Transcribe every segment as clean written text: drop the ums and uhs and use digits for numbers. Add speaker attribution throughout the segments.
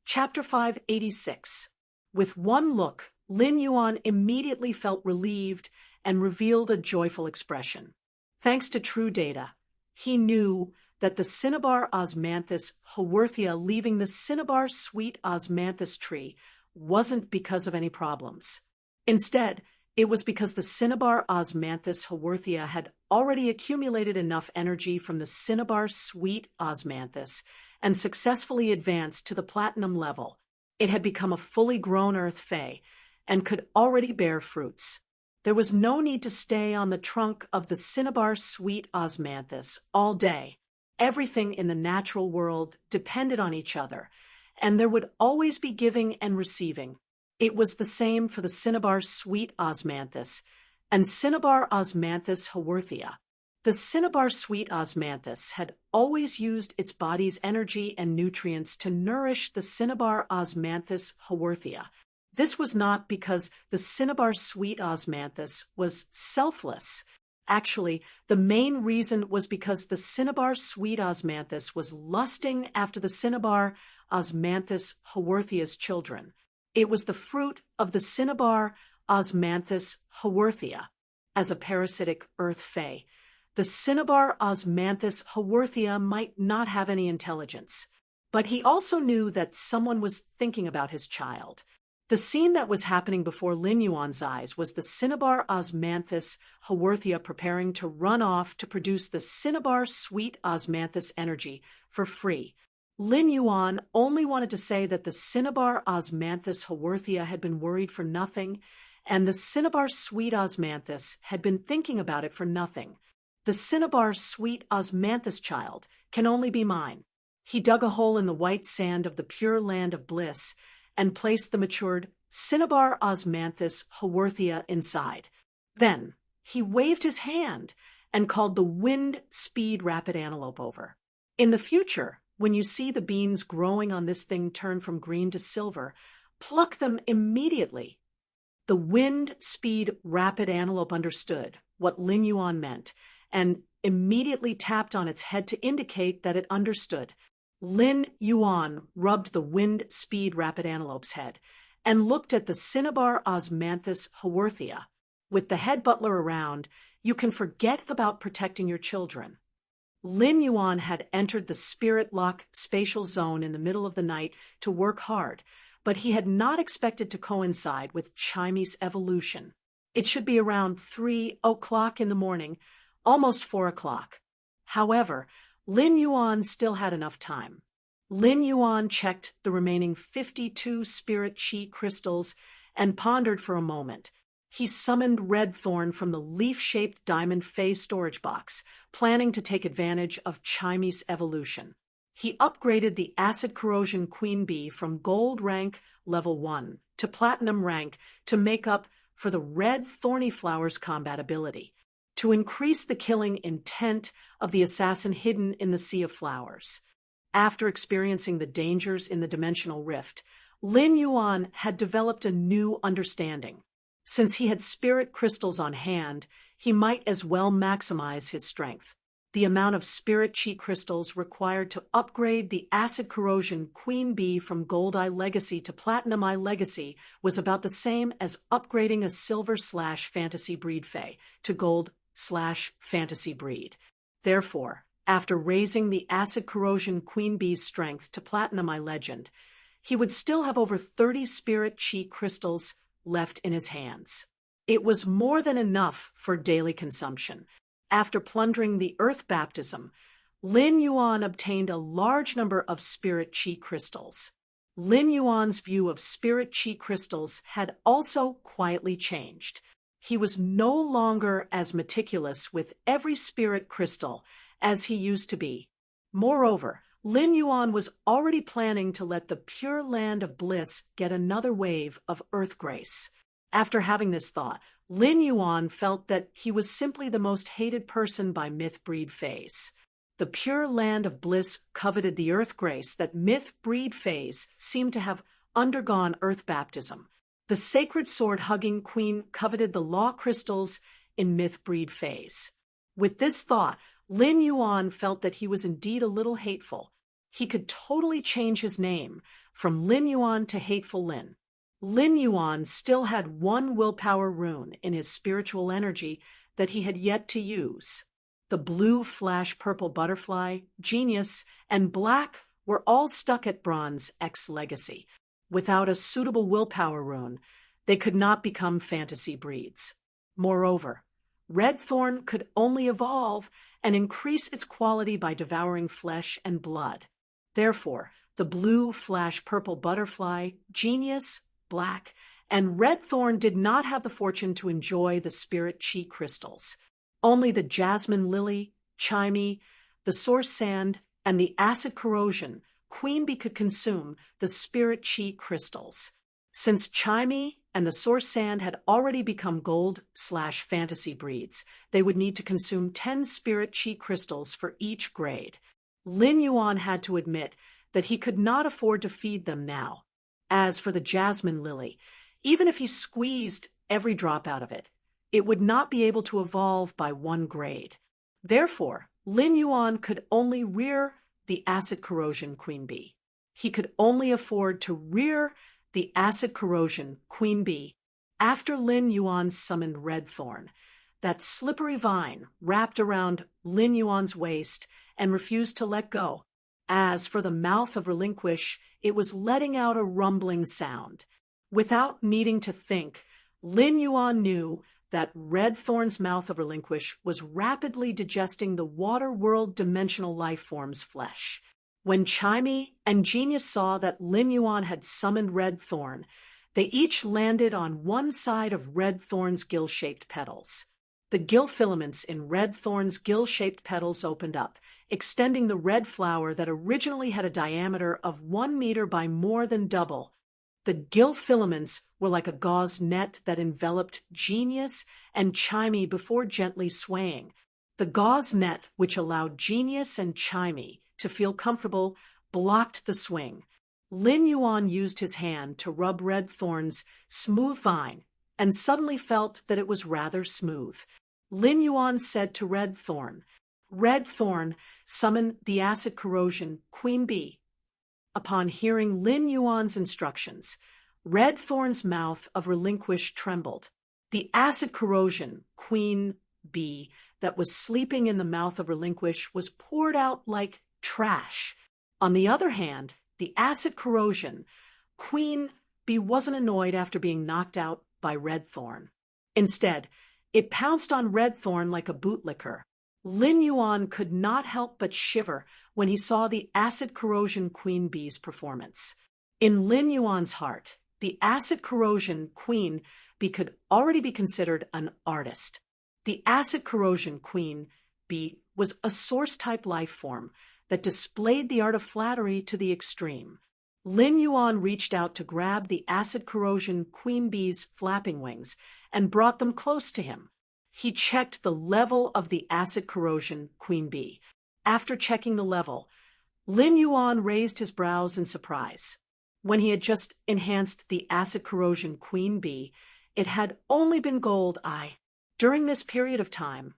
Speaker 1: Chapter 586. With one look, Lin Yuan immediately felt relieved and revealed a joyful expression. Thanks to true data, he knew that the cinnabar osmanthus haworthia leaving the cinnabar sweet osmanthus tree wasn't because of any problems. Instead, it was because the cinnabar osmanthus haworthia had already accumulated enough energy from the cinnabar sweet osmanthus and successfully advanced to the platinum level. It had become a fully grown earth fae and could already bear fruits. There was no need to stay on the trunk of the cinnabar sweet osmanthus all day. Everything in the natural world depended on each other, and there would always be giving and receiving. It was the same for the cinnabar sweet osmanthus and cinnabar osmanthus haworthia. The cinnabar sweet osmanthus had always used its body's energy and nutrients to nourish the cinnabar osmanthus haworthia. This was not because the cinnabar sweet osmanthus was selfless. Actually, the main reason was because the cinnabar sweet osmanthus was lusting after the cinnabar osmanthus haworthia's children. It was the fruit of the cinnabar osmanthus haworthia. As a parasitic earth fae, the cinnabar osmanthus haworthia might not have any intelligence, but he also knew that someone was thinking about his child. The scene that was happening before Lin Yuan's eyes was the cinnabar osmanthus haworthia preparing to run off to produce the cinnabar sweet osmanthus energy for free. Lin Yuan only wanted to say that the cinnabar osmanthus haworthia had been worried for nothing, and the cinnabar sweet osmanthus had been thinking about it for nothing. The cinnabar sweet osmanthus child can only be mine. He dug a hole in the white sand of the pure land of bliss and placed the matured cinnabar osmanthus haworthia inside. Then he waved his hand and called the wind speed rapid antelope over. In the future, when you see the beans growing on this thing turn from green to silver, pluck them immediately. The wind speed rapid antelope understood what Lin Yuan meant and immediately tapped on its head to indicate that it understood. Lin Yuan rubbed the wind speed rapid antelope's head and looked at the cinnabar osmanthus haworthia. With the head butler around, you can forget about protecting your children. Lin Yuan had entered the spirit lock spatial zone in the middle of the night to work hard, but he had not expected to coincide with Chinese evolution. It should be around 3 o'clock in the morning, almost 4 o'clock. However, Lin Yuan still had enough time. Lin Yuan checked the remaining 52 spirit chi crystals and pondered for a moment. He summoned Red Thorn from the leaf-shaped diamond Fey storage box, planning to take advantage of Chinese evolution. He upgraded the acid corrosion queen bee from gold rank level 1 to platinum rank to make up for the red thorny flower's combat ability, to increase the killing intent of the assassin hidden in the sea of flowers. After experiencing the dangers in the dimensional rift, Lin Yuan had developed a new understanding. Since he had spirit crystals on hand, he might as well maximize his strength. The amount of spirit chi crystals required to upgrade the acid corrosion queen bee from gold eye legacy to platinum eye legacy was about the same as upgrading a silver/fantasy breed fae to gold/fantasy breed. Therefore, after raising the acid corrosion queen bee's strength to platinum eye legend, he would still have over 30 spirit chi crystals left in his hands. It was more than enough for daily consumption. After plundering the earth baptism, Lin Yuan obtained a large number of spirit chi crystals. Lin Yuan's view of spirit chi crystals had also quietly changed. He was no longer as meticulous with every spirit crystal as he used to be. Moreover, Lin Yuan was already planning to let the pure land of bliss get another wave of earth grace. After having this thought, Lin Yuan felt that he was simply the most hated person by myth breed fays. The pure land of bliss coveted the earth grace that myth breed fays seemed to have undergone earth baptism. The sacred sword-hugging queen coveted the law crystals in myth breed fays. With this thought, Lin Yuan felt that he was indeed a little hateful. he could totally change his name from Lin Yuan to Hateful Lin. Lin Yuan still had one willpower rune in his spiritual energy that he had yet to use. The blue flash purple butterfly, genius, and black were all stuck at Bronze X legacy. Without a suitable willpower rune, they could not become fantasy breeds. Moreover, red thorn could only evolve and increase its quality by devouring flesh and blood. Therefore, the blue flash purple butterfly, genius, black, and red thorn did not have the fortune to enjoy the spirit chi crystals. Only the jasmine lily, chimey, the source sand, and the acid corrosion queen bee could consume the spirit chi crystals. Since chimey and the source sand had already become gold/fantasy breeds, they would need to consume 10 spirit chi crystals for each grade. Lin Yuan had to admit that he could not afford to feed them now. As for the jasmine lily, even if he squeezed every drop out of it, it would not be able to evolve by 1 grade. Therefore, Lin Yuan could only rear the acid corrosion queen bee. He could only afford to rear the acid corrosion queen bee after Lin Yuan summoned red thorn, that slippery vine wrapped around Lin Yuan's waist and refused to let go. As for the mouth of relinquish, it was letting out a rumbling sound. Without needing to think, Lin Yuan knew that red thorn's mouth of relinquish was rapidly digesting the water world dimensional life form's flesh. When Chimey and Genius saw that Lin Yuan had summoned red thorn, they each landed on one side of red thorn's gill-shaped petals. The gill filaments in red thorn's gill-shaped petals opened up, extending the red flower that originally had a diameter of 1 meter by more than double. The gill filaments were like a gauze net that enveloped Genius and Chimey before gently swaying. The gauze net, which allowed Genius and Chimey to feel comfortable, blocked the swing. Lin Yuan used his hand to rub red thorn's smooth vine and suddenly felt that it was rather smooth. Lin Yuan said to Red Thorn, "Red Thorn, summon the acid corrosion queen bee." Upon hearing Lin Yuan's instructions, Red Thorn's mouth of relinquish trembled. The acid corrosion queen bee that was sleeping in the mouth of relinquish was poured out like trash. On the other hand, the acid corrosion queen bee wasn't annoyed after being knocked out by Red Thorn. Instead, it pounced on Red Thorn like a bootlicker. Lin Yuan could not help but shiver when he saw the acid corrosion queen bee's performance. In Lin Yuan's heart, the acid corrosion queen bee could already be considered an artist. The acid corrosion queen bee was a source-type life form that displayed the art of flattery to the extreme. Lin Yuan reached out to grab the acid corrosion queen bee's flapping wings and brought them close to him. He checked the level of the acid corrosion queen bee. After checking the level, Lin Yuan raised his brows in surprise. When he had just enhanced the acid corrosion queen bee, it had only been gold. During this period of time,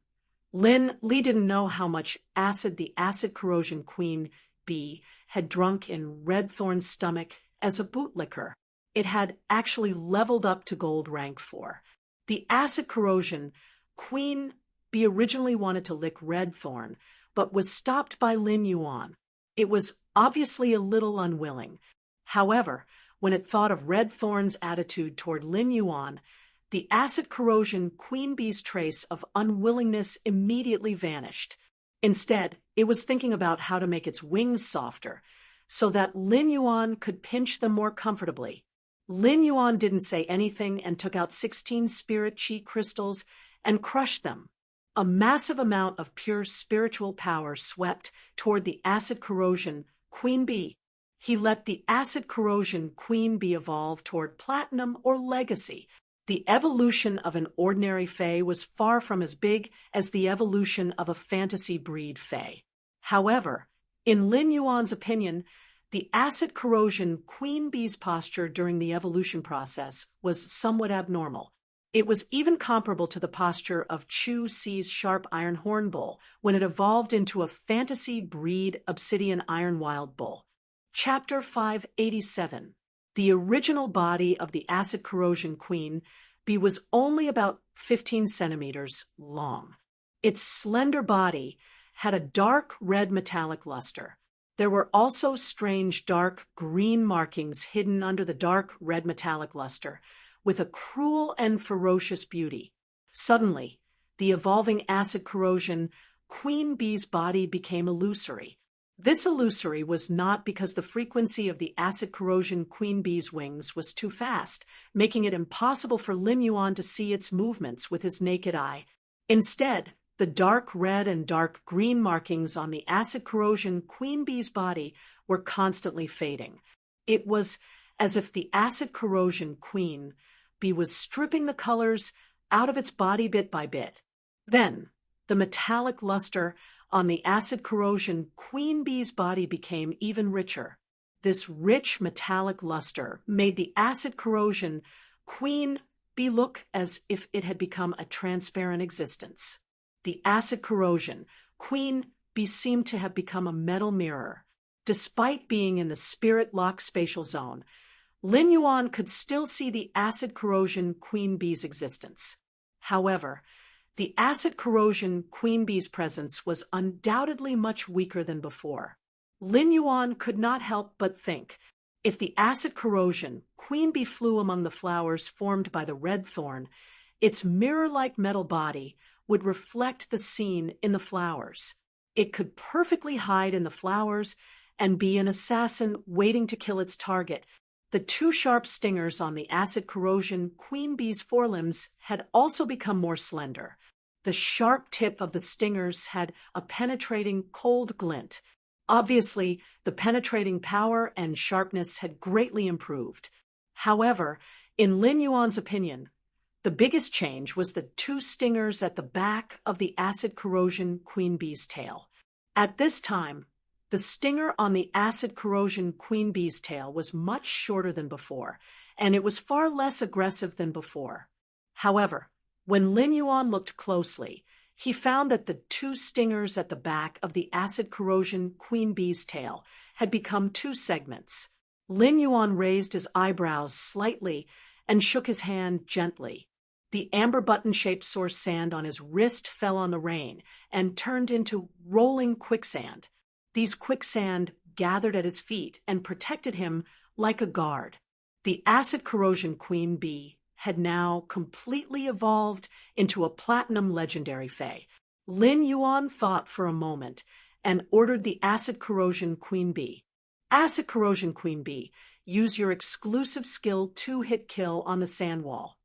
Speaker 1: Lin Li didn't know how much acid the acid corrosion queen bee had drunk in Red Thorn's stomach as a bootlicker. It had actually leveled up to gold rank 4. The acid corrosion queen bee originally wanted to lick Red Thorn, but was stopped by Lin Yuan. It was obviously a little unwilling. However, when it thought of Red Thorn's attitude toward Lin Yuan, the acid corrosion queen bee's trace of unwillingness immediately vanished. Instead, it was thinking about how to make its wings softer, so that Lin Yuan could pinch them more comfortably. Lin Yuan didn't say anything and took out 16 spirit chi crystals and crushed them. A massive amount of pure spiritual power swept toward the acid corrosion queen bee. He let the acid corrosion queen bee evolve toward platinum or legacy. The evolution of an ordinary fae was far from as big as the evolution of a fantasy breed fae. However, in Lin Yuan's opinion, the acid corrosion queen bee's posture during the evolution process was somewhat abnormal. It was even comparable to the posture of Chu Si's sharp iron horn bull when it evolved into a fantasy breed obsidian iron wild bull. Chapter 587. The original body of the acid corrosion queen bee was only about 15 centimeters long. Its slender body had a dark red metallic luster. There were also strange dark green markings hidden under the dark red metallic luster, with a cruel and ferocious beauty. Suddenly, the evolving acid corrosion queen bee's body became illusory. This illusory was not because the frequency of the acid corrosion queen bee's wings was too fast, making it impossible for Lin Yuan to see its movements with his naked eye. Instead, the dark red and dark green markings on the acid corrosion queen bee's body were constantly fading. It was as if the acid corrosion queen bee was stripping the colors out of its body bit by bit. Then, the metallic luster on the acid corrosion queen bee's body became even richer. This rich metallic luster made the acid corrosion queen bee look as if it had become a transparent existence. The acid corrosion queen bee seemed to have become a metal mirror. Despite being in the spirit-locked spatial zone, Lin Yuan could still see the acid corrosion queen bee's existence. However, the acid corrosion queen bee's presence was undoubtedly much weaker than before. Lin Yuan could not help but think, if the acid corrosion queen bee flew among the flowers formed by the red thorn, its mirror-like metal body would reflect the scene in the flowers. It could perfectly hide in the flowers and be an assassin waiting to kill its target. The two sharp stingers on the acid corrosion queen bee's forelimbs had also become more slender. The sharp tip of the stingers had a penetrating, cold glint. Obviously, the penetrating power and sharpness had greatly improved. However, in Lin Yuan's opinion, the biggest change was the two stingers at the back of the acid corrosion queen bee's tail. At this time, the stinger on the acid corrosion queen bee's tail was much shorter than before, and it was far less aggressive than before. However, when Lin Yuan looked closely, he found that the two stingers at the back of the acid corrosion queen bee's tail had become two segments. Lin Yuan raised his eyebrows slightly and shook his hand gently. The amber button-shaped source sand on his wrist fell on the rain and turned into rolling quicksand. These quicksand gathered at his feet and protected him like a guard. The acid corrosion queen bee had now completely evolved into a platinum legendary fae. Lin Yuan thought for a moment and ordered the acid corrosion queen bee. Acid corrosion queen bee, use your exclusive skill 2-hit kill on the sand wall.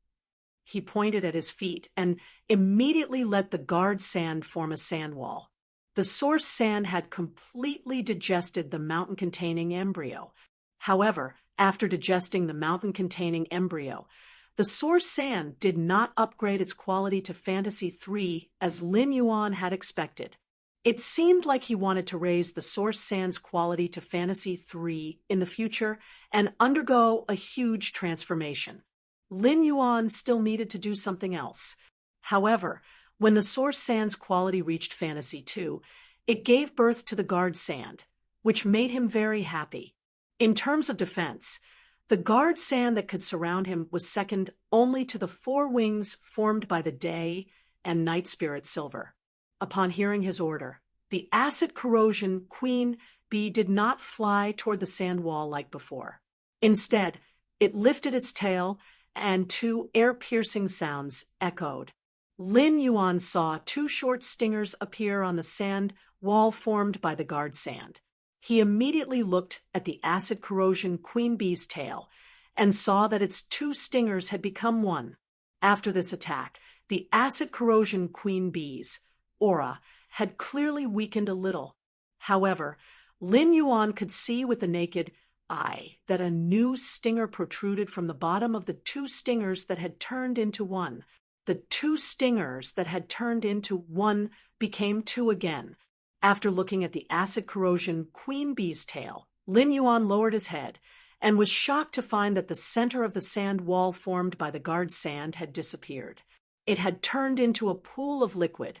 Speaker 1: He pointed at his feet and immediately let the guard sand form a sand wall. The source sand had completely digested the mountain-containing embryo. However, after digesting the mountain-containing embryo, the source sand did not upgrade its quality to Fantasy 3 as Lin Yuan had expected. It seemed like he wanted to raise the source sand's quality to Fantasy 3 in the future and undergo a huge transformation. Lin Yuan still needed to do something else. However, when the source sand's quality reached Fantasy 2, it gave birth to the guard sand, which made him very happy. In terms of defense, the guard sand that could surround him was second only to the 4 wings formed by the day and night spirit silver. Upon hearing his order, the acid corrosion queen bee did not fly toward the sand wall like before. Instead, it lifted its tail and 2 air-piercing sounds echoed. Lin Yuan saw 2 short stingers appear on the sand wall formed by the guard sand. He immediately looked at the acid corrosion queen bee's tail and saw that its 2 stingers had become one. After this attack, the acid corrosion queen bee's aura had clearly weakened a little. However, Lin Yuan could see with the naked eye that a new stinger protruded from the bottom of the 2 stingers that had turned into one. The 2 stingers that had turned into one became 2 again. After looking at the acid corrosion queen bee's tail, Lin Yuan lowered his head and was shocked to find that the center of the sand wall formed by the guard's sand had disappeared. It had turned into a pool of liquid.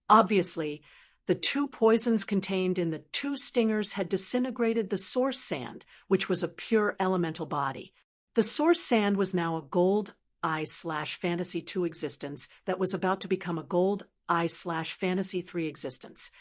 Speaker 1: Obviously, the 2 poisons contained in the 2 stingers had disintegrated the source sand, which was a pure elemental body. The source sand was now a gold I/Fantasy 2 existence that was about to become a gold I/Fantasy 3 existence,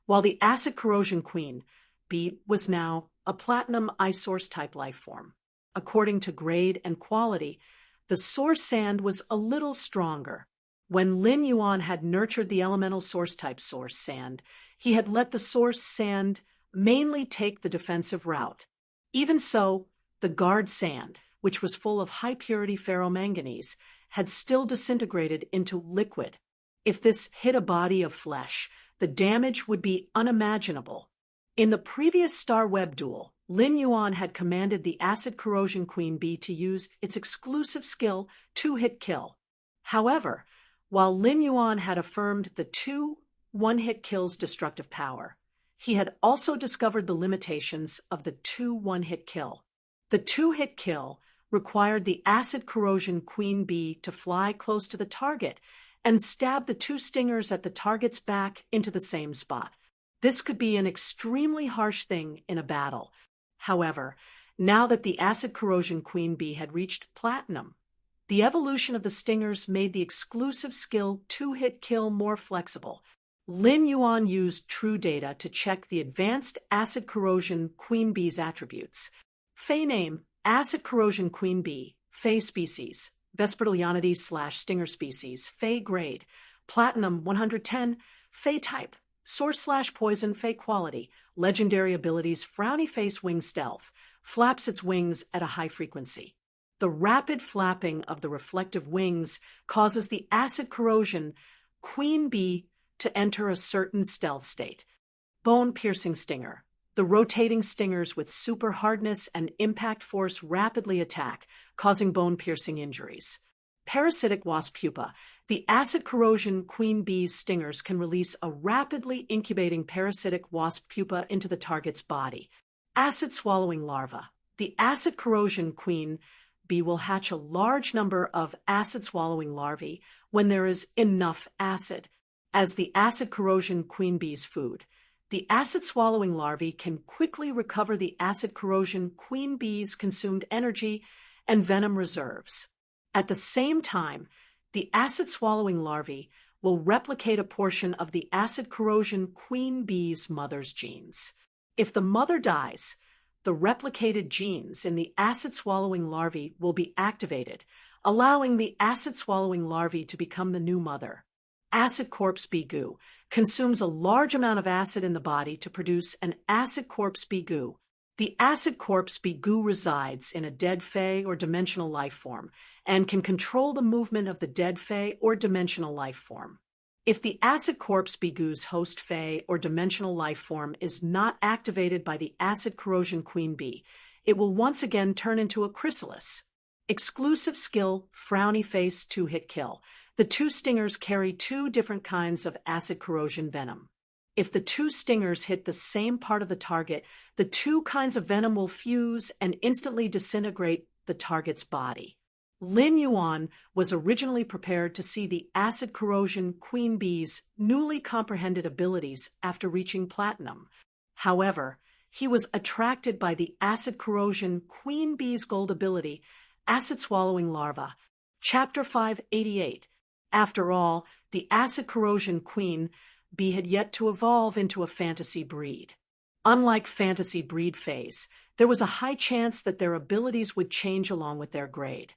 Speaker 1: while the acid corrosion queen bee was now a platinum I-source type life form. According to grade and quality, the source sand was a little stronger. When Lin Yuan had nurtured the elemental source type source sand, he had let the source sand mainly take the defensive route. Even so, the guard sand, which was full of high-purity ferromanganese, had still disintegrated into liquid. If this hit a body of flesh, the damage would be unimaginable. In the previous Star Web duel, Lin Yuan had commanded the Acid Corrosion Queen Bee to use its exclusive skill, 2-hit kill. However, while Lin Yuan had affirmed the 2 one-hit kills' destructive power, he had also discovered the limitations of the 2 one-hit kill. The 2-hit kill required the Acid Corrosion Queen Bee to fly close to the target and stab the 2 stingers at the target's back into the same spot. This could be an extremely harsh thing in a battle. However, now that the Acid Corrosion Queen Bee had reached Platinum, the evolution of the stingers made the exclusive skill 2-hit kill more flexible. Lin Yuan used True Data to check the advanced Acid Corrosion Queen Bee's attributes. Fey name, Acid Corrosion Queen Bee, Fey species, Vespertilionides/Stinger species, Fey grade, Platinum 110, Fey type, Source/Poison Fey quality, legendary abilities Frowny Face Wing Stealth, flaps its wings at a high frequency. The rapid flapping of the reflective wings causes the Acid Corrosion Queen Bee to enter a certain stealth state. Bone-piercing stinger. The rotating stingers with super hardness and impact force rapidly attack, causing bone-piercing injuries. Parasitic wasp pupa. The Acid Corrosion Queen Bee's stingers can release a rapidly incubating parasitic wasp pupa into the target's body. Acid-swallowing larva. The Acid Corrosion Queen Bee will hatch a large number of acid-swallowing larvae when there is enough acid. As the Acid Corrosion Queen Bee's food, the acid-swallowing larvae can quickly recover the Acid Corrosion Queen Bee's consumed energy and venom reserves. At the same time, the acid-swallowing larvae will replicate a portion of the Acid Corrosion Queen Bee's mother's genes. If the mother dies, the replicated genes in the acid-swallowing larvae will be activated, allowing the acid-swallowing larvae to become the new mother. Acid corpse bee goo consumes a large amount of acid in the body to produce an acid corpse bee goo. The acid corpse bee goo resides in a dead fey or dimensional life form and can control the movement of the dead fey or dimensional life form. If the acid corpse bee goo's host fey or dimensional life form is not activated by the Acid Corrosion Queen Bee, it will once again turn into a chrysalis. Exclusive skill, Frowny Face 2-hit kill. The 2 stingers carry 2 different kinds of acid corrosion venom. If the 2 stingers hit the same part of the target, the 2 kinds of venom will fuse and instantly disintegrate the target's body. Lin Yuan was originally prepared to see the Acid Corrosion Queen Bee's newly comprehended abilities after reaching Platinum. However, he was attracted by the Acid Corrosion Queen Bee's gold ability, Acid Swallowing Larva. Chapter 588. After all, the Acid Corrosion Queen Bee had yet to evolve into a fantasy breed. Unlike fantasy breed phase, there was a high chance that their abilities would change along with their grade.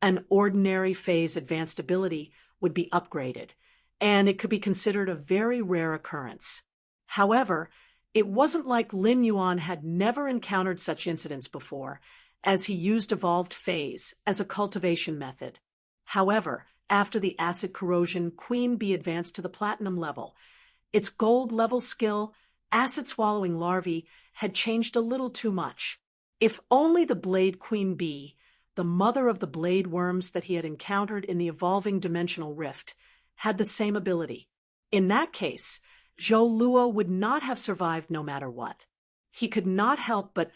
Speaker 1: An ordinary phase advanced ability would be upgraded, and it could be considered a very rare occurrence. However, it wasn't like Lin Yuan had never encountered such incidents before, as he used evolved phase as a cultivation method. However, after the Acid Corrosion Queen Bee advanced to the Platinum level, its gold level skill, Acid Swallowing Larvae, had changed a little too much. If only the Blade Queen Bee, the mother of the blade worms that he had encountered in the evolving dimensional rift, had the same ability. In that case, Zhou Luo would not have survived no matter what. He could not help but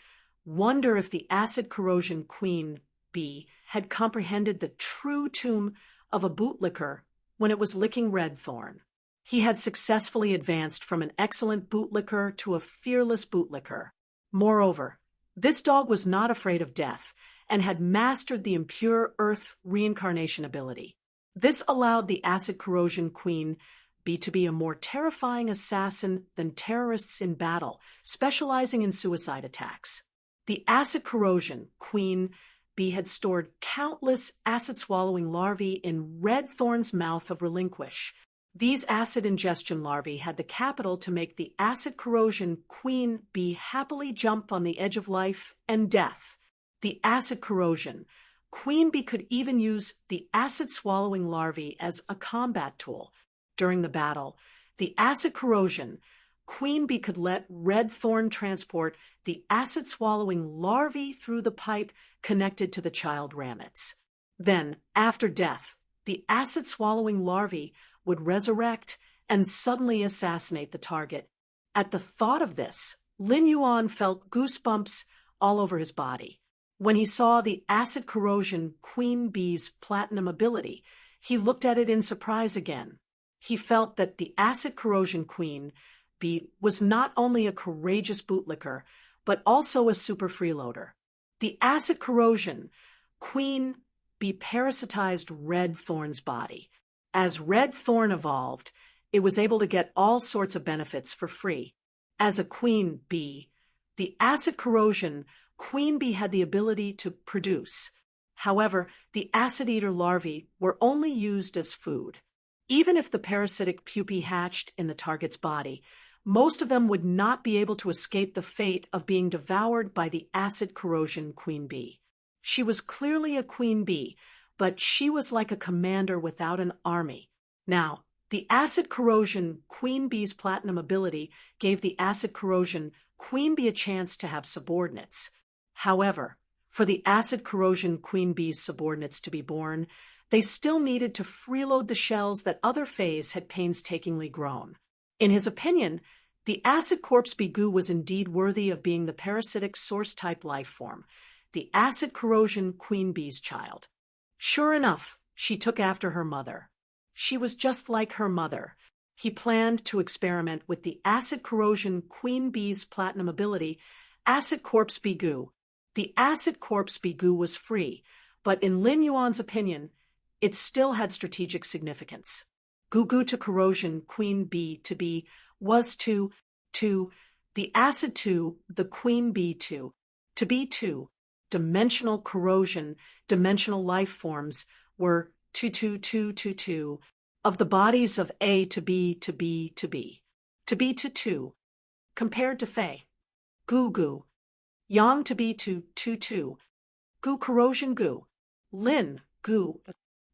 Speaker 1: Wonder if the acid corrosion queen bee had comprehended the true tomb of a bootlicker when it was licking red thorn. He had successfully advanced from an excellent bootlicker to a fearless bootlicker. Moreover, this dog was not afraid of death and had mastered the impure earth reincarnation ability. This allowed the acid corrosion queen bee to be a more terrifying assassin than terrorists in battle, specializing in suicide attacks. The acid corrosion queen bee had stored countless acid-swallowing larvae in red thorn's mouth of relinquish. These acid ingestion larvae had the capital to make the acid corrosion queen bee happily jump on the edge of life and death. The acid corrosion queen bee could even use the acid-swallowing larvae as a combat tool. During the battle, the acid corrosion queen bee could let red thorn transport the acid-swallowing larvae through the pipe connected to the child rammets. Then, after death, the acid-swallowing larvae would resurrect and suddenly assassinate the target. At the thought of this, Lin Yuan felt goosebumps all over his body. When he saw the acid corrosion queen bee's platinum ability, he looked at it in surprise again. He felt that the acid corrosion queen bee was not only a courageous bootlicker, but also a super freeloader. The acid corrosion queen bee parasitized red thorn's body. As red thorn evolved, it was able to get all sorts of benefits for free. As a queen bee, the acid corrosion queen bee had the ability to produce. However, the acid eater larvae were only used as food. Even if the parasitic pupae hatched in the target's body, most of them would not be able to escape the fate of being devoured by the acid corrosion queen bee. She was clearly a queen bee, but she was like a commander without an army. Now, the acid corrosion queen bee's platinum ability gave the acid corrosion queen bee a chance to have subordinates. However, for the acid corrosion queen bee's subordinates to be born, they still needed to freeload the shells that other fays had painstakingly grown. In his opinion, the acid corpse bee goo was indeed worthy of being the parasitic source-type life form, the acid corrosion queen bee's child. Sure enough, she took after her mother. She was just like her mother. He planned to experiment with the acid corrosion queen bee's platinum ability, acid corpse bee goo. The acid corpse bee goo was free, but in Lin Yuan's opinion, it still had strategic significance. Goo to corrosion queen bee to be was to the acid to the queen bee to be to dimensional corrosion, dimensional life forms were two of the bodies of A to B to B to B to 2, compared to Fei. Goo, Yang to be to 2, Goo corrosion goo, Lin, goo,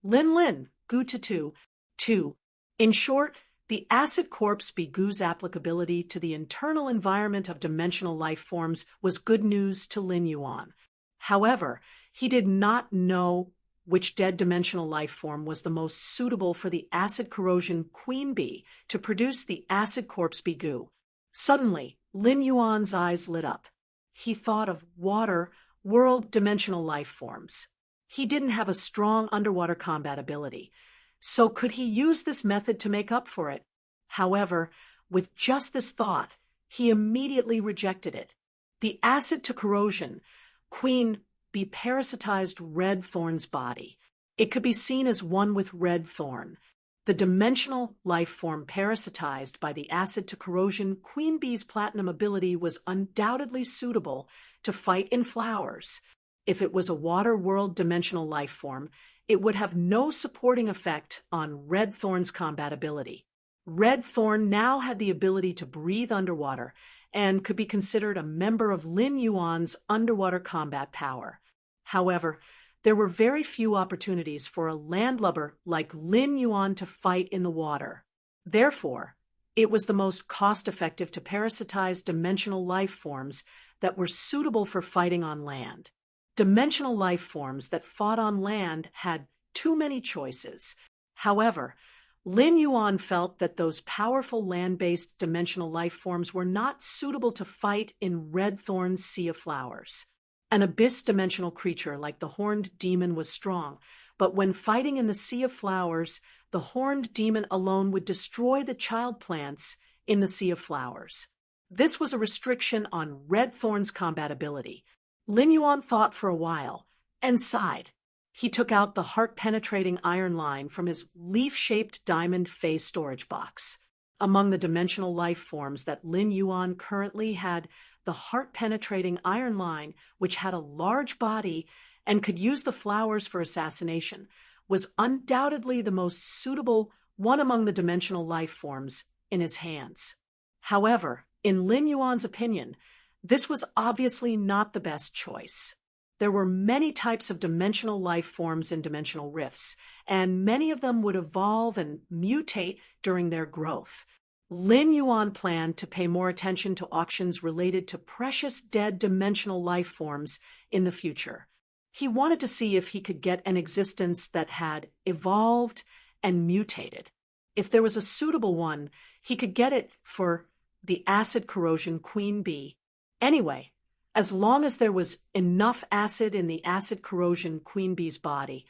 Speaker 1: Lin, goo to 2. In short, the acid corpse bee goo's applicability to the internal environment of dimensional life forms was good news to Lin Yuan. However, he did not know which dead dimensional life form was the most suitable for the acid corrosion queen bee to produce the acid corpse bee goo. Suddenly, Lin Yuan's eyes lit up. He thought of water, world dimensional life forms. He didn't have a strong underwater combat ability, so could he use this method to make up for it? However, with just this thought, he immediately rejected it. The acid to corrosion queen bee parasitized red thorn's body. It could be seen as one with red thorn. The dimensional life form parasitized by the acid to corrosion queen bee's platinum ability was undoubtedly suitable to fight in flowers. If it was a water world dimensional life form, it would have no supporting effect on red thorn's combat ability. Red thorn now had the ability to breathe underwater and could be considered a member of Lin Yuan's underwater combat power. However, there were very few opportunities for a landlubber like Lin Yuan to fight in the water. Therefore, it was the most cost-effective to parasitize dimensional life forms that were suitable for fighting on land. Dimensional life forms that fought on land had too many choices. However, Lin Yuan felt that those powerful land-based dimensional life forms were not suitable to fight in Red Thorn's Sea of Flowers. An abyss-dimensional creature like the Horned Demon was strong, but when fighting in the Sea of Flowers, the Horned Demon alone would destroy the child plants in the Sea of Flowers. This was a restriction on Red Thorn's combat ability. Lin Yuan thought for a while and sighed. He took out the heart-penetrating iron line from his leaf-shaped diamond face storage box. Among the dimensional life forms that Lin Yuan currently had, the heart-penetrating iron line, which had a large body and could use the flowers for assassination, was undoubtedly the most suitable one among the dimensional life forms in his hands. However, in Lin Yuan's opinion, this was obviously not the best choice. There were many types of dimensional life forms in dimensional rifts, and many of them would evolve and mutate during their growth. Lin Yuan planned to pay more attention to auctions related to precious dead dimensional life forms in the future. He wanted to see if he could get an existence that had evolved and mutated. If there was a suitable one, he could get it for the acid corrosion queen bee. Anyway, as long as there was enough acid in the acid corrosion queen bee's body,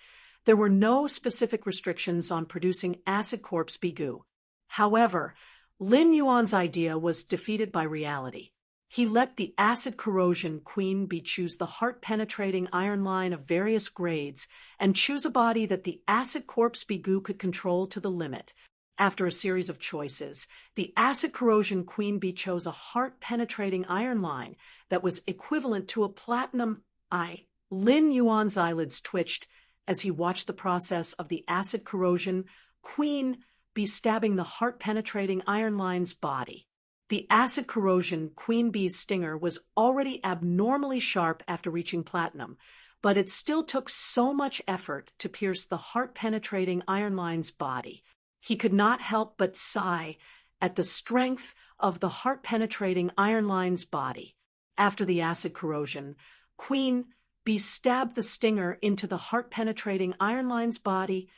Speaker 1: there were no specific restrictions on producing acid corpse bee goo. However, Lin Yuan's idea was defeated by reality. He let the acid corrosion queen bee choose the heart-penetrating iron line of various grades and choose a body that the acid corpse bee goo could control to the limit. After a series of choices, the acid corrosion queen bee chose a heart-penetrating iron line that was equivalent to a platinum eye. Lin Yuan's eyelids twitched as he watched the process of the acid corrosion queen bee stabbing the heart-penetrating iron line's body. The acid corrosion queen bee's stinger was already abnormally sharp after reaching platinum, but it still took so much effort to pierce the heart-penetrating iron line's body. He could not help but sigh at the strength of the heart-penetrating iron line's body. After the acid corrosion, queen bee stabbed the stinger into the heart-penetrating iron line's body.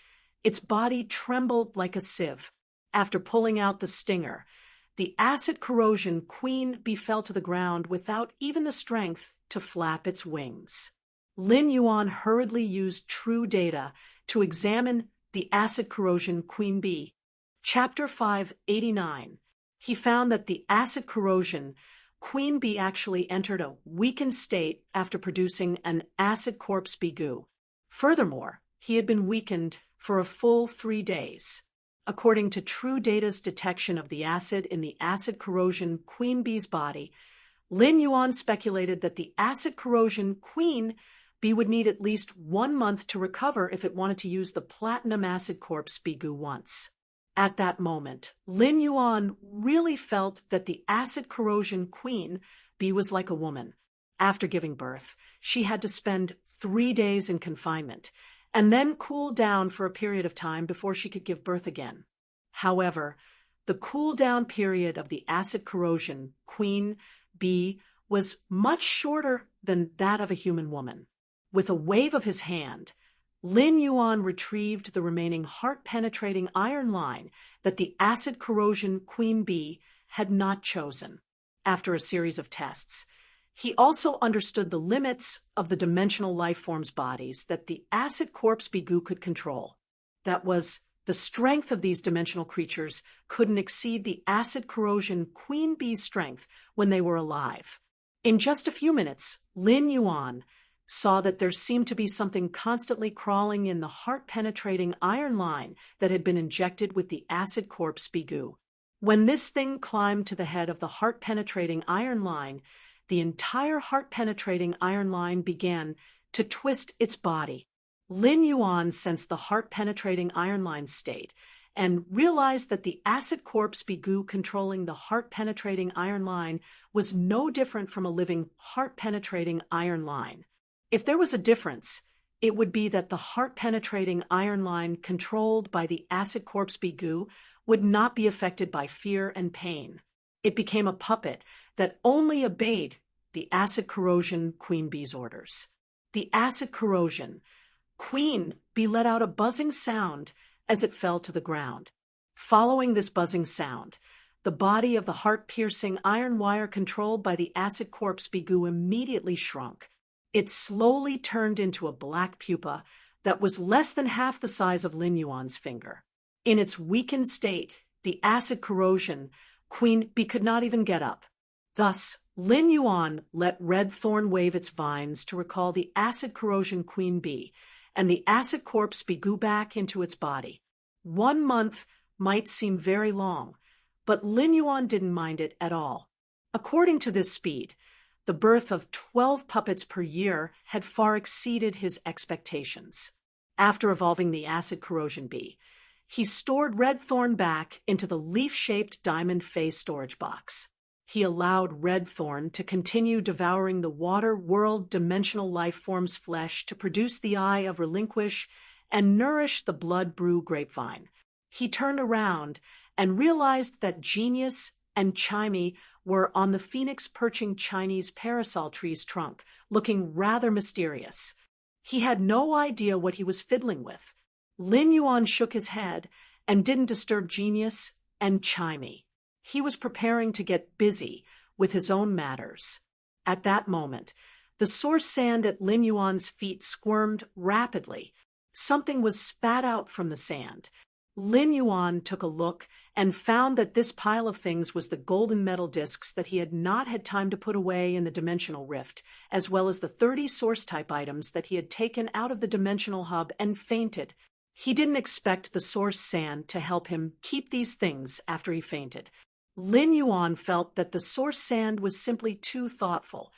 Speaker 1: Its body trembled like a sieve. After pulling out the stinger, the acid corrosion queen bee fell to the ground without even the strength to flap its wings. Lin Yuan hurriedly used true data to examine the acid corrosion queen bee. Chapter 589. He found that the acid corrosion queen bee actually entered a weakened state after producing an acid corpse bee goo. Furthermore, he had been weakened for a full 3 days. According to True Data's detection of the acid in the acid corrosion queen bee's body, Lin Yuan speculated that the acid corrosion queen bee would need at least 1 month to recover if it wanted to use the platinum acid corpse bee goo once. At that moment, Lin Yuan really felt that the acid corrosion queen bee was like a woman. After giving birth, she had to spend 3 days in confinement, and then cool down for a period of time before she could give birth again. However, the cool-down period of the acid corrosion queen bee was much shorter than that of a human woman. With a wave of his hand, Lin Yuan retrieved the remaining heart-penetrating iron line that the acid corrosion queen bee had not chosen. After a series of tests, he also understood the limits of the dimensional life forms' bodies that the acid corpse bee goo could control. That was, the strength of these dimensional creatures couldn't exceed the acid corrosion queen bee's strength when they were alive. In just a few minutes, Lin Yuan saw that there seemed to be something constantly crawling in the heart-penetrating iron line that had been injected with the acid corpse bee goo. When this thing climbed to the head of the heart-penetrating iron line, the entire heart-penetrating iron line began to twist its body. Lin Yuan sensed the heart-penetrating iron line state and realized that the acid corpse bee goo controlling the heart-penetrating iron line was no different from a living heart-penetrating iron line. If there was a difference, it would be that the heart-penetrating iron line controlled by the acid corpse bee goo would not be affected by fear and pain. It became a puppet that only obeyed the acid corrosion queen bee's orders. The acid corrosion queen bee let out a buzzing sound as it fell to the ground. Following this buzzing sound, the body of the heart-piercing iron wire controlled by the acid corpse Bigu immediately shrunk. It slowly turned into a black pupa that was less than half the size of Lin Yuan's finger. In its weakened state, the acid corrosion, Queen Bee could not even get up. Thus, Lin Yuan let Red Thorn wave its vines to recall the acid corrosion Queen Bee, and the acid corpse Bigu back into its body. 1 month might seem very long, but Lin Yuan didn't mind it at all. According to this speed, the birth of 12 puppets per year had far exceeded his expectations. After evolving the acid corrosion bee, he stored Red Thorn back into the leaf-shaped diamond face storage box. He allowed Red Thorn to continue devouring the water world dimensional life form's flesh to produce the eye of Relinquish and nourish the blood brew grapevine. He turned around and realized that Genius and Chimey were on the phoenix perching Chinese parasol tree's trunk, looking rather mysterious. He had no idea what he was fiddling with. Lin Yuan shook his head and didn't disturb Genius and Chimey. He was preparing to get busy with his own matters. At that moment, the source sand at Lin Yuan's feet squirmed rapidly. Something was spat out from the sand. Lin Yuan took a look and found that this pile of things was the golden metal discs that he had not had time to put away in the dimensional rift, as well as the 30 source-type items that he had taken out of the dimensional hub and fainted. He didn't expect the source sand to help him keep these things after he fainted. Lin Yuan felt that the source sand was simply too thoughtful.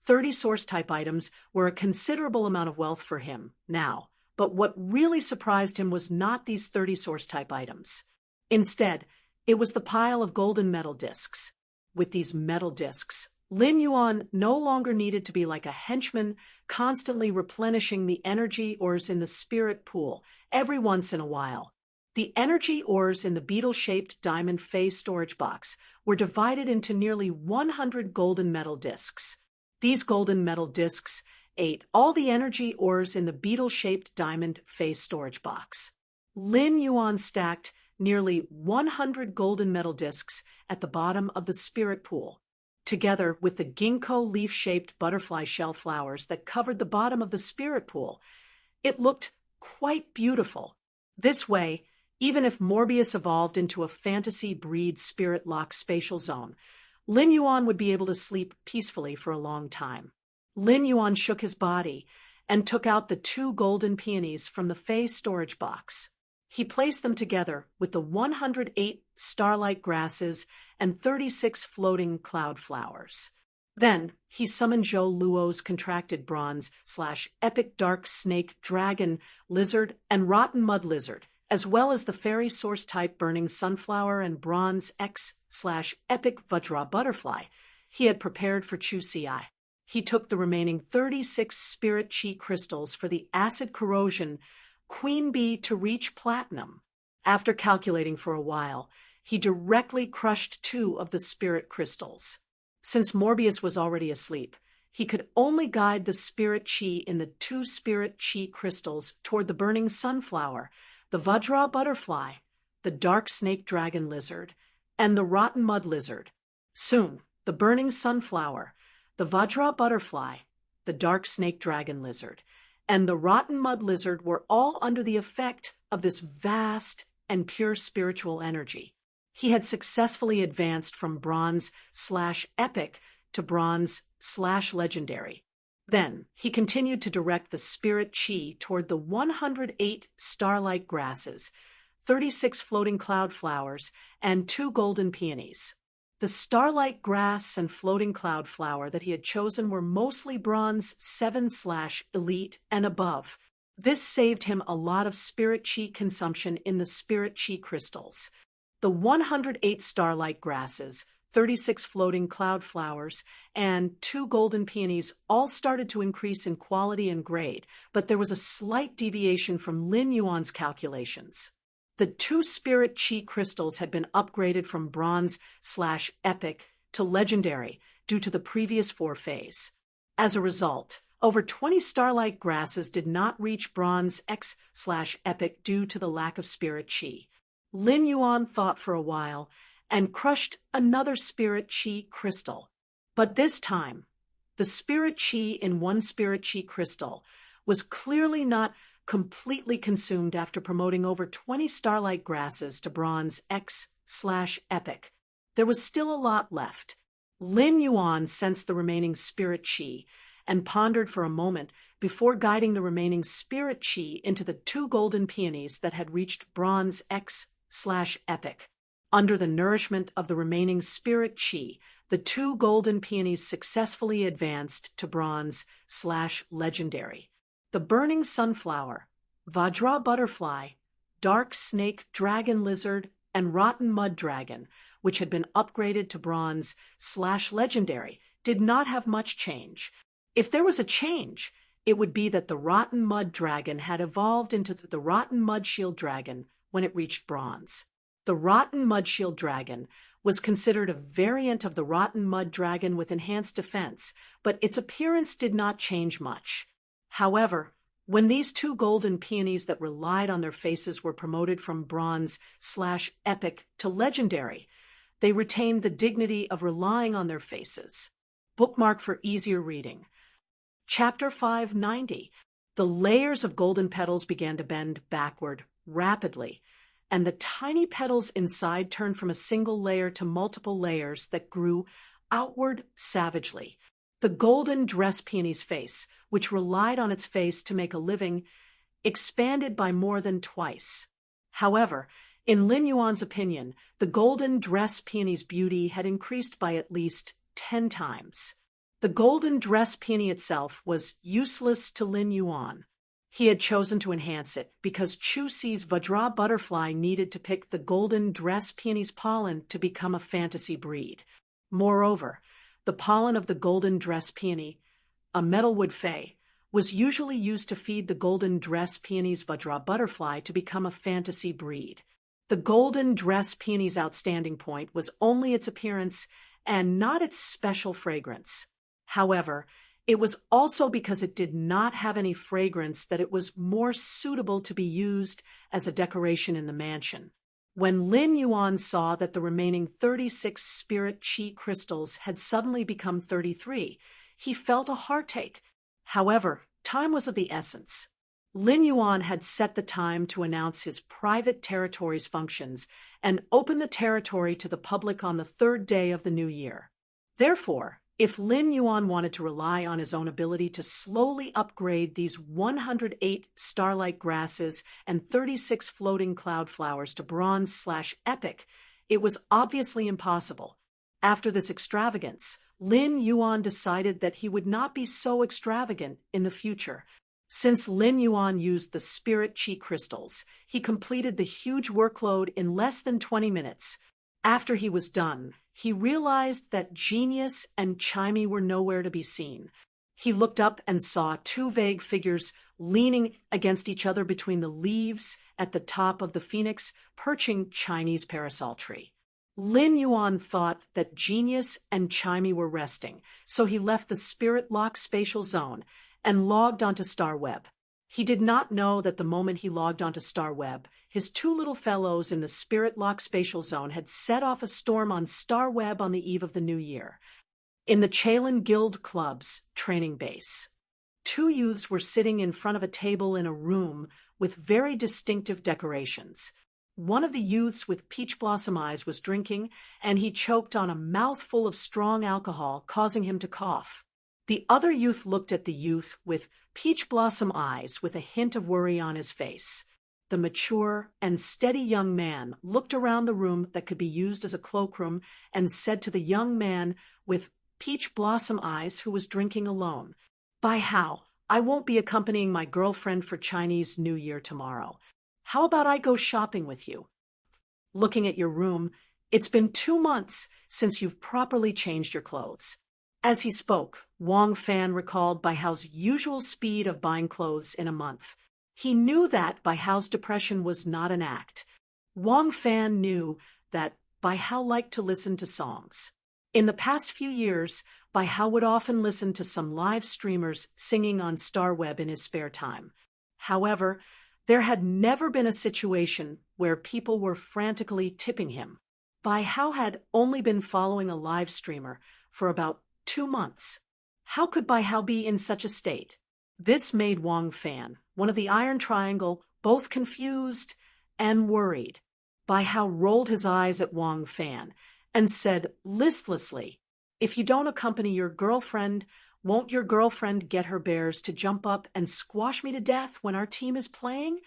Speaker 1: 30 source-type items were a considerable amount of wealth for him now. But what really surprised him was not these 30 source-type items. Instead, it was the pile of golden metal discs. With these metal discs, Lin Yuan no longer needed to be like a henchman, constantly replenishing the energy ores in the spirit pool every once in a while. The energy ores in the beetle-shaped diamond phase storage box were divided into nearly 100 golden metal discs. These golden metal discs ate all the energy ores in the beetle-shaped diamond phase storage box. Lin Yuan stacked nearly 100 golden metal discs at the bottom of the spirit pool, together with the ginkgo leaf-shaped butterfly shell flowers that covered the bottom of the spirit pool. It looked quite beautiful. This way, even if Morbius evolved into a fantasy breed spirit-locked spatial zone, Lin Yuan would be able to sleep peacefully for a long time. Lin Yuan shook his body and took out the 2 golden peonies from the phase storage box. He placed them together with the 108 starlight grasses and 36 floating cloud flowers. Then he summoned Zhou Luo's contracted bronze/epic dark snake dragon lizard and rotten mud lizard, as well as the fairy source-type burning sunflower and bronze X/epic Vajra butterfly he had prepared for Chu Ci. He took the remaining 36 spirit chi crystals for the acid corrosion Queen Bee to reach platinum. After calculating for a while, he directly crushed 2 of the spirit crystals. Since Morbius was already asleep, he could only guide the spirit chi in the 2 spirit chi crystals toward the burning sunflower, the Vajra butterfly, the dark snake dragon lizard, and the rotten mud lizard. Soon, the burning sunflower, the Vajra butterfly, the dark snake dragon lizard, and the rotten mud lizard were all under the effect of this vast and pure spiritual energy. He had successfully advanced from bronze/epic to bronze/legendary. Then he continued to direct the spirit chi toward the 108 starlight grasses, 36 floating cloud flowers, and 2 golden peonies. The starlight grass and floating cloud flower that he had chosen were mostly bronze 7/elite and above. This saved him a lot of spirit chi consumption in the spirit chi crystals. The 108 starlight grasses, 36 floating cloud flowers, and 2 golden peonies all started to increase in quality and grade, but there was a slight deviation from Lin Yuan's calculations. The 2 spirit chi crystals had been upgraded from bronze/epic to legendary due to the previous 4 phase. As a result, over 20 starlight grasses did not reach bronze X/epic due to the lack of spirit chi. Lin Yuan thought for a while and crushed another spirit chi crystal. But this time, the spirit chi in one spirit chi crystal was clearly not completely consumed after promoting over 20 starlight grasses to bronze X/epic. There was still a lot left. Lin Yuan sensed the remaining spirit chi and pondered for a moment before guiding the remaining spirit chi into the 2 golden peonies that had reached bronze X/epic. Under the nourishment of the remaining spirit chi, the 2 golden peonies successfully advanced to bronze/legendary. The burning sunflower, Vajra butterfly, dark snake dragon lizard, and rotten mud dragon, which had been upgraded to bronze/legendary, did not have much change. If there was a change, it would be that the rotten mud dragon had evolved into the rotten mud shield dragon when it reached bronze. The rotten mud shield dragon was considered a variant of the rotten mud dragon with enhanced defense, but its appearance did not change much. However, when these 2 golden peonies that relied on their faces were promoted from bronze/epic to legendary, they retained the dignity of relying on their faces. Bookmark for easier reading. Chapter 590. The layers of golden petals began to bend backward rapidly, and the tiny petals inside turned from a single layer to multiple layers that grew outward savagely. The golden dress peony's face, which relied on its face to make a living, expanded by more than twice. However, in Lin Yuan's opinion, the golden dress peony's beauty had increased by at least 10 times. The golden dress peony itself was useless to Lin Yuan. He had chosen to enhance it because Chu Si's Vajra butterfly needed to pick the golden dress peony's pollen to become a fantasy breed. Moreover, the pollen of the golden dress peony, a metalwood fay, was usually used to feed the golden dress peony's Vajra butterfly to become a fantasy breed. The golden dress peony's outstanding point was only its appearance and not its special fragrance. However, it was also because it did not have any fragrance that it was more suitable to be used as a decoration in the mansion. When Lin Yuan saw that the remaining 36 spirit chi crystals had suddenly become 33, he felt a heartache. However, time was of the essence. Lin Yuan had set the time to announce his private territory's functions and open the territory to the public on the 3rd day of the new year. Therefore, if Lin Yuan wanted to rely on his own ability to slowly upgrade these 108 starlight grasses and 36 floating cloud flowers to bronze/epic, it was obviously impossible. After this extravagance, Lin Yuan decided that he would not be so extravagant in the future. Since Lin Yuan used the spirit chi crystals, he completed the huge workload in less than 20 minutes. After he was done, he realized that Genius and Chimey were nowhere to be seen. He looked up and saw 2 vague figures leaning against each other between the leaves at the top of the phoenix, perching Chinese parasol tree. Lin Yuan thought that Genius and Chimey were resting, so he left the Spirit Lock spatial zone and logged onto StarWeb. He did not know that the moment he logged onto StarWeb, his 2 little fellows in the Spirit Lock spatial zone had set off a storm on StarWeb on the eve of the new year. In the Chalin Guild Club's training base, 2 youths were sitting in front of a table in a room with very distinctive decorations. One of the youths with peach blossom eyes was drinking, and he choked on a mouthful of strong alcohol, causing him to cough. The other youth looked at the youth with peach blossom eyes with a hint of worry on his face. The mature and steady young man looked around the room that could be used as a cloakroom and said to the young man with peach blossom eyes who was drinking alone, "By how, I won't be accompanying my girlfriend for Chinese New Year tomorrow. How about I go shopping with you? Looking at your room, it's been 2 months since you've properly changed your clothes." As he spoke, Wang Fan recalled Bai Hao's usual speed of buying clothes in a month. He knew that Bai Hao's depression was not an act. Wang Fan knew that Bai Hao liked to listen to songs. In the past few years, Bai Hao would often listen to some live streamers singing on StarWeb in his spare time. However, There had never been a situation where people were frantically tipping him. Bai Hao had only been following a live streamer for about 2 months. How could Bai Hao be in such a state? This made Wang Fan, one of the Iron Triangle, both confused and worried. Bai Hao rolled his eyes at Wang Fan and said listlessly, "If you don't accompany your girlfriend, won't your girlfriend get her bears to jump up and squash me to death when our team is playing?"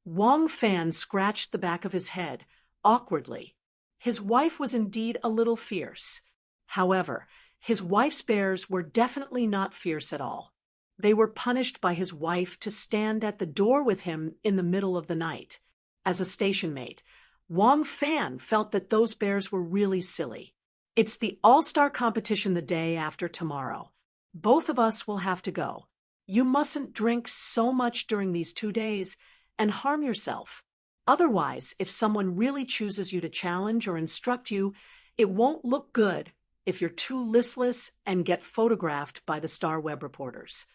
Speaker 1: Wang Fan scratched the back of his head, awkwardly. His wife was indeed a little fierce. However, his wife's bears were definitely not fierce at all. They were punished by his wife to stand at the door with him in the middle of the night. As a station mate, Wang Fan felt that those bears were really silly. "It's the all-star competition the day after tomorrow. Both of us will have to go. You mustn't drink so much during these 2 days and harm yourself. Otherwise, if someone really chooses you to challenge or instruct you, it won't look good if you're too listless and get photographed by the Star Web reporters."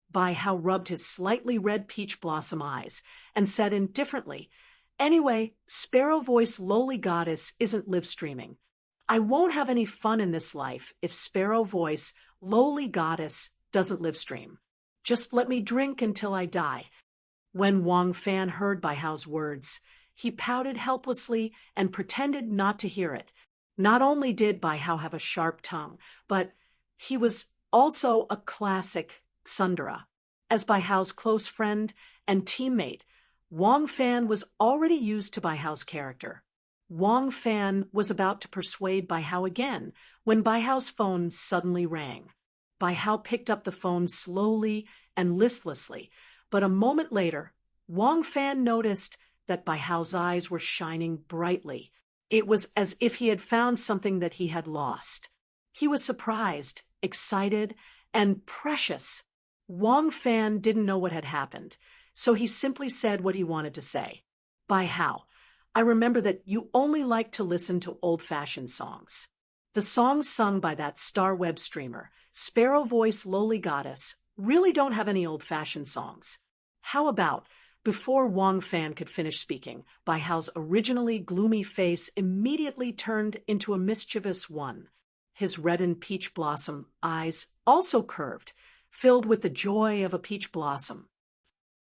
Speaker 1: Bai Hao rubbed his slightly red peach blossom eyes and said indifferently, "Anyway, Sparrow Voice Lowly Goddess isn't live streaming. I won't have any fun in this life if Sparrow Voice Lowly Goddess doesn't live stream. Just let me drink until I die." When Wang Fan heard Bai Hao's words, he pouted helplessly and pretended not to hear it. Not only did Bai Hao have a sharp tongue, but he was also a classic tsundere. As Bai Hao's close friend and teammate, Wang Fan was already used to Bai Hao's character. Wang Fan was about to persuade Bai Hao again when Bai Hao's phone suddenly rang. Bai Hao picked up the phone slowly and listlessly, but a moment later, Wang Fan noticed that Bai Hao's eyes were shining brightly. It was as if he had found something that he had lost. He was surprised, excited, and precious. Wang Fan didn't know what had happened, so he simply said what he wanted to say. "Bai Hao, I remember that you only like to listen to old-fashioned songs. The songs sung by that Star Web streamer, Sparrow Voice Lowly Goddess, really don't have any old-fashioned songs. How about..." Before Wang Fan could finish speaking, Bai Hao's originally gloomy face immediately turned into a mischievous one. His red and peach blossom eyes also curved, filled with the joy of a peach blossom.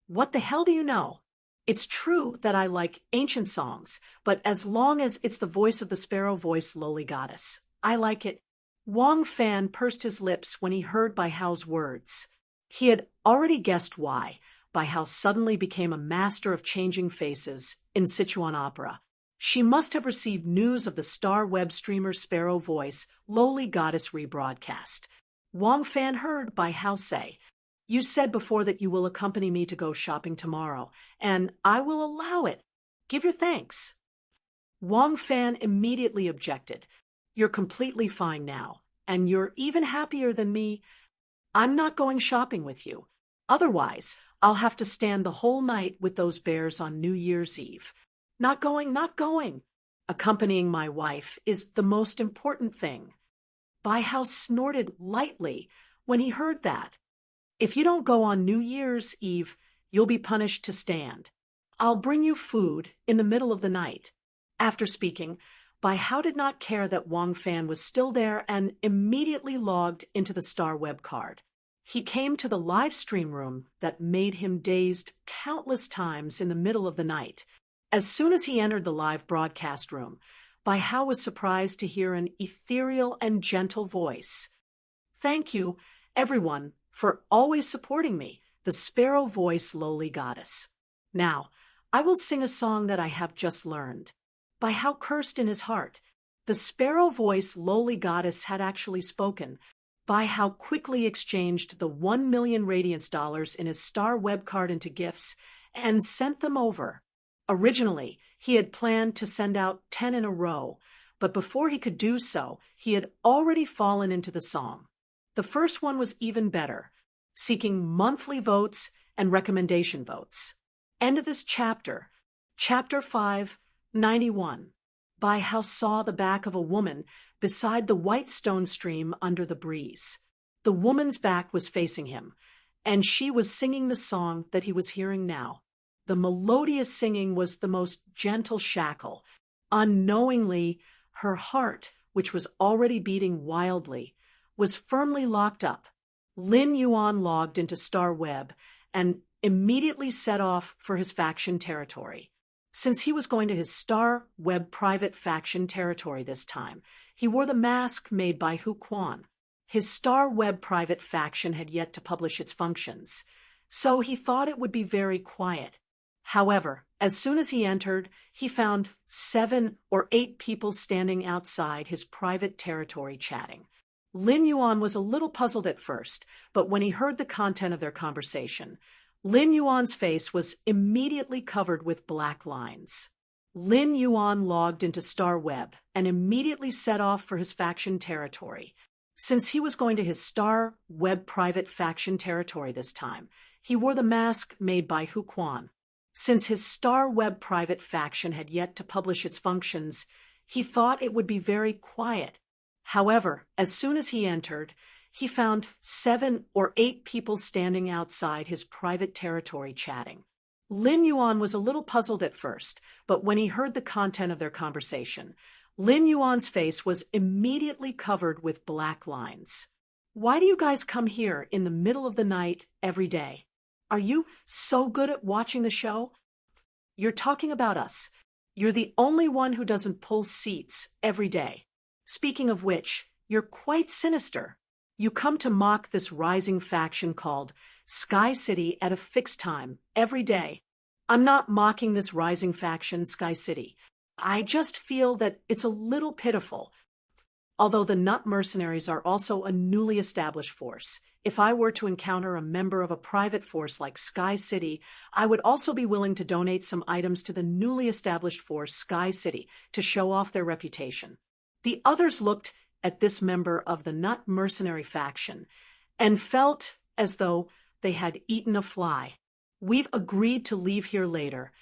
Speaker 1: "What the hell do you know? It's true that I like ancient songs, but as long as it's the voice of the Sparrow Voice Lowly Goddess, I like it." Wang Fan pursed his lips when he heard Bai Hao's words. He had already guessed why. Bai Hao suddenly became a master of changing faces in Sichuan opera. She must have received news of the Star Web streamer Sparrow Voice Lowly Goddess rebroadcast. Wang Fan heard Bai Hao say, "You said before that you will accompany me to go shopping tomorrow, and I will allow it. Give your thanks." Wang Fan immediately objected. "You're completely fine now, and you're even happier than me. I'm not going shopping with you. Otherwise, I'll have to stand the whole night with those bears on New Year's Eve. Not going, not going. Accompanying my wife is the most important thing." Bai Hao snorted lightly when he heard that. "If you don't go on New Year's Eve, you'll be punished to stand. I'll bring you food in the middle of the night." After speaking, Bai Hao did not care that Wang Fan was still there and immediately logged into the Star Web card. He came to the live stream room that made him dazed countless times in the middle of the night. As soon as he entered the live broadcast room, Bai Hao was surprised to hear an ethereal and gentle voice. "Thank you, everyone, for always supporting me, the Sparrow Voice Lowly Goddess. Now, I will sing a song that I have just learned." Bai Hao cursed in his heart. The Sparrow Voice Lowly Goddess had actually spoken. Bai Hao quickly exchanged the 1 million Radiance dollars in his Star Web card into gifts and sent them over. Originally, he had planned to send out 10 in a row, but before he could do so, he had already fallen into the song. The first one was even better, seeking monthly votes and recommendation votes. End of this chapter. Chapter 5, 91. Bai Hao saw the back of a woman beside the white stone stream under the breeze. The woman's back was facing him, and she was singing the song that he was hearing now. The melodious singing was the most gentle shackle. Unknowingly, her heart, which was already beating wildly, was firmly locked up. Lin Yuan logged into Star Web and immediately set off for his faction territory. Since he was going to his Star Web private faction territory this time, he wore the mask made by Hu Quan. His Star Web private faction had yet to publish its functions, so he thought it would be very quiet. However, as soon as he entered, he found 7 or 8 people standing outside his private territory chatting. Lin Yuan was a little puzzled at first, but when he heard the content of their conversation, Lin Yuan's face was immediately covered with black lines. Lin Yuan logged into Star Web and immediately set off for his faction territory. Since he was going to his Star Web private faction territory this time, he wore the mask made by Hu Quan. Since his Star Web private faction had yet to publish its functions, he thought it would be very quiet. However, as soon as he entered, he found 7 or 8 people standing outside his private territory chatting. Lin Yuan was a little puzzled at first, but when he heard the content of their conversation, Lin Yuan's face was immediately covered with black lines. "Why do you guys come here in the middle of the night every day? Are you so good at watching the show? You're talking about us. You're the only one who doesn't pull seats every day. Speaking of which, you're quite sinister. You come to mock this rising faction called Sky City at a fixed time every day. I'm not mocking this rising faction, Sky City. I just feel that it's a little pitiful. Although the Nut Mercenaries are also a newly established force, if I were to encounter a member of a private force like Sky City, I would also be willing to donate some items to the newly established force Sky City to show off their reputation." The others looked at this member of the Nut Mercenary faction and felt as though they had eaten a fly. "We've agreed to leave here later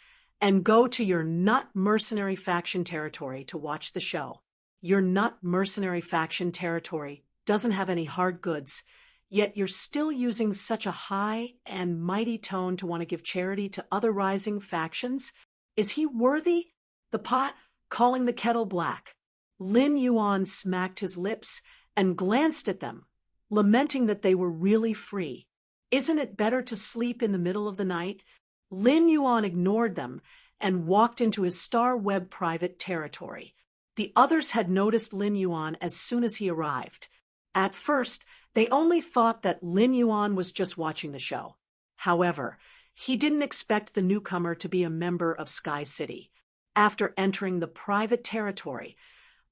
Speaker 1: and go to your Nut Mercenary faction territory to watch the show. Your Nut Mercenary faction territory doesn't have any hard goods, yet you're still using such a high and mighty tone to want to give charity to other rising factions. Is he worthy? The pot calling the kettle black." Lin Yuan smacked his lips and glanced at them, lamenting that they were really free. "Isn't it better to sleep in the middle of the night?" Lin Yuan ignored them and walked into his Star Web private territory. The others had noticed Lin Yuan as soon as he arrived. At first, they only thought that Lin Yuan was just watching the show. However, he didn't expect the newcomer to be a member of Sky City. After entering the private territory,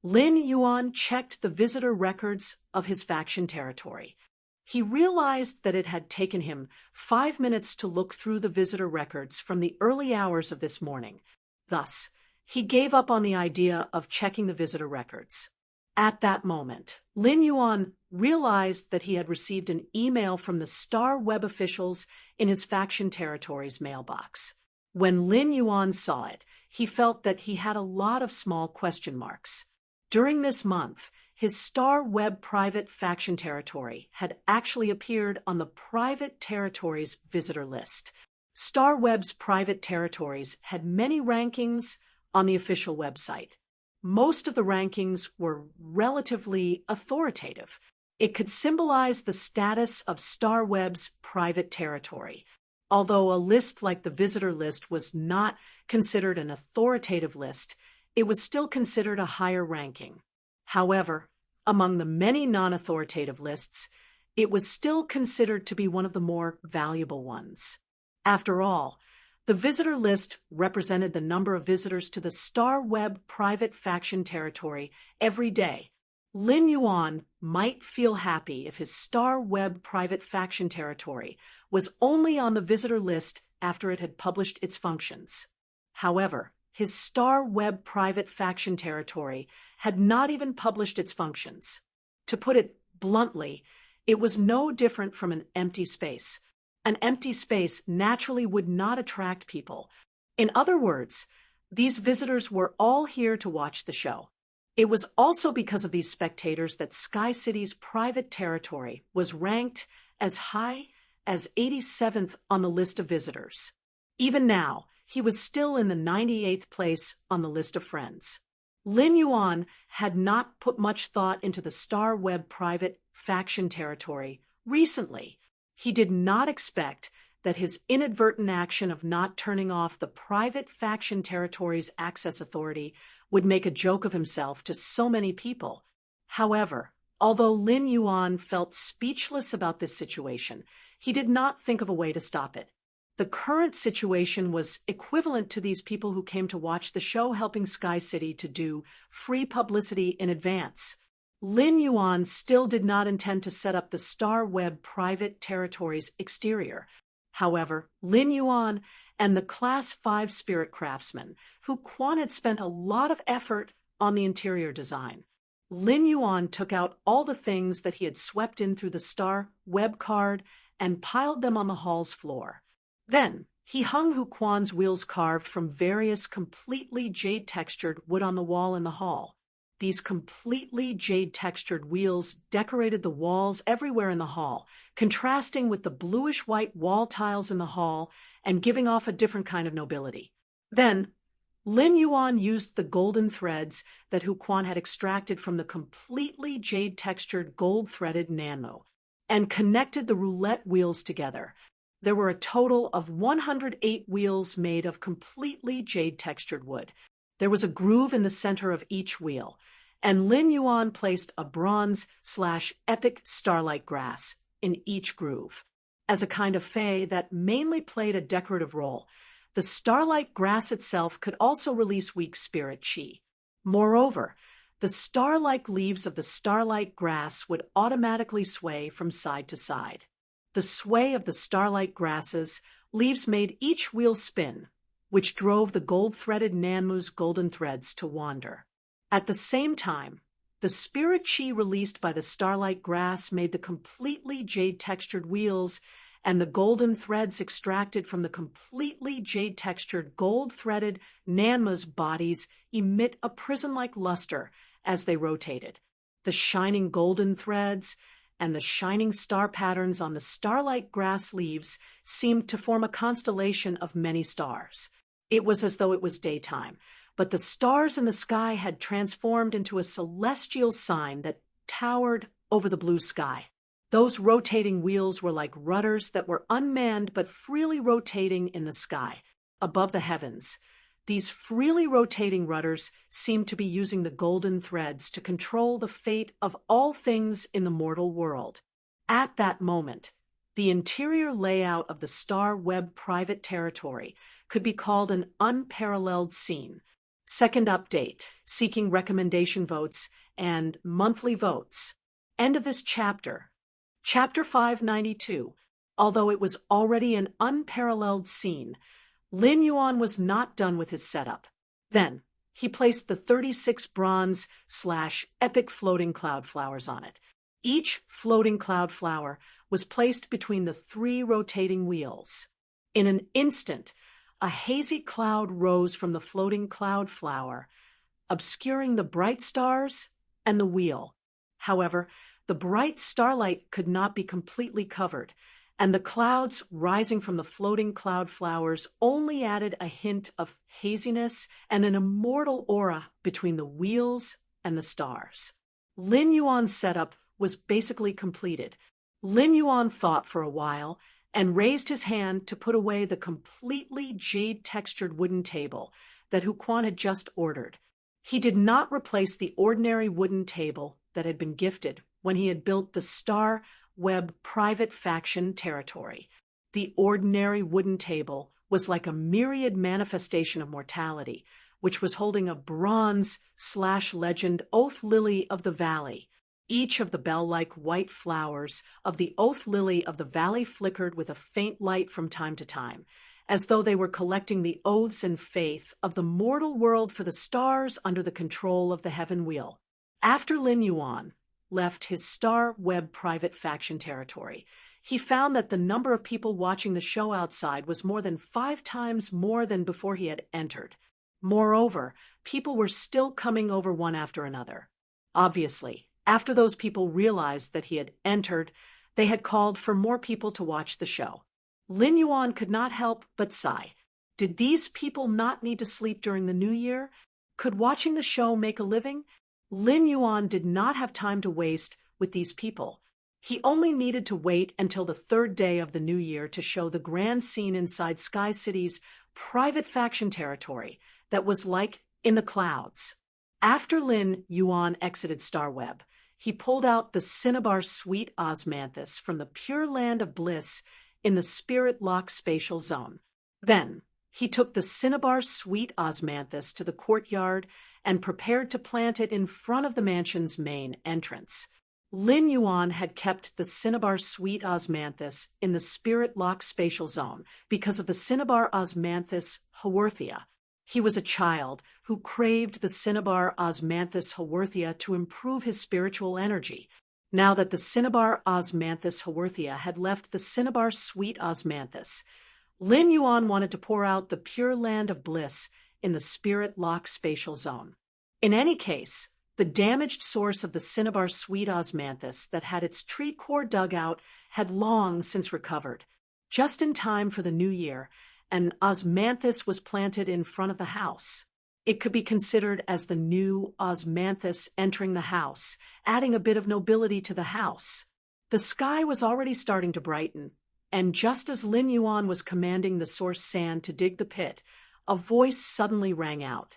Speaker 1: Lin Yuan checked the visitor records of his faction territory. He realized that it had taken him 5 minutes to look through the visitor records from the early hours of this morning. Thus, he gave up on the idea of checking the visitor records. At that moment, Lin Yuan realized that he had received an email from the Star Web officials in his faction territory's mailbox. When Lin Yuan saw it, he felt that he had a lot of small question marks. During this month, his Star Web private faction territory had actually appeared on the private territory's visitor list. Star Web's private territories had many rankings on the official website. Most of the rankings were relatively authoritative. It could symbolize the status of Star Web's private territory. Although a list like the visitor list was not considered an authoritative list, it was still considered a higher ranking. However, among the many non-authoritative lists, it was still considered to be one of the more valuable ones. After all, the visitor list represented the number of visitors to the Star Web private faction territory every day. Lin Yuan might feel happy if his Star Web private faction territory was only on the visitor list after it had published its functions. However, his Star Web private faction territory had not even published its functions. To put it bluntly, it was no different from an empty space. An empty space naturally would not attract people. In other words, these visitors were all here to watch the show. It was also because of these spectators that Sky City's private territory was ranked as high as 87th on the list of visitors. Even now, he was still in the 98th place on the list of friends. Lin Yuan had not put much thought into the Star Web private faction territory recently. He did not expect that his inadvertent action of not turning off the private faction territory's access authority would make a joke of himself to so many people. However, although Lin Yuan felt speechless about this situation, he did not think of a way to stop it. The current situation was equivalent to these people who came to watch the show helping Sky City to do free publicity in advance. Lin Yuan still did not intend to set up the Star Web private territory's exterior. However, Lin Yuan and the Class 5 spirit craftsman, who Quan had spent a lot of effort on the interior design. Lin Yuan took out all the things that he had swept in through the Star Web card and piled them on the hall's floor. Then, he hung Hu Quan's wheels carved from various completely jade-textured wood on the wall in the hall. These completely jade-textured wheels decorated the walls everywhere in the hall, contrasting with the bluish-white wall tiles in the hall and giving off a different kind of nobility. Then, Lin Yuan used the golden threads that Hu Quan had extracted from the completely jade-textured gold-threaded nano and connected the roulette wheels together. There were a total of 108 wheels made of completely jade-textured wood. There was a groove in the center of each wheel, and Lin Yuan placed a bronze/epic starlight grass in each groove. As a kind of fey that mainly played a decorative role, the starlight grass itself could also release weak spirit chi. Moreover, the star-like leaves of the starlight grass would automatically sway from side to side. The sway of the starlight grasses leaves made each wheel spin, which drove the gold-threaded Nanmu's golden threads to wander. At the same time, the spirit chi released by the starlight grass made the completely jade-textured wheels and the golden threads extracted from the completely jade-textured gold-threaded Nanmu's bodies emit a prison-like luster as they rotated. The shining golden threads and the shining star patterns on the starlight grass leaves seemed to form a constellation of many stars. It was as though it was daytime, but the stars in the sky had transformed into a celestial sign that towered over the blue sky. Those rotating wheels were like rudders that were unmanned but freely rotating in the sky, above the heavens. These freely rotating rudders seemed to be using the golden threads to control the fate of all things in the mortal world. At that moment, the interior layout of the Star Web private territory could be called an unparalleled scene. Second update, seeking recommendation votes and monthly votes. End of this chapter. Chapter 592. Although it was already an unparalleled scene, Lin Yuan was not done with his setup. Then, he placed the 36 bronze/epic floating cloud flowers on it. Each floating cloud flower was placed between the 3 rotating wheels. In an instant, a hazy cloud rose from the floating cloud flower, obscuring the bright stars and the wheel. However, the bright starlight could not be completely covered, and the clouds rising from the floating cloud flowers only added a hint of haziness and an immortal aura between the wheels and the stars. Lin Yuan's setup was basically completed. Lin Yuan thought for a while and raised his hand to put away the completely jade-textured wooden table that Hu Quan had just ordered. He did not replace the ordinary wooden table that had been gifted when he had built the Star Web private faction territory. The ordinary wooden table was like a myriad manifestation of mortality, which was holding a bronze/legend oath lily of the valley. Each of the bell-like white flowers of the oath lily of the valley flickered with a faint light from time to time, as though they were collecting the oaths and faith of the mortal world for the stars under the control of the heaven wheel. After Lin Yuan left his Star Web private faction territory, he found that the number of people watching the show outside was more than 5 times more than before he had entered. Moreover, people were still coming over one after another. Obviously, after those people realized that he had entered, they had called for more people to watch the show. Lin Yuan could not help but sigh. Did these people not need to sleep during the new year? Could watching the show make a living? Lin Yuan did not have time to waste with these people. He only needed to wait until the third day of the new year to show the grand scene inside Sky City's private faction territory that was like in the clouds. After Lin Yuan exited Starweb, he pulled out the Cinnabar Sweet Osmanthus from the Pure Land of Bliss in the Spirit Lock Spatial Zone. Then, he took the Cinnabar Sweet Osmanthus to the courtyard and prepared to plant it in front of the mansion's main entrance. Lin Yuan had kept the Cinnabar Sweet Osmanthus in the Spirit Lock Spatial Zone because of the Cinnabar Osmanthus Haworthia. He was a child who craved the Cinnabar Osmanthus Haworthia to improve his spiritual energy. Now that the Cinnabar Osmanthus Haworthia had left the Cinnabar Sweet Osmanthus, Lin Yuan wanted to pour out the Pure Land of Bliss in the Spirit Lock Spatial Zone. In any case, the damaged source of the Cinnabar Sweet Osmanthus that had its tree core dug out had long since recovered. Just in time for the new year, an osmanthus was planted in front of the house. It could be considered as the new osmanthus entering the house, adding a bit of nobility to the house. The sky was already starting to brighten, and just as Lin Yuan was commanding the source sand to dig the pit, a voice suddenly rang out.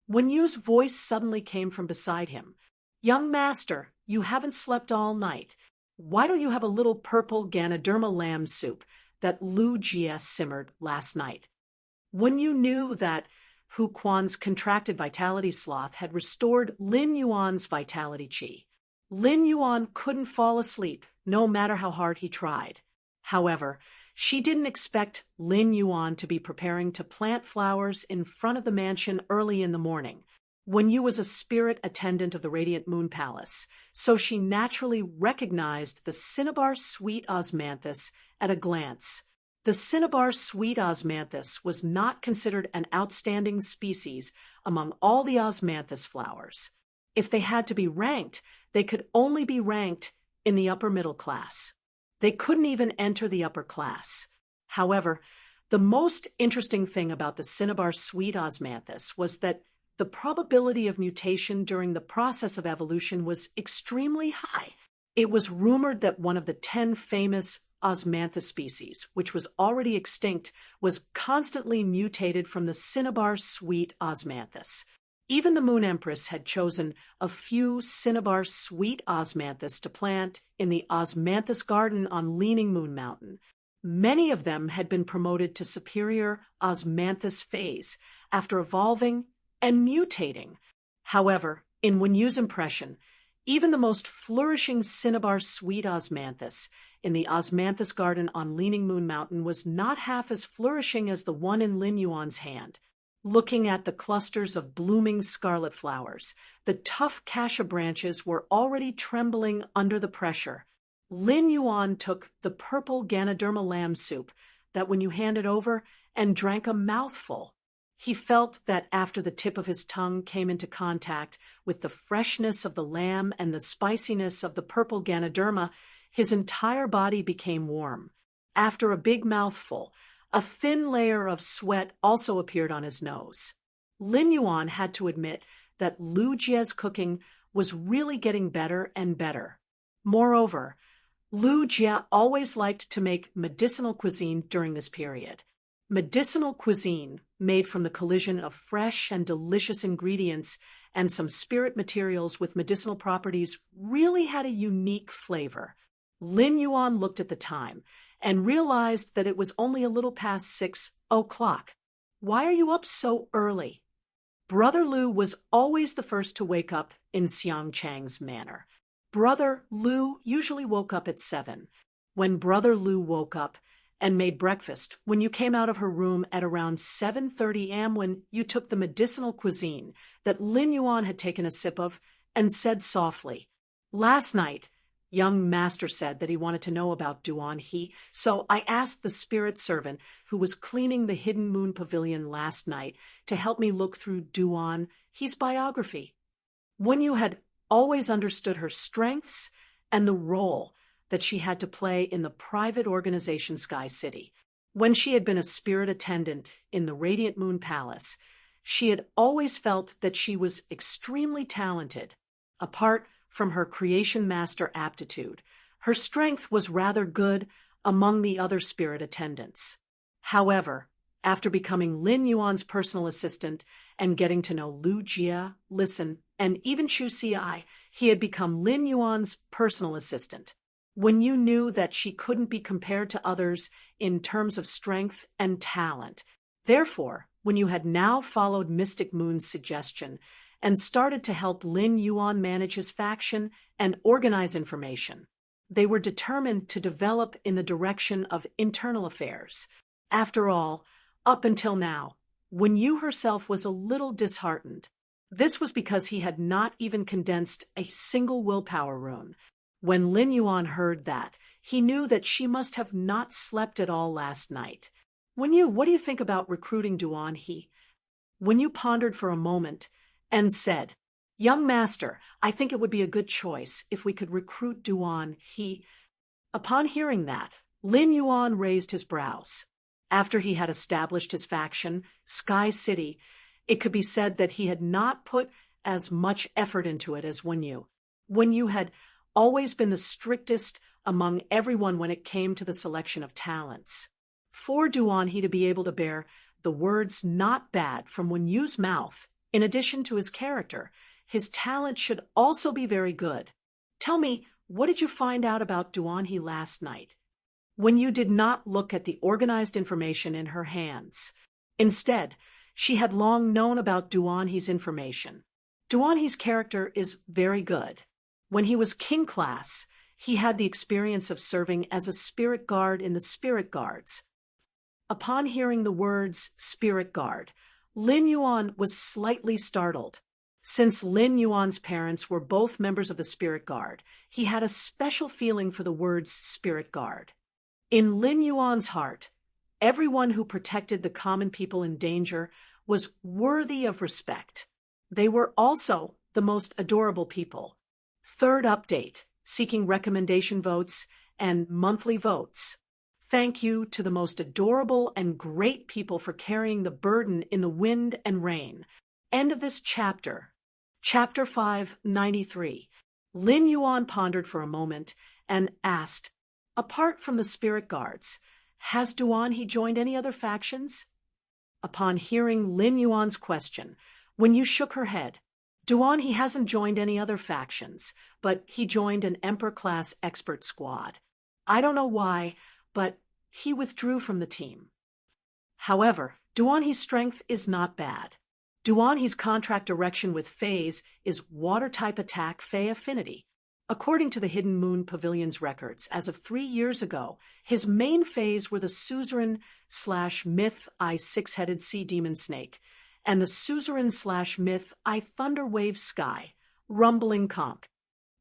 Speaker 1: Wen Yu's voice suddenly came from beside him. "Young master, you haven't slept all night. Why don't you have a little purple Ganoderma lamb soup that Lu Jie simmered last night?" Wen Yu knew that Hu Quan's contracted vitality sloth had restored Lin Yuan's vitality chi. Lin Yuan couldn't fall asleep, no matter how hard he tried. However, she didn't expect Lin Yuan to be preparing to plant flowers in front of the mansion early in the morning. Wen Yu was a spirit attendant of the Radiant Moon Palace, so she naturally recognized the Cinnabar Sweet Osmanthus at a glance. The Cinnabar Sweet Osmanthus was not considered an outstanding species among all the osmanthus flowers. If they had to be ranked, they could only be ranked in the upper middle class. They couldn't even enter the upper class. However, the most interesting thing about the Cinnabar Sweet Osmanthus was that the probability of mutation during the process of evolution was extremely high. It was rumored that one of the 10 famous osmanthus species, which was already extinct, was constantly mutated from the Cinnabar Sweet Osmanthus. Even the Moon Empress had chosen a few Cinnabar Sweet Osmanthus to plant in the Osmanthus Garden on Leaning Moon Mountain. Many of them had been promoted to superior osmanthus phase after evolving and mutating. However, in Wen Yu's impression, even the most flourishing Cinnabar Sweet Osmanthus in the Osmanthus Garden on Leaning Moon Mountain was not half as flourishing as the one in Lin Yuan's hand. Looking at the clusters of blooming scarlet flowers, the tough cassia branches were already trembling under the pressure. Lin Yuan took the purple Ganoderma lamb soup that Wen Yu handed over and drank a mouthful. He felt that after the tip of his tongue came into contact with the freshness of the lamb and the spiciness of the purple Ganoderma, his entire body became warm. After a big mouthful, a thin layer of sweat also appeared on his nose. Lin Yuan had to admit that Lu Jie's cooking was really getting better and better. Moreover, Lu Jie always liked to make medicinal cuisine during this period. Medicinal cuisine, made from the collision of fresh and delicious ingredients and some spirit materials with medicinal properties, really had a unique flavor. Lin Yuan looked at the time and realized that it was only a little past 6 o'clock. "Why are you up so early?" Brother Lu was always the first to wake up in Xiang Chang's manor. Brother Lu usually woke up at 7. When Brother Lu woke up and made breakfast, Wen Yu came out of her room at around 7:30 am, Wen Yu took the medicinal cuisine that Lin Yuan had taken a sip of and said softly, "Last night, young master said that he wanted to know about Duan He, so I asked the spirit servant who was cleaning the Hidden Moon Pavilion last night to help me look through Duan He's biography." Wen Yu had always understood her strengths and the role that she had to play in the private organization Sky City. When she had been a spirit attendant in the Radiant Moon Palace, she had always felt that she was extremely talented. Apart from her creation master aptitude, her strength was rather good among the other spirit attendants. However, after becoming Lin Yuan's personal assistant and getting to know Lu Jia, Listen, and even Chu Xiai, he had become Lin Yuan's personal assistant. When you knew that she couldn't be compared to others in terms of strength and talent. Therefore, when you had now followed Mystic Moon's suggestion and started to help Lin Yuan manage his faction and organize information, they were determined to develop in the direction of internal affairs. After all, up until now, when Yu herself was a little disheartened, this was because he had not even condensed a single willpower rune. When Lin Yuan heard that, he knew that she must have not slept at all last night. What do you think about recruiting Duan He? When you pondered for a moment and said, "Young master, I think it would be a good choice if we could recruit Duan He." Upon hearing that, Lin Yuan raised his brows. After he had established his faction, Sky City, it could be said that he had not put as much effort into it as Wenyu. Wenyu had always been the strictest among everyone when it came to the selection of talents. For Duan He to be able to bear the words "not bad" from Wenyu's mouth, in addition to his character, his talent should also be very good. Tell me, what did you find out about Duan He last night? Wenyu did not look at the organized information in her hands. Instead, she had long known about Duan He's information. Duan He's character is very good. When he was king class, he had the experience of serving as a spirit guard in the spirit guards. Upon hearing the words spirit guard, Lin Yuan was slightly startled. Since Lin Yuan's parents were both members of the spirit guard, he had a special feeling for the words spirit guard. In Lin Yuan's heart, everyone who protected the common people in danger was worthy of respect. They were also the most adorable people. Third update, seeking recommendation votes and monthly votes. Thank you to the most adorable and great people for carrying the burden in the wind and rain. End of this chapter. Chapter 593. Lin Yuan pondered for a moment and asked, "Apart from the spirit guards, has Duan He joined any other factions?" Upon hearing Lin Yuan's question, Wenyu shook her head. Duan He hasn't joined any other factions, but he joined an Emperor-class expert squad. I don't know why, but he withdrew from the team. However, Duan He's strength is not bad. Duan He's contract direction with Phase is Water-type attack Fey Affinity. According to the Hidden Moon Pavilion's records, as of 3 years ago, his main phase were the Suzerain/Myth I Six-Headed Sea Demon Snake and the Suzerain/Myth I Thunder Wave Sky, Rumbling Conch.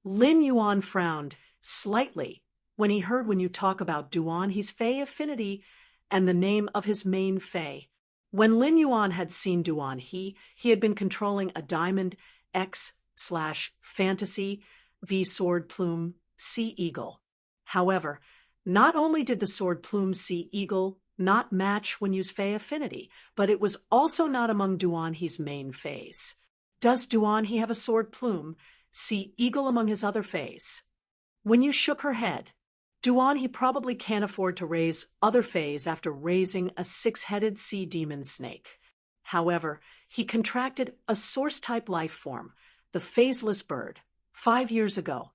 Speaker 1: Lin Yuan frowned slightly when he heard Wenyu talk about Duan He's Fey Affinity and the name of his main Fey. When Lin Yuan had seen Duan He had been controlling a Diamond X/Fantasy V Sword Plume Sea Eagle. However, not only did the Sword Plume Sea Eagle not match Wenyu's Fey affinity, but it was also not among Duan He's main Feys. Does Duan He have a Sword Plume Sea Eagle among his other Feys? Wenyu shook her head. Duan He probably can't afford to raise other Feys after raising a six-headed sea demon snake. However, he contracted a source-type life form, the phaseless bird, 5 years ago.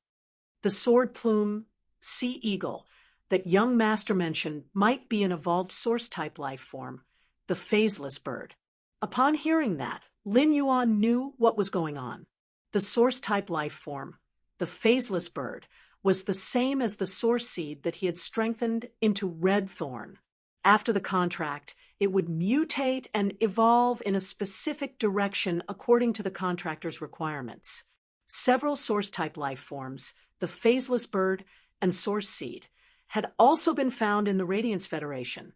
Speaker 1: The Sword Plume Sea Eagle that young master mentioned might be an evolved source-type life form, the phaseless bird. Upon hearing that, Lin Yuan knew what was going on. The source-type life form, the phaseless bird, was the same as the source seed that he had strengthened into Red Thorn. After the contract, it would mutate and evolve in a specific direction according to the contractor's requirements. Several source-type life forms, the phaseless bird and source seed, had also been found in the Radiance Federation,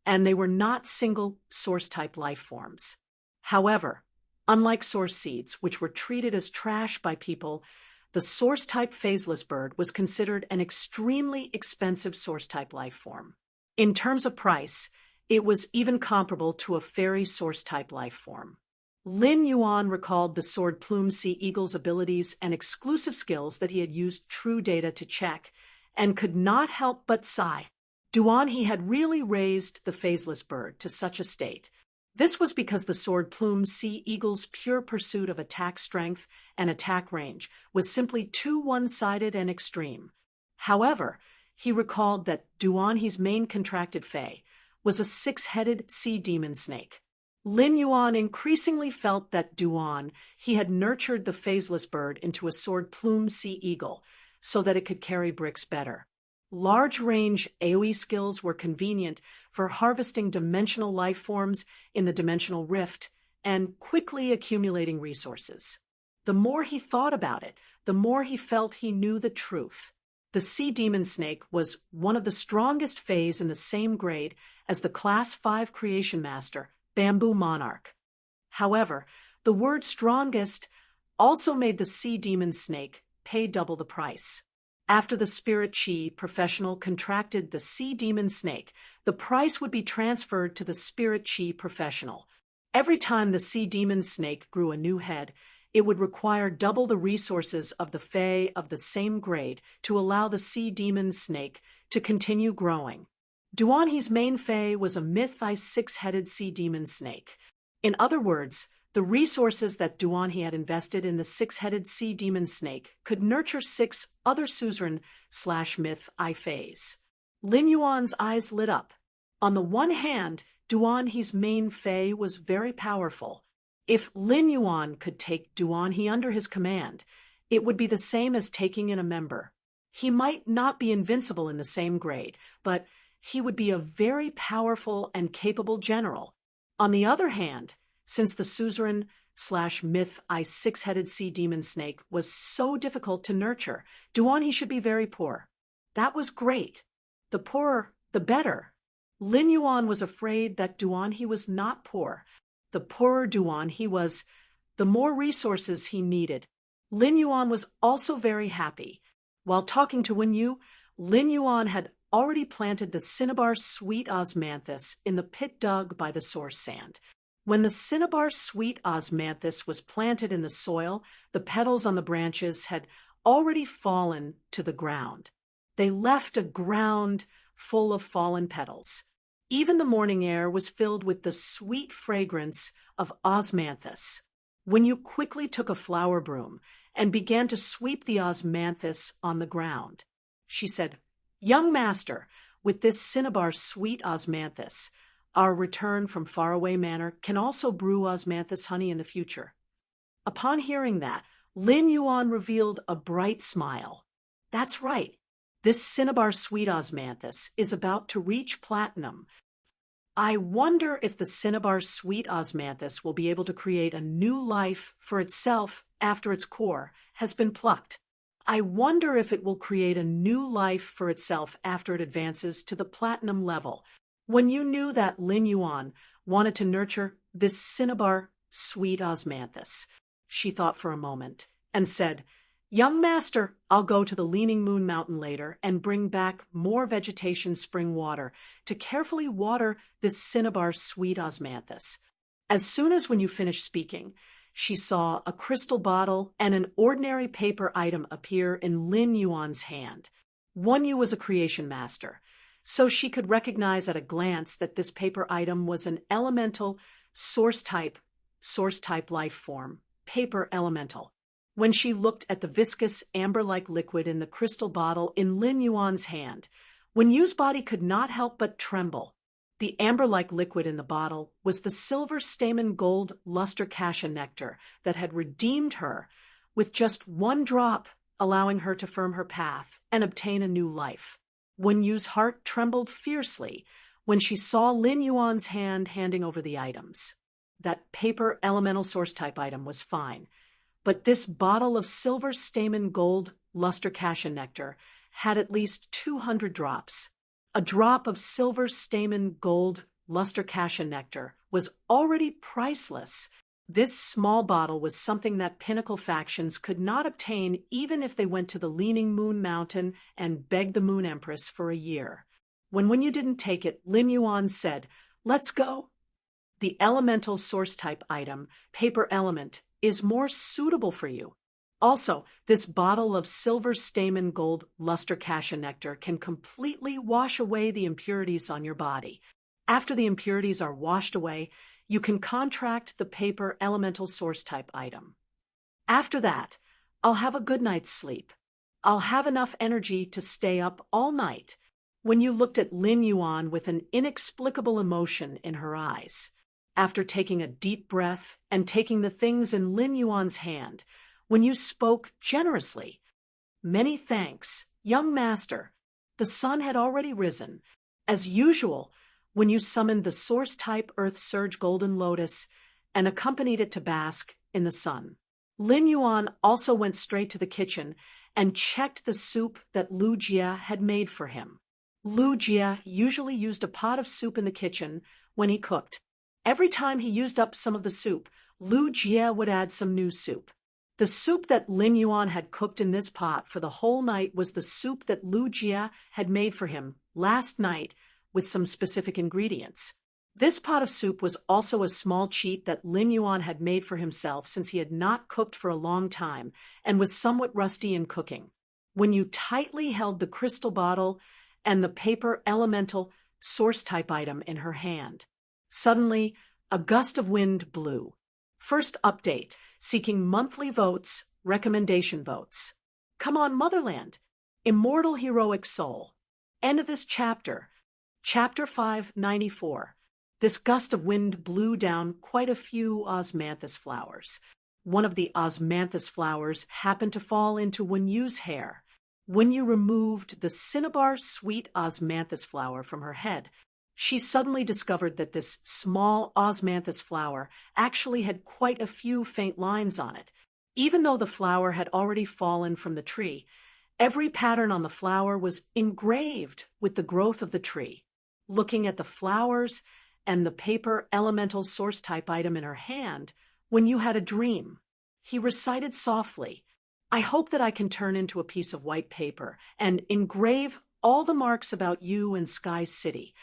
Speaker 1: and they were not single source-type life forms. However, unlike source seeds, which were treated as trash by people, the source-type phaseless bird was considered an extremely expensive source-type life form. In terms of price, it was even comparable to a fairy source-type life form. Lin Yuan recalled the Sword Plume Sea Eagle's abilities and exclusive skills that he had used True Data to check, and could not help but sigh. Duan he had really raised the phaseless bird to such a state. This was because the Sword Plume Sea Eagle's pure pursuit of attack strength and attack range was simply too one-sided and extreme. However, he recalled that Duan he's main contracted fae was a six-headed sea demon snake. Lin Yuan increasingly felt that Duan he had nurtured the phaseless bird into a Sword Plume Sea Eagle so that it could carry bricks better. Large-range AoE skills were convenient for harvesting dimensional life forms in the dimensional rift and quickly accumulating resources. The more he thought about it, the more he felt he knew the truth. The sea demon snake was one of the strongest faes in the same grade as the Class 5 Creation Master, Bamboo Monarch. However, the word strongest also made the sea demon snake pay double the price. After the Spirit Chi professional contracted the sea demon snake, the price would be transferred to the Spirit Chi professional. Every time the sea demon snake grew a new head, it would require double the resources of the fae of the same grade to allow the sea demon snake to continue growing. Duan he's main fae was a myth-i six-headed sea demon snake. In other words, the resources that Duan he had invested in the six-headed sea demon snake could nurture six other suzerain/myth-i faes. Lin Yuan's eyes lit up. On the one hand, Duan he's main fae was very powerful. If Lin Yuan could take Duan he under his command, it would be the same as taking in a member. He might not be invincible in the same grade, but he would be a very powerful and capable general. On the other hand, since the suzerain/myth-i six-headed sea demon snake was so difficult to nurture, Duan he should be very poor. That was great. The poorer, the better. Lin Yuan was afraid that Duan he was not poor. The poorer Duan he was, the more resources he needed. Lin Yuan was also very happy. While talking to Wen Yu, Lin Yuan had already planted the cinnabar sweet osmanthus in the pit dug by the source sand. When the cinnabar sweet osmanthus was planted in the soil, the petals on the branches had already fallen to the ground. They left a ground full of fallen petals. Even the morning air was filled with the sweet fragrance of osmanthus. Wen Yu quickly took a flower broom and began to sweep the osmanthus on the ground. She said, "Young master, with this cinnabar sweet osmanthus, our return from faraway manor can also brew osmanthus honey in the future." Upon hearing that, Lin Yuan revealed a bright smile. "That's right. This cinnabar sweet osmanthus is about to reach platinum. I wonder if the cinnabar sweet osmanthus will be able to create a new life for itself after its core has been plucked. I wonder if it will create a new life for itself after it advances to the platinum level." When you knew that Lin Yuan wanted to nurture this cinnabar sweet osmanthus, she thought for a moment and said, "Young master, I'll go to the Leaning Moon Mountain later and bring back more vegetation spring water to carefully water this cinnabar sweet osmanthus." As soon as when you finished speaking, she saw a crystal bottle and an ordinary paper item appear in Lin Yuan's hand. Wen Yu was a creation master, so she could recognize at a glance that this paper item was an elemental source-type life form, paper elemental. When she looked at the viscous, amber-like liquid in the crystal bottle in Lin Yuan's hand, Wen Yu's body could not help but tremble. The amber-like liquid in the bottle was the silver stamen gold luster cassia nectar that had redeemed her, with just one drop allowing her to firm her path and obtain a new life. Wen Yu's heart trembled fiercely when she saw Lin Yuan's hand handing over the items. That paper elemental source-type item was fine, but this bottle of silver stamen gold luster cassia nectar had at least 200 drops. A drop of silver stamen gold luster cassia nectar was already priceless. This small bottle was something that Pinnacle factions could not obtain even if they went to the Leaning Moon Mountain and begged the Moon Empress for a year. When you didn't take it, Lin Yuan said, "Let's go." The elemental source type item, paper element, is more suitable for you. Also, this bottle of silver stamen gold luster cassia nectar can completely wash away the impurities on your body. After the impurities are washed away, you can contract the paper elemental source type item. After that, I'll have a good night's sleep. I'll have enough energy to stay up all night. When you looked at Lin Yuan with an inexplicable emotion in her eyes, after taking a deep breath and taking the things in Lin Yuan's hand, when you spoke generously, "Many thanks, young master." The sun had already risen. As usual, when you summoned the source-type Earth Surge Golden Lotus and accompanied it to bask in the sun. Lin Yuan also went straight to the kitchen and checked the soup that Lu Jia had made for him. Lu Jia usually used a pot of soup in the kitchen when he cooked. Every time he used up some of the soup, Lu Jia would add some new soup. The soup that Lin Yuan had cooked in this pot for the whole night was the soup that Lu Jia had made for him last night with some specific ingredients. This pot of soup was also a small cheat that Lin Yuan had made for himself since he had not cooked for a long time and was somewhat rusty in cooking. When you tightly held the crystal bottle and the paper elemental source type item in her hand, suddenly a gust of wind blew. First update, seeking monthly votes, recommendation votes. Come on, Motherland. Immortal Heroic Soul. End of this chapter. Chapter 594. This gust of wind blew down quite a few osmanthus flowers. One of the osmanthus flowers happened to fall into Wenyu's hair. Wenyu removed the cinnabar sweet osmanthus flower from her head. She suddenly discovered that this small osmanthus flower actually had quite a few faint lines on it. Even though the flower had already fallen from the tree, every pattern on the flower was engraved with the growth of the tree. Looking at the flowers and the paper elemental source type item in her hand, Wenyu had a dream. He recited softly, "I hope that I can turn into a piece of white paper and engrave all the marks about you in Sky City."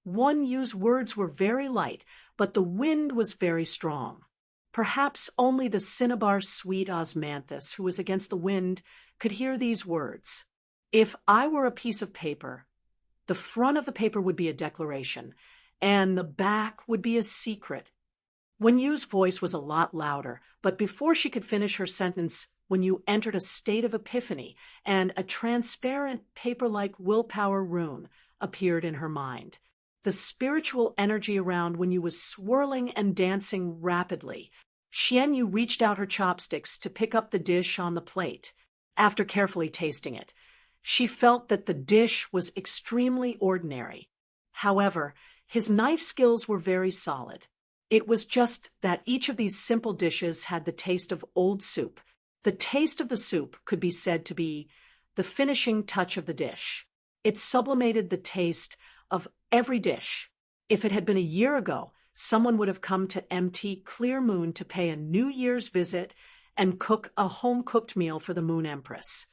Speaker 1: Wenyu's words were very light, but the wind was very strong. Perhaps only the cinnabar sweet osmanthus, who was against the wind, could hear these words. If I were a piece of paper, the front of the paper would be a declaration, and the back would be a secret. Wenyu's voice was a lot louder, but before she could finish her sentence, Wenyu entered a state of epiphany, and a transparent paper-like willpower rune appeared in her mind. The spiritual energy around Wenyu was swirling and dancing rapidly. Xianyu reached out her chopsticks to pick up the dish on the plate. After carefully tasting it, she felt that the dish was extremely ordinary. However, his knife skills were very solid. It was just that each of these simple dishes had the taste of old soup. The taste of the soup could be said to be the finishing touch of the dish. It sublimated the taste of every dish. If it had been a year ago, someone would have come to MT Clear Moon to pay a New Year's visit and cook a home-cooked meal for the Moon Empress.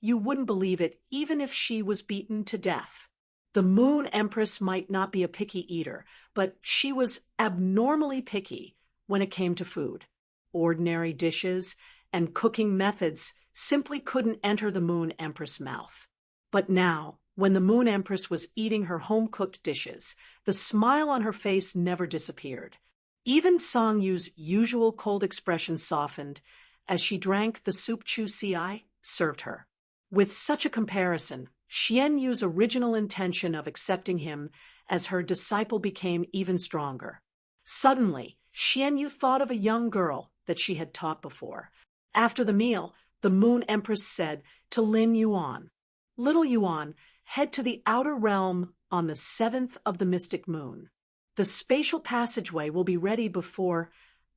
Speaker 1: You wouldn't believe it even if she was beaten to death. The Moon Empress might not be a picky eater, but she was abnormally picky when it came to food. Ordinary dishes and cooking methods simply couldn't enter the Moon Empress' mouth. But now, when the Moon Empress was eating her home-cooked dishes, the smile on her face never disappeared. Even Songyu's usual cold expression softened as she drank the soup Chu Ci served her. With such a comparison, Xianyu's original intention of accepting him as her disciple became even stronger. Suddenly, Xianyu thought of a young girl that she had taught before. After the meal, the Moon Empress said to Lin Yuan, "Little Yuan, head to the outer realm on the 7th of the mystic moon. The spatial passageway will be ready before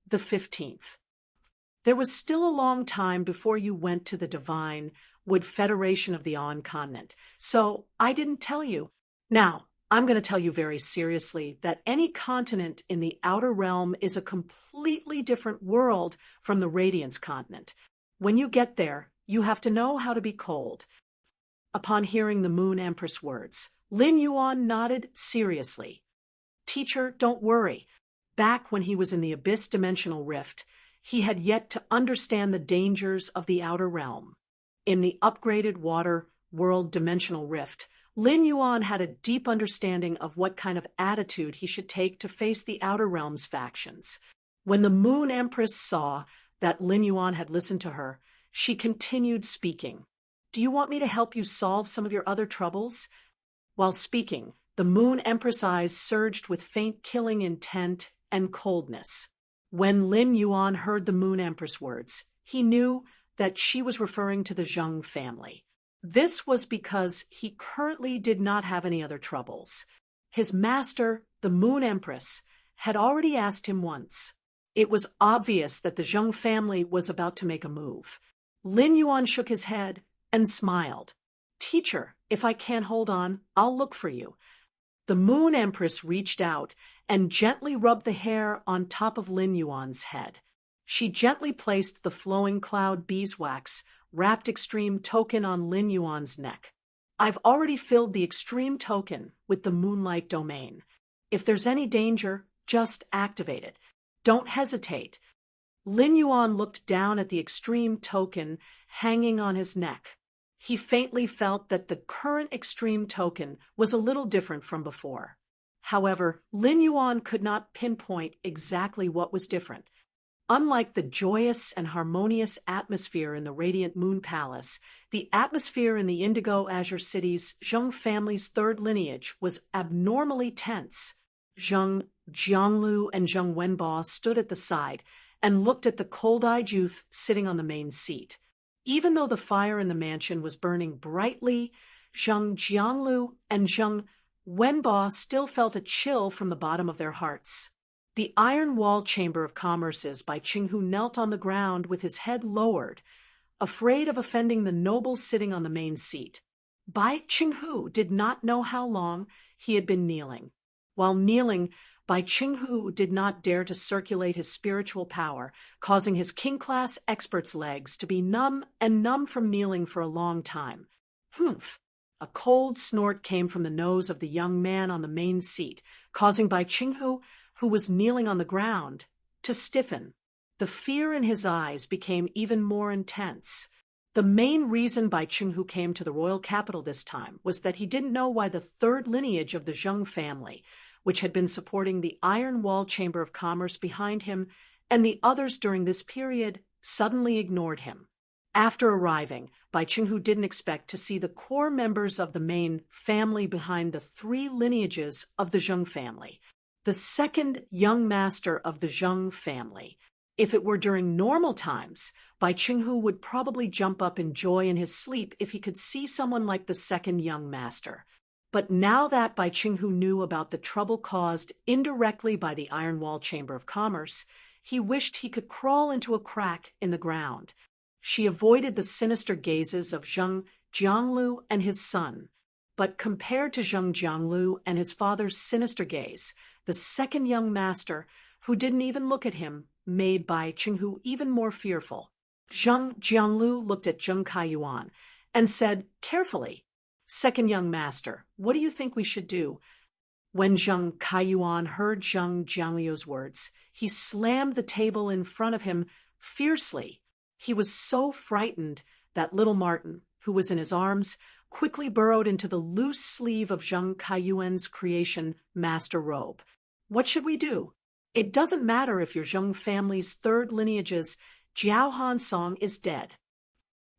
Speaker 1: the 15th. There was still a long time before you went to the Divine Wood Federation of the On Continent, so I didn't tell you. Now, I'm going to tell you very seriously that any continent in the outer realm is a completely different world from the Radiance continent. When you get there, you have to know how to be cold. upon hearing the Moon Empress' words. Lin Yuan nodded seriously. Teacher, don't worry. Back when he was in the Abyss Dimensional Rift, he had yet to understand the dangers of the outer realm. In the upgraded Water World Dimensional Rift, Lin Yuan had a deep understanding of what kind of attitude he should take to face the Outer Realms factions. When the Moon Empress saw that Lin Yuan had listened to her, she continued speaking. Do you want me to help you solve some of your other troubles? While speaking, the Moon Empress' eyes surged with faint killing intent and coldness. When Lin Yuan heard the Moon Empress' words, he knew that she was referring to the Zheng family. This was because he currently did not have any other troubles. His master, the Moon Empress, had already asked him once. It was obvious that the Zheng family was about to make a move. Lin Yuan shook his head and smiled. Teacher, if I can't hold on, I'll look for you. The Moon Empress reached out and gently rubbed the hair on top of Lin Yuan's head. She gently placed the flowing cloud beeswax wrapped extreme token on Lin Yuan's neck. I've already filled the extreme token with the Moonlight domain. If there's any danger, just activate it. Don't hesitate. Lin Yuan looked down at the extreme token hanging on his neck. He faintly felt that the current extreme token was a little different from before. However, Lin Yuan could not pinpoint exactly what was different. Unlike the joyous and harmonious atmosphere in the Radiant Moon Palace, the atmosphere in the Indigo Azure City's Zheng family's third lineage was abnormally tense. Zheng Jianglu and Zheng Wenbo stood at the side and looked at the cold-eyed youth sitting on the main seat. Even though the fire in the mansion was burning brightly, Zheng Jianglu and Zheng Wenbo still felt a chill from the bottom of their hearts. The Iron Wall Chamber of Commerce's Bai Qinghu knelt on the ground with his head lowered, afraid of offending the nobles sitting on the main seat. Bai Qinghu did not know how long he had been kneeling. While kneeling, Bai Qinghu did not dare to circulate his spiritual power, causing his king-class expert's legs to be numb from kneeling for a long time. Humph! A cold snort came from the nose of the young man on the main seat, causing Bai Qinghu, who was kneeling on the ground, to stiffen. The fear in his eyes became even more intense. The main reason Bai Qinghu came to the royal capital this time was that he didn't know why the third lineage of the Zheng family, which had been supporting the Iron Wall Chamber of Commerce behind him and the others during this period, suddenly ignored him. After arriving, Bai Qinghu didn't expect to see the core members of the main family behind the three lineages of the Zheng family. The second young master of the Zheng family. If it were during normal times, Bai Qinghu would probably jump up in joy in his sleep if he could see someone like the second young master. But now that Bai Qinghu knew about the trouble caused indirectly by the Iron Wall Chamber of Commerce, he wished he could crawl into a crack in the ground. She avoided the sinister gazes of Zheng Jianglu and his son. But compared to Zheng Jianglu and his father's sinister gaze, the second young master, who didn't even look at him, made Bai Qinghu even more fearful. Zheng Jianglu looked at Zheng Kaiyuan and said carefully, "Second young master, what do you think we should do?" When Zheng Kaiyuan heard Zheng Jianglu's words, he slammed the table in front of him fiercely. He was so frightened that little Martin, who was in his arms, quickly burrowed into the loose sleeve of Zheng Kaiyuan's creation master robe. "What should we do? It doesn't matter if your Zheng family's third lineage's Jiao Hansong is dead.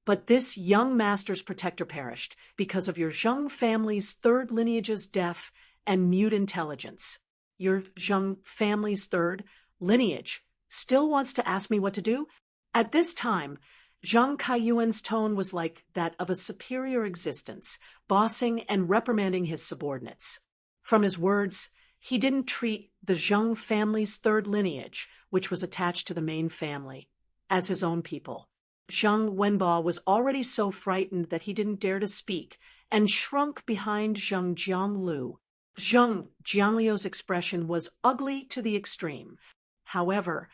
Speaker 1: But this young master's protector perished because of your Zheng family's third lineage's deaf and mute intelligence. Your Zheng family's third lineage still wants to ask me what to do?" At this time, Zheng Kaiyuan's tone was like that of a superior existence, bossing and reprimanding his subordinates. From his words, he didn't treat the Zheng family's third lineage, which was attached to the main family, as his own people. Zheng Wenbo was already so frightened that he didn't dare to speak and shrunk behind Zheng Jianglu. Zheng Jianglu's expression was ugly to the extreme. However,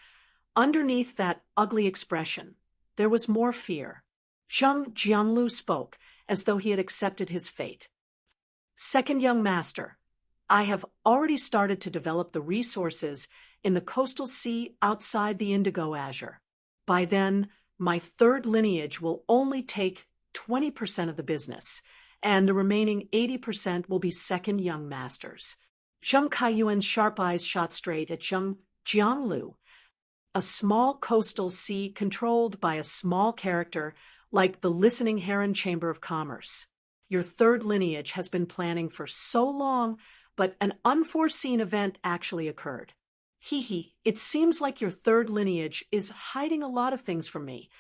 Speaker 1: underneath that ugly expression, there was more fear. Zheng Jianglu spoke, as though he had accepted his fate. Second young master, I have already started to develop the resources in the coastal sea outside the Indigo Azure. By then, my third lineage will only take 20% of the business, and the remaining 80% will be second young masters. Zheng Kaiyuan's sharp eyes shot straight at Zheng Jianglu, a small coastal sea controlled by a small character like the Listening Heron Chamber of Commerce. Your third lineage has been planning for so long, but an unforeseen event actually occurred. It seems like your third lineage is hiding a lot of things from me.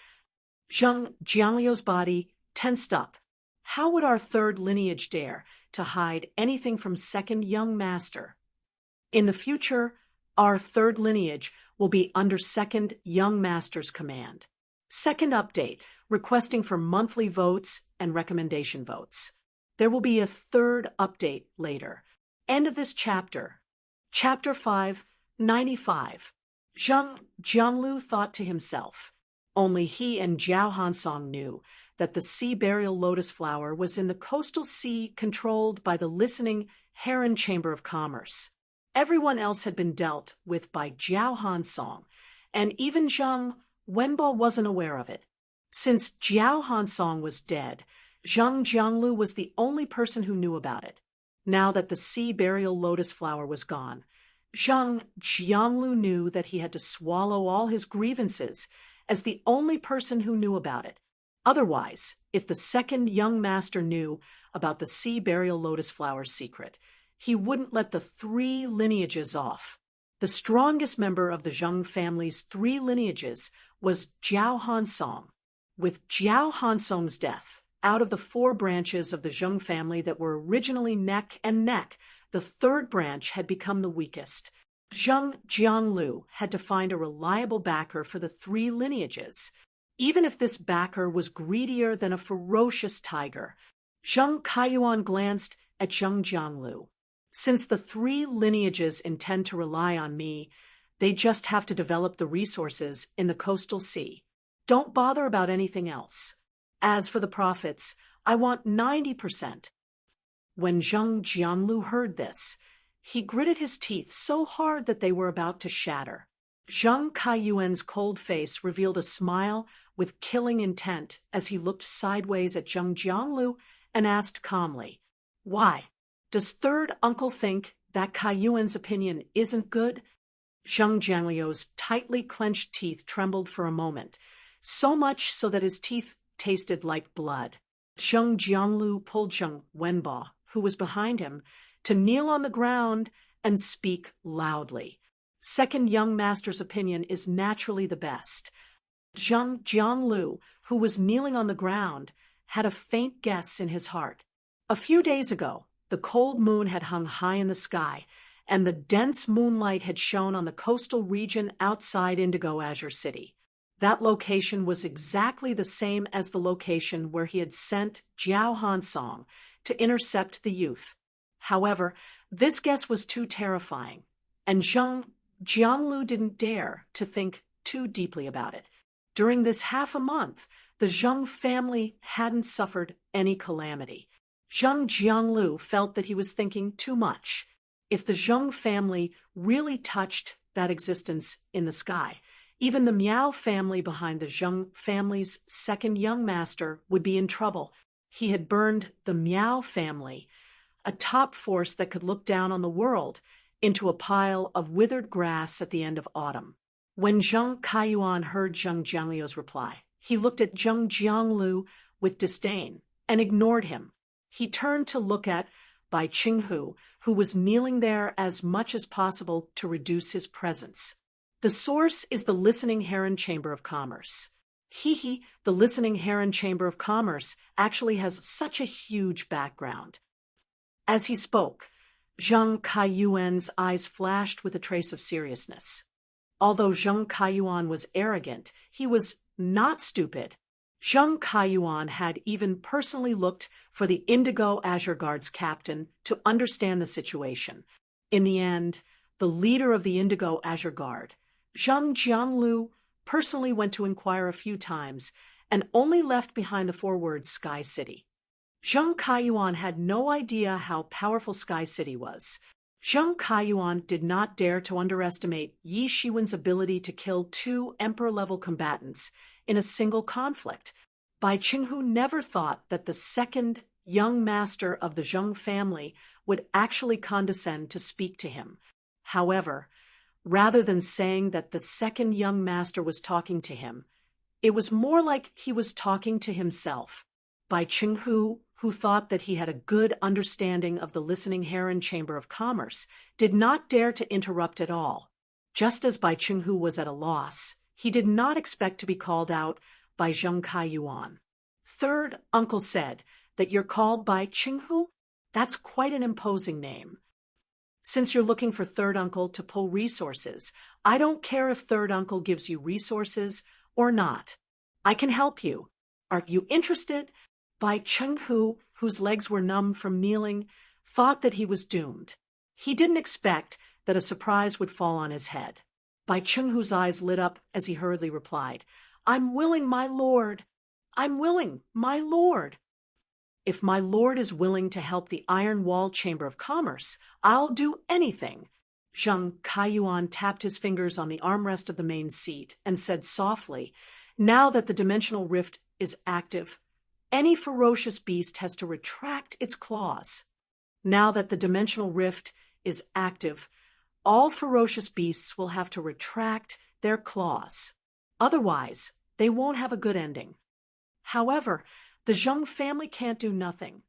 Speaker 1: Zheng Jiangliu's body tensed up. How would our third lineage dare to hide anything from second young master? In the future, our third lineage will be under second young master's command. Second update, requesting for monthly votes and recommendation votes. There will be a third update later. End of this chapter. Chapter 5, 95. Zheng Jianglu thought to himself. Only he and Zhao Hansong knew that the sea burial lotus flower was in the coastal sea controlled by the Listening Heron Chamber of Commerce. Everyone else had been dealt with by Zhao Hansong, and even Zheng Wenbo wasn't aware of it. Since Zhao Hansong was dead, Zheng Jianglu was the only person who knew about it. Now that the sea burial lotus flower was gone, Zheng Jianglu knew that he had to swallow all his grievances as the only person who knew about it. Otherwise, if the second young master knew about the sea burial lotus flower's secret, he wouldn't let the three lineages off. The strongest member of the Zheng family's three lineages was Zhao Hansong. With Zhao Hansong's death, out of the four branches of the Zheng family that were originally neck and neck, the third branch had become the weakest. Zheng Jianglu had to find a reliable backer for the three lineages, even if this backer was greedier than a ferocious tiger. Zheng Kaiyuan glanced at Zheng Jianglu. Since the three lineages intend to rely on me, they just have to develop the resources in the coastal sea. Don't bother about anything else. As for the profits, I want 90%. When Zheng Jianglu heard this, he gritted his teeth so hard that they were about to shatter. Zheng Kaiyuan's cold face revealed a smile with killing intent as he looked sideways at Zheng Jianglu and asked calmly, "Why? Does third uncle think that Kaiyuan's opinion isn't good?" Zheng Jiangliu's tightly clenched teeth trembled for a moment, so much so that his teeth tasted like blood. Zheng Jianglu pulled Zheng Wenbo, who was behind him, to kneel on the ground and speak loudly. Second young master's opinion is naturally the best. Zheng Jianglu, who was kneeling on the ground, had a faint guess in his heart. A few days ago, the cold moon had hung high in the sky, and the dense moonlight had shone on the coastal region outside Indigo Azure City. That location was exactly the same as the location where he had sent Zhao Hansong to intercept the youth. However, this guess was too terrifying, and Zheng Jianglu didn't dare to think too deeply about it. During this half a month, the Zheng family hadn't suffered any calamity. Zheng Jianglu felt that he was thinking too much. If the Zheng family really touched that existence in the sky, even the Miao family behind the Zheng family's second young master would be in trouble. He had burned the Miao family, a top force that could look down on the world, into a pile of withered grass at the end of autumn. When Zheng Kaiyuan heard Zheng Jiangliu's reply, he looked at Zheng Jianglu with disdain and ignored him. He turned to look at Bai Qinghu, who was kneeling there as much as possible to reduce his presence. The source is the Listening Heron Chamber of Commerce. The Listening Heron Chamber of Commerce actually has such a huge background. As he spoke, Zheng Kaiyuan's eyes flashed with a trace of seriousness. Although Zheng Kaiyuan was arrogant, he was not stupid. Zheng Kaiyuan had even personally looked for the Indigo Azure Guard's captain to understand the situation. In the end, the leader of the Indigo Azure Guard, Zheng Jianglu, personally went to inquire a few times and only left behind the 4 words Sky City. Zheng Kaiyuan had no idea how powerful Sky City was. Zheng Kaiyuan did not dare to underestimate Yi Shiwen's ability to kill two emperor-level combatants in a single conflict. Bai Qinghu never thought that the second young master of the Zheng family would actually condescend to speak to him. However, rather than saying that the second young master was talking to him, it was more like he was talking to himself. Bai Qinghu, who thought that he had a good understanding of the listening heron chamber of commerce, did not dare to interrupt at all. Just as Bai Qinghu was at a loss, he did not expect to be called out by Zheng Kaiyuan. "Third uncle said that you're called Bai Qinghu? That's quite an imposing name. Since you're looking for third uncle to pull resources, I don't care if third uncle gives you resources or not. I can help you. Are you interested?" Bai Qinghu, whose legs were numb from kneeling, thought that he was doomed. He didn't expect that a surprise would fall on his head. Bai Qinghu's eyes lit up as he hurriedly replied, "I'm willing, my lord. I'm willing, my lord. If my lord is willing to help the Iron Wall Chamber of Commerce, I'll do anything." Zheng Kaiyuan tapped his fingers on the armrest of the main seat and said softly, "Now that the dimensional rift is active, any ferocious beast has to retract its claws. Now that the dimensional rift is active, all ferocious beasts will have to retract their claws. Otherwise, they won't have a good ending. However, the Zheng family can't do nothing.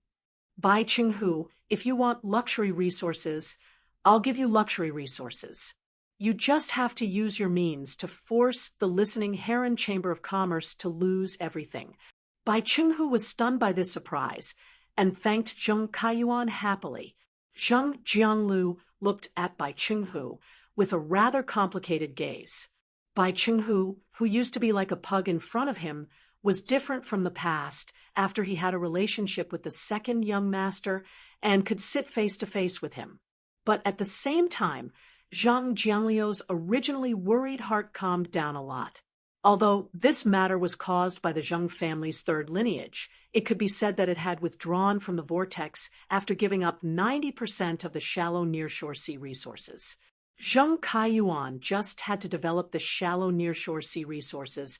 Speaker 1: Bai Qinghu, if you want luxury resources, I'll give you luxury resources. You just have to use your means to force the listening heron chamber of commerce to lose everything." Bai Qinghu was stunned by this surprise and thanked Zheng Kaiyuan happily. Zheng Jianglu looked at Bai Qinghu with a rather complicated gaze. Bai Qinghu, who used to be like a pug in front of him, was different from the past after he had a relationship with the second young master and could sit face to face with him. But at the same time, Zhang Jiangliu's originally worried heart calmed down a lot. Although this matter was caused by the Zheng family's third lineage, it could be said that it had withdrawn from the vortex after giving up 90% of the shallow nearshore sea resources. Zheng Kaiyuan just had to develop the shallow nearshore sea resources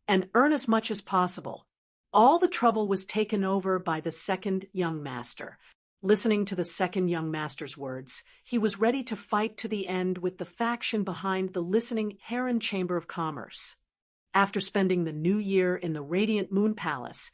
Speaker 1: and earn as much as possible. All the trouble was taken over by the second young master. Listening to the second young master's words, he was ready to fight to the end with the faction behind the listening heron chamber of commerce. After spending the new year in the Radiant Moon Palace,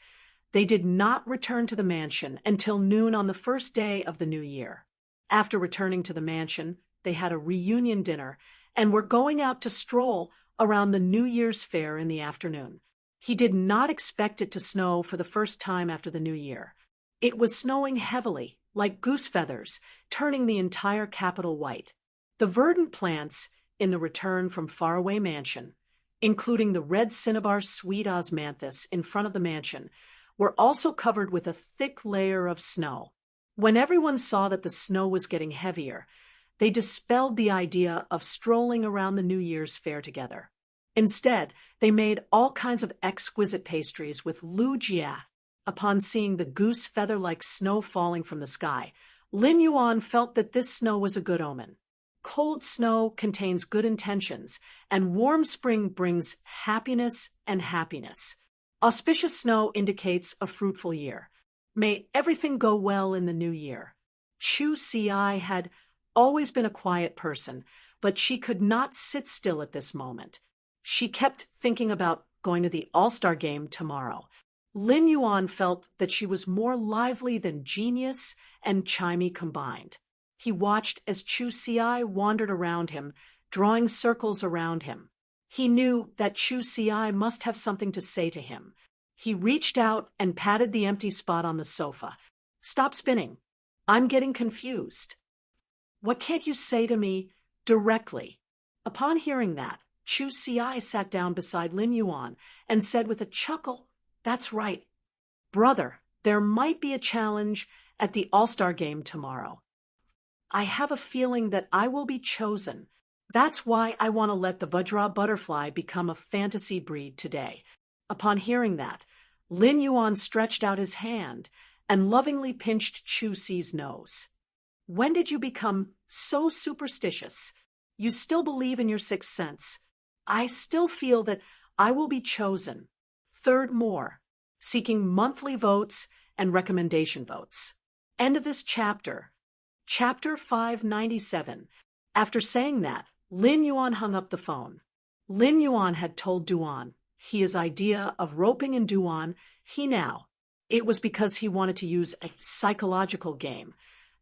Speaker 1: they did not return to the mansion until noon on the first day of the new year. After returning to the mansion, they had a reunion dinner and were going out to stroll around the New Year's fair in the afternoon. He did not expect it to snow for the first time after the new year. It was snowing heavily, like goose feathers, turning the entire capital white. The verdant plants in the return from faraway mansion, including the red cinnabar sweet osmanthus in front of the mansion, were also covered with a thick layer of snow. When everyone saw that the snow was getting heavier, they dispelled the idea of strolling around the New Year's fair together. Instead, they made all kinds of exquisite pastries with lu jia. Upon seeing the goose feather-like snow falling from the sky, Lin Yuan felt that this snow was a good omen. Cold snow contains good intentions, and warm spring brings happiness and happiness. Auspicious snow indicates a fruitful year. May everything go well in the new year. Chu Ci had always been a quiet person, but she could not sit still at this moment. She kept thinking about going to the All-Star game tomorrow. Lin Yuan felt that she was more lively than genius and chimey combined. He watched as Chu Ci wandered around him, drawing circles around him. He knew that Chu Ci must have something to say to him. He reached out and patted the empty spot on the sofa. "Stop spinning. I'm getting confused. What can't you say to me directly?" Upon hearing that, Chu Ci sat down beside Lin Yuan and said with a chuckle, "That's right. Brother, there might be a challenge at the All-Star game tomorrow. I have a feeling that I will be chosen. That's why I want to let the Vajra butterfly become a fantasy breed today." Upon hearing that, Lin Yuan stretched out his hand and lovingly pinched Chu Si's nose. When did you become so superstitious? You still believe in your sixth sense. I still feel that I will be chosen. Third more, seeking monthly votes and recommendation votes. End of this chapter. Chapter 597. After saying that, Lin Yuan hung up the phone. Lin Yuan had told Duan his idea of roping in Duan. It was because he wanted to use a psychological game,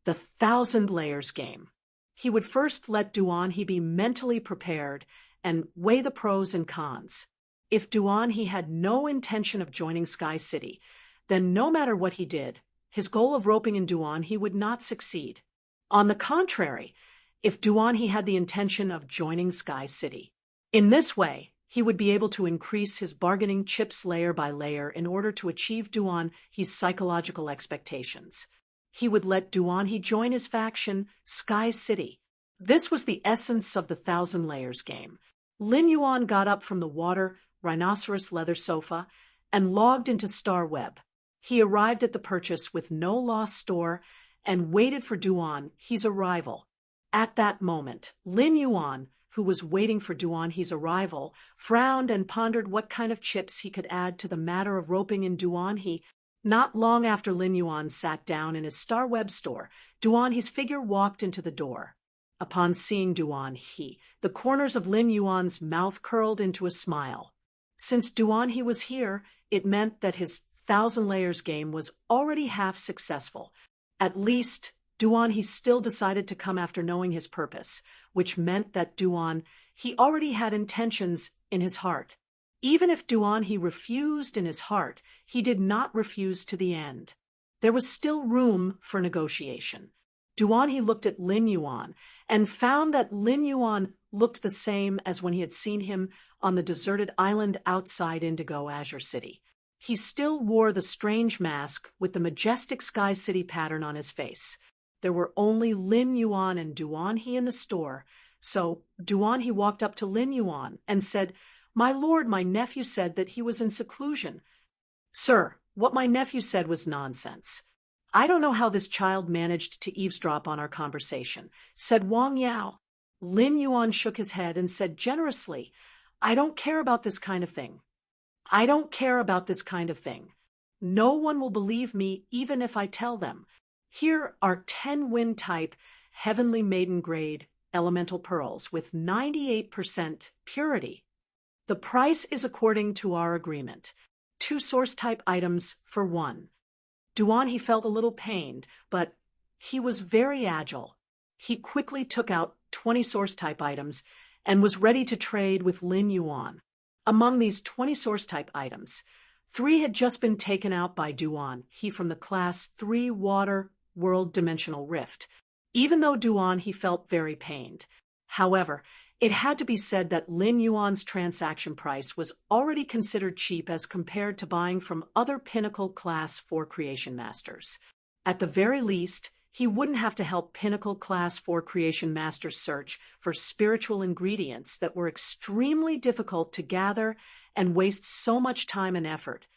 Speaker 1: the 1,000 layers game. He would first let Duan be mentally prepared and weigh the pros and cons. If Duan had no intention of joining Sky City, then no matter what he did, his goal of roping in Duan would not succeed. On the contrary, if Duan had the intention of joining Sky City. In this way, he would be able to increase his bargaining chips layer by layer in order to achieve Duan his psychological expectations. He would let Duan join his faction, Sky City. This was the essence of the 1,000 layers game. Lin Yuan got up from the water rhinoceros leather sofa and logged into StarWeb. He arrived at the purchase with no lost store and waited for Duan his arrival. At that moment, Lin Yuan, who was waiting for Duan his arrival, frowned and pondered what kind of chips he could add to the matter of roping in Duan he. Not long after Lin Yuan sat down in his StarWeb store, Duan his figure walked into the door. Upon seeing Duan the corners of Lin Yuan's mouth curled into a smile. Since Duan was here, it meant that his 1,000 layers game was already half successful. At least, Duan still decided to come after knowing his purpose, which meant that Duan already had intentions in his heart. Even if Duan refused in his heart, he did not refuse to the end. There was still room for negotiation. Duan looked at Lin Yuan and found that Lin Yuan looked the same as when he had seen him on the deserted island outside Indigo Azure City. He still wore the strange mask with the majestic Sky City pattern on his face. There were only Lin Yuan and Duan in the store, so Duan walked up to Lin Yuan and said, "My lord, my nephew said that he was in seclusion." "Sir, what my nephew said was nonsense. I don't know how this child managed to eavesdrop on our conversation," said Wang Yao. Lin Yuan shook his head and said generously, "I don't care about this kind of thing. I don't care about this kind of thing. No one will believe me even if I tell them. Here are 10 wind-type, heavenly maiden grade elemental pearls with 98% purity. The price is according to our agreement. 2 source-type items for 1. Duan felt a little pained, but he was very agile. He quickly took out 20 source-type items and was ready to trade with Lin Yuan. Among these 20 source-type items, 3 had just been taken out by Duan from the Class 3 Water World Dimensional Rift, even though Duan felt very pained. However, it had to be said that Lin Yuan's transaction price was already considered cheap as compared to buying from other Pinnacle Class 4 Creation Masters. At the very least, he wouldn't have to help Pinnacle Class 4 Creation Masters search for spiritual ingredients that were extremely difficult to gather and waste so much time and effort.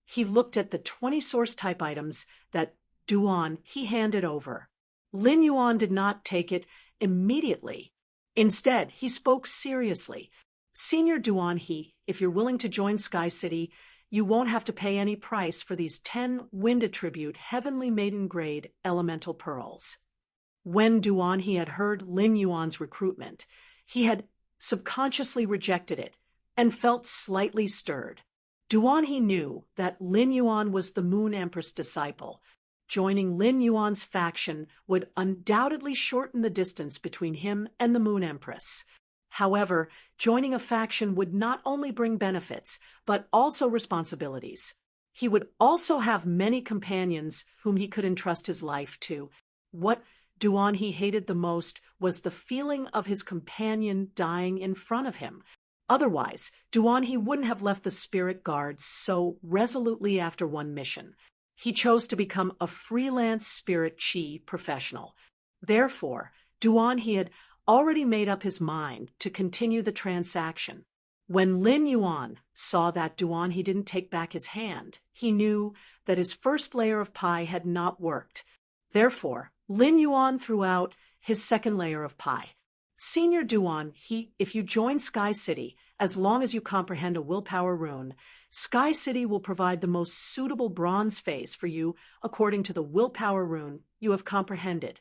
Speaker 1: He looked at the 20 source-type items that Duan handed over. Lin Yuan did not take it immediately. Instead, he spoke seriously. "Senior Duan if you're willing to join Sky City, you won't have to pay any price for these 10 wind attribute heavenly maiden grade elemental pearls." When Duan had heard Lin Yuan's recruitment, he had subconsciously rejected it and felt slightly stirred. Duan knew that Lin Yuan was the Moon Empress disciple. Joining Lin Yuan's faction would undoubtedly shorten the distance between him and the Moon Empress. However, joining a faction would not only bring benefits, but also responsibilities. He would also have many companions whom he could entrust his life to. What Duan hated the most was the feeling of his companion dying in front of him. Otherwise, Duan wouldn't have left the spirit guards so resolutely after one mission. He chose to become a freelance spirit chi professional. Therefore, Duan had already made up his mind to continue the transaction. When Lin Yuan saw that Duan he didn't take back his hand, he knew that his first layer of pie had not worked. Therefore, Lin Yuan threw out his second layer of pie. Senior Duan, if you join Sky City, as long as you comprehend a willpower rune, Sky City will provide the most suitable bronze phase for you according to the willpower rune you have comprehended.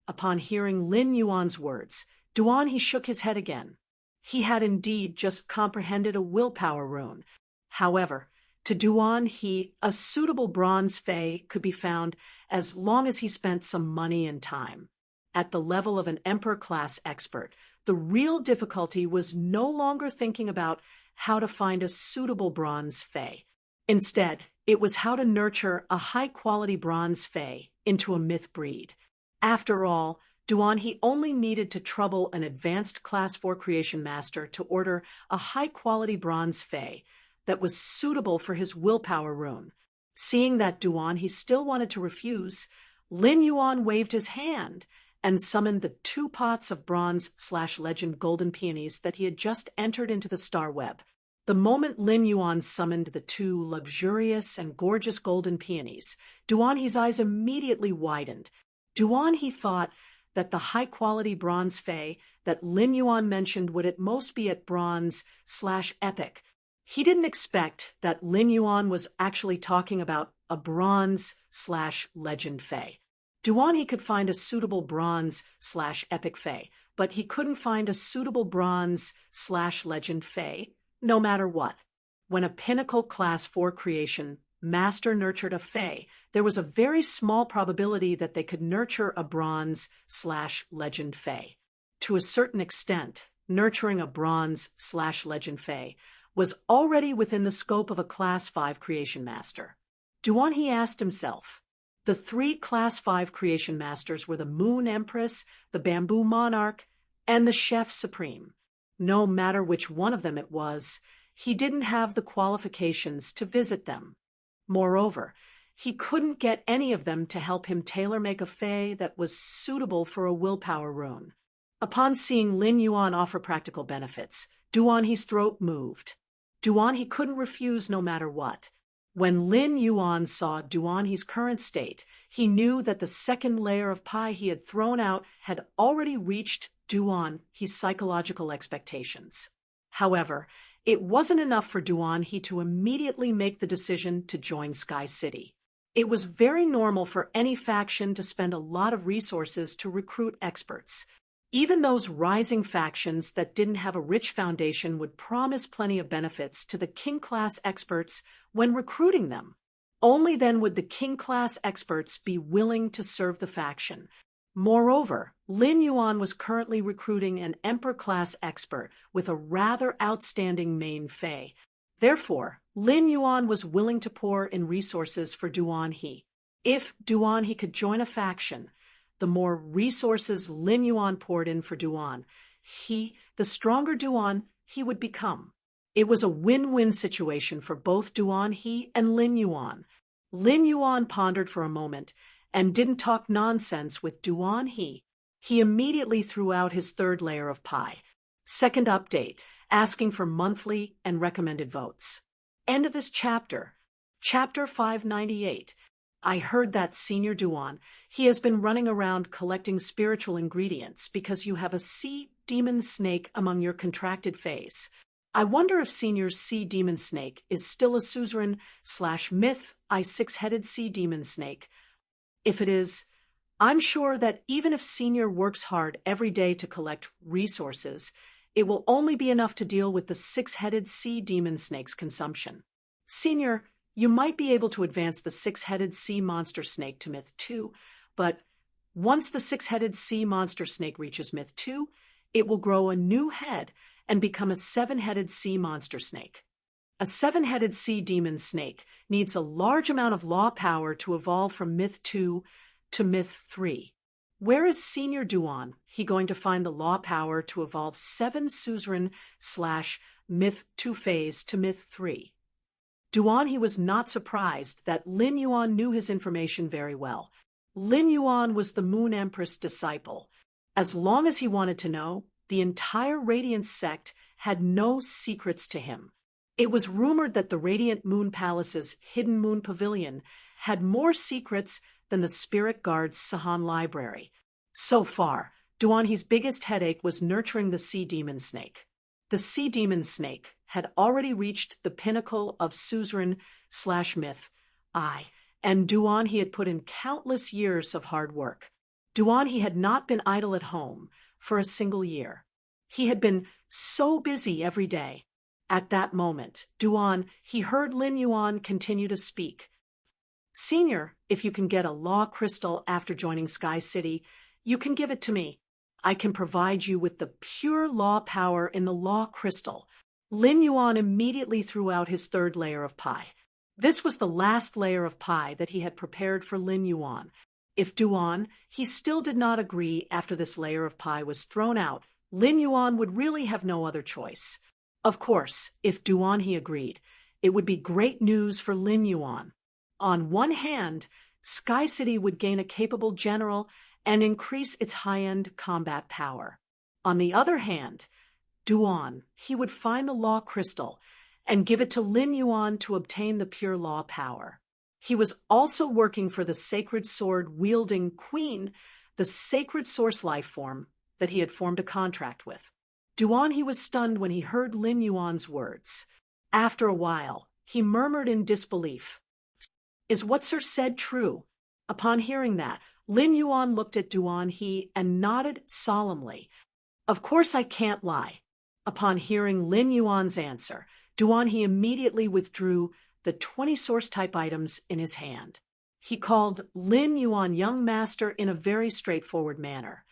Speaker 1: Upon hearing Lin Yuan's words, Duan he shook his head again. He had indeed just comprehended a willpower rune. However, to Duan a suitable bronze fey could be found as long as he spent some money and time. At the level of an Emperor-class expert, the real difficulty was no longer thinking about how to find a suitable bronze fey. Instead, it was how to nurture a high-quality bronze fey into a myth breed. After all, Duan he only needed to trouble an advanced Class 4 creation master to order a high-quality bronze fey that was suitable for his willpower rune. Seeing that Duan he still wanted to refuse, Lin Yuan waved his hand and summoned the 2 pots of bronze/legend golden peonies that he had just entered into the star web. The moment Lin Yuan summoned the 2 luxurious and gorgeous golden peonies, Duan he's eyes immediately widened. Duan he thought that the high-quality bronze fey that Lin Yuan mentioned would at most be at bronze/epic. He didn't expect that Lin Yuan was actually talking about a bronze/legend fey. Duan he could find a suitable bronze/epic fey, but he couldn't find a suitable bronze/legend fey, no matter what. When a pinnacle Class 4 creation master nurtured a fey, there was a very small probability that they could nurture a bronze/legend fey. To a certain extent, nurturing a bronze/legend fey was already within the scope of a Class 5 creation master. Duan he asked himself. The 3 Class 5 creation masters were the Moon Empress, the Bamboo Monarch, and the Chef Supreme. No matter which one of them it was, he didn't have the qualifications to visit them. Moreover, he couldn't get any of them to help him tailor-make a fey that was suitable for a willpower rune. Upon seeing Lin Yuan offer practical benefits, Duan he's throat moved. Duan he couldn't refuse no matter what. When Lin Yuan saw Duan he's current state, he knew that the second layer of pie he had thrown out had already reached Duan he's psychological expectations. However, it wasn't enough for Duan he to immediately make the decision to join Sky City. It was very normal for any faction to spend a lot of resources to recruit experts. Even those rising factions that didn't have a rich foundation would promise plenty of benefits to the King-class experts when recruiting them. Only then would the King-class experts be willing to serve the faction. Moreover, Lin Yuan was currently recruiting an Emperor-class expert with a rather outstanding main fey. Therefore, Lin Yuan was willing to pour in resources for Duan he. If Duan he could join a faction, the more resources Lin Yuan poured in for Duan, the stronger Duan he would become. It was a win-win situation for both Duan he and Lin Yuan. Lin Yuan pondered for a moment and didn't talk nonsense with Duan he. He immediately threw out his 3rd layer of pie. Second update, asking for monthly and recommended votes. End of this chapter. Chapter 598. I heard that Senior Duan, he has been running around collecting spiritual ingredients because you have a sea demon snake among your contracted fays. I wonder if Senior's sea demon snake is still a suzerain/myth 6-headed sea demon snake. If it is, I'm sure that even if Senior works hard every day to collect resources, it will only be enough to deal with the 6-headed sea demon snake's consumption. Senior, you might be able to advance the 6-headed sea monster snake to Myth 2, but once the 6-headed sea monster snake reaches Myth 2, it will grow a new head and become a 7-headed sea monster snake. A 7-headed sea demon snake needs a large amount of law power to evolve from Myth 2 to Myth 3. Where is Senior Duan he going to find the law power to evolve 7 suzerain/Myth 2 phase to Myth 3? Duan he was not surprised that Lin Yuan knew his information very well. Lin Yuan was the Moon Empress disciple. As long as he wanted to know, the entire Radiance sect had no secrets to him. It was rumored that the Radiant Moon Palace's Hidden Moon Pavilion had more secrets than the Spirit Guard's Sahan Library. So far, Duanhe's biggest headache was nurturing the sea demon snake. The sea demon snake had already reached the pinnacle of suzerain/myth, and Duanhe had put in countless years of hard work. Duanhe had not been idle at home for a single year. He had been so busy every day. At that moment, he heard Lin Yuan continue to speak. "Senior, if you can get a law crystal after joining Sky City, you can give it to me. I can provide you with the pure law power in the law crystal." Lin Yuan immediately threw out his third layer of pie. This was the last layer of pie that he had prepared for Lin Yuan. If he still did not agree after this layer of pie was thrown out, Lin Yuan would really have no other choice. Of course, if he agreed, it would be great news for Lin Yuan. On one hand, Sky City would gain a capable general and increase its high-end combat power. On the other hand, he would find the law crystal and give it to Lin Yuan to obtain the pure law power. He was also working for the sacred sword-wielding queen, the sacred source life form that he had formed a contract with. He was stunned when he heard Lin Yuan's words. After a while, he murmured in disbelief, "Is what Sir said true?" Upon hearing that, Lin Yuan looked at Duanhe and nodded solemnly. "Of course I can't lie." Upon hearing Lin Yuan's answer, Duanhe immediately withdrew the 20 source-type items in his hand. He called Lin Yuan young master in a very straightforward manner.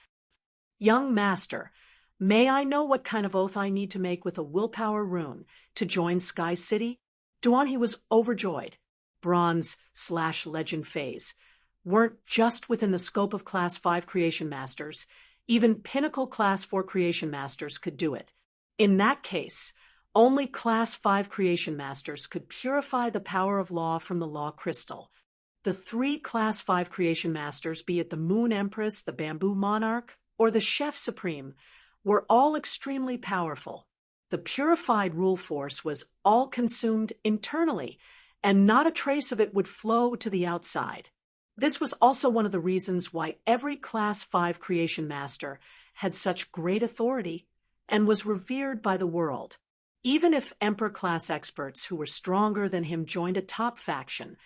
Speaker 1: "Young master, may I know what kind of oath I need to make with a willpower rune to join Sky City?" Duanhe was overjoyed. Bronze/legend phase weren't just within the scope of Class 5 Creation Masters. Even Pinnacle Class 4 Creation Masters could do it. In that case, only Class 5 Creation Masters could purify the power of law from the law crystal. The 3 Class 5 Creation Masters, be it the Moon Empress, the Bamboo Monarch, or the Chef Supreme, were all extremely powerful. The purified rule force was all consumed internally, and not a trace of it would flow to the outside. This was also one of the reasons why every Class 5 Creation Master had such great authority and was revered by the world. Even if Emperor-class experts who were stronger than him joined a top faction,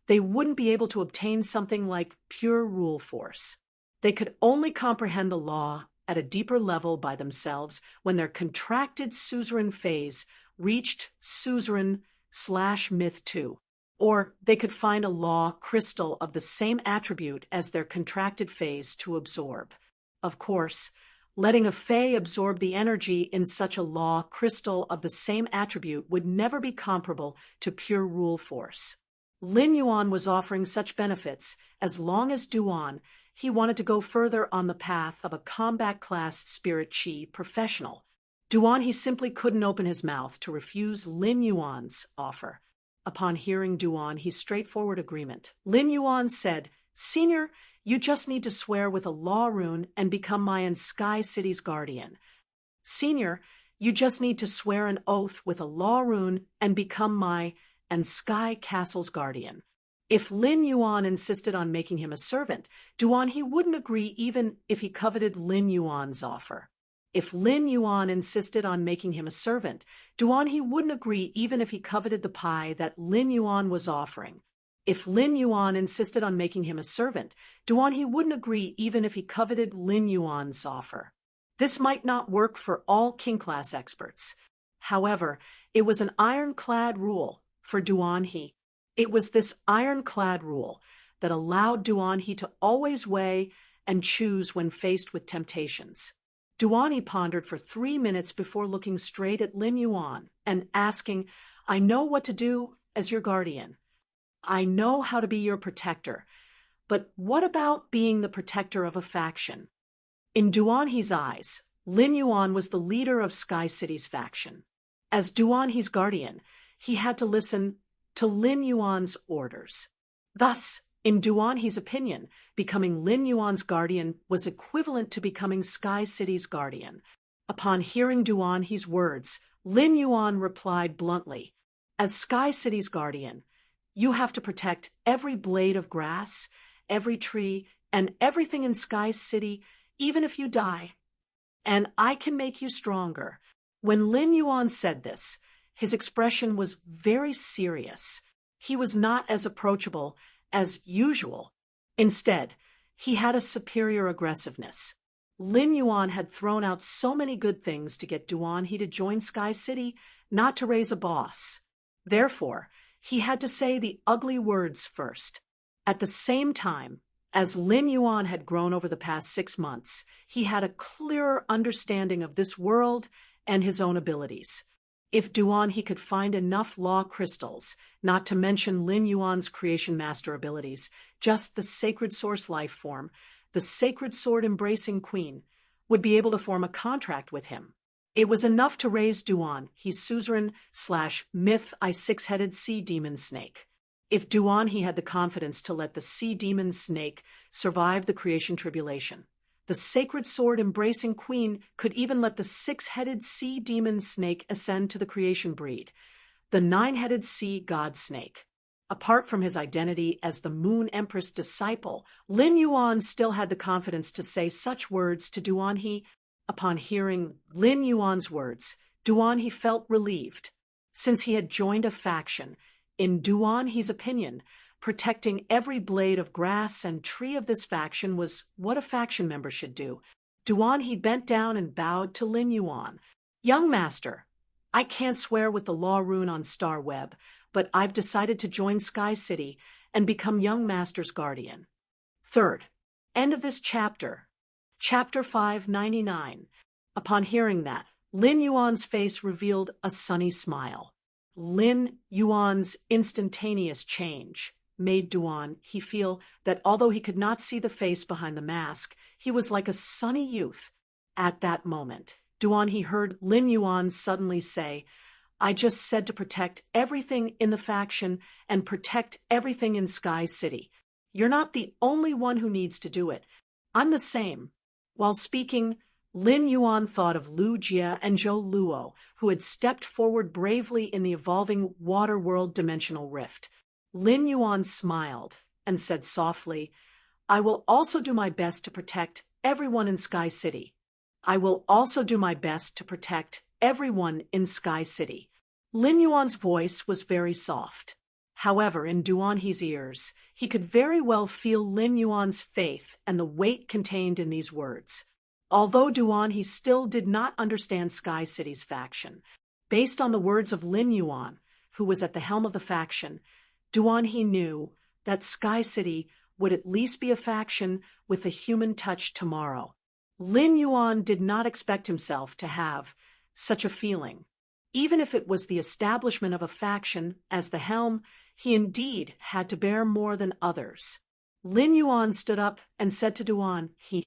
Speaker 1: they wouldn't be able to obtain something like pure rule force. They could only comprehend the law at a deeper level by themselves when their contracted suzerain phase reached suzerain/myth 2. Or they could find a law crystal of the same attribute as their contracted phase to absorb. Of course, letting a Fae absorb the energy in such a law crystal of the same attribute would never be comparable to pure rule force. Lin Yuan was offering such benefits as long as he wanted to go further on the path of a combat class spirit chi professional. He simply couldn't open his mouth to refuse Lin Yuan's offer. Upon hearing Duanhe's straightforward agreement, Lin Yuan said, "Senior, you just need to swear with a law rune and become my and Sky City's guardian." "Senior, you just need to swear an oath with a law rune and become my and Sky Castle's guardian." If Lin Yuan insisted on making him a servant, Duanhe wouldn't agree even if he coveted Lin Yuan's offer. If Lin Yuan insisted on making him a servant, Duanhe wouldn't agree even if he coveted the pie that Lin Yuan was offering. If Lin Yuan insisted on making him a servant, Duanhe wouldn't agree even if he coveted Lin Yuan's offer. This might not work for all king-class experts. However, it was an ironclad rule for Duanhe. It was this ironclad rule that allowed Duanhe to always weigh and choose when faced with temptations. Duanhe pondered for 3 minutes before looking straight at Lin Yuan and asking, "I know what to do as your guardian. I know how to be your protector, but what about being the protector of a faction?" In Duanhe's eyes, Lin Yuan was the leader of Sky City's faction. As Duanhe's guardian, he had to listen to Lin Yuan's orders. Thus, in Duanhe's opinion, becoming Lin Yuan's guardian was equivalent to becoming Sky City's guardian. Upon hearing Duan He's words, Lin Yuan replied bluntly, "As Sky City's guardian, you have to protect every blade of grass, every tree, and everything in Sky City, even if you die. And I can make you stronger." When Lin Yuan said this, his expression was very serious. He was not as approachable as usual. Instead, he had a superior aggressiveness. Lin Yuan had thrown out so many good things to get Duan He to join Sky City, not to raise a boss. Therefore, he had to say the ugly words first. At the same time, as Lin Yuan had grown over the past 6 months, he had a clearer understanding of this world and his own abilities. If Duan He could find enough law crystals, not to mention Lin Yuan's creation master abilities, just the sacred source life form, the sacred sword-embracing queen, would be able to form a contract with him. It was enough to raise Duan He's suzerain/myth I six-headed sea demon snake. If Duan He had the confidence to let the sea demon snake survive the creation tribulation, the sacred sword-embracing queen could even let the 6-headed sea demon snake ascend to the creation breed, the 9-headed sea god snake. Apart from his identity as the Moon Empress disciple, Lin Yuan still had the confidence to say such words to Duan He. Upon hearing Lin Yuan's words, Duan He felt relieved. Since he had joined a faction, in Duan He's opinion, protecting every blade of grass and tree of this faction was what a faction member should do. Duan He bent down and bowed to Lin Yuan. "Young master, I can't swear with the law rune on Star Web, but I've decided to join Sky City and become young master's guardian." Third, end of this chapter. Chapter 599. Upon hearing that, Lin Yuan's face revealed a sunny smile. Lin Yuan's instantaneous change made Duan He feel that although he could not see the face behind the mask, he was like a sunny youth. At that moment, Duan He heard Lin Yuan suddenly say, "I just said to protect everything in the faction and protect everything in Sky City. You're not the only one who needs to do it. I'm the same." While speaking, Lin Yuan thought of Lu Jia and Zhou Luo, who had stepped forward bravely in the evolving water world dimensional rift. Lin Yuan smiled and said softly, "I will also do my best to protect everyone in Sky City. I will also do my best to protect everyone in Sky City." Lin Yuan's voice was very soft. However, in Duan He's ears, he could very well feel Lin Yuan's faith and the weight contained in these words. Although Duan He still did not understand Sky City's faction, based on the words of Lin Yuan, who was at the helm of the faction, Duan He knew that Sky City would at least be a faction with a human touch tomorrow. Lin Yuan did not expect himself to have such a feeling. Even if it was the establishment of a faction as the helm, he indeed had to bear more than others. Lin Yuan stood up and said to Duan He,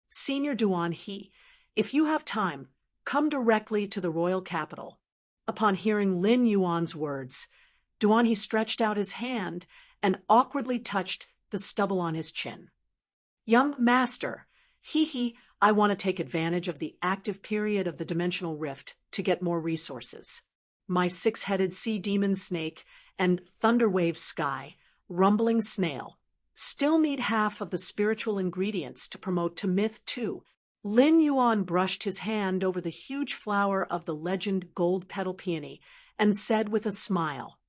Speaker 1: "Senior Duan He, if you have time, come directly to the royal capital." Upon hearing Lin Yuan's words, Duan He stretched out his hand and awkwardly touched the stubble on his chin. "Young master, I want to take advantage of the active period of the dimensional rift to get more resources. My 6-headed sea demon snake and thunderwave sky, rumbling snail, still need half of the spiritual ingredients to promote to Myth 2. Lin Yuan brushed his hand over the huge flower of the legend gold petal peony and said with a smile,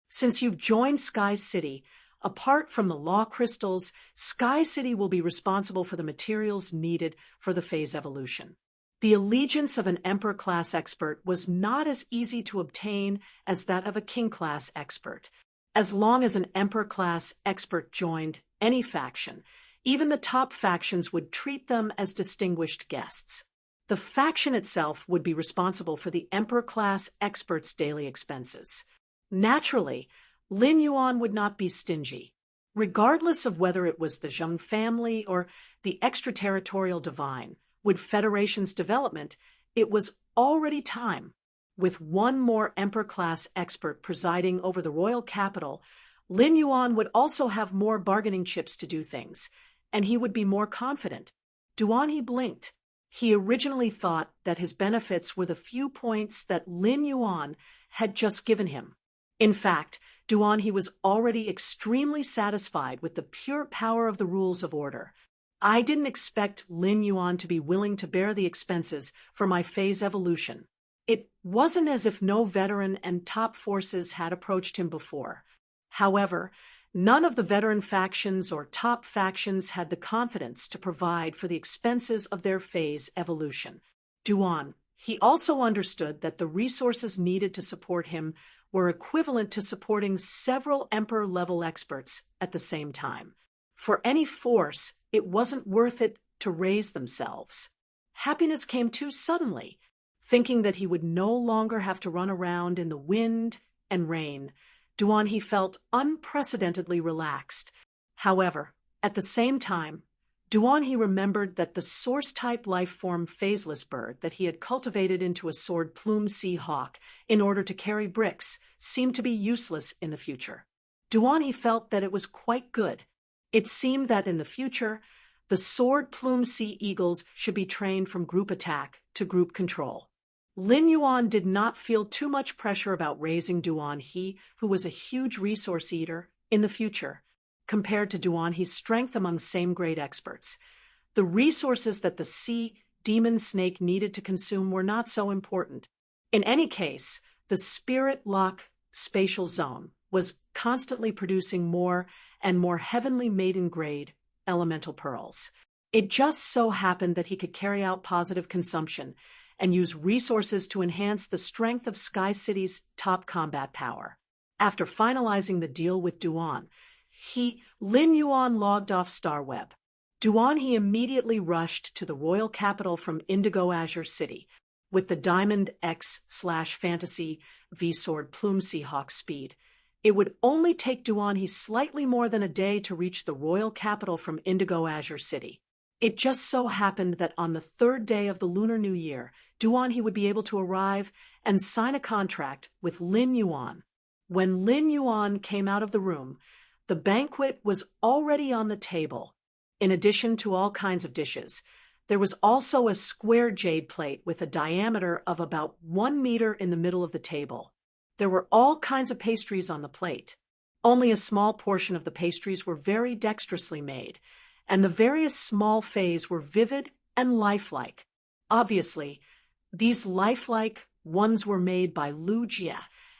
Speaker 1: "Since you've joined Sky City, apart from the law crystals, Sky City will be responsible for the materials needed for the phase evolution." The allegiance of an Emperor-class expert was not as easy to obtain as that of a King-class expert. As long as an Emperor-class expert joined any faction, even the top factions would treat them as distinguished guests. The faction itself would be responsible for the Emperor-class expert's daily expenses. Naturally, Lin Yuan would not be stingy. Regardless of whether it was the Zheng family or the extraterritorial divine, with Federation's development, it was already time. With one more Emperor-class expert presiding over the royal capital, Lin Yuan would also have more bargaining chips to do things, and he would be more confident. Duan He blinked. He originally thought that his benefits were the few points that Lin Yuan had just given him. In fact, Duan he was already extremely satisfied with the pure power of the rules of order. I didn't expect Lin Yuan to be willing to bear the expenses for my phase evolution. It wasn't as if no veteran and top forces had approached him before. However, none of the veteran factions or top factions had the confidence to provide for the expenses of their phase evolution. Duan, he also understood that the resources needed to support him were equivalent to supporting several emperor-level experts at the same time. For any force, it wasn't worth it to raise themselves. Happiness came too suddenly. Thinking that he would no longer have to run around in the wind and rain, Duan he felt unprecedentedly relaxed. However, at the same time, Duan he remembered that the source-type life-form phaseless bird that he had cultivated into a sword plume sea hawk in order to carry bricks seemed to be useless in the future. Duan he felt that it was quite good. It seemed that in the future, the sword plume sea eagles should be trained from group attack to group control. Lin Yuan did not feel too much pressure about raising Duan he, who was a huge resource eater, in the future. Compared to Duan he's strength among same-grade experts, the resources that the sea demon snake needed to consume were not so important. In any case, the spirit lock spatial zone was constantly producing more and more heavenly maiden-grade elemental pearls. It just so happened that he could carry out positive consumption and use resources to enhance the strength of Sky City's top combat power. After finalizing the deal with Duan, Lin Yuan logged off Starweb. Duan he immediately rushed to the royal capital from Indigo Azure City, with the Diamond X/Fantasy V-Sword Plume Seahawk speed. It would only take Duan he slightly more than a day to reach the royal capital from Indigo Azure City. It just so happened that on the third day of the Lunar New Year, Duan he would be able to arrive and sign a contract with Lin Yuan. When Lin Yuan came out of the room, the banquet was already on the table. In addition to all kinds of dishes, there was also a square jade plate with a diameter of about 1 meter in the middle of the table. There were all kinds of pastries on the plate. Only a small portion of the pastries were very dexterously made, and the various small fays were vivid and lifelike. Obviously, these lifelike ones were made by Lu Jie,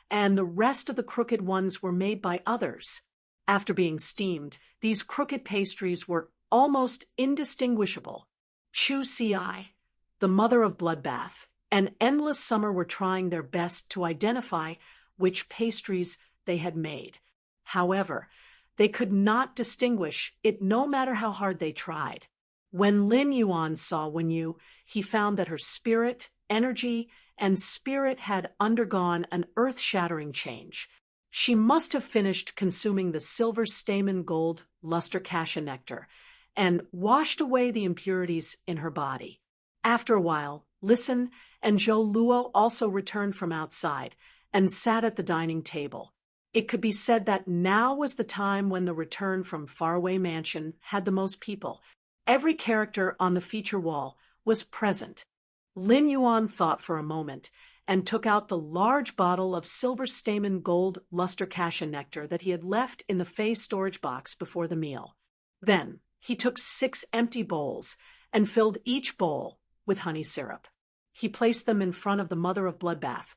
Speaker 1: and the rest of the crooked ones were made by others. After being steamed, these crooked pastries were almost indistinguishable. Chu Ci, the mother of Bloodbath, and Endless Summer were trying their best to identify which pastries they had made. However, they could not distinguish it no matter how hard they tried. When Lin Yuan saw Wenyu, he found that her spirit, energy, and spirit had undergone an earth-shattering change. She must have finished consuming the silver stamen gold luster cassia nectar and washed away the impurities in her body. After a while, Listen and Zhou Luo also returned from outside and sat at the dining table. It could be said that now was the time when the return from Faraway Mansion had the most people. Every character on the feature wall was present. Lin Yuan thought for a moment and took out the large bottle of silver stamen gold luster cassia nectar that he had left in the Fey storage box before the meal. Then he took 6 empty bowls and filled each bowl with honey syrup. He placed them in front of the mother of Bloodbath,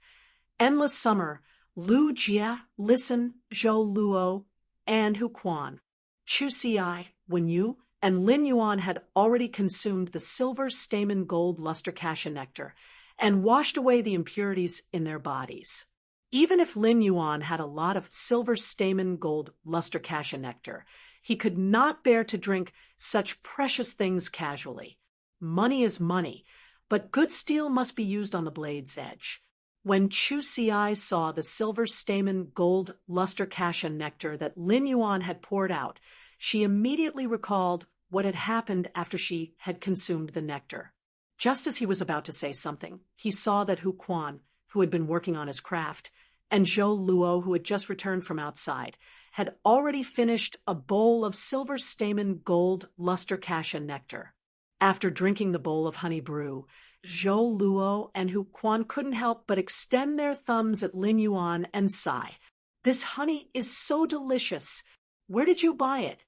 Speaker 1: Endless Summer, Lu Jie, Listen, Zhou Luo, and Hu Quan. Chu Ci, Wenyu, and Lin Yuan had already consumed the silver stamen gold luster cassia nectar and washed away the impurities in their bodies. Even if Lin Yuan had a lot of silver stamen gold luster cassia nectar, he could not bear to drink such precious things casually. Money is money, but good steel must be used on the blade's edge. When Chu Ci saw the silver stamen gold luster cassia nectar that Lin Yuan had poured out, she immediately recalled what had happened after she had consumed the nectar. Just as he was about to say something, he saw that Hu Quan, who had been working on his craft, and Zhou Luo, who had just returned from outside, had already finished a bowl of silver stamen gold luster cassia nectar. After drinking the bowl of honey brew, Zhou Luo and Hu Quan couldn't help but extend their thumbs at Lin Yuan and sigh. "This honey is so delicious. Where did you buy it?"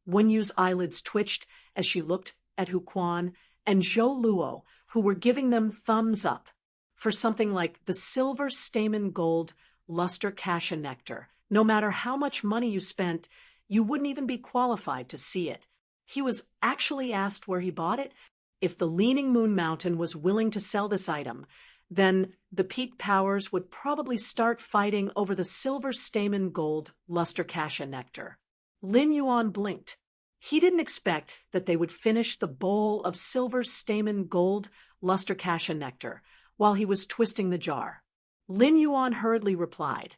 Speaker 1: Wen Yu's eyelids twitched as she looked at Hu Quan and Zhou Luo, who were giving them thumbs up for something like the silver stamen gold luster cassia nectar. No matter how much money you spent, you wouldn't even be qualified to see it. He was actually asked where he bought it. If the Leaning Moon Mountain was willing to sell this item, then the peak powers would probably start fighting over the silver stamen gold luster cassia nectar. Lin Yuan blinked. He didn't expect that they would finish the bowl of silver stamen gold luster cassia nectar while he was twisting the jar. Lin Yuan hurriedly replied,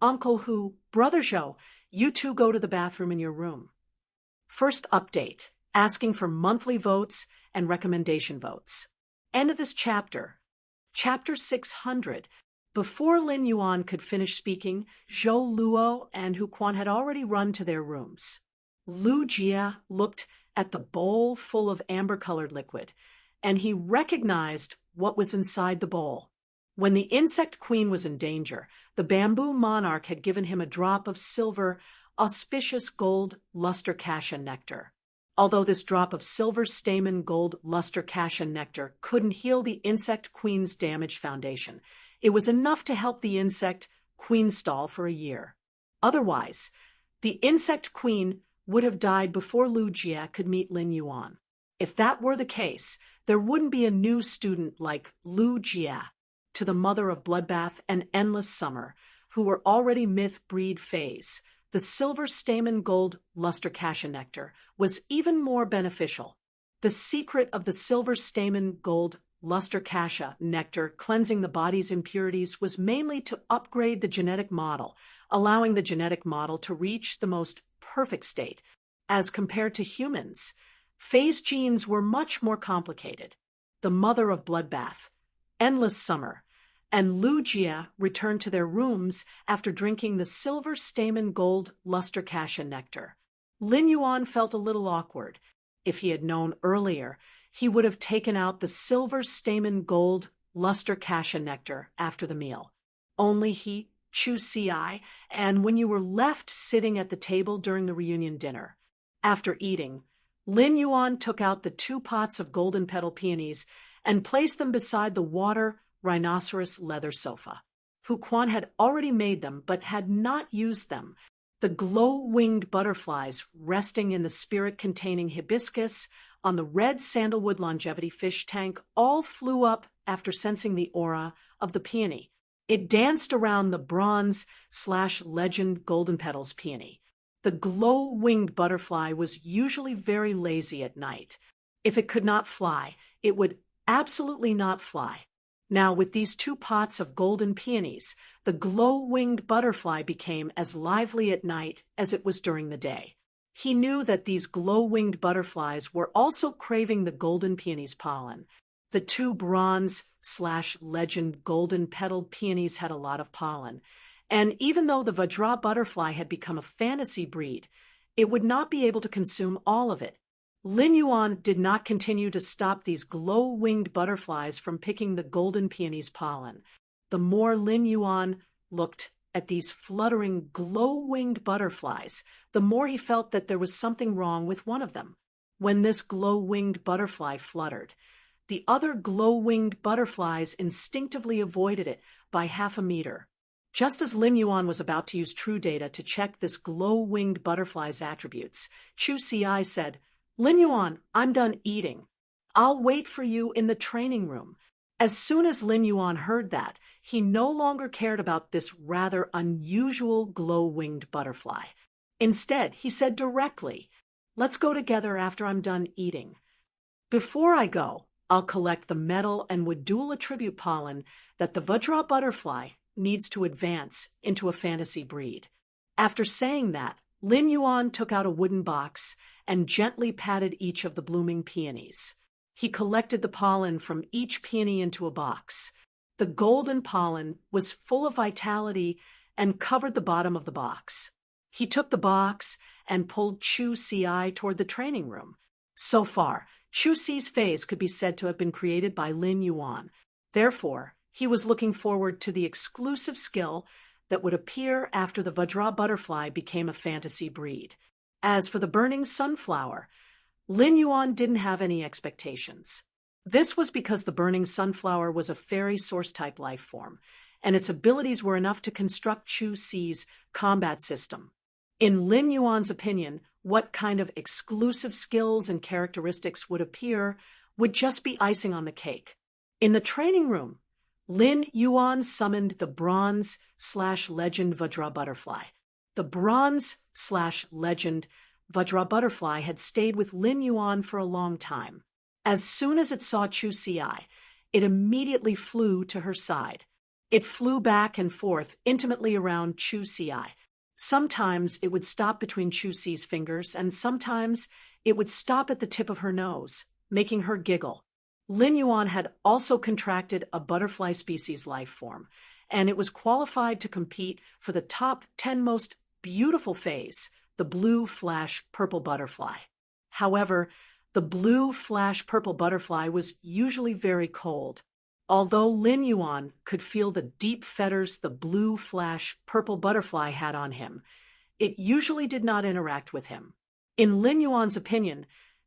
Speaker 1: "Uncle Hu, Brother Zhou, you two go to the bathroom in your room." First update, asking for monthly votes and recommendation votes. End of this chapter. Chapter 600. Before Lin Yuan could finish speaking, Zhou Luo and Hu Quan had already run to their rooms. Lu Jia looked at the bowl full of amber-colored liquid, and he recognized what was inside the bowl. When the insect queen was in danger, the bamboo monarch had given him a drop of silver, auspicious gold luster cassia nectar. Although this drop of silver stamen gold luster cassia nectar couldn't heal the insect queen's damaged foundation, it was enough to help the insect queen stall for a year. Otherwise, the insect queen would have died before Lu Jia could meet Lin Yuan. If that were the case, there wouldn't be a new student like Lu Jia to the mother of Bloodbath and Endless Summer, who were already myth-breed phase. The silver stamen gold luster cassia nectar was even more beneficial. The secret of the silver stamen gold luster cassia nectar cleansing the body's impurities was mainly to upgrade the genetic model, allowing the genetic model to reach the most perfect state. As compared to humans, phase genes were much more complicated. The mother of Bloodbath, Endless Summer, and Lu Jia returned to their rooms after drinking the silver stamen gold luster cassia nectar. Lin Yuan felt a little awkward. If he had known earlier, he would have taken out the silver stamen gold luster cassia nectar after the meal. Only he, Chu Si, and when you were left sitting at the table during the reunion dinner. After eating, Lin Yuan took out the 2 pots of golden petal peonies and placed them beside the water rhinoceros leather sofa. Hu Quan had already made them but had not used them. The glow-winged butterflies resting in the spirit-containing hibiscus on the red sandalwood longevity fish tank all flew up after sensing the aura of the peony. It danced around the bronze/legend golden petals peony. The glow-winged butterfly was usually very lazy at night. If it could not fly, it would absolutely not fly. Now, with these 2 pots of golden peonies, the glow-winged butterfly became as lively at night as it was during the day. He knew that these glow-winged butterflies were also craving the golden peony's pollen. The 2 bronze/legend golden petaled peonies had a lot of pollen, and even though the Vajra butterfly had become a fantasy breed, it would not be able to consume all of it. Lin Yuan did not continue to stop these glow-winged butterflies from picking the golden peony's pollen. The more Lin Yuan looked at these fluttering glow-winged butterflies, the more he felt that there was something wrong with one of them. When this glow-winged butterfly fluttered, the other glow-winged butterflies instinctively avoided it by half a meter. Just as Lin Yuan was about to use True Data to check this glow-winged butterfly's attributes, Chu Si said, "Lin Yuan, I'm done eating. I'll wait for you in the training room." As soon as Lin Yuan heard that, he no longer cared about this rather unusual glow-winged butterfly. Instead, he said directly, "Let's go together after I'm done eating. Before I go, I'll collect the metal and Wadul attribute pollen that the Vajra butterfly needs to advance into a fantasy breed." After saying that, Lin Yuan took out a wooden box and gently patted each of the blooming peonies. He collected the pollen from each peony into a box. The golden pollen was full of vitality and covered the bottom of the box. He took the box and pulled Chu Si toward the training room. So far, Chu Si's phase could be said to have been created by Lin Yuan. Therefore, he was looking forward to the exclusive skill that would appear after the Vajra butterfly became a fantasy breed. As for the burning sunflower, Lin Yuan didn't have any expectations. This was because the burning sunflower was a fairy source-type life form, and its abilities were enough to construct Chu Si's combat system. In Lin Yuan's opinion, what kind of exclusive skills and characteristics would appear would just be icing on the cake. In the training room, Lin Yuan summoned the Bronze/Legend Vajra butterfly. The Bronze/Legend Vajra butterfly had stayed with Lin Yuan for a long time. As soon as it saw Chu Si, it immediately flew to her side. It flew back and forth intimately around Chu Si. Sometimes it would stop between Chu Si's fingers, and sometimes it would stop at the tip of her nose, making her giggle. Lin Yuan had also contracted a butterfly species life form, and it was qualified to compete for the top 10 most beautiful phase, the blue flash purple butterfly. However, the blue flash purple butterfly was usually very cold. Although Lin Yuan could feel the deep fetters the blue flash purple butterfly had on him, it usually did not interact with him. In Lin Yuan's opinion,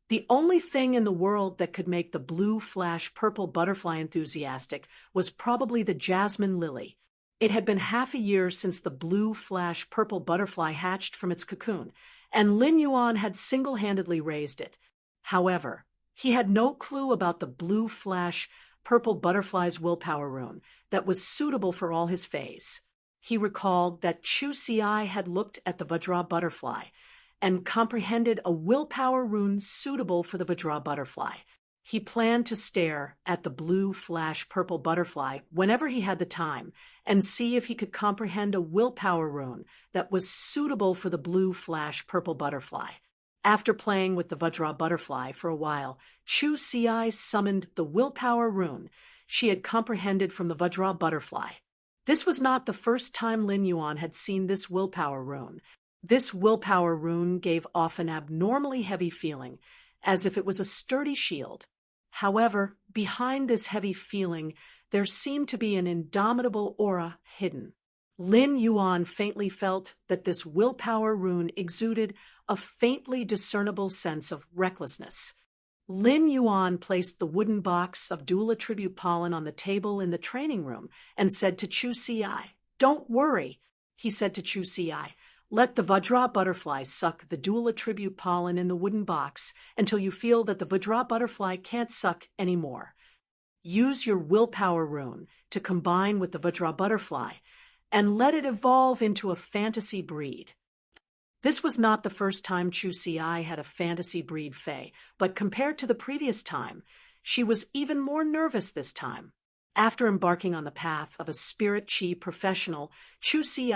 Speaker 1: the only thing in the world that could make the blue flash purple butterfly enthusiastic was probably the jasmine lily. It had been half a year since the blue flash purple butterfly hatched from its cocoon, and Lin Yuan had single-handedly raised it. However, he had no clue about the blue flash purple butterfly's willpower rune that was suitable for all his phase. He recalled that Chu Si had looked at the Vajra butterfly and comprehended a willpower rune suitable for the Vajra butterfly. He planned to stare at the blue flash purple butterfly whenever he had the time and see if he could comprehend a willpower rune that was suitable for the blue flash purple butterfly. After playing with the Vajra butterfly for a while, Chu Si summoned the willpower rune she had comprehended from the Vajra butterfly. This was not the first time Lin Yuan had seen this willpower rune. This willpower rune gave off an abnormally heavy feeling, as if it was a sturdy shield. However, behind this heavy feeling, there seemed to be an indomitable aura hidden. Lin Yuan faintly felt that this willpower rune exuded a faintly discernible sense of recklessness. Lin Yuan placed the wooden box of dual attribute pollen on the table in the training room and said to Chu Si, "Don't worry," he said to Chu Si. "Let the Vajra butterfly suck the dual attribute pollen in the wooden box until you feel that the Vajra butterfly can't suck anymore. Use your willpower rune to combine with the Vajra butterfly and let it evolve into a fantasy breed." This was not the first time Chu Si had a fantasy breed fae, but compared to the previous time, she was even more nervous this time. After embarking on the path of a spirit chi professional, Chu Si,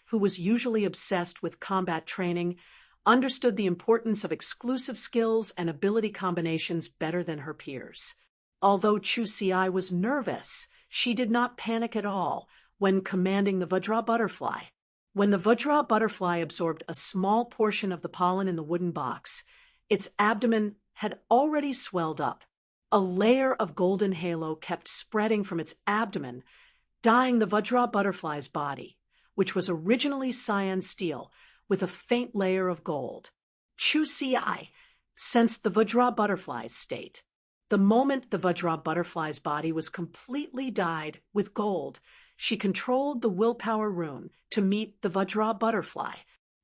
Speaker 1: who was usually obsessed with combat training, understood the importance of exclusive skills and ability combinations better than her peers. Although Chu Si was nervous, she did not panic at all when commanding the Vajra butterfly. When the Vajra butterfly absorbed a small portion of the pollen in the wooden box, its abdomen had already swelled up. A layer of golden halo kept spreading from its abdomen, dyeing the Vajra butterfly's body, which was originally cyan steel, with a faint layer of gold. Chu Si sensed the Vajra butterfly's state. The moment the Vajra butterfly's body was completely dyed with gold, she controlled the willpower rune to meet the Vajra butterfly.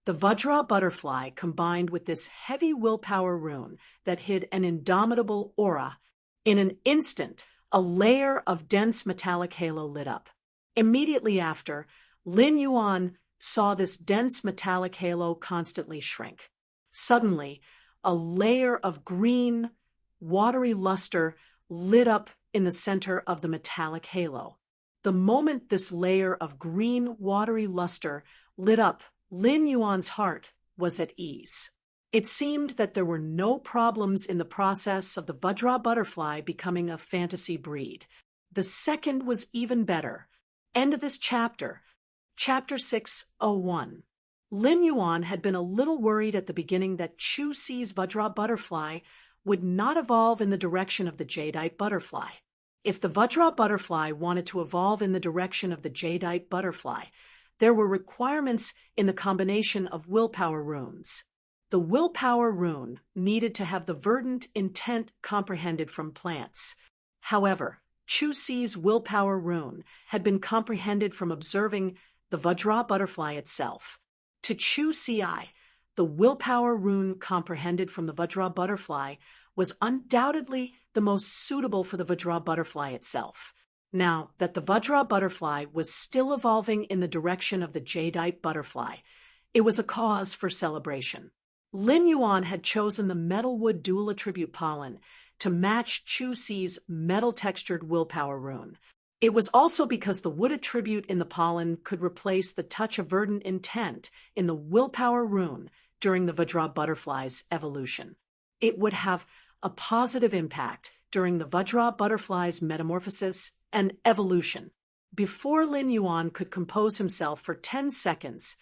Speaker 1: The Vajra butterfly combined with this heavy willpower rune that hid an indomitable aura. In an instant, a layer of dense metallic halo lit up. Immediately after, Lin Yuan saw this dense metallic halo constantly shrink. Suddenly, a layer of green, watery luster lit up in the center of the metallic halo. The moment this layer of green, watery luster lit up, Lin Yuan's heart was at ease. It seemed that there were no problems in the process of the Vajra butterfly becoming a fantasy breed. The second was even better. End of this chapter. Chapter 601. Lin Yuan had been a little worried at the beginning that Chu Si's Vajra butterfly would not evolve in the direction of the jadeite butterfly. If the Vajra butterfly wanted to evolve in the direction of the jadeite butterfly, there were requirements in the combination of willpower runes. The willpower rune needed to have the verdant intent comprehended from plants. However, Chu-Si's willpower rune had been comprehended from observing the Vajra butterfly itself. To Chu-Si, the willpower rune comprehended from the Vajra butterfly was undoubtedly the most suitable for the Vajra butterfly itself. Now that the Vajra butterfly was still evolving in the direction of the jadeite butterfly, it was a cause for celebration. Lin Yuan had chosen the metalwood dual attribute pollen to match Chu-Si's metal-textured willpower rune. It was also because the wood attribute in the pollen could replace the touch of verdant intent in the willpower rune during the Vajra butterfly's evolution. It would have a positive impact during the Vajra butterfly's metamorphosis and evolution. Before Lin Yuan could compose himself for 10 seconds,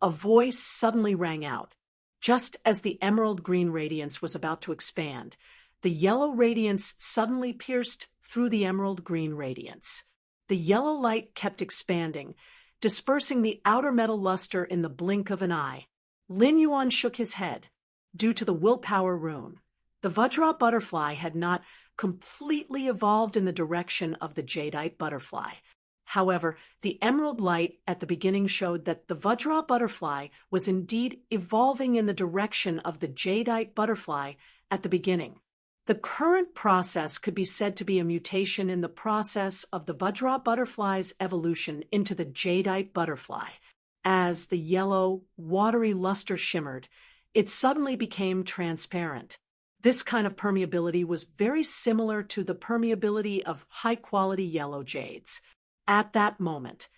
Speaker 1: a voice suddenly rang out. Just as the emerald green radiance was about to expand, the yellow radiance suddenly pierced through the emerald green radiance. The yellow light kept expanding, dispersing the outer metal luster in the blink of an eye. Lin Yuan shook his head. Due to the willpower rune, the Vajra butterfly had not completely evolved in the direction of the jadeite butterfly. However, the emerald light at the beginning showed that the Vajra butterfly was indeed evolving in the direction of the jadeite butterfly at the beginning. The current process could be said to be a mutation in the process of the Vajra butterfly's evolution into the jadeite butterfly. As the yellow, watery luster shimmered, it suddenly became transparent. This kind of permeability was very similar to the permeability of high-quality yellow jades. At that moment,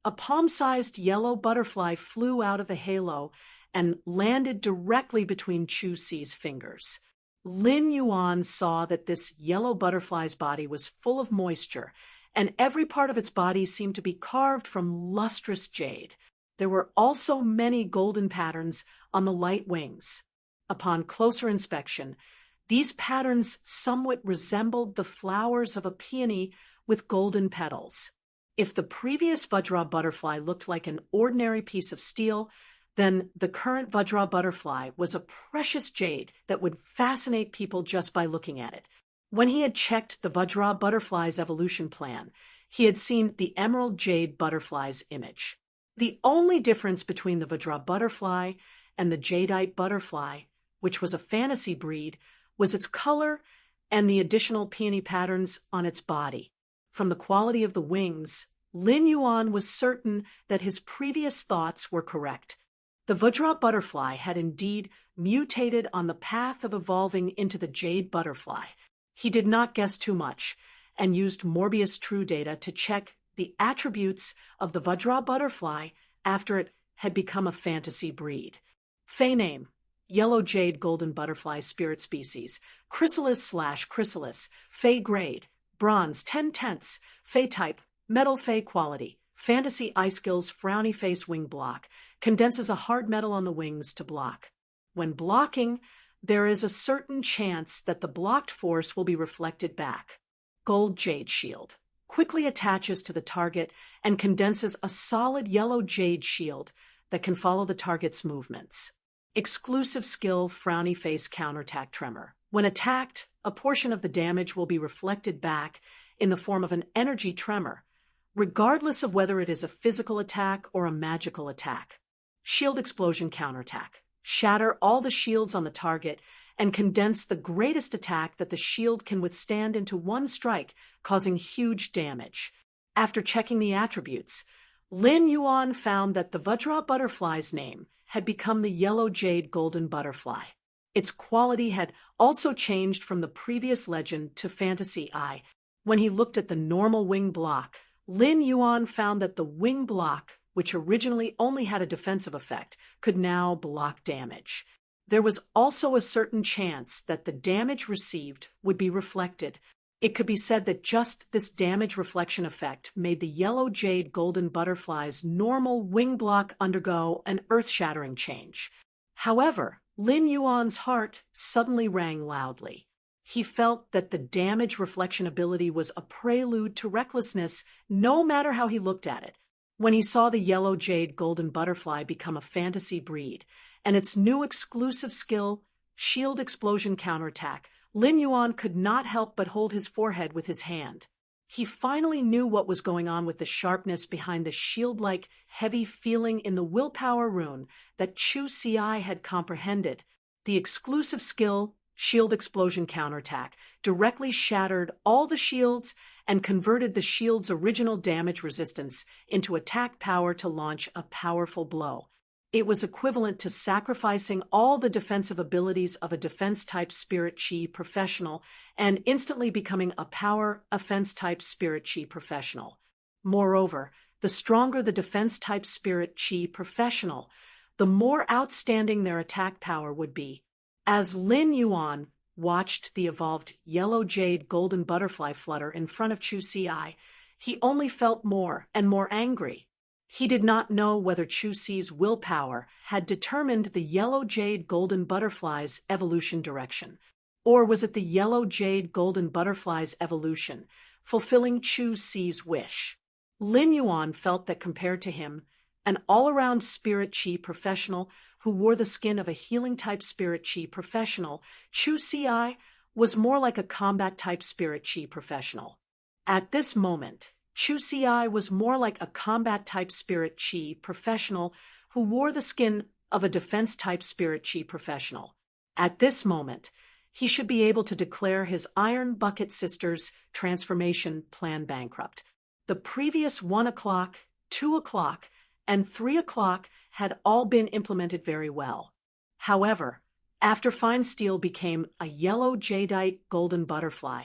Speaker 1: a palm-sized yellow butterfly flew out of the halo and landed directly between Chu-Si's fingers. Lin Yuan saw that this yellow butterfly's body was full of moisture, and every part of its body seemed to be carved from lustrous jade. There were also many golden patterns on the light wings. Upon closer inspection, these patterns somewhat resembled the flowers of a peony with golden petals. If the previous Vajra butterfly looked like an ordinary piece of steel, then the current Vajra butterfly was a precious jade that would fascinate people just by looking at it. When he had checked the Vajra butterfly's evolution plan, he had seen the emerald jade butterfly's image. The only difference between the Vajra butterfly and the jadeite butterfly, which was a fantasy breed, was its color and the additional peony patterns on its body. From the quality of the wings, Lin Yuan was certain that his previous thoughts were correct. The Vajra butterfly had indeed mutated on the path of evolving into the jade butterfly. He did not guess too much and used Morbius True Data to check the attributes of the Vajra butterfly after it had become a fantasy breed. Fey name: yellow jade golden butterfly spirit species, chrysalis/chrysalis, Fey grade, bronze 10/10, Fey type, metal Fey quality, fantasy eye skills frowny face wing block, condenses a hard metal on the wings to block. When blocking, there is a certain chance that the blocked force will be reflected back. Gold jade shield, quickly attaches to the target and condenses a solid yellow jade shield that can follow the target's movements. Exclusive skill frowny face counterattack tremor. When attacked, a portion of the damage will be reflected back in the form of an energy tremor, regardless of whether it is a physical attack or a magical attack. Shield explosion counterattack. Shatter all the shields on the target and condense the greatest attack that the shield can withstand into one strike, causing huge damage. After checking the attributes, Lin Yuan found that the Vajra butterfly's name had become the yellow jade golden butterfly. Its quality had also changed from the previous legend to fantasy eye. When he looked at the normal wing block, Lin Yuan found that the wing block, which originally only had a defensive effect, could now block damage. There was also a certain chance that the damage received would be reflected. It could be said that just this damage reflection effect made the yellow jade golden butterfly's normal wing block undergo an earth-shattering change. However, Lin Yuan's heart suddenly rang loudly. He felt that the damage reflection ability was a prelude to recklessness, no matter how he looked at it. When he saw the yellow jade golden butterfly become a fantasy breed, and its new exclusive skill, shield explosion counterattack, Lin Yuan could not help but hold his forehead with his hand. He finally knew what was going on with the sharpness behind the shield-like, heavy feeling in the willpower rune that Chu Ci had comprehended. The exclusive skill, shield explosion counterattack, directly shattered all the shields and converted the shield's original damage resistance into attack power to launch a powerful blow. It was equivalent to sacrificing all the defensive abilities of a defense-type Spirit Chi professional and instantly becoming a power offense-type Spirit Chi professional. Moreover, the stronger the defense-type Spirit Chi professional, the more outstanding their attack power would be. As Lin Yuan watched the evolved yellow jade golden butterfly flutter in front of Chu Ci, he only felt more and more angry. He did not know whether Chu Ci's willpower had determined the yellow jade golden butterfly's evolution direction, or was it the yellow jade golden butterfly's evolution, fulfilling Chu Ci's wish. Lin Yuan felt that compared to him, an all-around Spirit Chi professional who wore the skin of a healing-type Spirit Chi professional, Chu Ci was more like a combat-type Spirit Chi professional. At this moment, Chu Ci was more like a combat-type Spirit Chi professional who wore the skin of a defense-type Spirit Chi professional. At this moment, he should be able to declare his Iron Bucket Sisters transformation plan bankrupt. The previous 1 o'clock, 2 o'clock, and 3 o'clock had all been implemented very well. However, after Fine Steel became a yellow jadeite golden butterfly,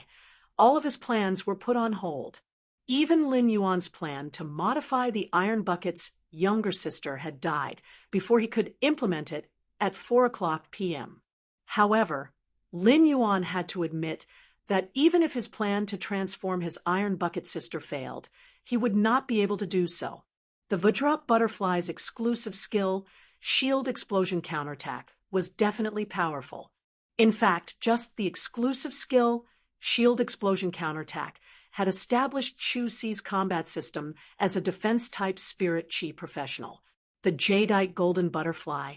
Speaker 1: all of his plans were put on hold. Even Lin Yuan's plan to modify the Iron Bucket's younger sister had died before he could implement it at 4 o'clock p.m. However, Lin Yuan had to admit that even if his plan to transform his Iron Bucket sister failed, he would not be able to do so. The Vajra Butterfly's exclusive skill, Shield Explosion Counterattack, was definitely powerful. In fact, just the exclusive skill, Shield Explosion Counterattack, had established Chu Ci's combat system as a defense-type Spirit Chi professional. The Jadeite Golden Butterfly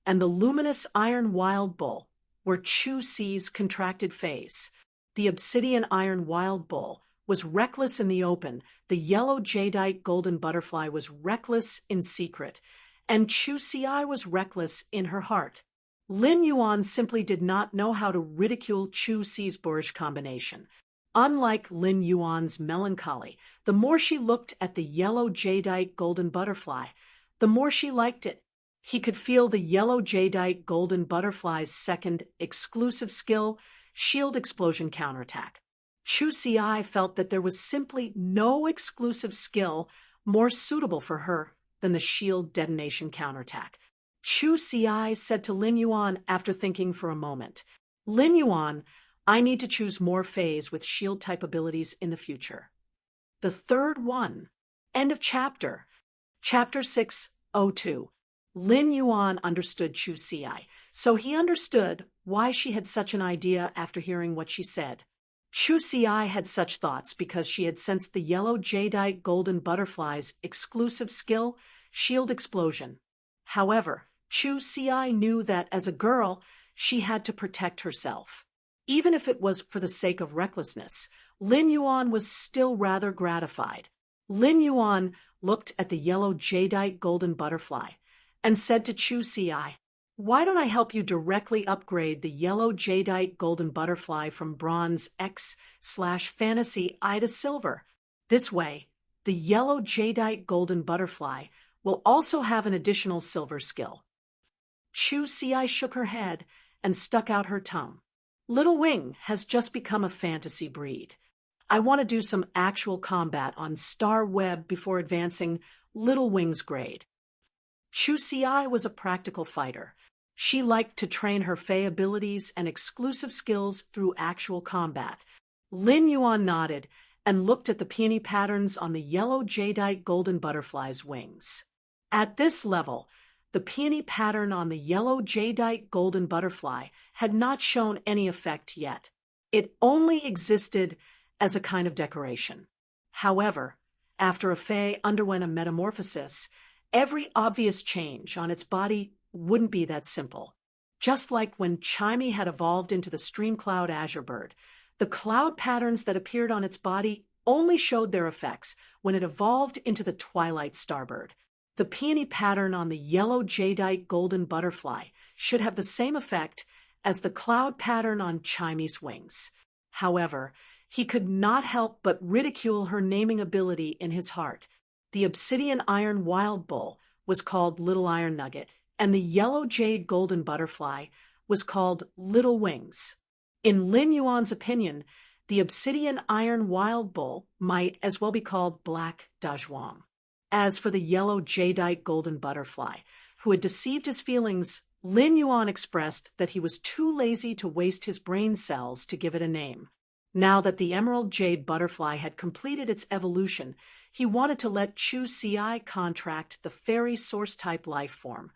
Speaker 1: and the Luminous Iron Wild Bull were Chu Ci's contracted phase. The Obsidian Iron Wild Bull was reckless in the open, the Yellow Jadeite Golden Butterfly was reckless in secret, and Chu Ci was reckless in her heart. Lin Yuan simply did not know how to ridicule Chu Ci's boorish combination. Unlike Lin Yuan's melancholy, the more she looked at the yellow jadeite golden butterfly, the more she liked it. He could feel the yellow jadeite golden butterfly's second exclusive skill, Shield Explosion Counterattack. Chu Ci felt that there was simply no exclusive skill more suitable for her than the Shield Detonation Counterattack. Chu Ci said to Lin Yuan after thinking for a moment, "Lin Yuan, I need to choose more phase with shield-type abilities in the future." The third one. End of chapter. Chapter 602. Lin Yuan understood Chu Ci, so he understood why she had such an idea after hearing what she said. Chu Ci had such thoughts because she had sensed the yellow jadeite golden butterfly's exclusive skill, Shield Explosion. However, Chu Ci knew that as a girl, she had to protect herself. Even if it was for the sake of recklessness, Lin Yuan was still rather gratified. Lin Yuan looked at the yellow jadeite golden butterfly and said to Chu Ci, "Why don't I help you directly upgrade the yellow jadeite golden butterfly from bronze X/fantasy I to silver? This way, the yellow jadeite golden butterfly will also have an additional silver skill." Chu Ci shook her head and stuck out her tongue. "Little Wing has just become a fantasy breed. I want to do some actual combat on Star Web before advancing Little Wing's grade." Chu Ci was a practical fighter. She liked to train her Fey abilities and exclusive skills through actual combat. Lin Yuan nodded and looked at the peony patterns on the yellow jadeite golden butterfly's wings. At this level, the peony pattern on the yellow jadeite golden butterfly had not shown any effect yet. It only existed as a kind of decoration. However, after a fae underwent a metamorphosis, every obvious change on its body wouldn't be that simple. Just like when Chimey had evolved into the stream cloud azure bird, the cloud patterns that appeared on its body only showed their effects when it evolved into the twilight starbird. The peony pattern on the yellow jadeite golden butterfly should have the same effect as the cloud pattern on Chimey's wings. However, he could not help but ridicule her naming ability in his heart. The obsidian iron wild bull was called Little Iron Nugget, and the yellow jade golden butterfly was called Little Wings. In Lin Yuan's opinion, the obsidian iron wild bull might as well be called Black Dazhuang. As for the yellow jadeite golden butterfly, who had deceived his feelings, Lin Yuan expressed that he was too lazy to waste his brain cells to give it a name. Now that the emerald jade butterfly had completed its evolution, he wanted to let Chu Ci contract the fairy source-type life form,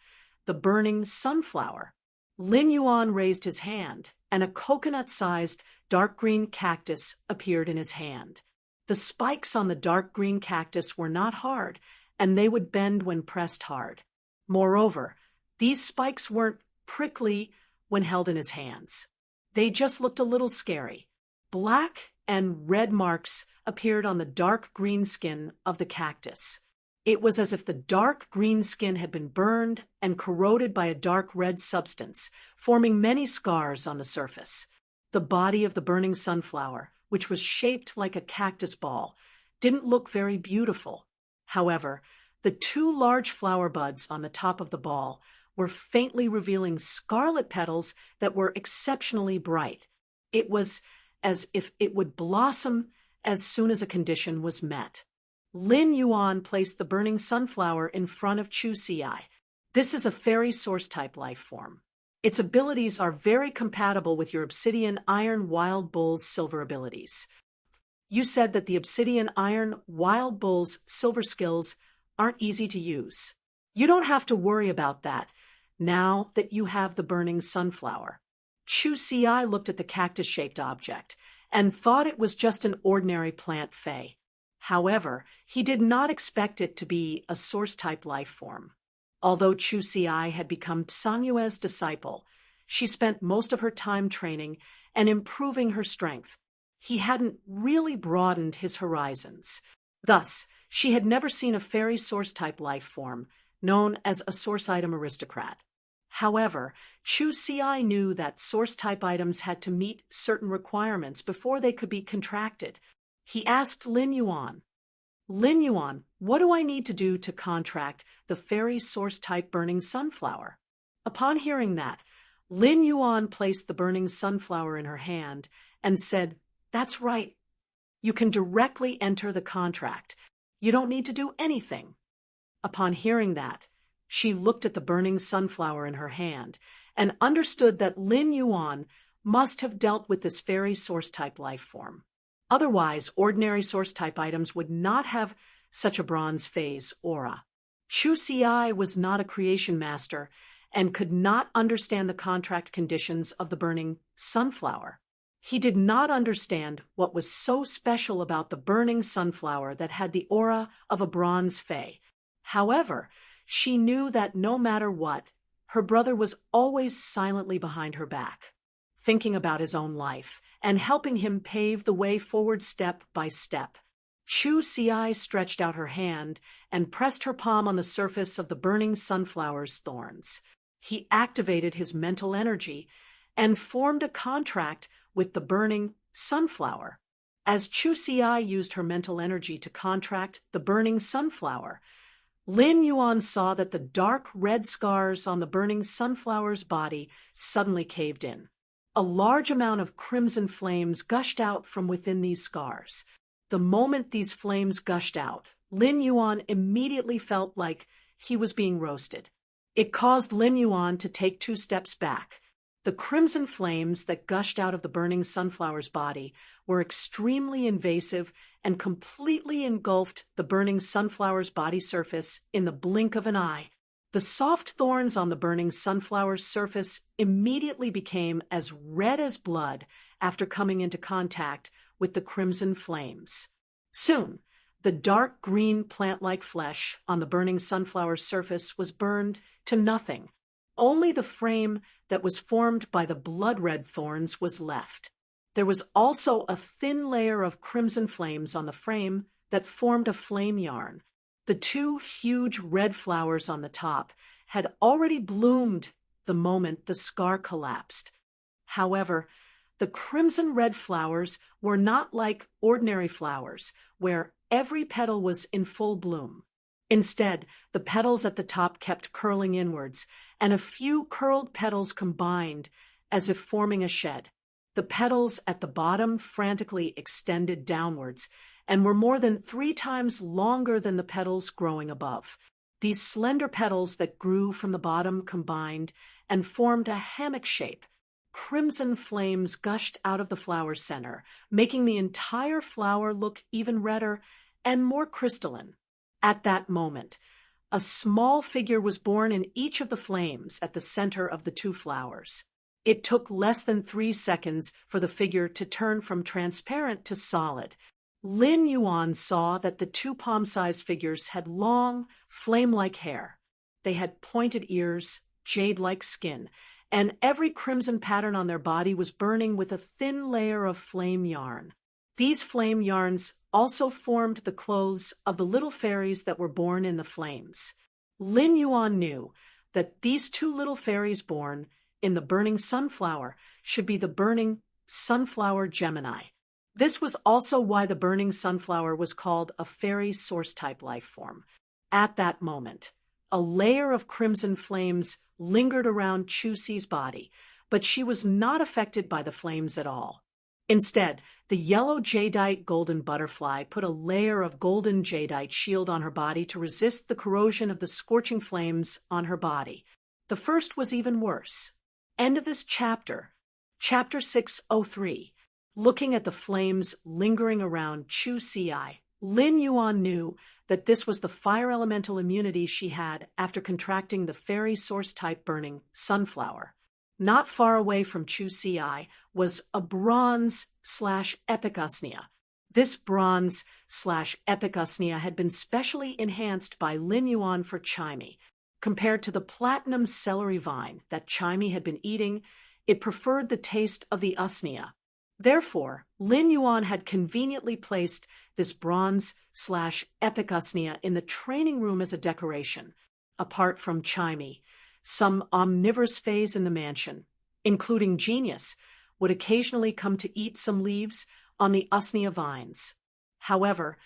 Speaker 1: the burning sunflower. Lin Yuan raised his hand, and a coconut-sized dark green cactus appeared in his hand. The spikes on the dark green cactus were not hard, and they would bend when pressed hard. Moreover, these spikes weren't prickly when held in his hands. They just looked a little scary. Black and red marks appeared on the dark green skin of the cactus. It was as if the dark green skin had been burned and corroded by a dark red substance, forming many scars on the surface. The body of the burning sunflower, which was shaped like a cactus ball, didn't look very beautiful. However, the two large flower buds on the top of the ball were faintly revealing scarlet petals that were exceptionally bright. It was as if it would blossom as soon as a condition was met. Lin Yuan placed the burning sunflower in front of Chu Ci. This is a fairy source-type life form. Its abilities are very compatible with your obsidian iron wild bull's silver abilities. You said that the obsidian iron wild bull's silver skills aren't easy to use. You don't have to worry about that now that you have the burning sunflower. Chu Ci looked at the cactus-shaped object and thought it was just an ordinary plant fae. However, he did not expect it to be a source-type life form. Although Chu Ci had become Sangyue's disciple, she spent most of her time training and improving her strength. He hadn't really broadened his horizons. Thus, she had never seen a fairy source-type life form, known as a source-item aristocrat. However, Chu Ci knew that source-type items had to meet certain requirements before they could be contracted. He asked Lin Yuan, "Lin Yuan, what do I need to do to contract the fairy source-type burning sunflower?" Upon hearing that, Lin Yuan placed the burning sunflower in her hand and said, "That's right. You can directly enter the contract. You don't need to do anything." Upon hearing that, she looked at the burning sunflower in her hand and understood that Lin Yuan must have dealt with this fairy source-type life form. Otherwise, ordinary source-type items would not have such a bronze phase aura. Chu Ci was not a creation master and could not understand the contract conditions of the burning sunflower. He did not understand what was so special about the burning sunflower that had the aura of a bronze fae. However, she knew that no matter what, her brother was always silently behind her back, thinking about his own life and helping him pave the way forward step by step. Chu Ci stretched out her hand and pressed her palm on the surface of the burning sunflower's thorns. He activated his mental energy and formed a contract with the burning sunflower. As Chu Ci used her mental energy to contract the burning sunflower, Lin Yuan saw that the dark red scars on the burning sunflower's body suddenly caved in. A large amount of crimson flames gushed out from within these scars. The moment these flames gushed out, Lin Yuan immediately felt like he was being roasted. It caused Lin Yuan to take 2 steps back. The crimson flames that gushed out of the burning sunflower's body were extremely invasive and completely engulfed the burning sunflower's body surface in the blink of an eye. The soft thorns on the burning sunflower's surface immediately became as red as blood after coming into contact with the crimson flames. Soon, the dark green plant-like flesh on the burning sunflower's surface was burned to nothing. Only the frame that was formed by the blood-red thorns was left. There was also a thin layer of crimson flames on the frame that formed a flame yarn. The two huge red flowers on the top had already bloomed the moment the scar collapsed. However, the crimson red flowers were not like ordinary flowers, where every petal was in full bloom. Instead, the petals at the top kept curling inwards, and a few curled petals combined as if forming a shed. The petals at the bottom frantically extended downwards and were more than 3 times longer than the petals growing above. These slender petals that grew from the bottom combined and formed a hammock shape. Crimson flames gushed out of the flower's center, making the entire flower look even redder and more crystalline. At that moment, a small figure was born in each of the flames at the center of the 2 flowers. It took less than 3 seconds for the figure to turn from transparent to solid. Lin Yuan saw that the 2 palm-sized figures had long, flame-like hair. They had pointed ears, jade-like skin, and every crimson pattern on their body was burning with a thin layer of flame yarn. These flame yarns also formed the clothes of the little fairies that were born in the flames. Lin Yuan knew that these 2 little fairies born in the burning sunflower should be the burning sunflower Gemini. This was also why the burning sunflower was called a fairy source-type life form. At that moment, a layer of crimson flames lingered around Chuxi's body, but she was not affected by the flames at all. Instead, the yellow jadeite golden butterfly put a layer of golden jadeite shield on her body to resist the corrosion of the scorching flames on her body. The first was even worse. End of this chapter. Chapter 603. Looking at the flames lingering around Chuxi, Lin Yuan knew that this was the fire elemental immunity she had after contracting the fairy source-type burning sunflower. Not far away from Chuxi was a bronze/epic usnea. This bronze/epic usnea had been specially enhanced by Lin Yuan for Chimey. Compared to the platinum celery vine that Chimey had been eating, it preferred the taste of the usnea. Therefore, Lin Yuan had conveniently placed this bronze/epic usnea in the training room as a decoration. Apart from Chimey, some omnivorous fays in the mansion, including Genius, would occasionally come to eat some leaves on the usnea vines. However,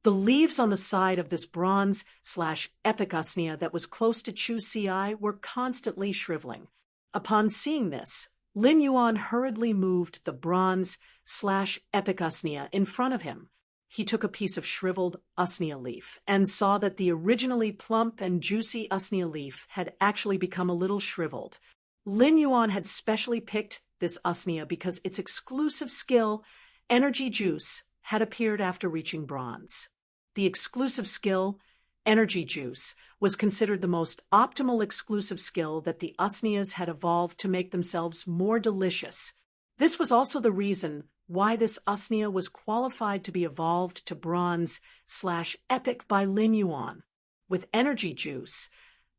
Speaker 1: the leaves on the side of this bronze/epic usnea that was close to Chuxi were constantly shriveling. Upon seeing this, Lin Yuan hurriedly moved the bronze/epic usnea in front of him. He took a piece of shriveled usnea leaf and saw that the originally plump and juicy usnea leaf had actually become a little shriveled. Lin Yuan had specially picked this usnea because its exclusive skill, energy juice, had appeared after reaching bronze. The exclusive skill, energy juice, was considered the most optimal exclusive skill that the usneas had evolved to make themselves more delicious. This was also the reason why this usnea was qualified to be evolved to bronze/epic by Lin Yuan. With energy juice,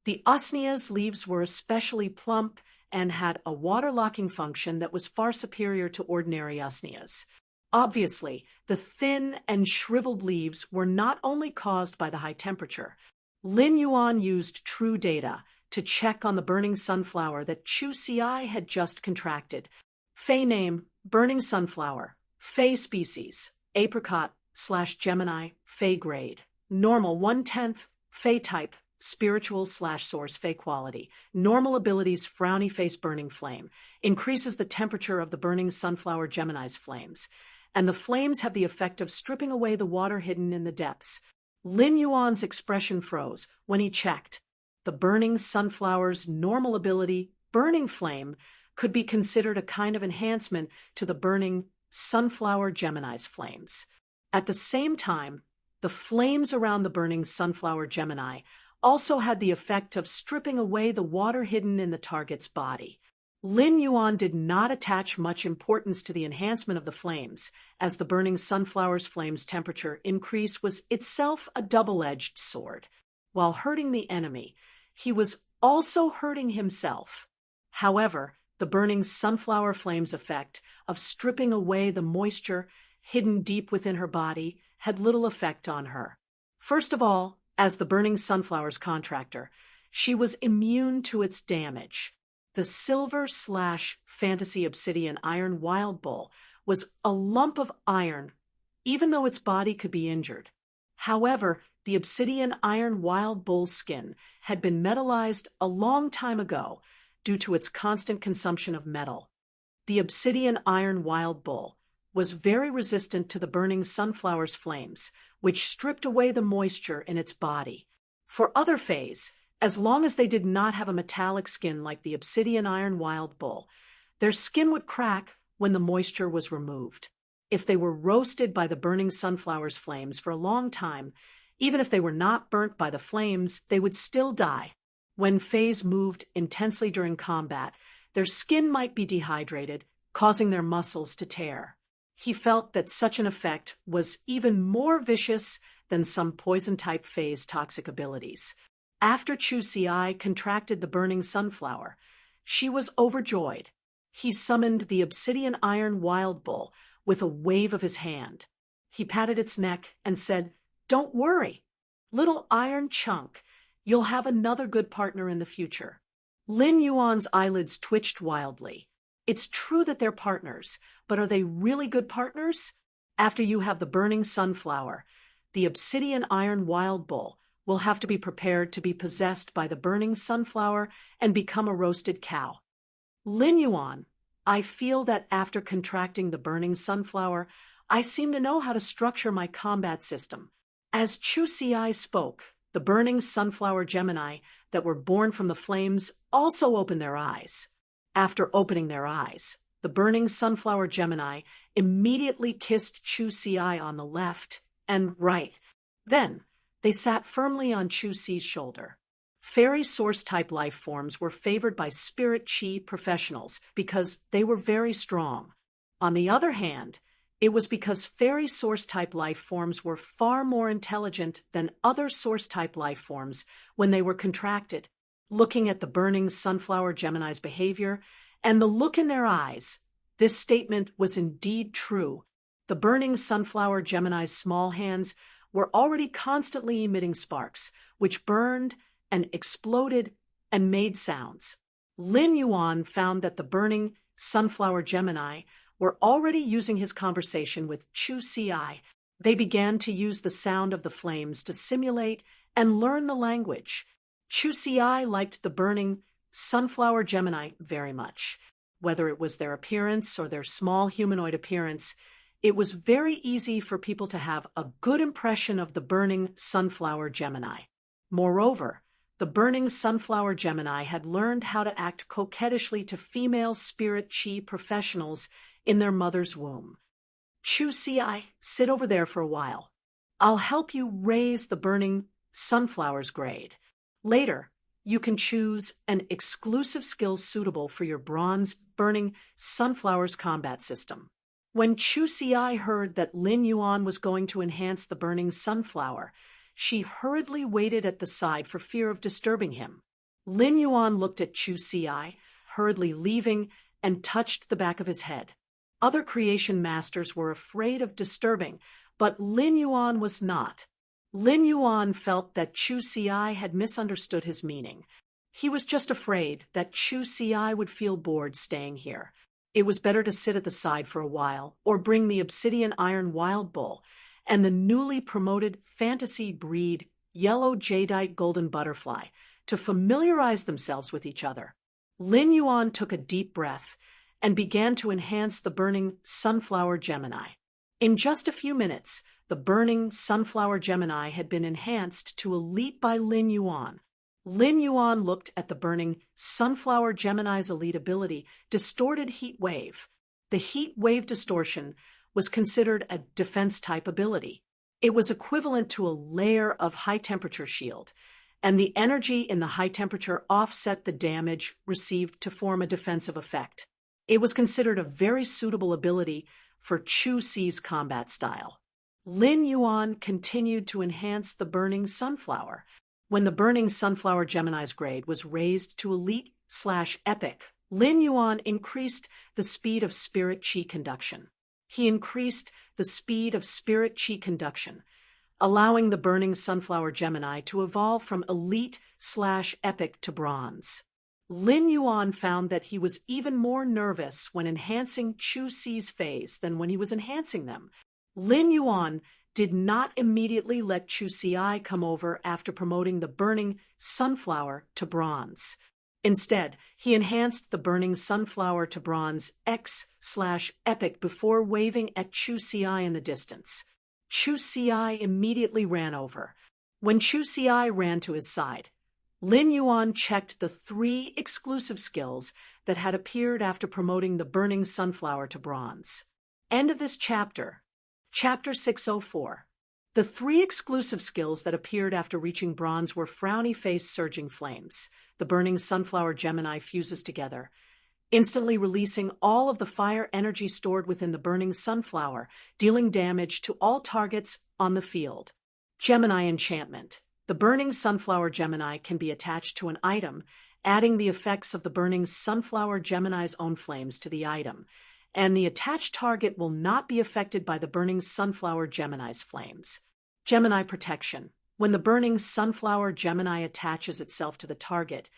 Speaker 1: the usnea's leaves were especially plump and had a water-locking function that was far superior to ordinary usneas. Obviously, the thin and shriveled leaves were not only caused by the high temperature. Lin Yuan used true data to check on the burning sunflower that Chuxi had just contracted. Fey name, burning sunflower. Fey species, apricot/Gemini, Fey grade. Normal 1/10, Fey type, spiritual/source Fey quality. Normal abilities, frowny face burning flame. Increases the temperature of the burning sunflower Gemini's flames. And the flames have the effect of stripping away the water hidden in the depths. Lin Yuan's expression froze when he checked. The burning sunflower's normal ability, burning flame, could be considered a kind of enhancement to the burning sunflower Gemini's flames. At the same time, the flames around the burning sunflower Gemini also had the effect of stripping away the water hidden in the target's body. Lin Yuan did not attach much importance to the enhancement of the flames, as the burning sunflower's flame's temperature increase was itself a double-edged sword. While hurting the enemy, he was also hurting himself. However, the burning sunflower flame's effect of stripping away the moisture hidden deep within her body had little effect on her. First of all, as the burning sunflower's contractor, she was immune to its damage. The silver/fantasy obsidian iron wild bull was a lump of iron, even though its body could be injured. However, the obsidian iron wild bull's skin had been metallized a long time ago due to its constant consumption of metal. The obsidian iron wild bull was very resistant to the burning sunflower's flames, which stripped away the moisture in its body. For other fays, as long as they did not have a metallic skin like the obsidian iron wild bull, their skin would crack when the moisture was removed. If they were roasted by the burning sunflower's flames for a long time, even if they were not burnt by the flames, they would still die. When fays moved intensely during combat, their skin might be dehydrated, causing their muscles to tear. He felt that such an effect was even more vicious than some poison-type fays' toxic abilities. After Chu Xiai contracted the burning sunflower, she was overjoyed. He summoned the obsidian iron wild bull with a wave of his hand. He patted its neck and said, "Don't worry, little iron chunk. You'll have another good partner in the future." Lin Yuan's eyelids twitched wildly. It's true that they're partners, but are they really good partners? After you have the burning sunflower, the obsidian iron wild bull will have to be prepared to be possessed by the burning sunflower and become a roasted cow. Lin Yuan, I feel that after contracting the burning sunflower, I seem to know how to structure my combat system. As Chu Xiai spoke, the burning sunflower Gemini that were born from the flames also opened their eyes. After opening their eyes, the burning sunflower Gemini immediately kissed Chu Xiai on the left and right. Then, they sat firmly on Chu Xi's shoulder. Fairy source-type life forms were favored by spirit chi professionals because they were very strong. On the other hand, it was because fairy source-type life forms were far more intelligent than other source-type life forms when they were contracted. Looking at the burning sunflower Gemini's behavior and the look in their eyes, this statement was indeed true. The burning sunflower Gemini's small hands were already constantly emitting sparks, which burned and exploded and made sounds. Lin Yuan found that the burning sunflower Gemini were already using his conversation with Chu Xiai. They began to use the sound of the flames to simulate and learn the language. Chu Xiai liked the burning sunflower Gemini very much. Whether it was their appearance or their small humanoid appearance, it was very easy for people to have a good impression of the burning sunflower Gemini. Moreover, the burning sunflower Gemini had learned how to act coquettishly to female spirit chi professionals in their mother's womb. Chu Xiai, sit over there for a while. I'll help you raise the burning sunflower's grade. Later, you can choose an exclusive skill suitable for your bronze burning sunflower's combat system. When Chu Xiai heard that Lin Yuan was going to enhance the burning sunflower, she hurriedly waited at the side for fear of disturbing him. Lin Yuan looked at Chu Xiai, hurriedly leaving, and touched the back of his head. Other creation masters were afraid of disturbing, but Lin Yuan was not. Lin Yuan felt that Chu Xiai had misunderstood his meaning. He was just afraid that Chu Xiai would feel bored staying here. It was better to sit at the side for a while, or bring the obsidian iron wild bull and the newly promoted fantasy breed yellow jadeite golden butterfly to familiarize themselves with each other. Lin Yuan took a deep breath and began to enhance the burning sunflower Gemini. In just a few minutes, the burning sunflower Gemini had been enhanced to elite by Lin Yuan. Lin Yuan looked at the burning sunflower Gemini's elite ability, distorted heat wave. The heat wave distortion was considered a defense-type ability. It was equivalent to a layer of high-temperature shield, and the energy in the high temperature offset the damage received to form a defensive effect. It was considered a very suitable ability for Chu Si's combat style. Lin Yuan continued to enhance the Burning Sunflower. When the Burning Sunflower Gemini's grade was raised to Elite/Epic, Lin Yuan increased the speed of spirit qi conduction. He increased the speed of spirit qi conduction, allowing the Burning Sunflower Gemini to evolve from Elite/Epic to Bronze. Lin Yuan found that he was even more nervous when enhancing Chu Si's phase than when he was enhancing them. Lin Yuan did not immediately let Chu Si come over after promoting the Burning Sunflower to Bronze. Instead, he enhanced the Burning Sunflower to Bronze X/Epic before waving at Chu Si in the distance. Chu Si immediately ran over. When Chu Si ran to his side, Lin Yuan checked the 3 exclusive skills that had appeared after promoting the Burning Sunflower to Bronze. End of this chapter. Chapter 604. The 3 exclusive skills that appeared after reaching Bronze were Frowny Face Surging Flames. The Burning Sunflower Gemini fuses together, instantly releasing all of the fire energy stored within the Burning Sunflower, dealing damage to all targets on the field. Gemini Enchantment. The Burning Sunflower Gemini can be attached to an item, adding the effects of the Burning Sunflower Gemini's own flames to the item, and the attached target will not be affected by the Burning Sunflower Gemini's flames. Gemini Protection. When the Burning Sunflower Gemini attaches itself to the target,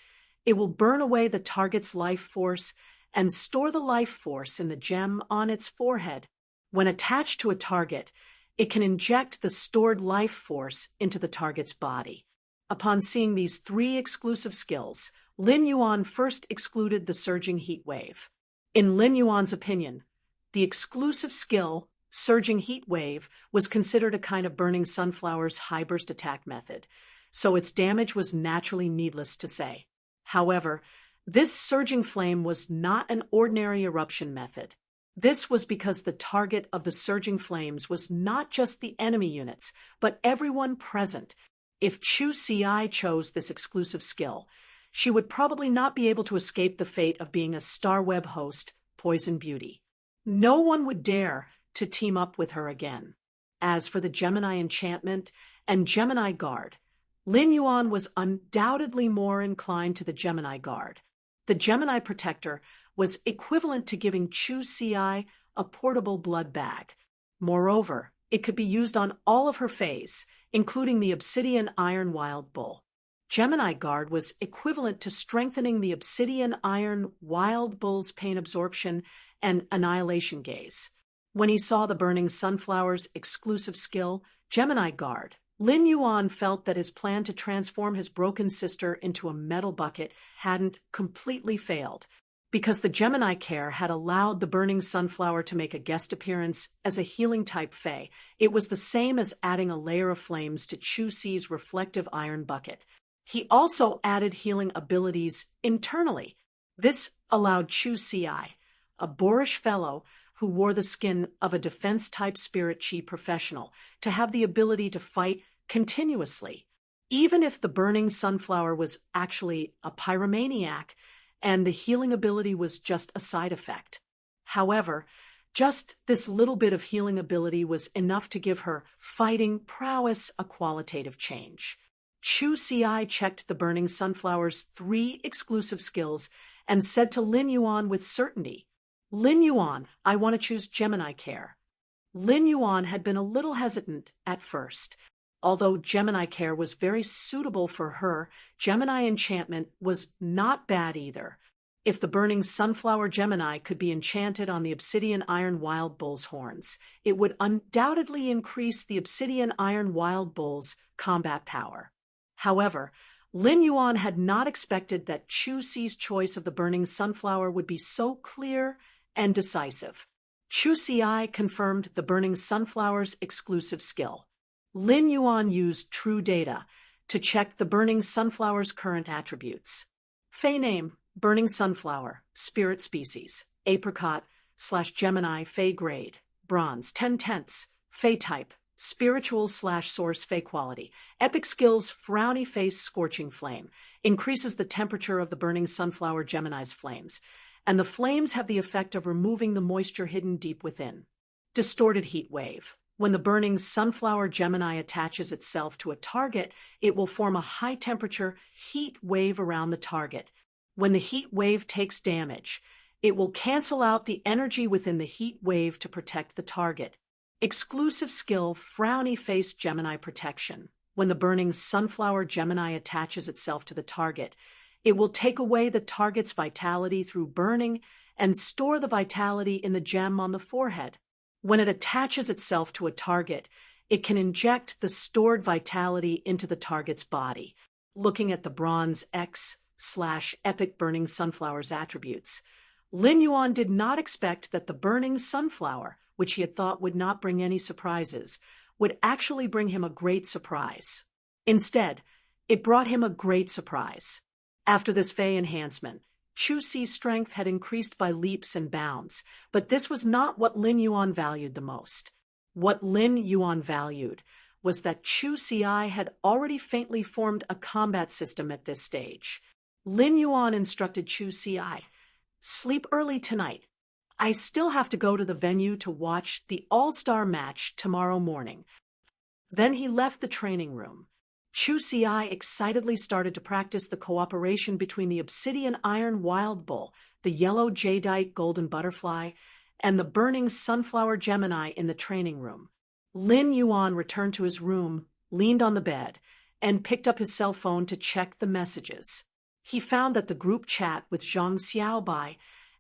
Speaker 1: it will burn away the target's life force and store the life force in the gem on its forehead. When attached to a target, it can inject the stored life force into the target's body. Upon seeing these 3 exclusive skills, Lin Yuan first excluded the Surging Heat Wave. In Lin Yuan's opinion, the exclusive skill, Surging Heat Wave, was considered a kind of Burning Sunflower's high-burst attack method, so its damage was naturally needless to say. However, this surging flame was not an ordinary eruption method. This was because the target of the surging flames was not just the enemy units, but everyone present. If Chu Si chose this exclusive skill, she would probably not be able to escape the fate of being a Star Web host, Poison Beauty. No one would dare to team up with her again. As for the Gemini Enchantment and Gemini Guard, Lin Yuan was undoubtedly more inclined to the Gemini Guard. The Gemini Protector was equivalent to giving Chu Si a portable blood bag. Moreover, it could be used on all of her phase, including the Obsidian Iron Wild Bull. Gemini Guard was equivalent to strengthening the Obsidian Iron Wild Bull's pain absorption and annihilation gaze. When he saw the Burning Sunflower's exclusive skill, Gemini Guard, Lin Yuan felt that his plan to transform his broken sister into a metal bucket hadn't completely failed, because the Gemini Care had allowed the Burning Sunflower to make a guest appearance as a healing-type fae. It was the same as adding a layer of flames to Chu Si's reflective iron bucket. He also added healing abilities internally. This allowed Chu Si, a boorish fellow who wore the skin of a defense-type spirit qi professional, to have the ability to fight continuously. Even if the Burning Sunflower was actually a pyromaniac, and the healing ability was just a side effect. However, just this little bit of healing ability was enough to give her fighting prowess a qualitative change. Chu Si checked the Burning Sunflower's 3 exclusive skills and said to Lin Yuan with certainty, "Lin Yuan, I want to choose Gemini Care." Lin Yuan had been a little hesitant at first. Although Gemini Care was very suitable for her, Gemini Enchantment was not bad either. If the Burning Sunflower Gemini could be enchanted on the Obsidian Iron Wild Bull's horns, it would undoubtedly increase the Obsidian Iron Wild Bull's combat power. However, Lin Yuan had not expected that Chu Si's choice of the Burning Sunflower would be so clear and decisive. Chu Si confirmed the Burning Sunflower's exclusive skill. Lin Yuan used True Data to check the Burning Sunflower's current attributes. Fey name, Burning Sunflower, Spirit Species, Apricot/Gemini Fey Grade, Bronze, 10/10, Fey Type, Spiritual/source fey quality. Epic skills frowny face scorching flame. Increases the temperature of the burning sunflower Gemini's flames. And the flames have the effect of removing the moisture hidden deep within. Distorted heat wave. When the burning sunflower Gemini attaches itself to a target, it will form a high-temperature heat wave around the target. When the heat wave takes damage, it will cancel out the energy within the heat wave to protect the target. Exclusive skill frowny face Gemini protection. When the burning sunflower Gemini attaches itself to the target, it will take away the target's vitality through burning and store the vitality in the gem on the forehead. When it attaches itself to a target, it can inject the stored vitality into the target's body. Looking at the Bronze X/Epic Burning Sunflower's attributes, Lin Yuan did not expect that the burning sunflower, which he had thought would not bring any surprises, would actually bring him a great surprise. Instead, it brought him a great surprise. After this Fey enhancement, Chu Si's strength had increased by leaps and bounds, but this was not what Lin Yuan valued the most. What Lin Yuan valued was that Chu Si had already faintly formed a combat system at this stage. Lin Yuan instructed Chu Si, "Sleep early tonight. I still have to go to the venue to watch the all-star match tomorrow morning." Then he left the training room. Chu Si excitedly started to practice the cooperation between the obsidian iron wild bull, the yellow jadeite golden butterfly, and the burning sunflower Gemini in the training room. Lin Yuan returned to his room, leaned on the bed, and picked up his cell phone to check the messages. He found that the group chat with Zhang Xiaobai,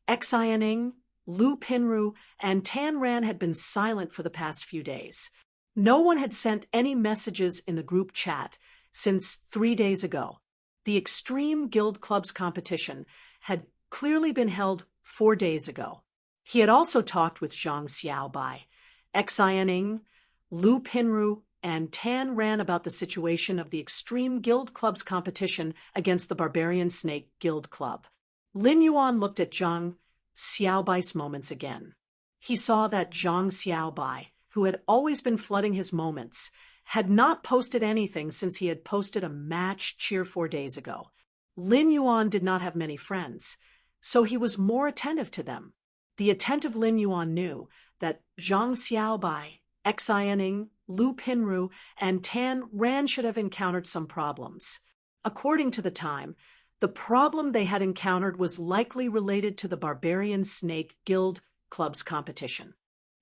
Speaker 1: Xianing, Lu Pinru, and Tan Ran had been silent for the past few days. No one had sent any messages in the group chat since 3 days ago. The Extreme Guild Club's competition had clearly been held 4 days ago. He had also talked with Zhang Xiaobai, Xianing, Lu Pinru, and Tan Ran about the situation of the Extreme Guild Club's competition against the Barbarian Snake Guild Club. Lin Yuan looked at Zhang Xiaobai's moments again. He saw that Zhang Xiaobai, who had always been flooding his moments, had not posted anything since he had posted a match cheer 4 days ago. Lin Yuan did not have many friends, so he was more attentive to them. The attentive Lin Yuan knew that Zhang Xiaobai, Xianing, Lu Pinru, and Tan Ran should have encountered some problems. According to the time, the problem they had encountered was likely related to the Barbarian Snake Guild Club's competition.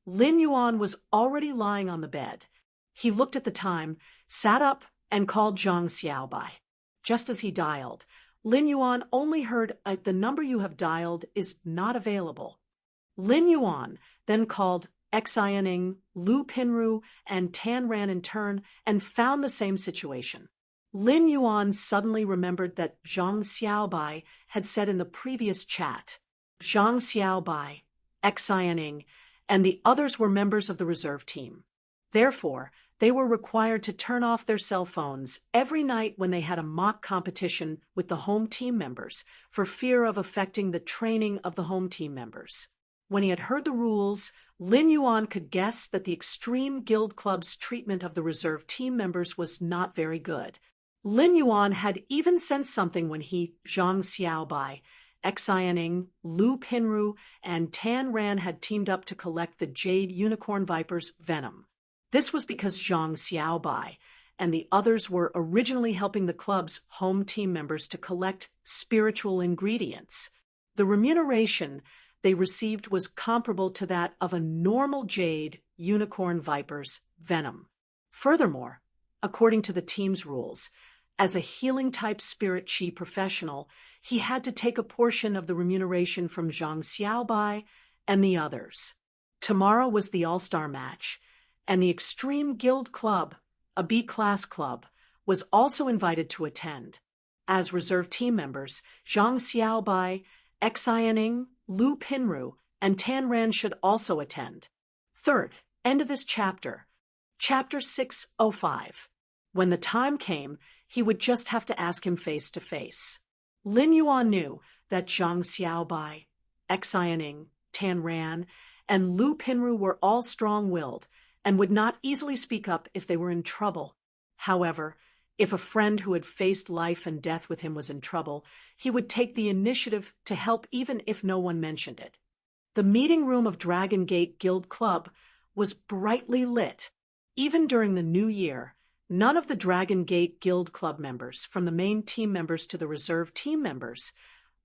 Speaker 1: Lin Yuan was already lying on the bed. He looked at the time, sat up, and called Zhang Xiaobai. Just as he dialed, Lin Yuan only heard, "The number you have dialed is not available." Lin Yuan then called Xianing, Lu Pinru, and Tan Ran in turn and found the same situation. Lin Yuan suddenly remembered that Zhang Xiaobai had said in the previous chat. Zhang Xiaobai, Xianing, and the others were members of the reserve team. Therefore, they were required to turn off their cell phones every night when they had a mock competition with the home team members for fear of affecting the training of the home team members. When he had heard the rules, Lin Yuan could guess that the Extreme Guild Club's treatment of the reserve team members was not very good. Lin Yuan had even sensed something when he, Zhang Xiaobai, Xianing, Lu Pinru, and Tan Ran had teamed up to collect the Jade Unicorn Viper's venom. This was because Zhang Xiaobai and the others were originally helping the club's home team members to collect spiritual ingredients. The remuneration they received was comparable to that of a normal Jade Unicorn Viper's venom. Furthermore, according to the team's rules, as a healing-type spirit chi professional, he had to take a portion of the remuneration from Zhang Xiaobai and the others. Tomorrow was the All-Star match, and the Extreme Guild Club, a B-class club, was also invited to attend. As reserve team members, Zhang Xiaobai, Xianing, Lu Pinru, and Tan Ran should also attend. Third, end of this chapter. Chapter 605. When the time came, he would just have to ask him face to face. Lin Yuan knew that Zhang Xiaobai, Xianing, Tan Ran, and Lu Pinru were all strong-willed and would not easily speak up if they were in trouble. However, if a friend who had faced life and death with him was in trouble, he would take the initiative to help even if no one mentioned it. The meeting room of Dragon Gate Guild Club was brightly lit. Even during the new year, none of the Dragon Gate Guild Club members, from the main team members to the reserve team members,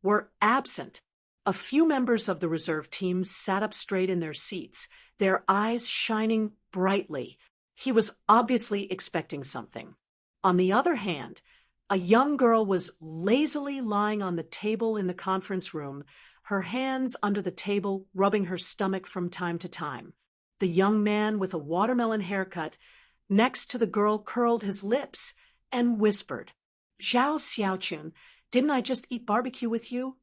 Speaker 1: were absent. A few members of the reserve team sat up straight in their seats, their eyes shining brightly. He was obviously expecting something. On the other hand, a young girl was lazily lying on the table in the conference room, her hands under the table rubbing her stomach from time to time. The young man with a watermelon haircut next to the girl curled his lips and whispered, "Zhao Xiaochun, didn't I just eat barbecue with you?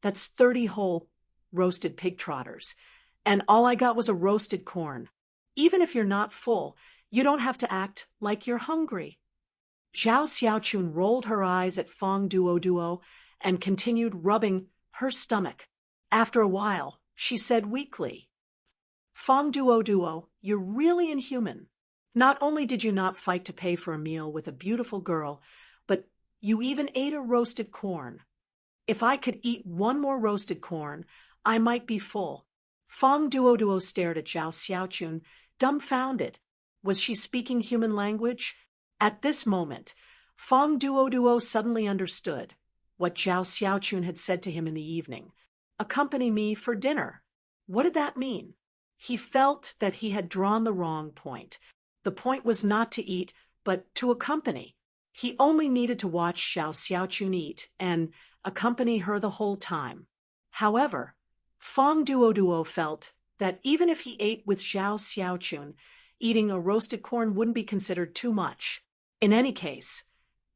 Speaker 1: That's 30 whole roasted pig trotters, and all I got was a roasted corn. Even if you're not full, you don't have to act like you're hungry." Zhao Xiaochun rolled her eyes at Fong Duo and continued rubbing her stomach. After a while, she said weakly, "Fong Duo, you're really inhuman. Not only did you not fight to pay for a meal with a beautiful girl, but you even ate a roasted corn. If I could eat one more roasted corn, I might be full." Fong Duo stared at Zhao Xiaochun, dumbfounded. Was she speaking human language? At this moment, Fong Duo suddenly understood what Zhao Xiaochun had said to him in the evening. "Accompany me for dinner." What did that mean? He felt that he had drawn the wrong point. The point was not to eat, but to accompany. He only needed to watch Zhao Xiaochun eat and accompany her the whole time. However, Fong Duo felt that even if he ate with Zhao Xiaochun, eating a roasted corn wouldn't be considered too much. In any case,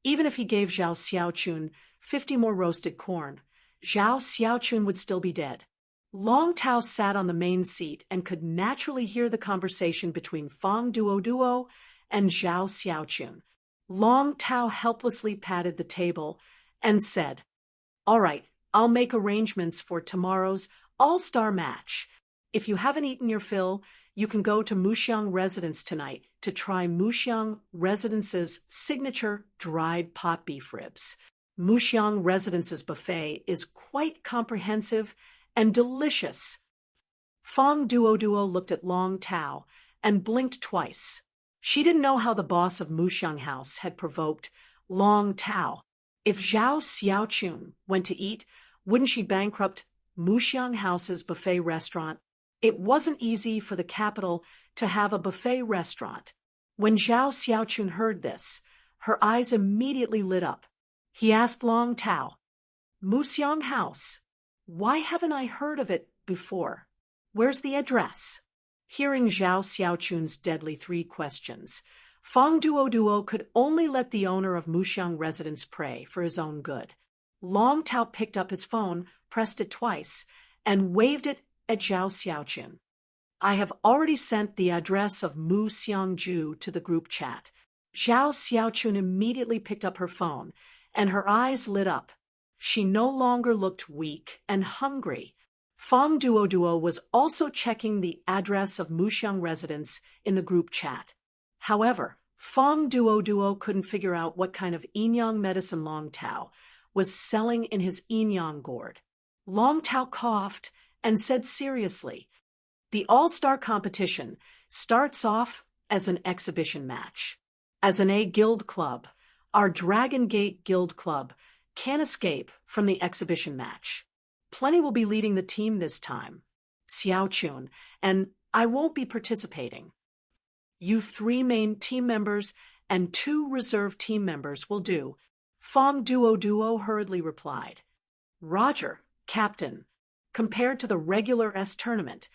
Speaker 1: even if he gave Zhao Xiaochun 50 more roasted corn, Zhao Xiaochun would still be dead. Long Tao sat on the main seat and could naturally hear the conversation between Fong Duo and Zhao Xiaochun. Long Tao helplessly patted the table and said, "All right, I'll make arrangements for tomorrow's all-star match. If you haven't eaten your fill, you can go to Muxiang Residence tonight to try Muxiang Residence's signature dried pot beef ribs. Muxiang Residence's buffet is quite comprehensive and delicious." Fong Duo looked at Long Tao and blinked twice. She didn't know how the boss of Muxiang House had provoked Long Tao. If Zhao Xiaochun went to eat, wouldn't she bankrupt Muxiang House's buffet restaurant? It wasn't easy for the capital to have a buffet restaurant. When Zhao Xiaochun heard this, her eyes immediately lit up. He asked Long Tao, "Muxiang House? Why haven't I heard of it before? Where's the address?" Hearing Zhao Xiaochun's deadly 3 questions, Fong Duo could only let the owner of Muxiang Residence pray for his own good. Long Tao picked up his phone, pressed it twice, and waved it at Zhao Xiaochun. "I have already sent the address of Mu Xiangju to the group chat." Zhao Xiaochun immediately picked up her phone, and her eyes lit up. She no longer looked weak and hungry. Fong Duo was also checking the address of Muxiang Residence in the group chat. However, Fong Duo couldn't figure out what kind of yin-yang medicine Long Tao was selling in his yin-yang gourd. Long Tao coughed and said seriously, "The All-Star competition starts off as an exhibition match. As an A Guild Club, our Dragon Gate Guild Club can't escape from the exhibition match. Plenty will be leading the team this time, Xiaochun, and I won't be participating. You 3 main team members and 2 reserve team members will do," Fong Duo hurriedly replied. "Roger, Captain." Compared to the regular S tournament,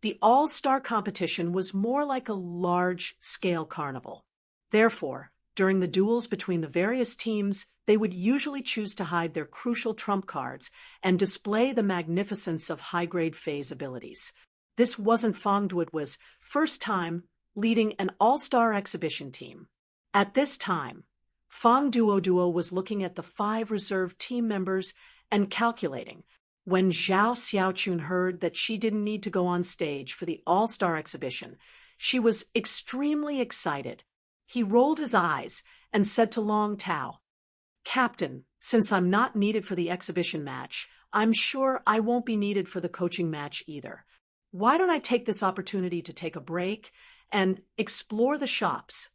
Speaker 1: the all-star competition was more like a large-scale carnival. Therefore, during the duels between the various teams, they would usually choose to hide their crucial trump cards and display the magnificence of high-grade phase abilities. This wasn't Fong Duo's first time leading an all-star exhibition team. At this time, Fong Duo was looking at the 5 reserve team members and calculating. When Zhao Xiaochun heard that she didn't need to go on stage for the all-star exhibition, She was extremely excited. He rolled his eyes and said to Long Tao, "Captain, since I'm not needed for the exhibition match, I'm sure I won't be needed for the coaching match either. Why don't I take this opportunity to take a break and explore the shops?"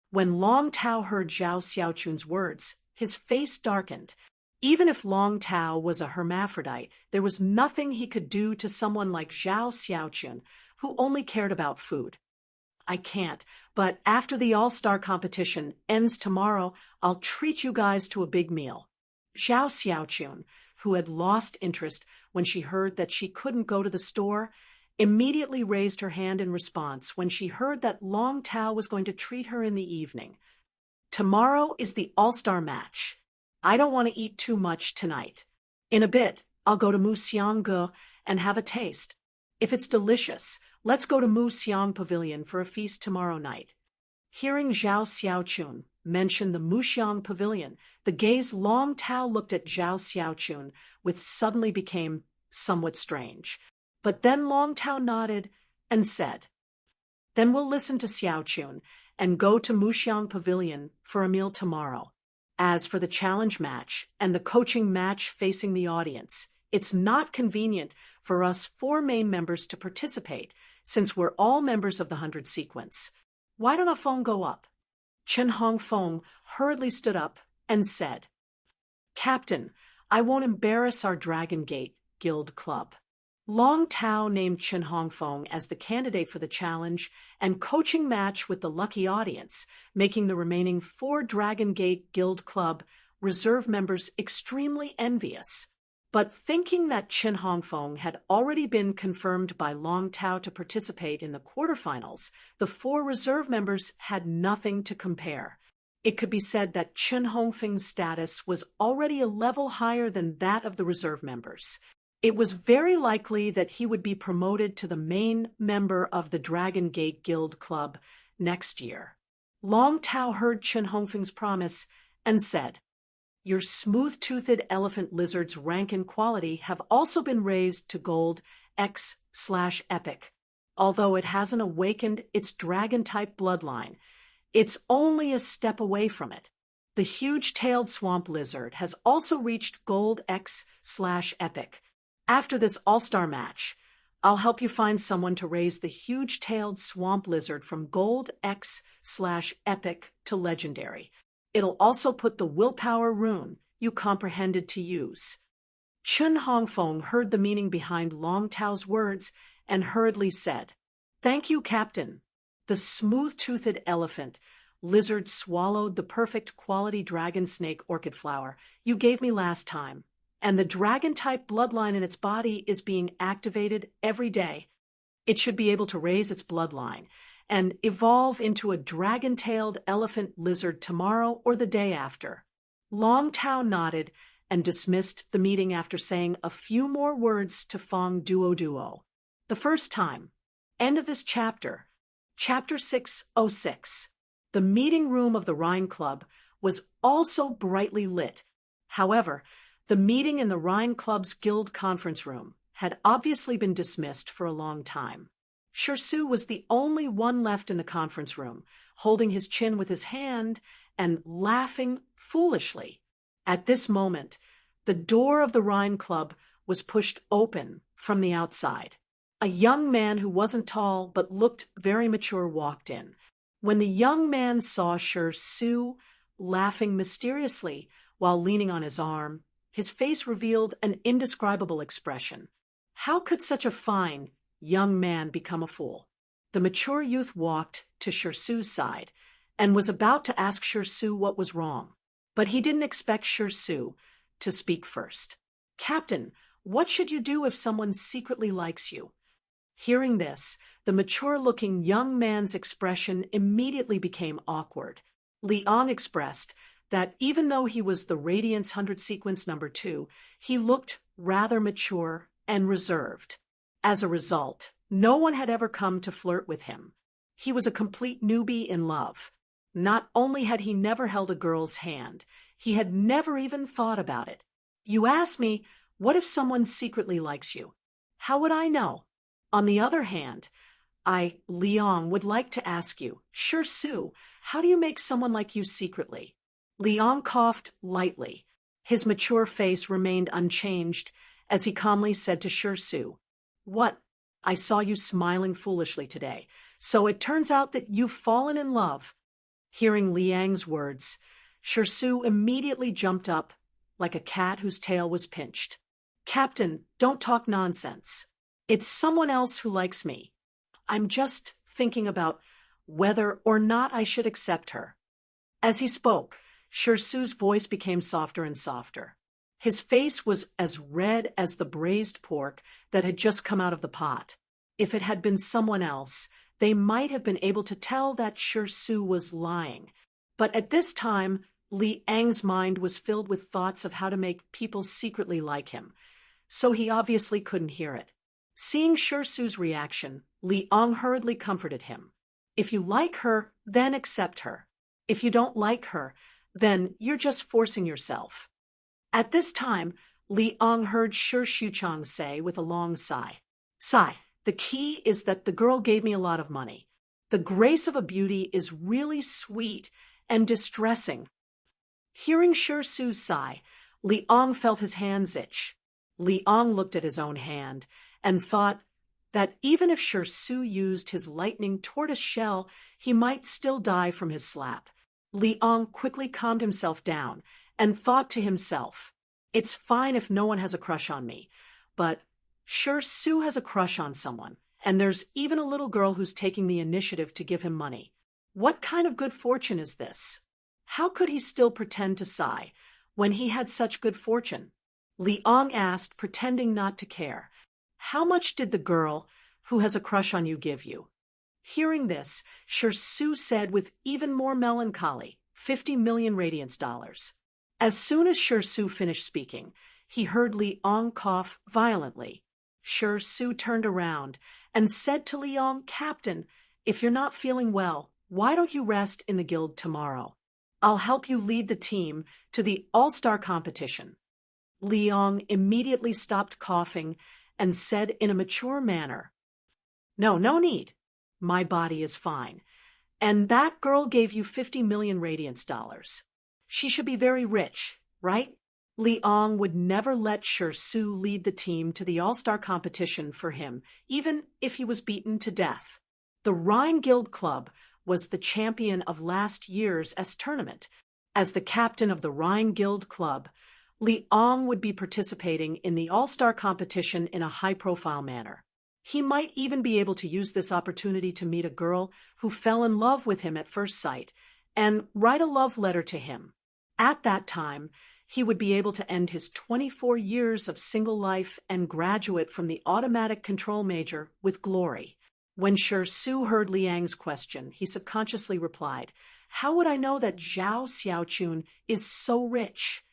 Speaker 1: When Long Tao heard Zhao Xiaochun's words, his face darkened. Even if Long Tao was a hermaphrodite, there was nothing he could do to someone like Zhao Xiaochun, who only cared about food. "I can't, but after the all-star competition ends tomorrow, I'll treat you guys to a big meal." Zhao Xiaochun, who had lost interest when she heard that she couldn't go to the store, immediately raised her hand in response when she heard that Long Tao was going to treat her in the evening. "Tomorrow is the all-star match. I don't want to eat too much tonight. In a bit, I'll go to Muxiangge and have a taste. If it's delicious, let's go to Muxiang Pavilion for a feast tomorrow night." Hearing Zhao Xiaochun mention the Muxiang Pavilion, the gaze Long Tao looked at Zhao Xiaochun with suddenly became somewhat strange. But then Long Tao nodded and said, "Then we'll listen to Xiaochun and go to Muxiang Pavilion for a meal tomorrow. As for the challenge match and the coaching match facing the audience, it's not convenient for us 4 main members to participate, since we're all members of the 100 sequence. Why don't a phone go up?" Chen Hongfeng hurriedly stood up and said, "Captain, I won't embarrass our Dragon Gate Guild Club." Long Tao named Chen Hongfeng as the candidate for the challenge and coaching match with the lucky audience, making the remaining 4 Dragon Gate Guild Club reserve members extremely envious. But thinking that Chen Hongfeng had already been confirmed by Long Tao to participate in the quarterfinals, the 4 reserve members had nothing to compare. It could be said that Chen Hongfeng's status was already a level higher than that of the reserve members. It was very likely that he would be promoted to the main member of the Dragon Gate Guild Club next year. Long Tao heard Chen Hongfeng's promise and said, "Your smooth-toothed elephant lizard's rank and quality have also been raised to gold X/epic. Although it hasn't awakened its dragon-type bloodline, it's only a step away from it. The huge-tailed swamp lizard has also reached gold X/epic. After this all-star match, I'll help you find someone to raise the huge-tailed swamp lizard from gold X/epic to legendary. It'll also put the willpower rune you comprehended to use." Chen Hongfeng heard the meaning behind Long Tao's words and hurriedly said, "Thank you, Captain." The smooth-toothed elephant lizard swallowed the perfect quality dragon snake orchid flower you gave me last time, and the dragon-type bloodline in its body is being activated every day. It should be able to raise its bloodline and evolve into a dragon-tailed elephant lizard tomorrow or the day after. Long Tao nodded and dismissed the meeting after saying a few more words to Fong Duo. The first time. End of this chapter. Chapter 606. The meeting room of the Rhine Club was also brightly lit. However, the meeting in the Rhine Club's guild conference room had obviously been dismissed for a long time. Shirsu was the only one left in the conference room, holding his chin with his hand and laughing foolishly. At this moment, the door of the Rhine Club was pushed open from the outside. A young man who wasn't tall but looked very mature walked in. When the young man saw Shirsu laughing mysteriously while leaning on his arm, his face revealed an indescribable expression. How could such a fine young man become a fool? The mature youth walked to Shirsu's side and was about to ask Shirsu what was wrong, but he didn't expect Shirsu to speak first. "Captain, what should you do if someone secretly likes you?" Hearing this, the mature-looking young man's expression immediately became awkward. Liang expressed that even though he was the Radiance 100 sequence number 2, he looked rather mature and reserved. As a result, no one had ever come to flirt with him. He was a complete newbie in love. Not only had he never held a girl's hand, he had never even thought about it. You ask me, what if someone secretly likes you? How would I know? On the other hand, Liang, would like to ask you, Sure Su, how do you make someone like you secretly? Liang coughed lightly. His mature face remained unchanged as he calmly said to Sure Su, What? I saw you smiling foolishly today, so it turns out that you've fallen in love. Hearing Liang's words, Sure Su immediately jumped up like a cat whose tail was pinched. Captain, don't talk nonsense. It's someone else who likes me. I'm just thinking about whether or not I should accept her. As he spoke, Sure Su's voice became softer and softer. His face was as red as the braised pork that had just come out of the pot. If it had been someone else, they might have been able to tell that Sure Su was lying. But at this time, Li Ang's mind was filled with thoughts of how to make people secretly like him, so he obviously couldn't hear it. Seeing Sure Su's reaction, Li Ang hurriedly comforted him. If you like her, then accept her. If you don't like her, then you're just forcing yourself. At this time, Li Ang heard Sure Shuchang say with a long sigh, Sigh, the key is that the girl gave me a lot of money. The grace of a beauty is really sweet and distressing. Hearing Sure Su's sigh, Li Ang felt his hands itch. Li Ang looked at his own hand and thought that even if Sure Su used his lightning tortoise shell, he might still die from his slap. Li Ang quickly calmed himself down and thought to himself, It's fine if no one has a crush on me, but Sure Su has a crush on someone, and there's even a little girl who's taking the initiative to give him money. What kind of good fortune is this? How could he still pretend to sigh when he had such good fortune? Li Ang asked, pretending not to care. How much did the girl who has a crush on you give you? Hearing this, Sure Su said with even more melancholy, 50 million radiance dollars. As soon as Sure Su finished speaking, he heard Li Ang cough violently. Sure Su turned around and said to Li Ang, Captain, if you're not feeling well, why don't you rest in the guild tomorrow? I'll help you lead the team to the all-star competition. Li Ang immediately stopped coughing and said in a mature manner, No need. My body is fine. And that girl gave you 50 million radiance dollars. She should be very rich, right? Li Ang would never let Sure Su lead the team to the all-star competition for him, even if he was beaten to death. The Rhine Guild Club was the champion of last year's tournament. As the captain of the Rhine Guild Club, Li Ang would be participating in the all-star competition in a high-profile manner. He might even be able to use this opportunity to meet a girl who fell in love with him at first sight and write a love letter to him. At that time, he would be able to end his 24 years of single life and graduate from the automatic control major with glory. When Sure Su heard Liang's question, he subconsciously replied, How would I know that Zhao Xiaochun is so rich?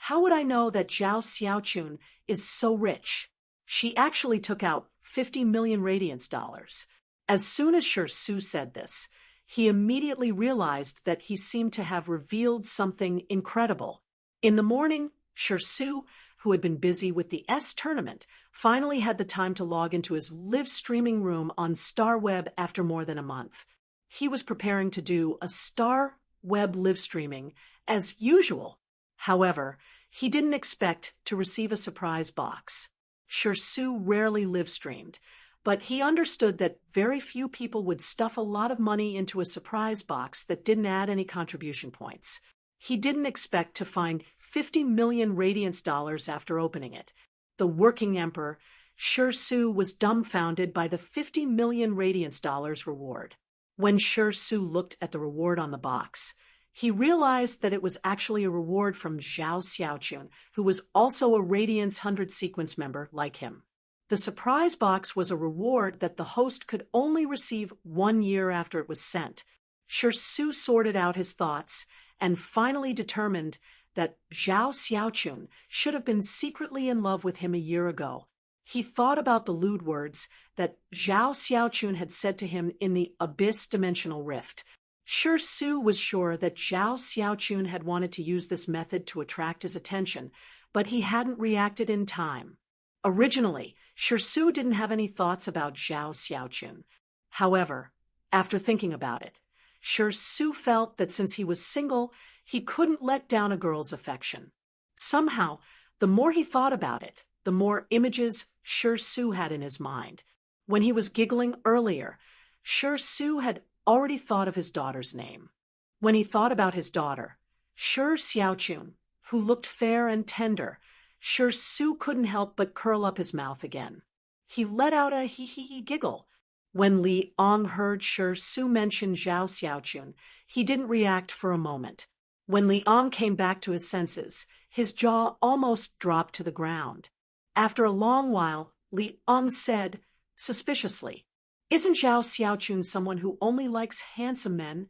Speaker 1: How would I know that Zhao Xiaochun is so rich? She actually took out 50 million radiance dollars. As soon as Sure Su said this, he immediately realized that he seemed to have revealed something incredible. In the morning, Sure Su, who had been busy with the tournament, finally had the time to log into his live streaming room on StarWeb after more than a month. He was preparing to do a StarWeb live streaming as usual. However, he didn't expect to receive a surprise box. Sure Su rarely live streamed, but he understood that very few people would stuff a lot of money into a surprise box that didn't add any contribution points. He didn't expect to find 50 million radiance dollars after opening it. The working emperor, Sure Su, was dumbfounded by the 50 million radiance dollars reward. When Sure Su looked at the reward on the box, he realized that it was actually a reward from Zhao Xiaochun, who was also a Radiance 100 sequence member like him. The surprise box was a reward that the host could only receive 1 year after it was sent. Sure Su sorted out his thoughts and finally determined that Zhao Xiaochun should have been secretly in love with him a year ago. He thought about the lewd words that Zhao Xiaochun had said to him in the Abyss Dimensional Rift. Sure Su was sure that Zhao Xiaochun had wanted to use this method to attract his attention, but he hadn't reacted in time. Originally, Sure Su didn't have any thoughts about Zhao Xiaochun. However, after thinking about it, Su felt that since he was single, he couldn't let down a girl's affection. Somehow, the more he thought about it, the more images Su had in his mind. When he was giggling earlier, Su had already thought of his daughter's name. When he thought about his daughter, Xiaochun, who looked fair and tender, Su couldn't help but curl up his mouth again. He let out a hee-hee-hee giggle. When Li Ong heard Su mention Zhao Xiaochun, he didn't react for a moment. When Li Ong came back to his senses, his jaw almost dropped to the ground. After a long while, Li Ong said, suspiciously, "Isn't Zhao Xiaochun someone who only likes handsome men?"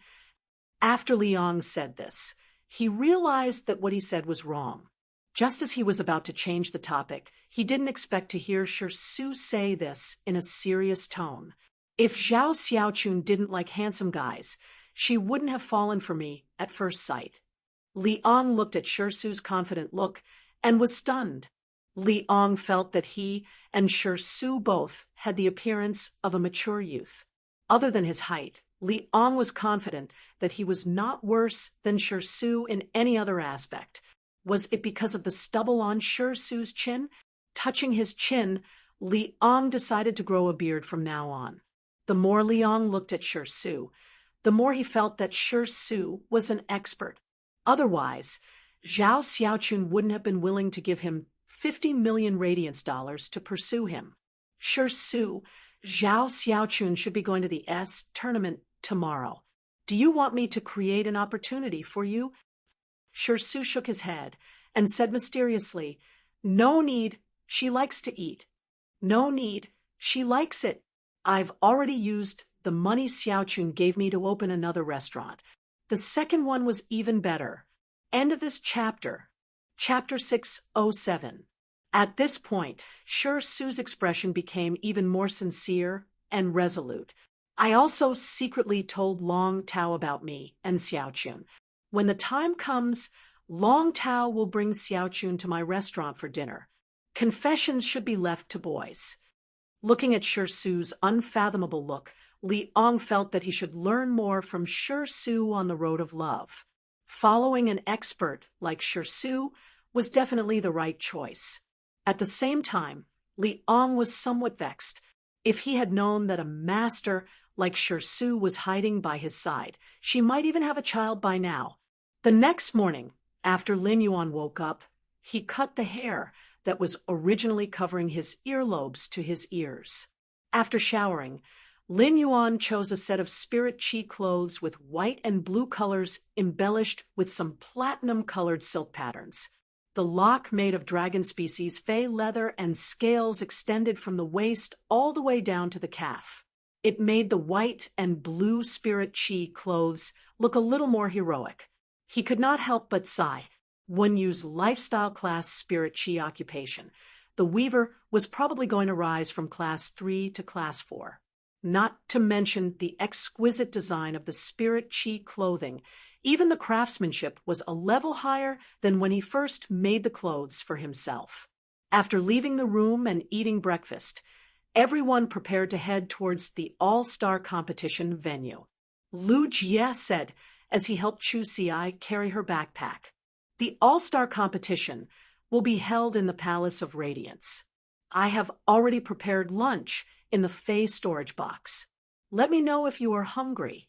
Speaker 1: After Li Ong said this, he realized that what he said was wrong. Just as he was about to change the topic, he didn't expect to hear Su say this in a serious tone. "If Zhao Xiaochun didn't like handsome guys, she wouldn't have fallen for me at first sight." Li Ong looked at Su's confident look and was stunned. Li Ong felt that he and Su both had the appearance of a mature youth. Other than his height, Li Ong was confident that he was not worse than Su in any other aspect. Was it because of the stubble on Su's chin? Touching his chin, Li Ong decided to grow a beard from now on. The more Li Ong looked at Su, the more he felt that Su was an expert. Otherwise, Zhao Xiaochun wouldn't have been willing to give him 50 million radiance dollars to pursue him. Su, Zhao Xiaochun should be going to the S tournament tomorrow. Do you want me to create an opportunity for you? Su shook his head and said mysteriously, "No need, she likes to eat. No need, she likes it. I've already used the money Xiaochun gave me to open another restaurant. The second one was even better." End of this chapter. Chapter 607. At this point, Su's expression became even more sincere and resolute. "I also secretly told Long Tao about me and Xiaochun. When the time comes, Long Tao will bring Xiaochun to my restaurant for dinner. Confessions should be left to boys." Looking at Su's unfathomable look, Li Ong felt that he should learn more from Su on the road of love. Following an expert like Su was definitely the right choice. At the same time, Li Ong was somewhat vexed. If he had known that a master like Su was hiding by his side, she might even have a child by now. The next morning, after Lin Yuan woke up, he cut the hair that was originally covering his earlobes to his ears. After showering, Lin Yuan chose a set of spirit chi clothes with white and blue colors embellished with some platinum-colored silk patterns. The lock made of dragon species fey leather and scales extended from the waist all the way down to the calf. It made the white and blue spirit chi clothes look a little more heroic. He could not help but sigh. One used lifestyle class spirit chi occupation. The weaver was probably going to rise from class 3 to class 4. Not to mention the exquisite design of the spirit chi clothing. Even the craftsmanship was a level higher than when he first made the clothes for himself. After leaving the room and eating breakfast, everyone prepared to head towards the all-star competition venue. Lu Jie said as he helped Chu Xi carry her backpack. "The all-star competition will be held in the Palace of Radiance. I have already prepared lunch in the Fey storage box. Let me know if you are hungry."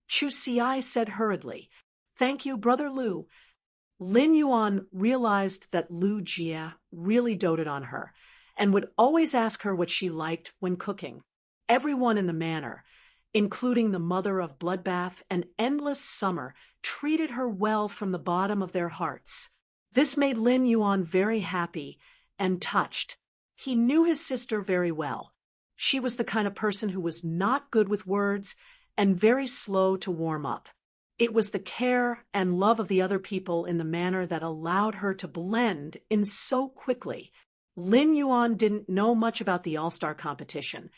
Speaker 1: Chu Xi said hurriedly, "Thank you, Brother Lu." Lin Yuan realized that Lu Jie really doted on her and would always ask her what she liked when cooking. Everyone in the manor, including the mother of Bloodbath and Endless Summer, treated her well from the bottom of their hearts. This made Lin Yuan very happy and touched. He knew his sister very well. She was the kind of person who was not good with words and very slow to warm up. It was the care and love of the other people in the manor that allowed her to blend in so quickly. Lin Yuan didn't know much about the all-star competition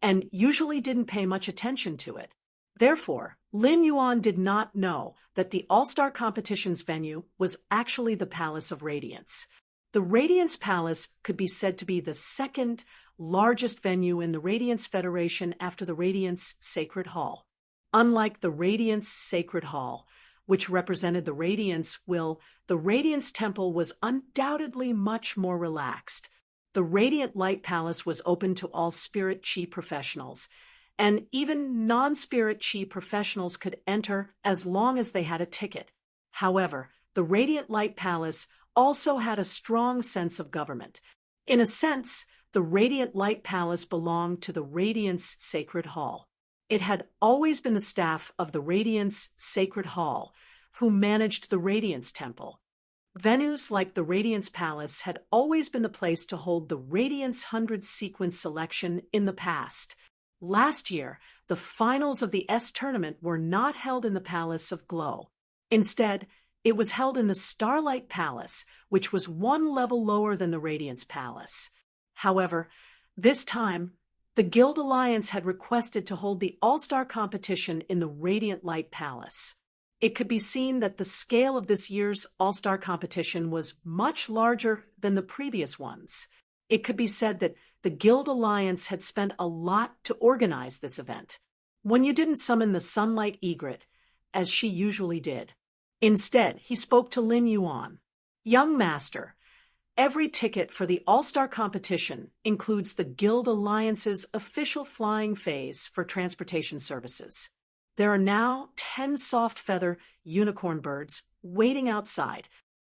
Speaker 1: and usually didn't pay much attention to it. Therefore, Lin Yuan did not know that the all-star competition's venue was actually the Palace of Radiance. The Radiance Palace could be said to be the second largest venue in the Radiance Federation after the Radiance Sacred Hall. Unlike the Radiance Sacred Hall, which represented the Radiance will, the Radiance Temple was undoubtedly much more relaxed. The Radiant Light Palace was open to all Spirit Chi professionals, and even non-Spirit Chi professionals could enter as long as they had a ticket. However, the Radiant Light Palace also had a strong sense of government. In a sense, the Radiant Light Palace belonged to the Radiance Sacred Hall. It had always been the staff of the Radiance Sacred Hall who managed the Radiance Temple. Venues like the Radiance Palace had always been the place to hold the Radiance 100 sequence selection in the past. Last year, the finals of the S tournament were not held in the Palace of Glow. Instead, it was held in the Starlight Palace, which was one level lower than the Radiance Palace. However, this time, the Guild Alliance had requested to hold the All-Star competition in the Radiant Light Palace. It could be seen that the scale of this year's All-Star competition was much larger than the previous ones. It could be said that the Guild Alliance had spent a lot to organize this event. When you didn't summon the Sunlight Egret, as she usually did. Instead, he spoke to Lin Yuan. Young Master, every ticket for the All-Star competition includes the Guild Alliance's official flying phase for transportation services. There are now 10 soft feather unicorn birds waiting outside.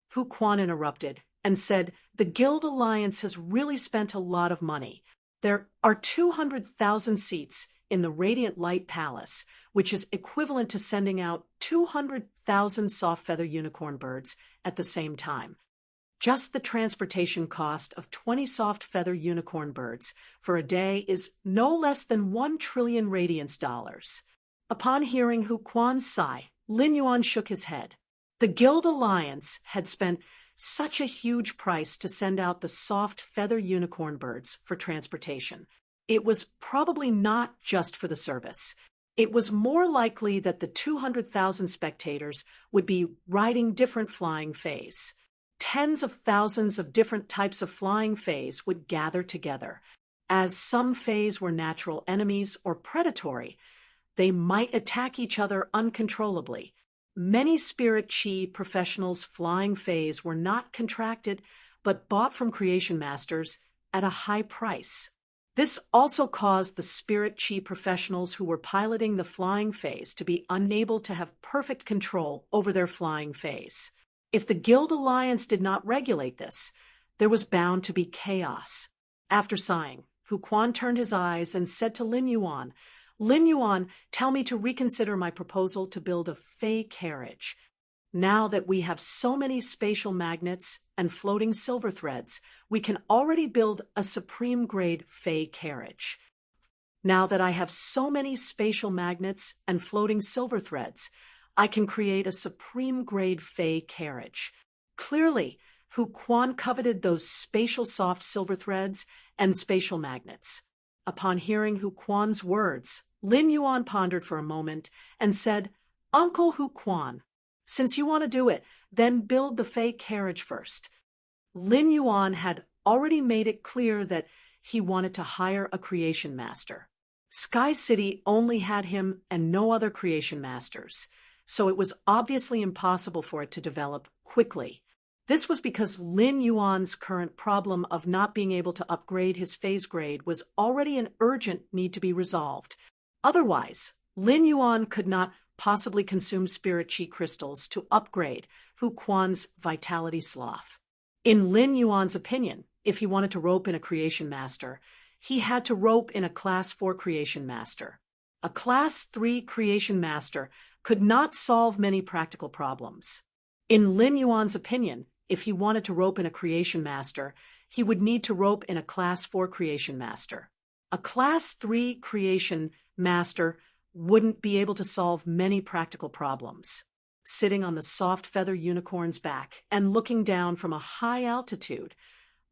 Speaker 1: Hu Quan interrupted and said, the Guild Alliance has really spent a lot of money. There are 200,000 seats in the Radiant Light Palace, which is equivalent to sending out 200,000 soft feather unicorn birds at the same time. Just the transportation cost of 20 soft feather unicorn birds for a day is no less than 1 trillion radiance dollars. Upon hearing Hu Quan's sigh, Lin Yuan shook his head. The Guild Alliance had spent such a huge price to send out the soft feather unicorn birds for transportation. It was probably not just for the service. It was more likely that the 200,000 spectators would be riding different flying fays. Tens of thousands of different types of flying fays would gather together. As some fays were natural enemies or predatory, they might attack each other uncontrollably. Many Spirit Chi professionals' flying fays were not contracted, but bought from creation masters at a high price. This also caused the Spirit Chi professionals who were piloting the flying fays to be unable to have perfect control over their flying fays. If the Guild Alliance did not regulate this, there was bound to be chaos. After sighing, Hu Quan turned his eyes and said to Lin Yuan, Lin Yuan, tell me to reconsider my proposal to build a Fey carriage. Now that we have so many spatial magnets and floating silver threads, we can already build a supreme-grade Fey carriage. Now that I have so many spatial magnets and floating silver threads, I can create a supreme-grade Fey carriage. Clearly, Hu Quan coveted those spatial soft silver threads and spatial magnets. Upon hearing Hu Quan's words, Lin Yuan pondered for a moment and said, Uncle Hu Quan, since you want to do it, then build the Fey carriage first. Lin Yuan had already made it clear that he wanted to hire a creation master. Sky City only had him and no other creation masters, so it was obviously impossible for it to develop quickly. This was because Lin Yuan's current problem of not being able to upgrade his phase grade was already an urgent need to be resolved. Otherwise, Lin Yuan could not possibly consume Spirit Chi crystals to upgrade Hu Quan's vitality sloth. In Lin Yuan's opinion, if he wanted to rope in a creation master, he had to rope in a Class 4 creation master. A Class 3 creation master could not solve many practical problems. In Lin Yuan's opinion, if he wanted to rope in a creation master, he would need to rope in a Class 4 creation master. A Class 3 creation master wouldn't be able to solve many practical problems. Sitting on the soft feather unicorn's back and looking down from a high altitude,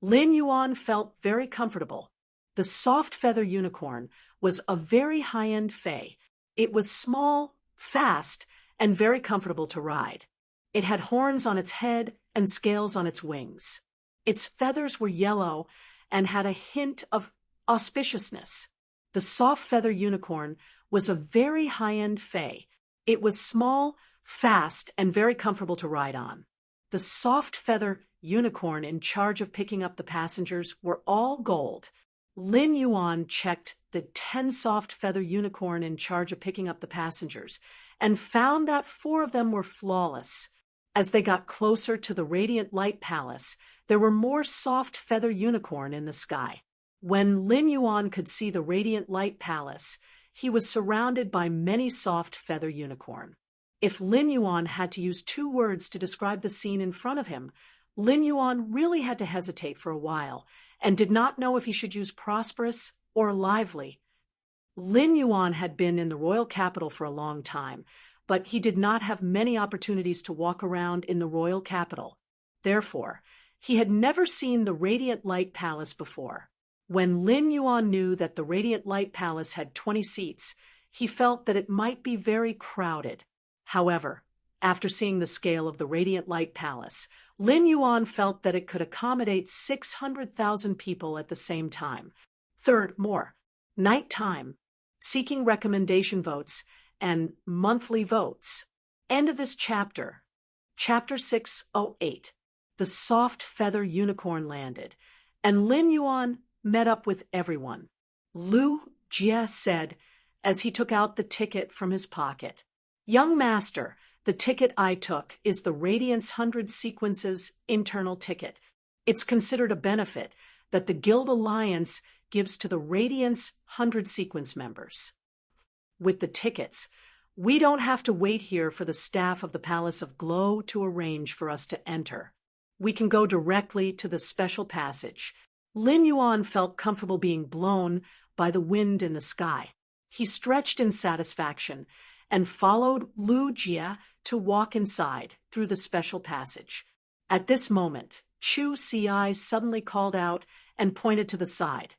Speaker 1: Lin Yuan felt very comfortable. The soft feather unicorn was a very high-end Fey. It was small, fast, and very comfortable to ride. It had horns on its head and scales on its wings. Its feathers were yellow and had a hint of auspiciousness. The soft feather unicorn was a very high-end fae. It was small, fast, and very comfortable to ride on. The soft feather unicorn in charge of picking up the passengers were all gold. Lin Yuan checked the 10 soft feather unicorn in charge of picking up the passengers and found that 4 of them were flawless. As they got closer to the Radiant Light Palace, there were more soft feather unicorn in the sky. When Lin Yuan could see the Radiant Light Palace, he was surrounded by many soft feather unicorn. If Lin Yuan had to use 2 words to describe the scene in front of him, Lin Yuan really had to hesitate for a while and did not know if he should use prosperous or lively. Lin Yuan had been in the royal capital for a long time, but he did not have many opportunities to walk around in the royal capital. Therefore, he had never seen the Radiant Light Palace before. When Lin Yuan knew that the Radiant Light Palace had 20 seats, he felt that it might be very crowded. However, after seeing the scale of the Radiant Light Palace, Lin Yuan felt that it could accommodate 600,000 people at the same time. Third, more. Nighttime. Seeking recommendation votes and monthly votes. End of this chapter. Chapter 608. The soft feather unicorn landed, and Lin Yuan met up with everyone. Lu Jie said as he took out the ticket from his pocket. Young master, the ticket I took is the Radiance 100 Sequences internal ticket. It's considered a benefit that the Guild Alliance gives to the Radiance 100 Sequence members. With the tickets, we don't have to wait here for the staff of the Palace of Glow to arrange for us to enter. We can go directly to the special passage. Lin Yuan felt comfortable being blown by the wind in the sky. He stretched in satisfaction and followed Lu Jie to walk inside through the special passage. At this moment, Chu Ci suddenly called out and pointed to the side.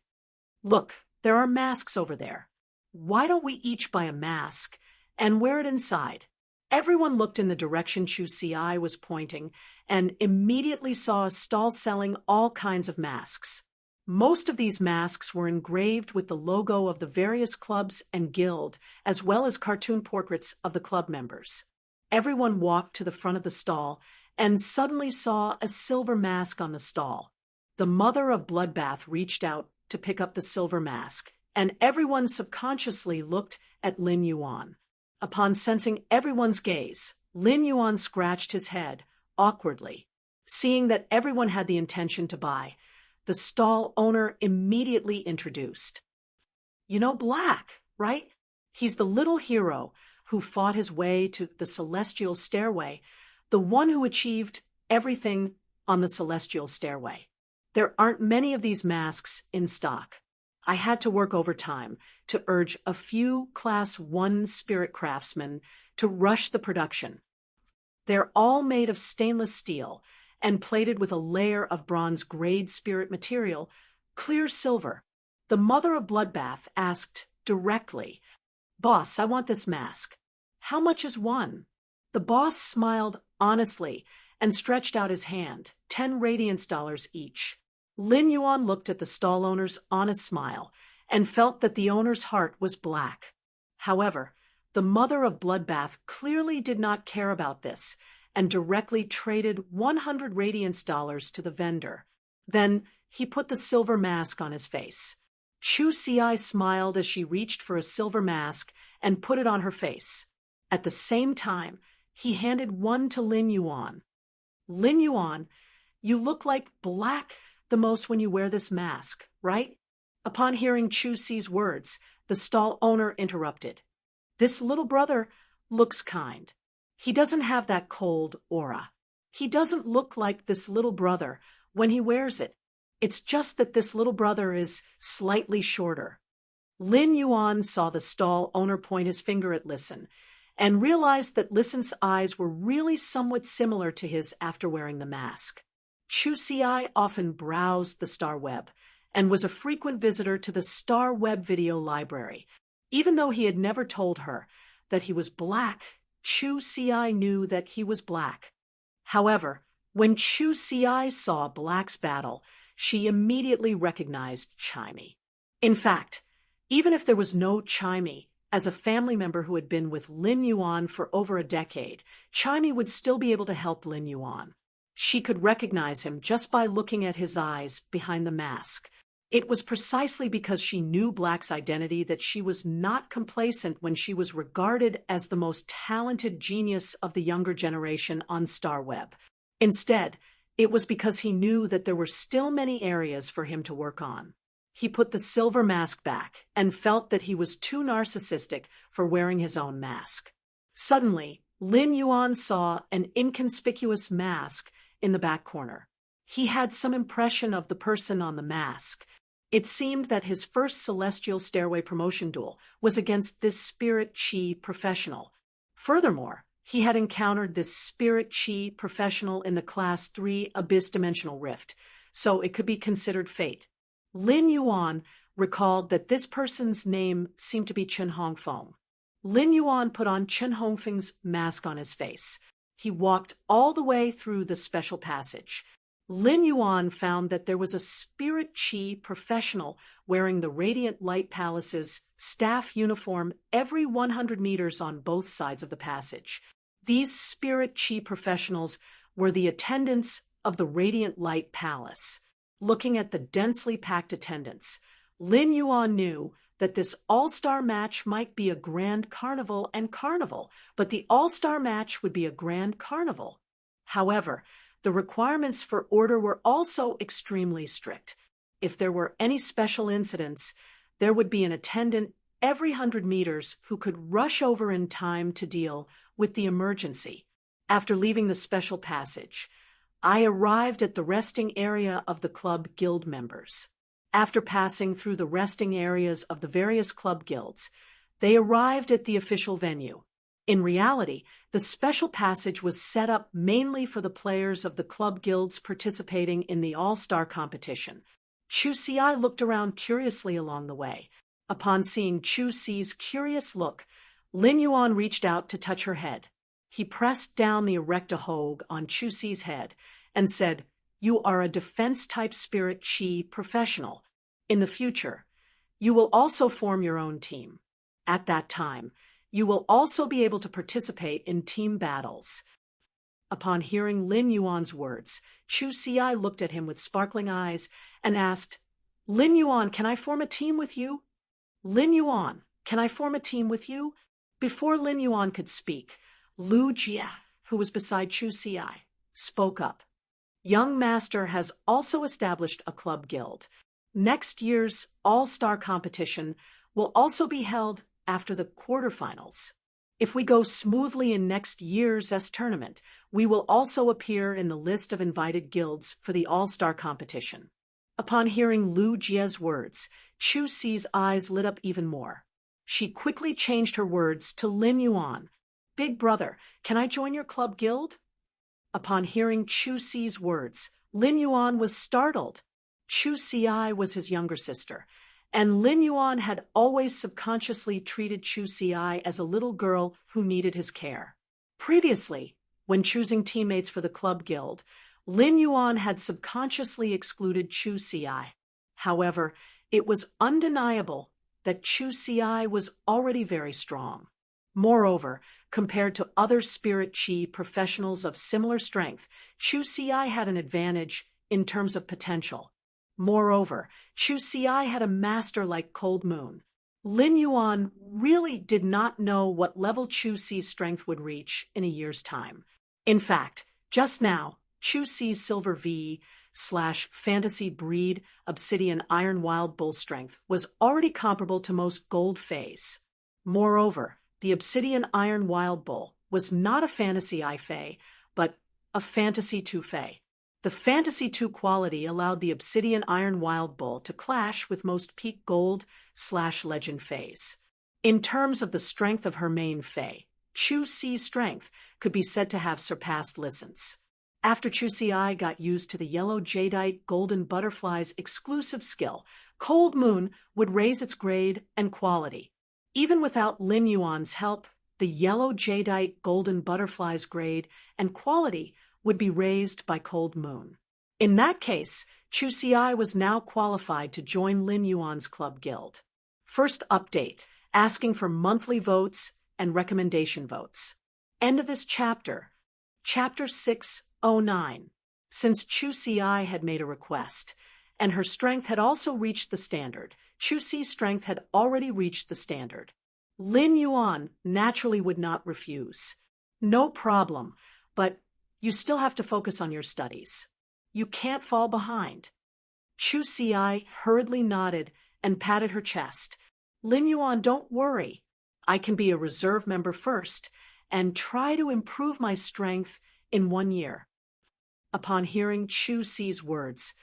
Speaker 1: Look, there are masks over there. Why don't we each buy a mask and wear it inside? Everyone looked in the direction Chu Ci was pointing and immediately saw a stall selling all kinds of masks. Most of these masks were engraved with the logo of the various clubs and guild, as well as cartoon portraits of the club members. Everyone walked to the front of the stall and suddenly saw a silver mask on the stall. The mother of Bloodbath reached out to pick up the silver mask, and everyone subconsciously looked at Lin Yuan. Upon sensing everyone's gaze, Lin Yuan scratched his head, awkwardly. Seeing that everyone had the intention to buy, the stall owner immediately introduced. You know Black, right? He's the little hero who fought his way to the Celestial Stairway, the one who achieved everything on the Celestial Stairway. There aren't many of these masks in stock. I had to work overtime to urge a few Class 1 spirit craftsmen to rush the production. They're all made of stainless steel and plated with a layer of bronze grade spirit material, clear silver. The mother of Bloodbath asked directly, "Boss, I want this mask. How much is one?" The boss smiled honestly and stretched out his hand, 10 radiance dollars each. Lin Yuan looked at the stall owner's honest smile and felt that the owner's heart was black. However, the mother of Bloodbath clearly did not care about this and directly traded 100 radiance dollars to the vendor. Then he put the silver mask on his face. Chu Ci smiled as she reached for a silver mask and put it on her face. At the same time, he handed one to Lin Yuan. Lin Yuan, you look like Black the most when you wear this mask, right? Upon hearing Chu Ci's words, the stall owner interrupted. This little brother looks kind. He doesn't have that cold aura. He doesn't look like this little brother when he wears it. It's just that this little brother is slightly shorter. Lin Yuan saw the stall owner point his finger at Listen and realized that Listen's eyes were really somewhat similar to his after wearing the mask. Chu Ci often browsed the Star Web and was a frequent visitor to the Star Web video library. Even though he had never told her that he was Black, Chu Ci knew that he was Black. However, when Chu Ci saw Black's battle, she immediately recognized Chimey. In fact, even if there was no Chimey, as a family member who had been with Lin Yuan for over a decade, Chimey would still be able to help Lin Yuan. She could recognize him just by looking at his eyes behind the mask. It was precisely because she knew Black's identity that she was not complacent when she was regarded as the most talented genius of the younger generation on StarWeb. Instead, it was because he knew that there were still many areas for him to work on. He put the silver mask back and felt that he was too narcissistic for wearing his own mask. Suddenly, Lin Yuan saw an inconspicuous mask in the back corner. He had some impression of the person on the mask. It seemed that his first Celestial Stairway promotion duel was against this Spirit Chi professional. Furthermore, he had encountered this Spirit Chi professional in the Class 3 Abyss Dimensional Rift, so it could be considered fate. Lin Yuan recalled that this person's name seemed to be Chen Hongfeng. Lin Yuan put on Chen Hongfeng's mask on his face. He walked all the way through the special passage. Lin Yuan found that there was a Spirit Chi professional wearing the Radiant Light Palace's staff uniform every 100 meters on both sides of the passage. These Spirit Chi professionals were the attendants of the Radiant Light Palace. Looking at the densely packed attendants, Lin Yuan knew that this all-star match might be a grand carnival, but the all-star match would be a grand carnival. However, the requirements for order were also extremely strict. If there were any special incidents, there would be an attendant every 100 meters who could rush over in time to deal with the emergency. After leaving the special passage, I arrived at the resting area of the club guild members. After passing through the resting areas of the various club guilds, they arrived at the official venue. In reality, the special passage was set up mainly for the players of the club guilds participating in the all-star competition. Chu Xi looked around curiously along the way. Upon seeing Chu Xi's curious look, Lin Yuan reached out to touch her head. He pressed down the erecta-hogue on Chu Xi's head and said, "You are a defense-type Spirit Chi professional. In the future, you will also form your own team. At that time, you will also be able to participate in team battles." Upon hearing Lin Yuan's words, Chu Xi looked at him with sparkling eyes and asked, "Lin Yuan, can I form a team with you? Lin Yuan, can I form a team with you?" Before Lin Yuan could speak, Lu Jia, who was beside Chu Xi, spoke up. "Young Master has also established a club guild. Next year's all-star competition will also be held after the quarterfinals. If we go smoothly in next year's tournament, we will also appear in the list of invited guilds for the all-star competition." Upon hearing Lu Jia's words, Chu Xi's eyes lit up even more. She quickly changed her words to Lin Yuan. "Big brother, can I join your club guild?" Upon hearing Chu Xi's words, Lin Yuan was startled. Chu Xi was his younger sister, and Lin Yuan had always subconsciously treated Chu Xi as a little girl who needed his care. Previously, when choosing teammates for the club guild, Lin Yuan had subconsciously excluded Chu Xi. However, it was undeniable that Chu Xi was already very strong. Moreover, compared to other Spirit Chi professionals of similar strength, Chu Xi had an advantage in terms of potential. Moreover, Chu Xi had a master like Cold Moon. Lin Yuan really did not know what level Chu Xi's strength would reach in a year's time. In fact, just now, Chu Xi's Silver V/Fantasy Breed Obsidian Iron Wild Bull strength was already comparable to most Gold Fays. Moreover, the Obsidian Iron Wild Bull was not a Fantasy I Fey, but a Fantasy 2 Fey. The Fantasy 2 quality allowed the Obsidian Iron Wild Bull to clash with most peak Gold/Legend Fays. In terms of the strength of her main Fey, Chu Xi's strength could be said to have surpassed Lysant's. After Chu Xi got used to the Yellow Jadeite Golden Butterfly's exclusive skill, Cold Moon would raise its grade and quality. Even without Lin Yuan's help, the Yellow Jadeite Golden Butterfly's grade and quality would be raised by Cold Moon. In that case, Chu Ci was now qualified to join Lin Yuan's club guild. First update, asking for monthly votes and recommendation votes. End of this chapter. Chapter 609. Since Chu Ci had made a request, and her strength had also reached the standard, Chu Ci's strength had already reached the standard. Lin Yuan naturally would not refuse. No problem, but you still have to focus on your studies. You can't fall behind. Chu Ci hurriedly nodded and patted her chest. Lin Yuan, don't worry. I can be a reserve member first and try to improve my strength in 1 year. Upon hearing Chu Ci's words,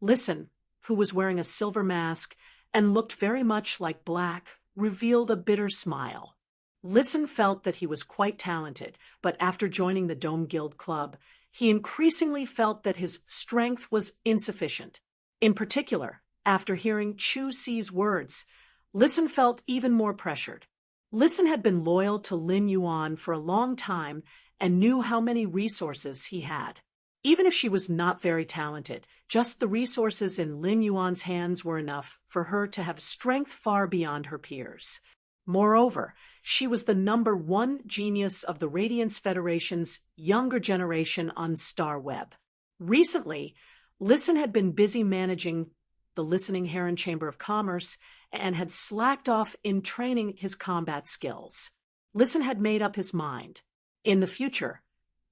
Speaker 1: Listen, who was wearing a silver mask and looked very much like black, revealed a bitter smile. Listen felt that he was quite talented, but after joining the Dome Guild Club, he increasingly felt that his strength was insufficient. In particular, after hearing Chu Ci's words, Listen felt even more pressured. Listen had been loyal to Lin Yuan for a long time and knew how many resources he had. Even if she was not very talented, just the resources in Lin Yuan's hands were enough for her to have strength far beyond her peers. Moreover, she was the #1 genius of the Radiance Federation's younger generation on StarWeb. Recently, Listen had been busy managing the Listening Heron Chamber of Commerce and had slacked off in training his combat skills. Listen had made up his mind. In the future,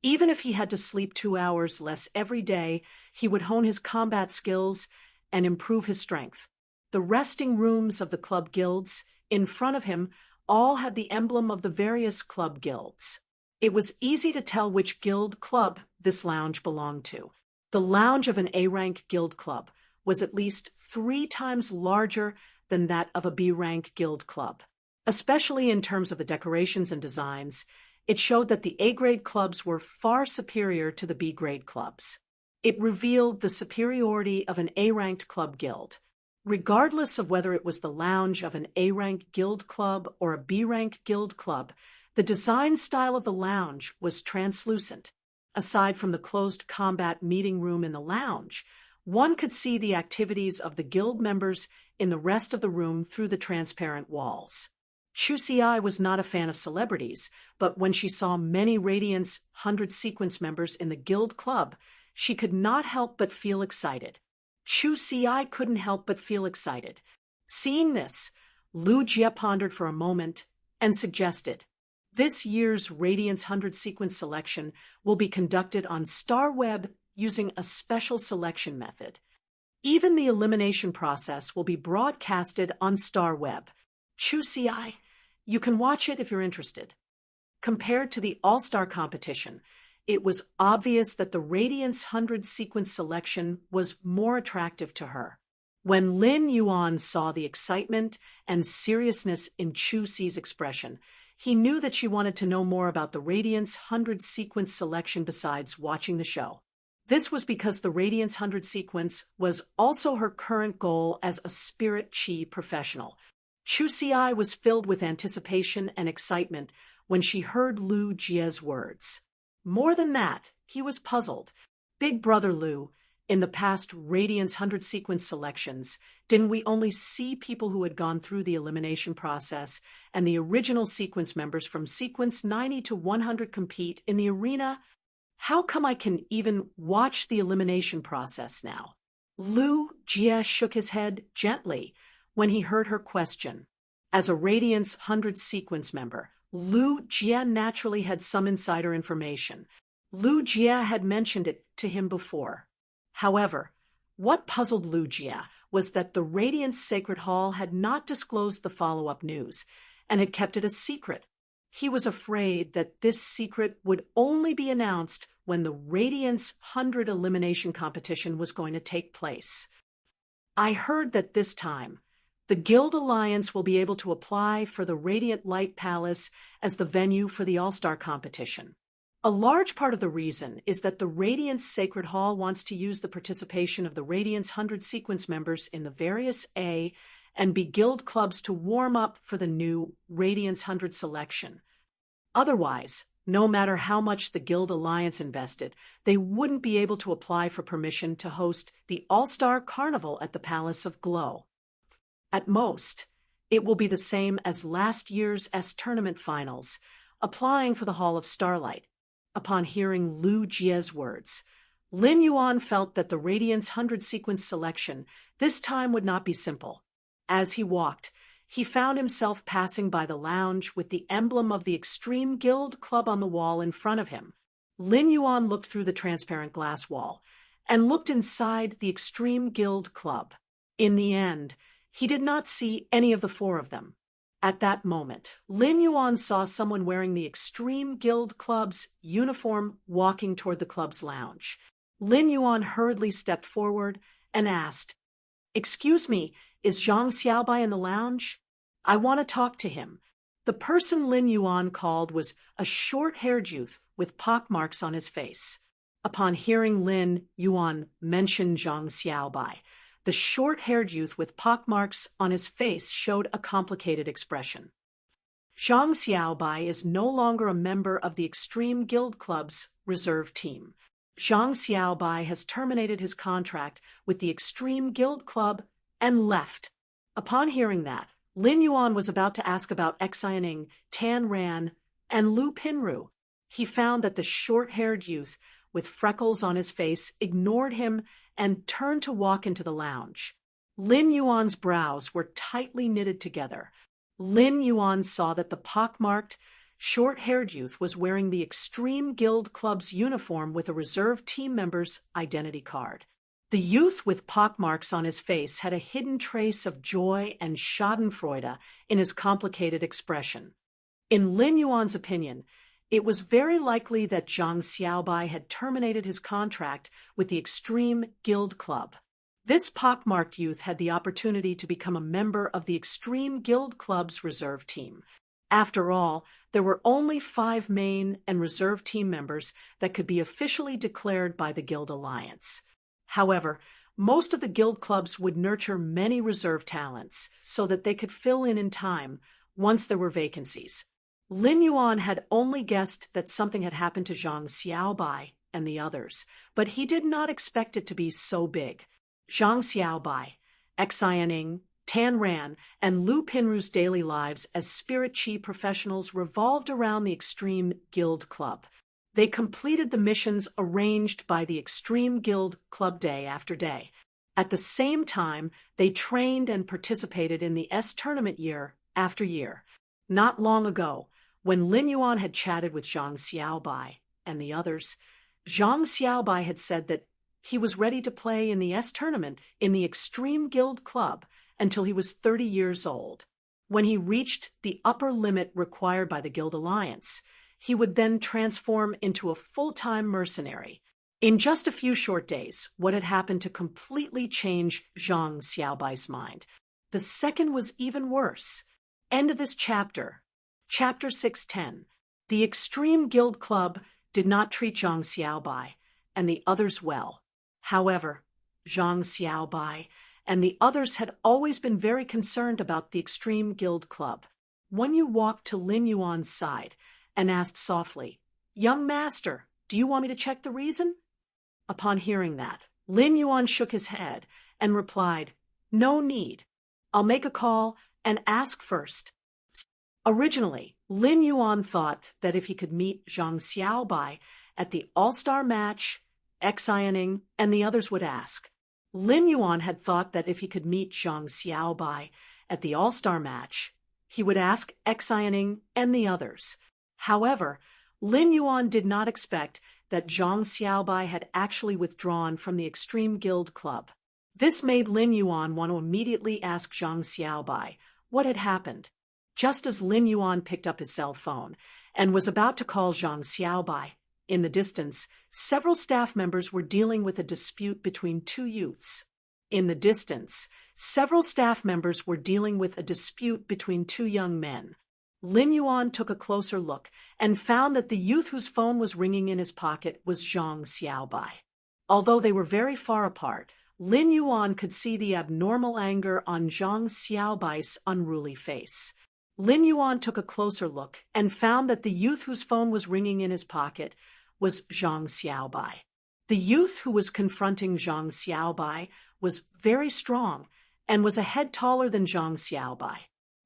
Speaker 1: even if he had to sleep 2 hours less every day, he would hone his combat skills and improve his strength. The resting rooms of the club guilds in front of him all had the emblem of the various club guilds. It was easy to tell which guild club this lounge belonged to. The lounge of an A-rank guild club was at least 3 times larger than that of a B-rank guild club. Especially in terms of the decorations and designs, it showed that the A-grade clubs were far superior to the B-grade clubs. It revealed the superiority of an A-ranked club guild. Regardless of whether it was the lounge of an A-rank guild club or a B-rank guild club, the design style of the lounge was translucent. Aside from the closed combat meeting room in the lounge, one could see the activities of the guild members in the rest of the room through the transparent walls. Chu Ci was not a fan of celebrities, but when she saw many Radiance 100 sequence members in the guild club, she could not help but feel excited. Chu Ci couldn't help but feel excited. Seeing this, Lu Jie pondered for a moment and suggested, This year's Radiance 100 sequence selection will be conducted on StarWeb using a special selection method. Even the elimination process will be broadcasted on StarWeb. Chu Ci, you can watch it if you're interested. Compared to the All-Star competition, it was obvious that the Radiance 100 sequence selection was more attractive to her. When Lin Yuan saw the excitement and seriousness in Chu Ci's expression, he knew that she wanted to know more about the Radiance 100 sequence selection besides watching the show. This was because the Radiance 100 sequence was also her current goal as a spirit chi professional. Chu Ci was filled with anticipation and excitement when she heard Lu Jie's words. More than that, he was puzzled. Big Brother Lu, in the past Radiance 100 sequence selections, didn't we only see people who had gone through the elimination process and the original sequence members from sequence 90 to 100 compete in the arena? How come I can even watch the elimination process now? Lu Jie shook his head gently when he heard her question. As a Radiance 100 sequence member, Lu Jie naturally had some insider information. Lu Jie had mentioned it to him before. However, what puzzled Lu Jie was that the Radiance Sacred Hall had not disclosed the follow-up news and had kept it a secret. He was afraid that this secret would only be announced when the Radiance 100 elimination competition was going to take place. I heard that this time, the Guild Alliance will be able to apply for the Radiant Light Palace as the venue for the All-Star competition. A large part of the reason is that the Radiance Sacred Hall wants to use the participation of the Radiance 100 sequence members in the various A and B guild clubs to warm up for the new Radiance 100 selection. Otherwise, No matter how much the Guild Alliance invested, they wouldn't be able to apply for permission to host the All-Star Carnival at the Palace of Glow. At most, it will be the same as last year's tournament finals, applying for the Hall of Starlight. Upon hearing Lu Jie's words, Lin Yuan felt that the Radiance 100 sequence selection this time would not be simple. As he walked, he found himself passing by the lounge with the emblem of the Extreme Guild Club on the wall in front of him. Lin Yuan looked through the transparent glass wall and looked inside the Extreme Guild Club. In the end, he did not see any of the four of them. At that moment, Lin Yuan saw someone wearing the Extreme Guild Club's uniform walking toward the club's lounge. Lin Yuan hurriedly stepped forward and asked, "Excuse me, is Zhang Xiaobai in the lounge? I want to talk to him." The person Lin Yuan called was a short-haired youth with pockmarks on his face. Upon hearing Lin Yuan mention Zhang Xiaobai, the short-haired youth with pockmarks on his face showed a complicated expression. Zhang Xiaobai is no longer a member of the Extreme Guild Club's reserve team. Zhang Xiaobai has terminated his contract with the Extreme Guild Club and left. Upon hearing that, Lin Yuan was about to ask about Xianing, Tan Ran, and Lu Pinru. He found that the short-haired youth with freckles on his face ignored him and turned to walk into the lounge. Lin Yuan's brows were tightly knitted together. Lin Yuan saw that the pockmarked, short-haired youth was wearing the Extreme Guild Club's uniform with a reserve team member's identity card. The youth with pockmarks on his face had a hidden trace of joy and schadenfreude in his complicated expression. In Lin Yuan's opinion, it was very likely that Zhang Xiaobai had terminated his contract with the Extreme Guild Club. This pockmarked youth had the opportunity to become a member of the Extreme Guild Club's reserve team. After all, there were only 5 main and reserve team members that could be officially declared by the Guild Alliance. However, most of the guild clubs would nurture many reserve talents so that they could fill in time once there were vacancies. Lin Yuan had only guessed that something had happened to Zhang Xiaobai and the others, but he did not expect it to be so big. Zhang Xiaobai, Xianing, Tan Ran, and Lu Pinru's daily lives as Spirit Chi professionals revolved around the Extreme Guild Club. They completed the missions arranged by the Extreme Guild Club day after day. At the same time, they trained and participated in the tournament year after year. Not long ago, when Lin Yuan had chatted with Zhang Xiaobai and the others, Zhang Xiaobai had said that he was ready to play in the tournament in the Extreme Guild Club until he was 30 years old. When he reached the upper limit required by the Guild Alliance, he would then transform into a full-time mercenary. In just a few short days, what had happened to completely change Zhang Xiaobai's mind. The second was even worse. End of this chapter. Chapter 610. The Extreme Guild Club did not treat Zhang Xiaobai and the others well. However, Zhang Xiaobai and the others had always been very concerned about the Extreme Guild Club. When you walked to Lin Yuan's side and asked softly, "Young master, do you want me to check the reason?" Upon hearing that, Lin Yuan shook his head and replied, "No need. I'll make a call and ask first." Originally, Lin Yuan thought that if he could meet Zhang Xiaobai at the all-star match, Xianing and the others would ask. Lin Yuan had thought that if he could meet Zhang Xiaobai at the all-star match, he would ask Xianing and the others. However, Lin Yuan did not expect that Zhang Xiaobai had actually withdrawn from the Extreme Guild Club. This made Lin Yuan want to immediately ask Zhang Xiaobai what had happened. Just as Lin Yuan picked up his cell phone and was about to call Zhang Xiaobai, in the distance, several staff members were dealing with a dispute between 2 youths. In the distance, several staff members were dealing with a dispute between 2 young men. Lin Yuan took a closer look and found that the youth whose phone was ringing in his pocket was Zhang Xiaobai. Although they were very far apart, Lin Yuan could see the abnormal anger on Zhang Xiaobai's unruly face. Lin Yuan took a closer look and found that the youth whose phone was ringing in his pocket was Zhang Xiaobai. The youth who was confronting Zhang Xiaobai was very strong and was a head taller than Zhang Xiaobai.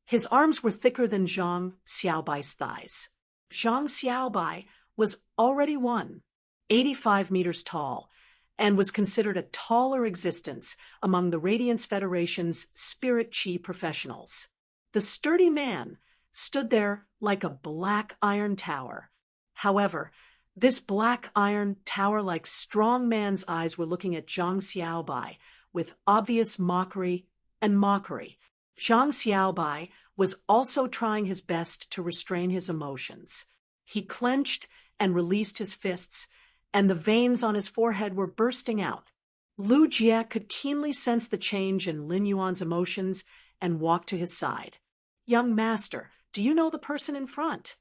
Speaker 1: His arms were thicker than Zhang Xiaobai's thighs. Zhang Xiaobai was already 185 meters tall and was considered a taller existence among the Radiance Federation's Spirit Chi professionals. The sturdy man stood there like a black iron tower. However, this black iron tower-like strong man's eyes were looking at Zhang Xiaobai with obvious mockery and mockery. Zhang Xiaobai was also trying his best to restrain his emotions. He clenched and released his fists, and the veins on his forehead were bursting out. Lu Jie could keenly sense the change in Lin Yuan's emotions and walked to his side. "Young master, do you know the person in front?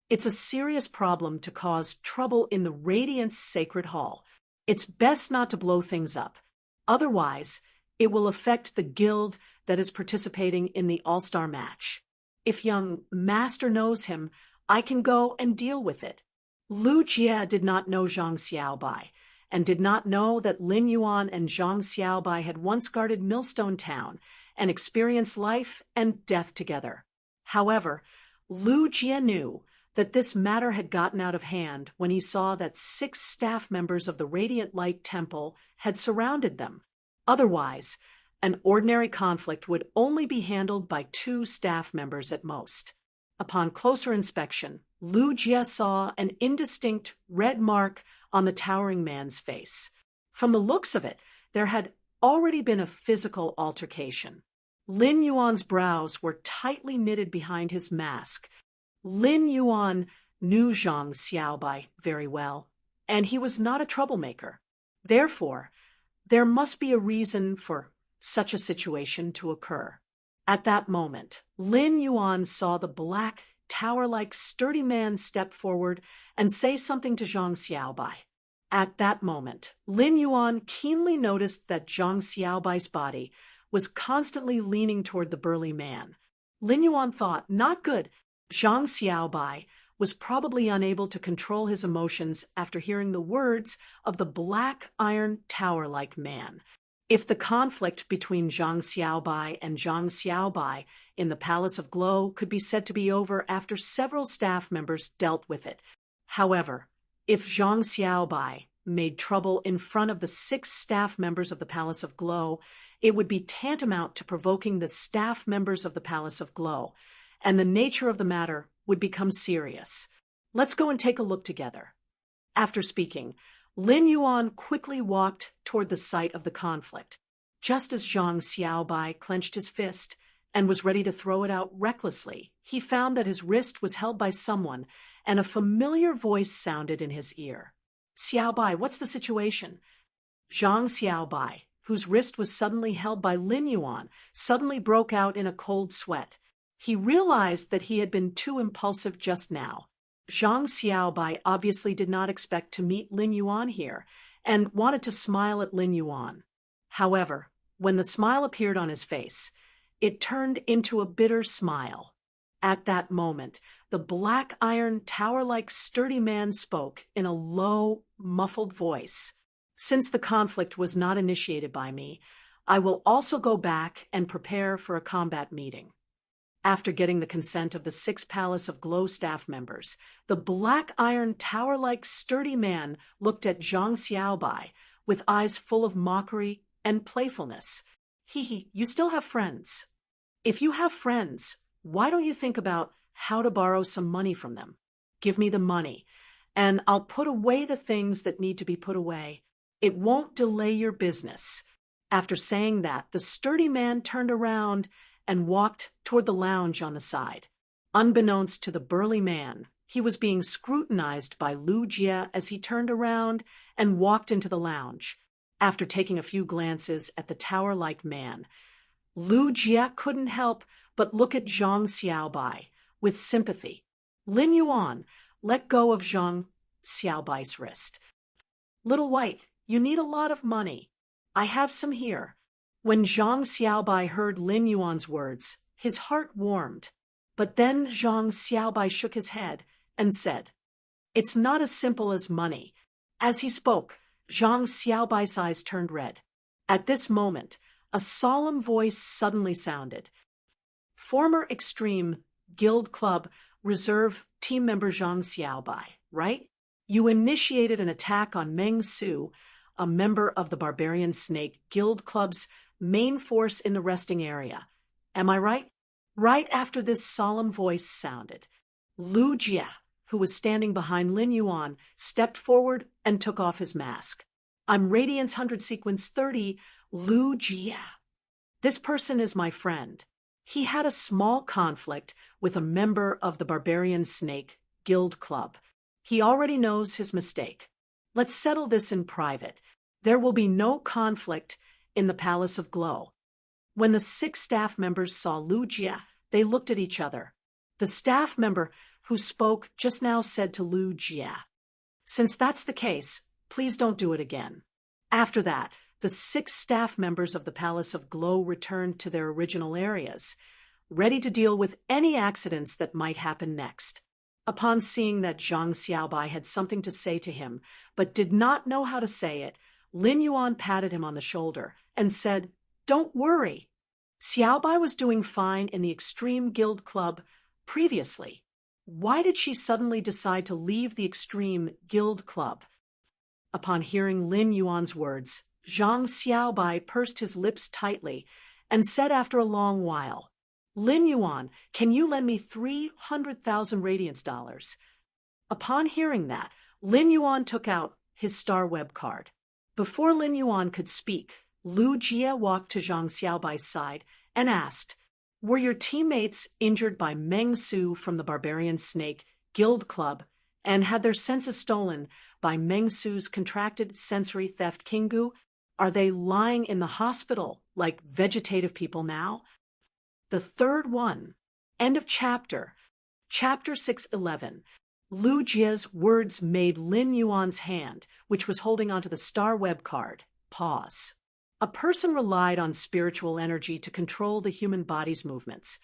Speaker 1: It's a serious problem to cause trouble in the Radiance Sacred Hall. It's best not to blow things up. Otherwise, it will affect the guild that is participating in the all-star match. If young master knows him, I can go and deal with it." Lu Jie did not know Zhang Xiaobai, and did not know that Lin Yuan and Zhang Xiaobai had once guarded Millstone Town and experienced life and death together. However, Lu Jie knew that this matter had gotten out of hand when he saw that 6 staff members of the Radiant Light Temple had surrounded them. Otherwise, an ordinary conflict would only be handled by 2 staff members at most. Upon closer inspection, Lu Jie saw an indistinct red mark on the towering man's face. From the looks of it, there had already been a physical altercation. Lin Yuan's brows were tightly knitted behind his mask. Lin Yuan knew Zhang Xiaobai very well, and he was not a troublemaker. Therefore, there must be a reason for such a situation to occur. At that moment, Lin Yuan saw the black, tower-like sturdy man step forward and say something to Zhang Xiaobai. At that moment, Lin Yuan keenly noticed that Zhang Xiaobai's body was constantly leaning toward the burly man. Lin Yuan thought, not good. Zhang Xiaobai was probably unable to control his emotions after hearing the words of the black iron tower-like man. If the conflict between Zhang Xiaobai and Zhang Xiaobai in the Palace of Glow could be said to be over after several staff members dealt with it. However, if Zhang Xiaobai made trouble in front of the 6 staff members of the Palace of Glow, it would be tantamount to provoking the staff members of the Palace of Glow, and the nature of the matter would become serious. Let's go and take a look together. After speaking, Lin Yuan quickly walked toward the site of the conflict. Just as Zhang Xiaobai clenched his fist and was ready to throw it out recklessly, he found that his wrist was held by someone, and a familiar voice sounded in his ear. "Xiaobai, what's the situation?" Zhang Xiaobai, whose wrist was suddenly held by Lin Yuan, suddenly broke out in a cold sweat. He realized that he had been too impulsive just now. Zhang Xiaobai obviously did not expect to meet Lin Yuan here, and wanted to smile at Lin Yuan. However, when the smile appeared on his face, it turned into a bitter smile. At that moment, the black iron tower-like sturdy man spoke in a low, muffled voice. "Since the conflict was not initiated by me, I will also go back and prepare for a combat meeting." After getting the consent of the 6 Palace of Glow staff members, the black iron tower-like sturdy man looked at Zhang Xiaobai with eyes full of mockery and playfulness. "Hee, you still have friends. If you have friends, why don't you think about how to borrow some money from them? Give me the money, and I'll put away the things that need to be put away. It won't delay your business." After saying that, the sturdy man turned around and walked toward the lounge on the side. Unbeknownst to the burly man, he was being scrutinized by Lu Jie as he turned around and walked into the lounge. After taking a few glances at the tower-like man, Lu Jie couldn't help but look at Zhang Xiaobai with sympathy. Lin Yuan let go of Zhang Xiaobai's wrist. "Little White, you need a lot of money. I have some here." When Zhang Xiaobai heard Lin Yuan's words, his heart warmed. But then Zhang Xiaobai shook his head and said, "It's not as simple as money." As he spoke, Zhang Xiaobai's eyes turned red. At this moment, a solemn voice suddenly sounded. "Former Extreme Guild Club Reserve team member Zhang Xiaobai, right? You initiated an attack on Meng Su, a member of the Barbarian Snake Guild Club's main force in the resting area. Am I right?" Right after this solemn voice sounded, Lu Jia, who was standing behind Lin Yuan, stepped forward and took off his mask. "I'm Radiance 100 Sequence 30, Lu Jia. This person is my friend. He had a small conflict with a member of the Barbarian Snake Guild Club. He already knows his mistake. Let's settle this in private. There will be no conflict in the Palace of Glow." When the 6 staff members saw Lu Jia, they looked at each other. The staff member who spoke just now said to Lu Jia, "Since that's the case, please don't do it again." After that, the 6 staff members of the Palace of Glow returned to their original areas, ready to deal with any accidents that might happen next. Upon seeing that Zhang Xiaobai had something to say to him, but did not know how to say it, Lin Yuan patted him on the shoulder and said, "Don't worry. Xiaobai was doing fine in the Extreme Guild Club previously. Why did she suddenly decide to leave the Extreme Guild Club?" Upon hearing Lin Yuan's words, Zhang Xiaobai pursed his lips tightly and said after a long while, "Lin Yuan, can you lend me 300,000 Radiance dollars?" Upon hearing that, Lin Yuan took out his Star Web card. Before Lin Yuan could speak, Lu Jia walked to Zhang Xiaobai's side and asked, "Were your teammates injured by Meng Su from the Barbarian Snake Guild Club and had their senses stolen by Meng Su's contracted sensory theft Kingu? Are they lying in the hospital like vegetative people now?" The third one. End of chapter. Chapter 611. Lu Jia's words made Lin Yuan's hand, which was holding onto the Star Web card, pause. A person relied on spiritual energy to control the human body's movements,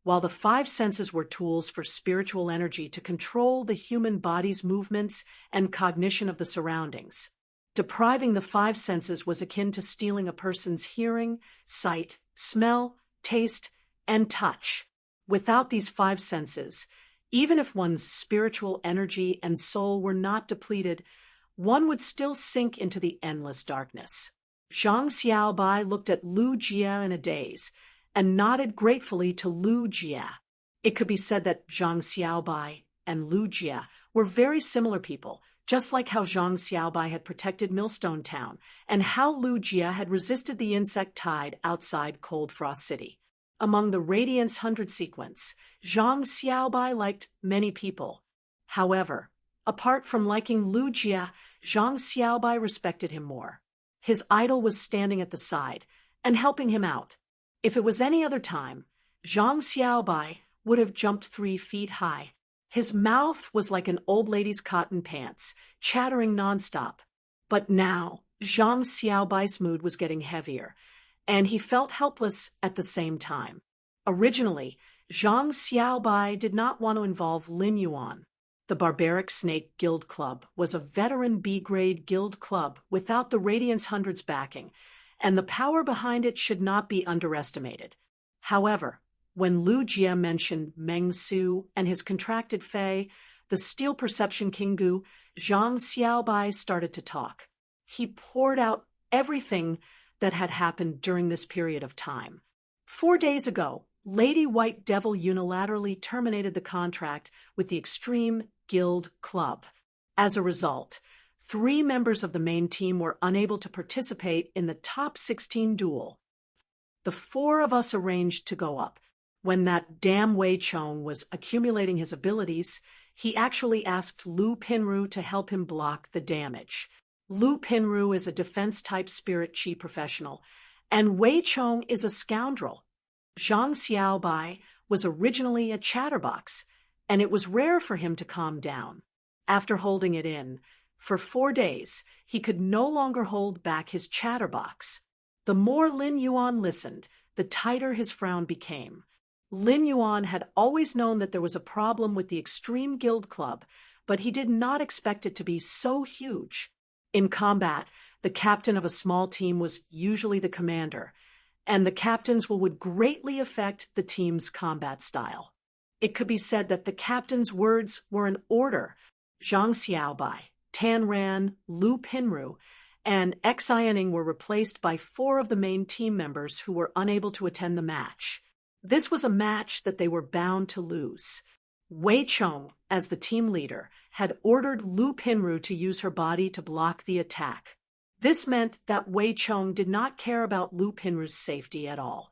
Speaker 1: while the 5 senses were tools for spiritual energy to control the human body's movements and cognition of the surroundings. Depriving the 5 senses was akin to stealing a person's hearing, sight, smell, taste, and touch. Without these 5 senses, even if one's spiritual energy and soul were not depleted, one would still sink into the endless darkness. Zhang Xiaobai looked at Lu Jia in a daze and nodded gratefully to Lu Jia. It could be said that Zhang Xiaobai and Lu Jia were very similar people, just like how Zhang Xiaobai had protected Millstone Town and how Lu Jia had resisted the insect tide outside Cold Frost City. Among the Radiance 100 sequence, Zhang Xiaobai liked many people. However, apart from liking Lu Jia, Zhang Xiaobai respected him more. His idol was standing at the side and helping him out. If it was any other time, Zhang Xiaobai would have jumped 3 feet high. His mouth was like an old lady's cotton pants, chattering nonstop. But now, Zhang Xiaobai's mood was getting heavier, and he felt helpless at the same time. Originally, Zhang Xiaobai did not want to involve Lin Yuan. The Barbaric Snake Guild Club was a veteran B-grade guild club without the Radiance Hundred's backing, and the power behind it should not be underestimated. However, when Lu Jia mentioned Meng Su and his contracted Fei, the Steel Perception Kingu, Zhang Xiaobai started to talk. He poured out everything that had happened during this period of time. 4 days ago, Lady White Devil unilaterally terminated the contract with the Extreme Guild Club. As a result, 3 members of the main team were unable to participate in the top 16 duel. The 4 of us arranged to go up. When that damn Wei Chong was accumulating his abilities, he actually asked Lu Pinru to help him block the damage. Lu Pinru is a defense-type spirit chi professional, and Wei Chong is a scoundrel. Zhang Xiaobai was originally a chatterbox, and it was rare for him to calm down. After holding it in, for 4 days, he could no longer hold back his chatterbox. The more Lin Yuan listened, the tighter his frown became. Lin Yuan had always known that there was a problem with the Extreme Guild Club, but he did not expect it to be so huge. In combat, the captain of a small team was usually the commander, and the captain's will would greatly affect the team's combat style. It could be said that the captain's words were an order. Zhang Xiaobai, Tan Ran, Lu Pinru, and Xianing were replaced by 4 of the main team members who were unable to attend the match. This was a match that they were bound to lose. Wei Chong, as the team leader, had ordered Lu Pinru to use her body to block the attack. This meant that Wei Chong did not care about Lu Pinru's safety at all.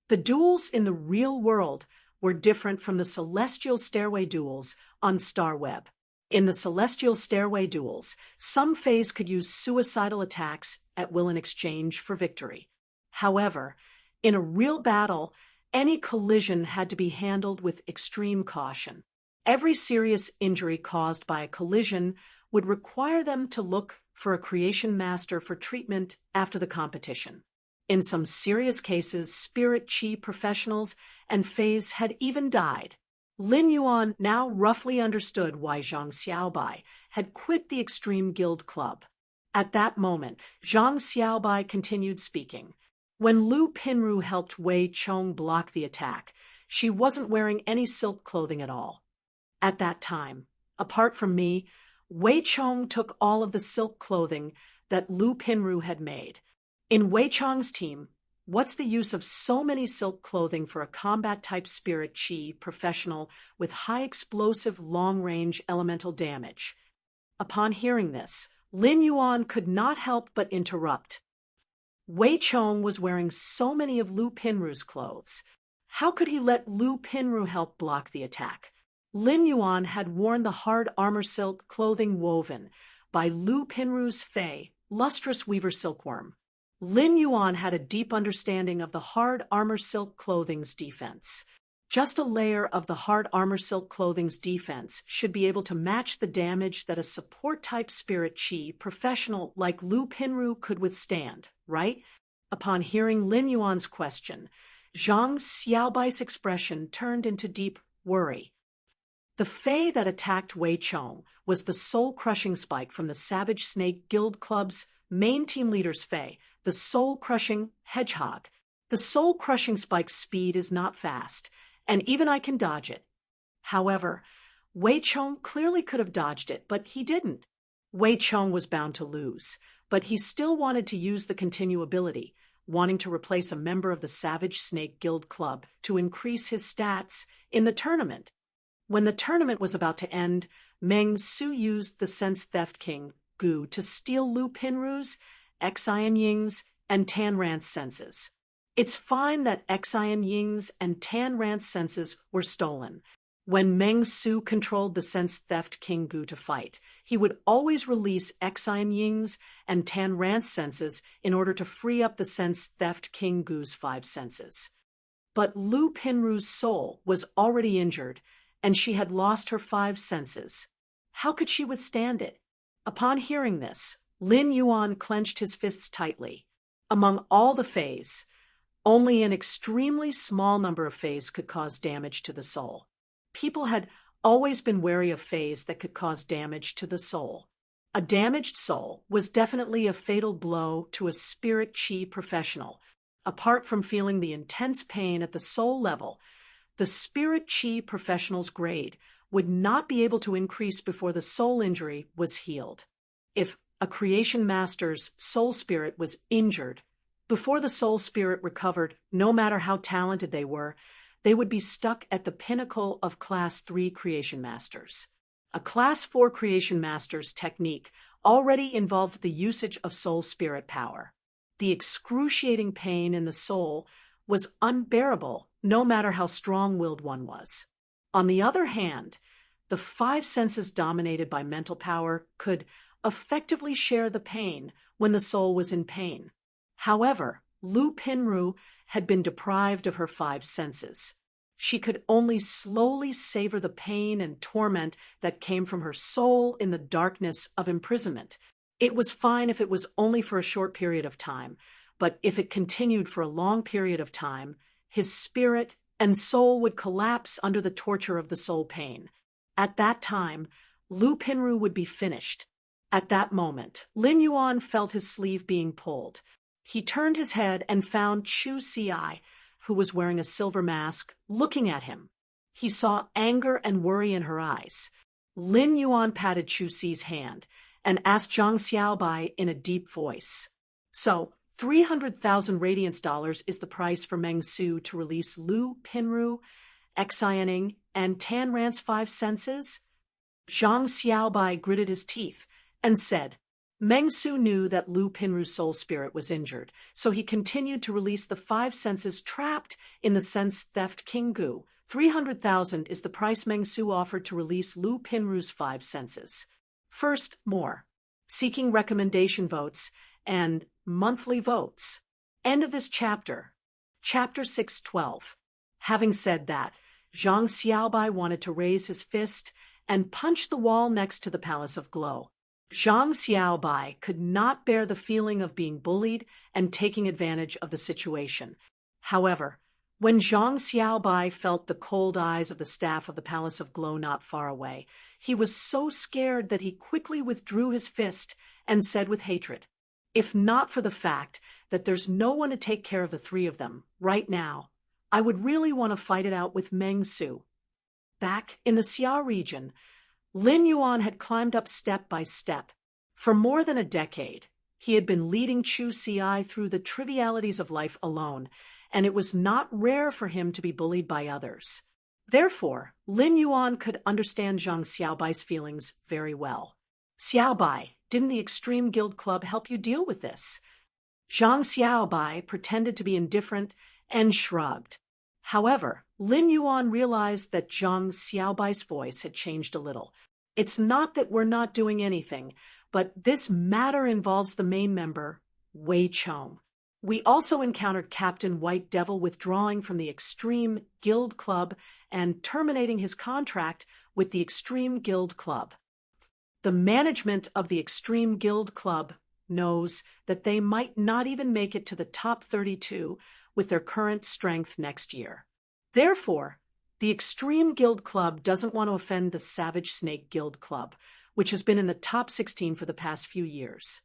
Speaker 1: The duels in the real world were different from the Celestial Stairway duels on StarWeb. In the Celestial Stairway duels, some Fays could use suicidal attacks at will in exchange for victory. However, in a real battle, any collision had to be handled with extreme caution. Every serious injury caused by a collision would require them to look for a creation master for treatment after the competition. In some serious cases, spirit chi professionals and Fays had even died. Lin Yuan now roughly understood why Zhang Xiaobai had quit the Extreme Guild Club. At that moment, Zhang Xiaobai continued speaking. When Lu Pinru helped Wei Chong block the attack, she wasn't wearing any silk clothing at all. At that time, apart from me, Wei Chong took all of the silk clothing that Lu Pinru had made. In Wei Chong's team, what's the use of so many silk clothing for a combat-type spirit chi professional with high explosive long-range elemental damage? Upon hearing this, Lin Yuan could not help but interrupt. Wei Chong was wearing so many of Lu Pinru's clothes. How could he let Lu Pinru help block the attack? Lin Yuan had worn the hard armor silk clothing woven by Lu Pinru's Fey, lustrous weaver silkworm. Lin Yuan had a deep understanding of the hard armor silk clothing's defense. Just a layer of the hard armor silk clothing's defense should be able to match the damage that a support-type spirit chi professional like Lu Pinru could withstand, right? Upon hearing Lin Yuan's question, Zhang Xiaobai's expression turned into deep worry. The Fey that attacked Wei Chong was the soul-crushing spike from the Savage Snake Guild Club's main team leader's Fey, the soul-crushing hedgehog. The soul-crushing spike's speed is not fast, and even I can dodge it. However, Wei Chong clearly could have dodged it, but he didn't. Wei Chong was bound to lose, but he still wanted to use the continue ability, wanting to replace a member of the Savage Snake Guild Club to increase his stats in the tournament. When the tournament was about to end, Meng Su used the Sense Theft King, Gu, to steal Lu Pinru's, Xian Ying's, and Tan Ran's senses. It's fine that Xian Ying's and Tan Ran's senses were stolen. When Meng Su controlled the Sense Theft King Gu to fight, he would always release Xian Ying's and Tan Ran's senses in order to free up the Sense Theft King Gu's 5 senses. But Lu Pinru's soul was already injured, and she had lost her 5 senses. How could she withstand it? Upon hearing this, Lin Yuan clenched his fists tightly. Among all the Fays, only an extremely small number of Fays could cause damage to the soul. People had always been wary of Fays that could cause damage to the soul. A damaged soul was definitely a fatal blow to a spirit chi professional. Apart from feeling the intense pain at the soul level, the spirit chi professional's grade would not be able to increase before the soul injury was healed. If a creation master's soul spirit was injured, before the soul spirit recovered, no matter how talented they were, they would be stuck at the pinnacle of Class 3 creation masters. A Class 4 creation master's technique already involved the usage of soul spirit power. The excruciating pain in the soul was unbearable, no matter how strong-willed one was. On the other hand, the 5 senses dominated by mental power could effectively share the pain when the soul was in pain. However, Lu Pinru had been deprived of her 5 senses. She could only slowly savor the pain and torment that came from her soul in the darkness of imprisonment. It was fine if it was only for a short period of time, but if it continued for a long period of time, his spirit and soul would collapse under the torture of the soul pain. At that time, Lu Pinru would be finished. At that moment, Lin Yuan felt his sleeve being pulled. He turned his head and found Chu Ci, who was wearing a silver mask, looking at him. He saw anger and worry in her eyes. Lin Yuan patted Chu Ci's hand and asked Zhang Xiaobai in a deep voice. So, 300,000 radiance dollars is the price for Meng Su to release Lu Pinru, Xianing, and Tan Ran's 5 senses? Zhang Xiaobai gritted his teeth and said, Meng Su knew that Lu Pinru's soul spirit was injured, so he continued to release the 5 senses trapped in the sense theft Kingu. 300,000 is the price Meng Su offered to release Lu Pinru's 5 senses. First, more. Seeking recommendation votes and monthly votes. End of this chapter. Chapter 612. Having said that, Zhang Xiaobai wanted to raise his fist and punch the wall next to the Palace of Glow. Zhang Xiaobai could not bear the feeling of being bullied and taking advantage of the situation. However, when Zhang Xiaobai felt the cold eyes of the staff of the Palace of Glow not far away, he was so scared that he quickly withdrew his fist and said with hatred, If not for the fact that there's no one to take care of the 3 of them right now, I would really want to fight it out with Meng Su. Back in the Xia region, Lin Yuan had climbed up step by step. For more than a decade, he had been leading Chu Ci through the trivialities of life alone, and it was not rare for him to be bullied by others. Therefore, Lin Yuan could understand Zhang Xiaobai's feelings very well. Xiaobai, didn't the Extreme Guild Club help you deal with this? Zhang Xiaobai pretended to be indifferent and shrugged. However, Lin Yuan realized that Zhang Xiaobai's voice had changed a little. It's not that we're not doing anything, but this matter involves the main member, Wei Chong. We also encountered Captain White Devil withdrawing from the Extreme Guild Club and terminating his contract with the Extreme Guild Club. The management of the Extreme Guild Club knows that they might not even make it to the top 32 with their current strength next year. Therefore, the Extreme Guild Club doesn't want to offend the Savage Snake Guild Club, which has been in the top 16 for the past few years.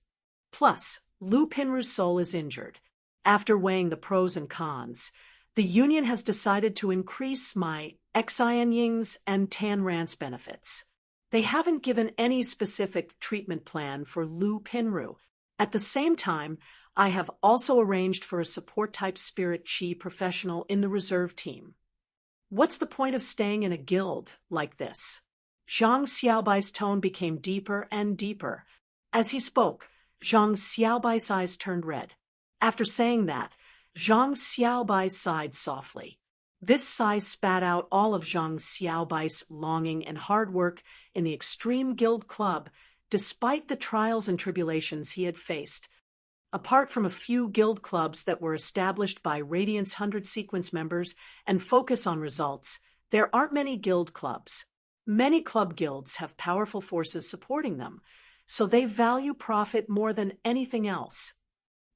Speaker 1: Plus, Lu Pinru's soul is injured. After weighing the pros and cons, the union has decided to increase my Xian Ying's and Tan Ran's benefits. They haven't given any specific treatment plan for Lu Pinru. At the same time, I have also arranged for a support-type spirit chi professional in the reserve team. What's the point of staying in a guild like this? Zhang Xiaobai's tone became deeper and deeper. As he spoke, Zhang Xiaobai's eyes turned red. After saying that, Zhang Xiaobai sighed softly. This sigh spat out all of Zhang Xiaobai's longing and hard work in the Extreme Guild Club, despite the trials and tribulations he had faced. Apart from a few guild clubs that were established by Radiance 100 sequence members and focus on results, there aren't many guild clubs. Many club guilds have powerful forces supporting them, so they value profit more than anything else.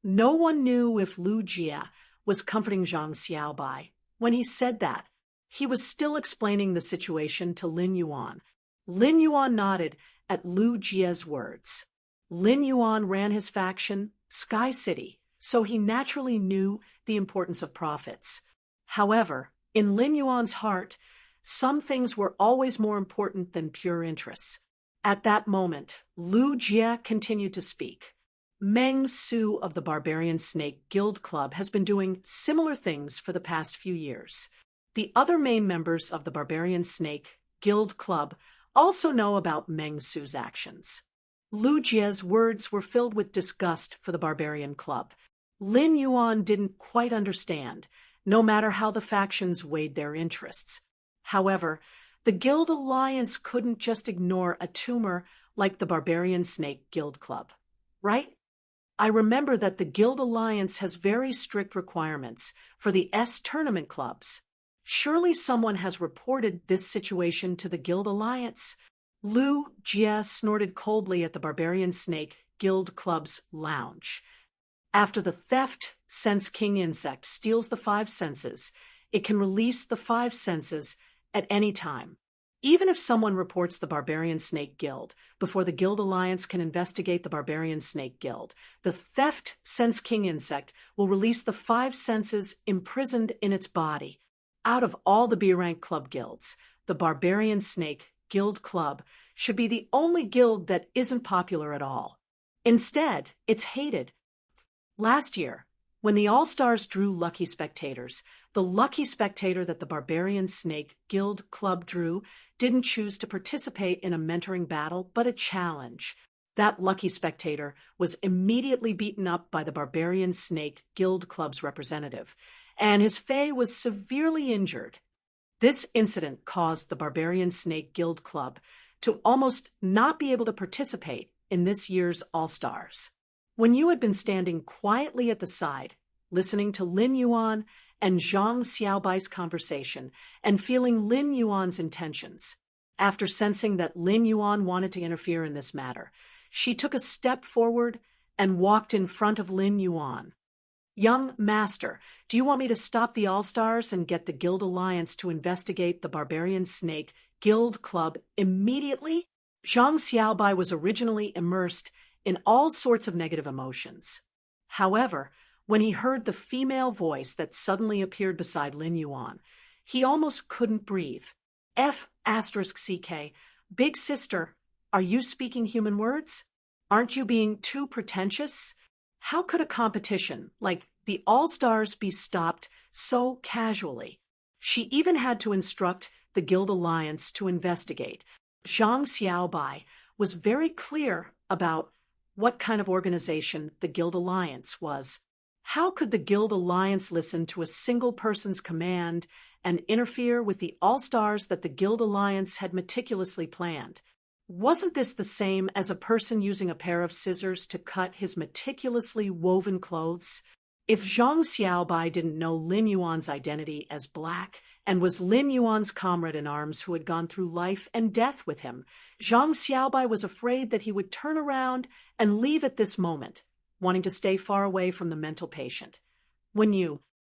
Speaker 1: No one knew if Lu Jia was comforting Zhang Xiaobai. When he said that, he was still explaining the situation to Lin Yuan. Lin Yuan nodded at Lu Jia's words. Lin Yuan ran his faction, Sky City, so he naturally knew the importance of profits. However, in Lin Yuan's heart, some things were always more important than pure interests. At that moment, Lu Jia continued to speak. Meng Su of the Barbarian Snake Guild Club has been doing similar things for the past few years. The other main members of the Barbarian Snake Guild Club also know about Meng Su's actions. Lu Jia's words were filled with disgust for the Barbarian Club. Lin Yuan didn't quite understand, no matter how the factions weighed their interests. However, the Guild Alliance couldn't just ignore a tumor like the Barbarian Snake Guild Club, right? I remember that the Guild Alliance has very strict requirements for the S tournament clubs. Surely someone has reported this situation to the Guild Alliance. Lu Jia snorted coldly at the Barbarian Snake Guild Club's lounge. After the theft, Sense King insect steals the 5 senses, it can release the five senses at any time. Even if someone reports the Barbarian Snake Guild, before the Guild Alliance can investigate the Barbarian Snake Guild, the Theft Sense King insect will release the five senses imprisoned in its body. Out of all the B-rank club guilds, the Barbarian Snake Guild Club should be the only guild that isn't popular at all. Instead, it's hated. Last year, when the All-Stars drew lucky spectators, the lucky spectator that the Barbarian Snake Guild Club drew didn't choose to participate in a mentoring battle, but a challenge. That lucky spectator was immediately beaten up by the Barbarian Snake Guild Club's representative, and his fae was severely injured. This incident caused the Barbarian Snake Guild Club to almost not be able to participate in this year's All-Stars. When you had been standing quietly at the side, listening to Lin Yuan and Zhang Xiaobai's conversation and feeling Lin Yuan's intentions, after sensing that Lin Yuan wanted to interfere in this matter, she took a step forward and walked in front of Lin Yuan. "Young master, do you want me to stop the All-Stars and get the Guild Alliance to investigate the Barbarian Snake Guild Club immediately?" Zhang Xiaobai was originally immersed in all sorts of negative emotions. However, when he heard the female voice that suddenly appeared beside Lin Yuan, he almost couldn't breathe. F***CK, big sister, are you speaking human words? Aren't you being too pretentious? How could a competition like the All-Stars be stopped so casually? She even had to instruct the Guild Alliance to investigate. Zhang Xiaobai was very clear about what kind of organization the Guild Alliance was. How could the Guild Alliance listen to a single person's command and interfere with the All-Stars that the Guild Alliance had meticulously planned? Wasn't this the same as a person using a pair of scissors to cut his meticulously woven clothes? If Zhang Xiaobai didn't know Lin Yuan's identity as black and was Lin Yuan's comrade in arms who had gone through life and death with him, Zhang Xiaobai was afraid that he would turn around and leave at this moment, wanting to stay far away from the mental patient.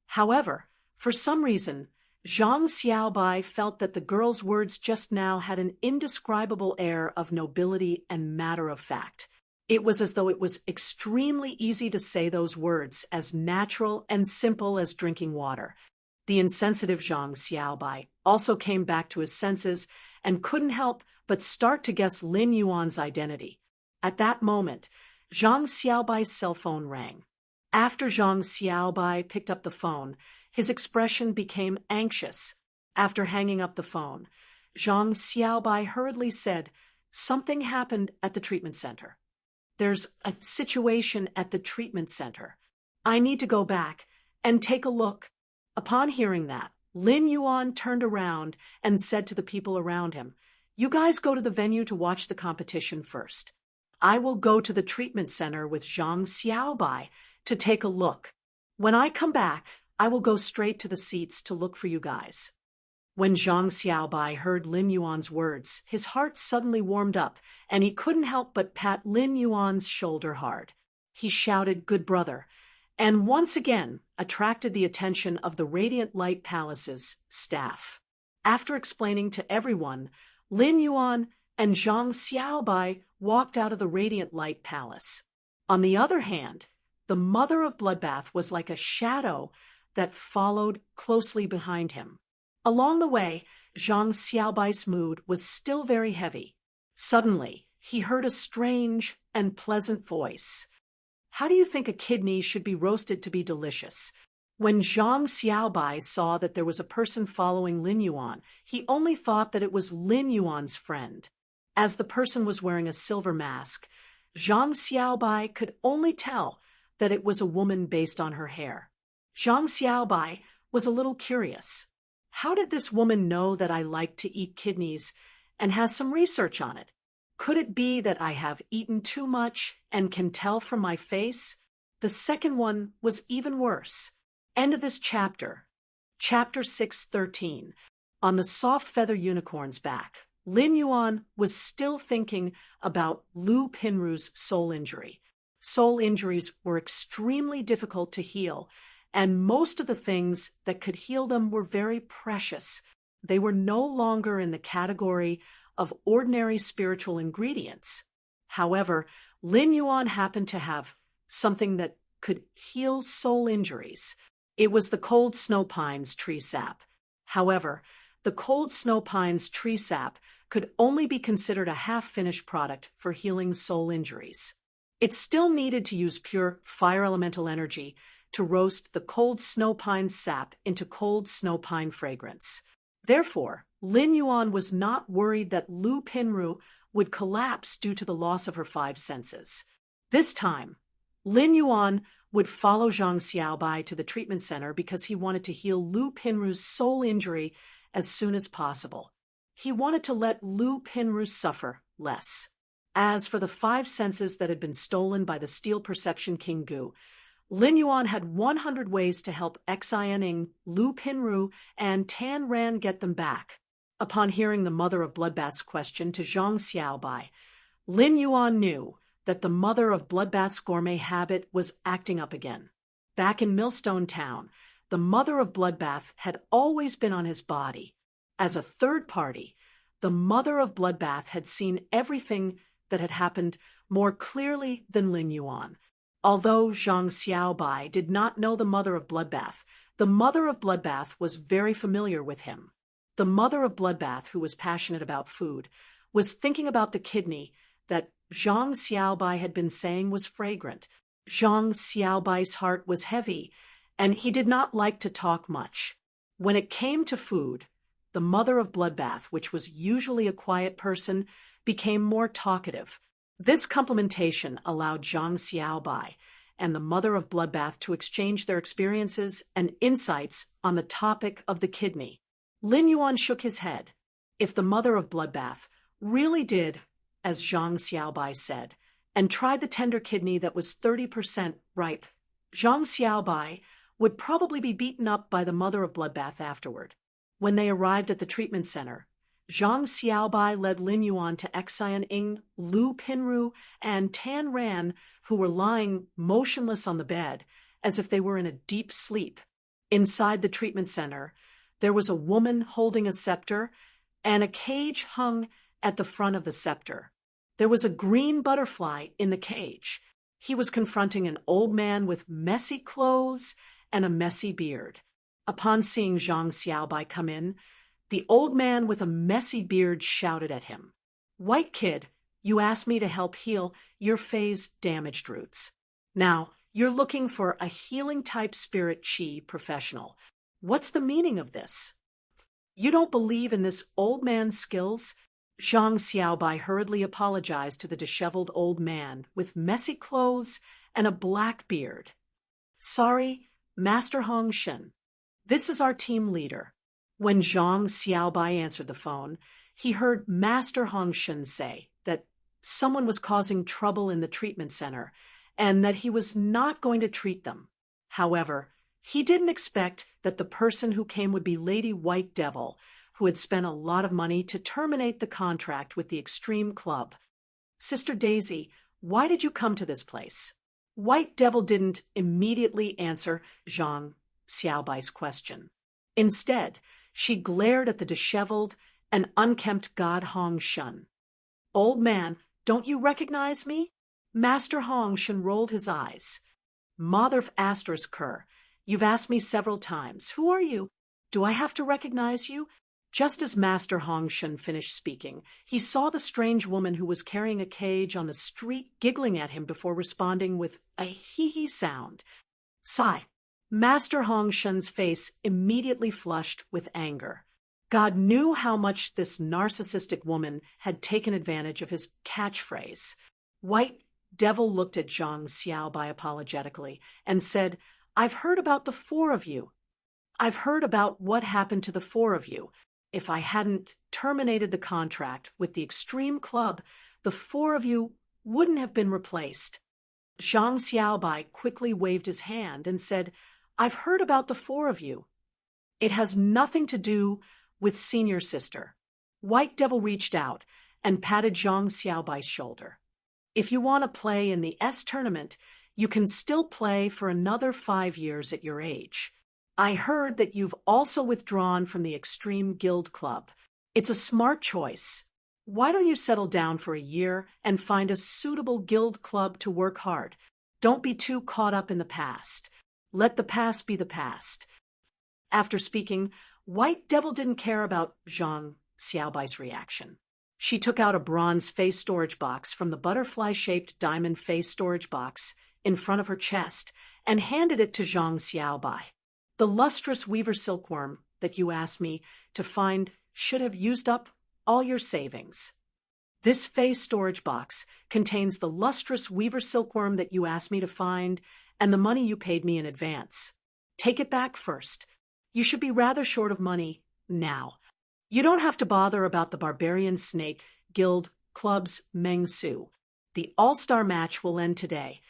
Speaker 1: However, for some reason, Zhang Xiaobai felt that the girl's words just now had an indescribable air of nobility and matter of fact. It was as though it was extremely easy to say those words, as natural and simple as drinking water. The insensitive Zhang Xiaobai also came back to his senses and couldn't help but start to guess Lin Yuan's identity. At that moment, Zhang Xiaobai's cell phone rang. After Zhang Xiaobai picked up the phone, his expression became anxious. After hanging up the phone, Zhang Xiaobai hurriedly said, "Something happened at the treatment center. There's a situation at the treatment center. I need to go back and take a look." Upon hearing that, Lin Yuan turned around and said to the people around him, "You guys go to the venue to watch the competition first. I will go to the treatment center with Zhang Xiaobai to take a look. When I come back, I will go straight to the seats to look for you guys." When Zhang Xiaobai heard Lin Yuan's words, his heart suddenly warmed up, and he couldn't help but pat Lin Yuan's shoulder hard. He shouted, "Good brother," and once again attracted the attention of the Radiant Light Palace's staff. After explaining to everyone, Lin Yuan and Zhang Xiaobai walked out of the Radiant Light Palace. On the other hand, the Mother of Bloodbath was like a shadow that followed closely behind him. Along the way, Zhang Xiaobai's mood was still very heavy. Suddenly, he heard a strange and pleasant voice. "How do you think a kidney should be roasted to be delicious?" When Zhang Xiaobai saw that there was a person following Lin Yuan, he only thought that it was Lin Yuan's friend. As the person was wearing a silver mask, Zhang Xiaobai could only tell that it was a woman based on her hair. Zhang Xiaobai was a little curious. How did this woman know that I like to eat kidneys and has some research on it? Could it be that I have eaten too much and can tell from my face? The second one was even worse. End of this chapter. Chapter 6:13. On the soft feather unicorn's back, Lin Yuan was still thinking about Lu Pinru's soul injury. Soul injuries were extremely difficult to heal, and most of the things that could heal them were very precious. They were no longer in the category of ordinary spiritual ingredients. However, Lin Yuan happened to have something that could heal soul injuries. It was the cold snow pines tree sap. However, the cold snow pines tree sap could only be considered a half-finished product for healing soul injuries. It still needed to use pure fire elemental energy to roast the cold snow pine sap into cold snow pine fragrance. Therefore, Lin Yuan was not worried that Lu Pinru would collapse due to the loss of her five senses. This time, Lin Yuan would follow Zhang Xiaobai to the treatment center because he wanted to heal Lu Pinru's soul injury as soon as possible. He wanted to let Lu Pinru suffer less. As for the five senses that had been stolen by the Steel Perception King Gu, Lin Yuan had 100 ways to help Xianing, Lu Pinru, and Tan Ran get them back. Upon hearing the mother of Bloodbath's question to Zhang Xiaobai, Lin Yuan knew that the mother of Bloodbath's gourmet habit was acting up again. Back in Millstone Town, the mother of Bloodbath had always been on his body. As a third party, the mother of Bloodbath had seen everything that had happened more clearly than Lin Yuan. Although Zhang Xiaobai did not know the mother of Bloodbath, the mother of Bloodbath was very familiar with him. The mother of Bloodbath, who was passionate about food, was thinking about the kidney that Zhang Xiaobai had been saying was fragrant. Zhang Xiaobai's heart was heavy, and he did not like to talk much. When it came to food, the mother of Bloodbath, which was usually a quiet person, became more talkative. This complementation allowed Zhang Xiaobai and the mother of Bloodbath to exchange their experiences and insights on the topic of the kidney. Lin Yuan shook his head. If the mother of Bloodbath really did, as Zhang Xiaobai said, and tried the tender kidney that was 30% ripe, Zhang Xiaobai would probably be beaten up by the mother of Bloodbath afterward. When they arrived at the treatment center, Zhang Xiaobai led Lin Yuan to Xianing, Lu Pinru, and Tan Ran, who were lying motionless on the bed, as if they were in a deep sleep. Inside the treatment center, there was a woman holding a scepter, and a cage hung at the front of the scepter. There was a green butterfly in the cage. He was confronting an old man with messy clothes and a messy beard. Upon seeing Zhang Xiaobai come in, the old man with a messy beard shouted at him, "White kid, you asked me to help heal your phase-damaged roots. Now, you're looking for a healing-type spirit chi professional. What's the meaning of this? You don't believe in this old man's skills?" Zhang Xiaobai hurriedly apologized to the disheveled old man with messy clothes and a black beard. "Sorry, Master Hong Shen. This is our team leader." When Zhang Xiaobai answered the phone, he heard Master Hong Shen say that someone was causing trouble in the treatment center and that he was not going to treat them. However, he didn't expect that the person who came would be Lady White Devil, who had spent a lot of money to terminate the contract with the Extreme Club. "Sister Daisy, why did you come to this place?" White Devil didn't immediately answer Zhang Xiaobai's question. Instead, she glared at the disheveled and unkempt god Hong Shun. "Old man, don't you recognize me?" Master Hong Shun rolled his eyes. "Mother of Asterisk Kerr, you've asked me several times. Who are you? Do I have to recognize you?" Just as Master Hong Shun finished speaking, he saw the strange woman who was carrying a cage on the street giggling at him before responding with a hee-hee sound. Sigh. Master Hong Shun's face immediately flushed with anger. God knew how much this narcissistic woman had taken advantage of his catchphrase. White Devil looked at Zhang Xiaobai apologetically and said, "I've heard about the four of you. I've heard about what happened to the four of you. If I hadn't terminated the contract with the Extreme Club, the four of you wouldn't have been replaced." Zhang Xiaobai quickly waved his hand and said, "I've heard about the four of you. It has nothing to do with Senior Sister." White Devil reached out and patted Zhang Xiaobai's shoulder. "If you want to play in the S tournament, You can still play for another 5 years at your age. I heard that you've also withdrawn from the Extreme Guild Club. It's a smart choice. Why don't you settle down for a year and find a suitable guild club to work hard? Don't be too caught up in the past. Let the past be the past. After speaking, White Devil didn't care about Zhang Xiaobai's reaction. She took out a bronze face storage box from the butterfly-shaped diamond face storage box in front of her chest and handed it to Zhang Xiaobai. The lustrous weaver silkworm that you asked me to find should have used up all your savings. This face storage box contains the lustrous weaver silkworm that you asked me to find and the money you paid me in advance. Take it back first. You should be rather short of money now. You don't have to bother about the Barbarian Snake Guild Club's Meng Su. The all-star match will end today,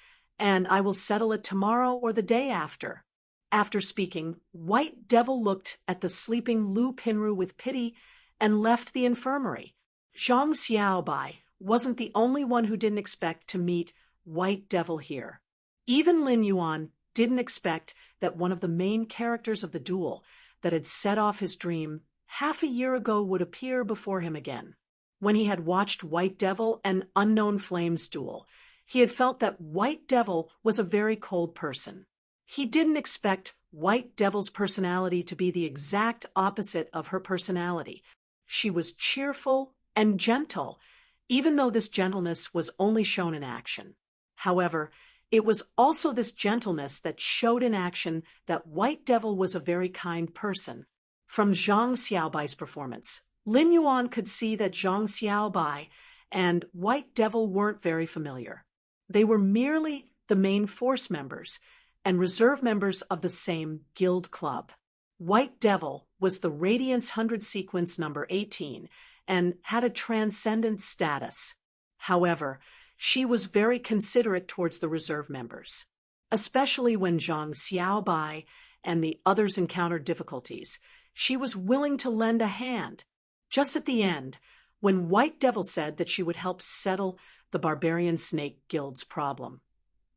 Speaker 1: and I will settle it tomorrow or the day after. After speaking, White Devil looked at the sleeping Lu Pinru with pity and left the infirmary. Zhang Xiaobai wasn't the only one who didn't expect to meet White Devil here. Even Lin Yuan didn't expect that one of the main characters of the duel that had set off his dream half a year ago would appear before him again. When he had watched White Devil and Unknown Flames duel, he had felt that White Devil was a very cold person. He didn't expect White Devil's personality to be the exact opposite of her personality. She was cheerful and gentle, even though this gentleness was only shown in action. However, it was also this gentleness that showed in action that White Devil was a very kind person. From Zhang Xiaobai's performance, Lin Yuan could see that Zhang Xiaobai and White Devil weren't very familiar. They were merely the main force members and reserve members of the same guild club. White Devil was the Radiance 100 sequence number 18 and had a transcendent status. However, she was very considerate towards the reserve members, especially when Zhang Xiaobai and the others encountered difficulties. She was willing to lend a hand. Just at the end, when White Devil said that she would help settle the Barbarian Snake Guild's problem.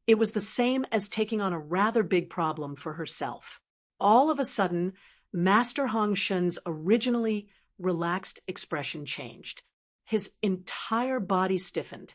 Speaker 1: It was the same as taking on a rather big problem for herself. All of a sudden, Master Hong Shun's originally relaxed expression changed. His entire body stiffened,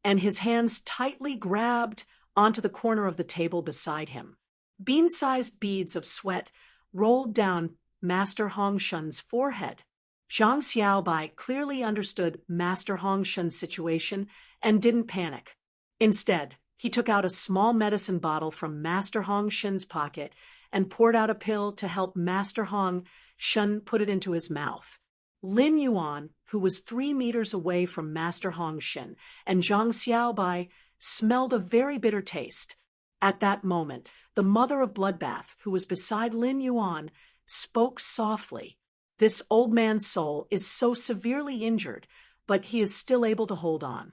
Speaker 1: and his hands tightly grabbed onto the corner of the table beside him. Bean-sized beads of sweat rolled down Master Hong Shun's forehead. Zhang Xiaobai clearly understood Master Hong Shun's situation and didn't panic. Instead, he took out a small medicine bottle from Master Hong Shun's pocket and poured out a pill to help Master Hong Shun put it into his mouth. Lin Yuan, who was 3 meters away from Master Hong Shun, and Zhang Xiaobai smelled a very bitter taste. At that moment, the mother of Bloodbath, who was beside Lin Yuan, spoke softly. This old man's soul is so severely injured, but he is still able to hold on.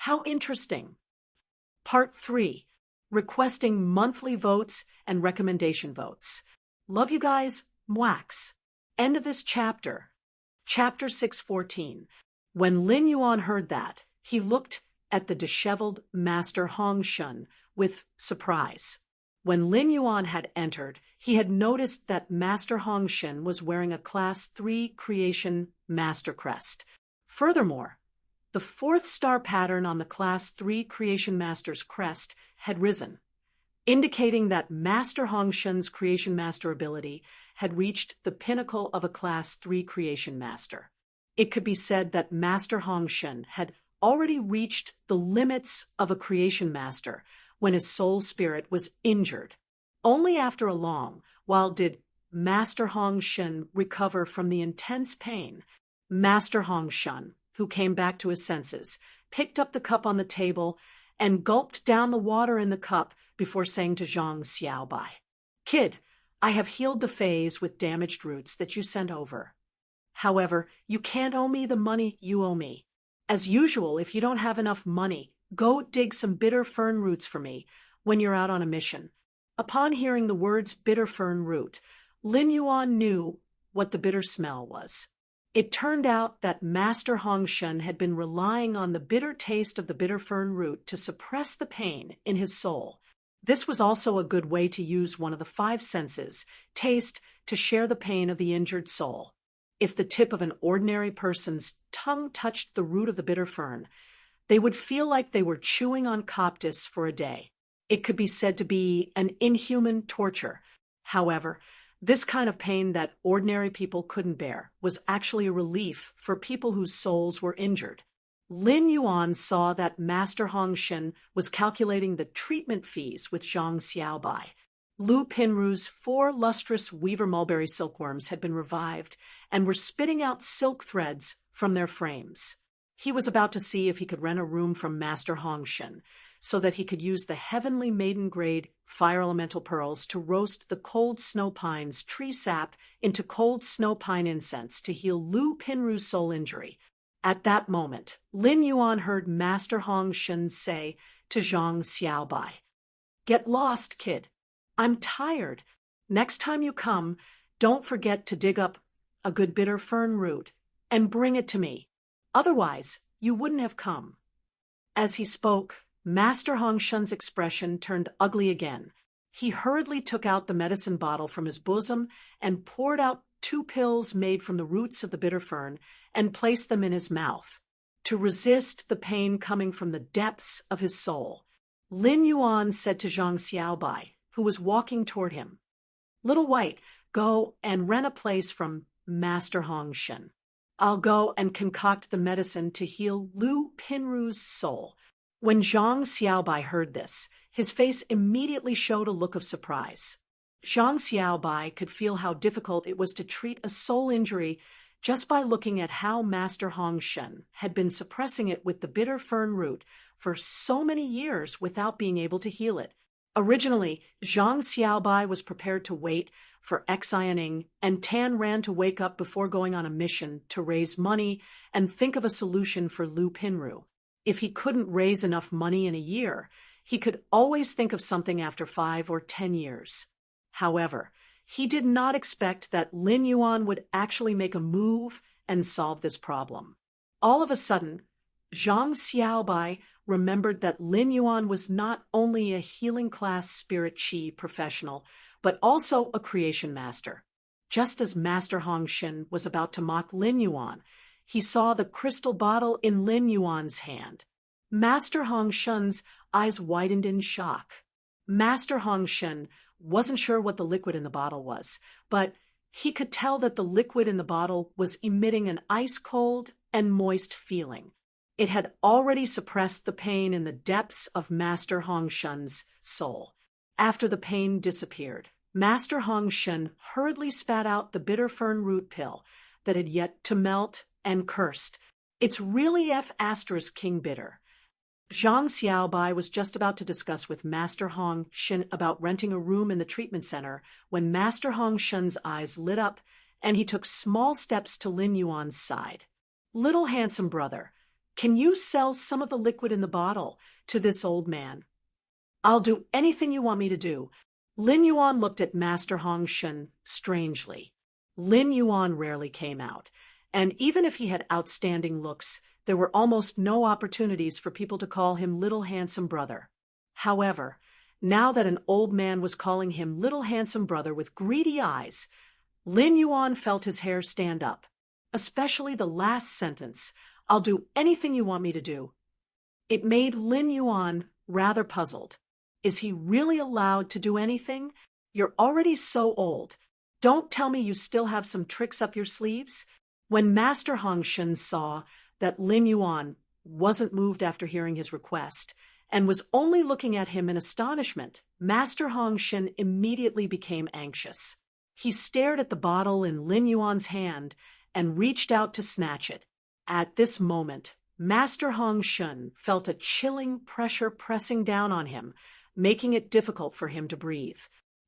Speaker 1: How interesting. Part 3. Requesting monthly votes and recommendation votes. Love you guys. Mwax. End of this chapter. Chapter 614. When Lin Yuan heard that, he looked at the disheveled Master Hong Shun with surprise. When Lin Yuan had entered, he had noticed that Master Hong Shun was wearing a Class 3 Creation Master crest. Furthermore, the 4th star pattern on the Class 3 Creation Master's crest had risen, indicating that Master Hong Shun's Creation Master ability had reached the pinnacle of a Class 3 Creation Master. It could be said that Master Hong Shun had already reached the limits of a Creation Master when his soul spirit was injured. Only after a long while did Master Hong Shun recover from the intense pain. Master Hong Shun, who came back to his senses, picked up the cup on the table and gulped down the water in the cup before saying to Zhang Xiaobai, "Kid, I have healed the phase with damaged roots that you sent over. However, you can't owe me the money you owe me. As usual, if you don't have enough money, go dig some bitter fern roots for me when you're out on a mission." Upon hearing the words bitter fern root, Lin Yuan knew what the bitter smell was. It turned out that Master Hong Shun had been relying on the bitter taste of the bitter fern root to suppress the pain in his soul. This was also a good way to use one of the five senses, taste, to share the pain of the injured soul. If the tip of an ordinary person's tongue touched the root of the bitter fern, they would feel like they were chewing on coptis for a day. It could be said to be an inhuman torture. However, this kind of pain that ordinary people couldn't bear was actually a relief for people whose souls were injured. Lin Yuan saw that Master Hongshan was calculating the treatment fees with Zhang Xiaobai. Lu Pinru's 4 lustrous weaver mulberry silkworms had been revived and were spitting out silk threads from their frames. He was about to see if he could rent a room from Master Hongshan, so that he could use the heavenly maiden-grade fire elemental pearls to roast the cold snow pine's tree sap into cold snow pine incense to heal Lu Pinru's soul injury. At that moment, Lin Yuan heard Master Hongshan say to Zhang Xiaobai, "Get lost, kid. I'm tired. Next time you come, don't forget to dig up a good bitter fern root and bring it to me. Otherwise, you wouldn't have come." As he spoke, Master Hongshan's expression turned ugly again. He hurriedly took out the medicine bottle from his bosom and poured out 2 pills made from the roots of the bitter fern and placed them in his mouth. To resist the pain coming from the depths of his soul, Lin Yuan said to Zhang Xiaobai, who was walking toward him, "Little White, go and rent a place from Master Hongshan. I'll go and concoct the medicine to heal Lu Pinru's soul." When Zhang Xiaobai heard this, his face immediately showed a look of surprise. Zhang Xiaobai could feel how difficult it was to treat a soul injury just by looking at how Master Hongshan had been suppressing it with the bitter fern root for so many years without being able to heal it. Originally, Zhang Xiaobai was prepared to wait for Xianing, and Tan ran to wake up before going on a mission to raise money and think of a solution for Lu Pinru. If he couldn't raise enough money in a year, he could always think of something after 5 or 10 years. However, he did not expect that Lin Yuan would actually make a move and solve this problem. All of a sudden, Zhang Xiaobai remembered that Lin Yuan was not only a healing class spirit qi professional, but also a creation master. Just as Master Hongshan was about to mock Lin Yuan, he saw the crystal bottle in Lin Yuan's hand. Master Hongshan's eyes widened in shock. Master Hongshan wasn't sure what the liquid in the bottle was, but he could tell that the liquid in the bottle was emitting an ice-cold and moist feeling. It had already suppressed the pain in the depths of Master Hongshan's soul. After the pain disappeared, Master Hongshan hurriedly spat out the bitter fern root pill that had yet to melt and cursed, "It's really F*King bitter." Zhang Xiaobai was just about to discuss with Master Hongshan about renting a room in the treatment center when Master Hongshan's eyes lit up and he took small steps to Lin Yuan's side. "Little handsome brother, can you sell some of the liquid in the bottle to this old man?" "I'll do anything you want me to do." Lin Yuan looked at Master Hongshan strangely. Lin Yuan rarely came out, and even if he had outstanding looks, there were almost no opportunities for people to call him little handsome brother. However, now that an old man was calling him little handsome brother with greedy eyes, Lin Yuan felt his hair stand up, especially the last sentence, "I'll do anything you want me to do." It made Lin Yuan rather puzzled. Is he really allowed to do anything? You're already so old. Don't tell me you still have some tricks up your sleeves? When Master Hongshan saw that Lin Yuan wasn't moved after hearing his request and was only looking at him in astonishment, Master Hongshan immediately became anxious. He stared at the bottle in Lin Yuan's hand and reached out to snatch it. At this moment, Master Hongshan felt a chilling pressure pressing down on him, making it difficult for him to breathe.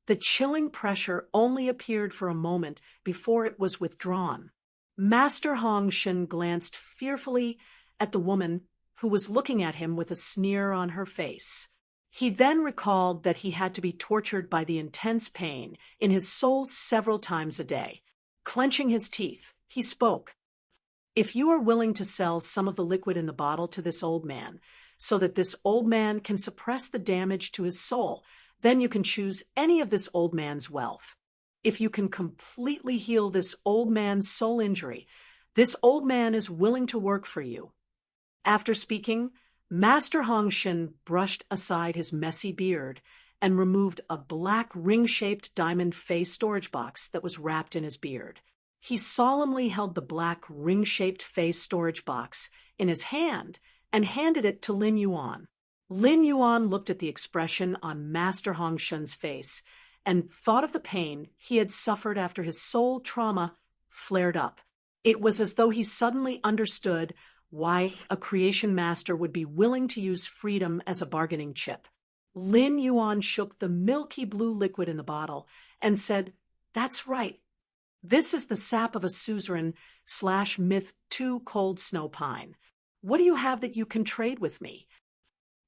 Speaker 1: The chilling pressure only appeared for a moment before it was withdrawn. Master Hongshan glanced fearfully at the woman who was looking at him with a sneer on her face. He then recalled that he had to be tortured by the intense pain in his soul several times a day. Clenching his teeth, he spoke. "If you are willing to sell some of the liquid in the bottle to this old man, so that this old man can suppress the damage to his soul, Then you can choose any of this old man's wealth. If you can completely heal this old man's soul injury, this old man is willing to work for you." After speaking, Master Hongshan brushed aside his messy beard and removed a black ring-shaped diamond face storage box that was wrapped in his beard. He solemnly held the black ring-shaped face storage box in his hand and handed it to Lin Yuan. Lin Yuan looked at the expression on Master Hongshan's face and thought of the pain he had suffered after his soul trauma flared up. It was as though he suddenly understood why a creation master would be willing to use freedom as a bargaining chip. Lin Yuan shook the milky blue liquid in the bottle and said, "That's right. This is the sap of a suzerain/myth 2 cold snow pine. What do you have that you can trade with me?"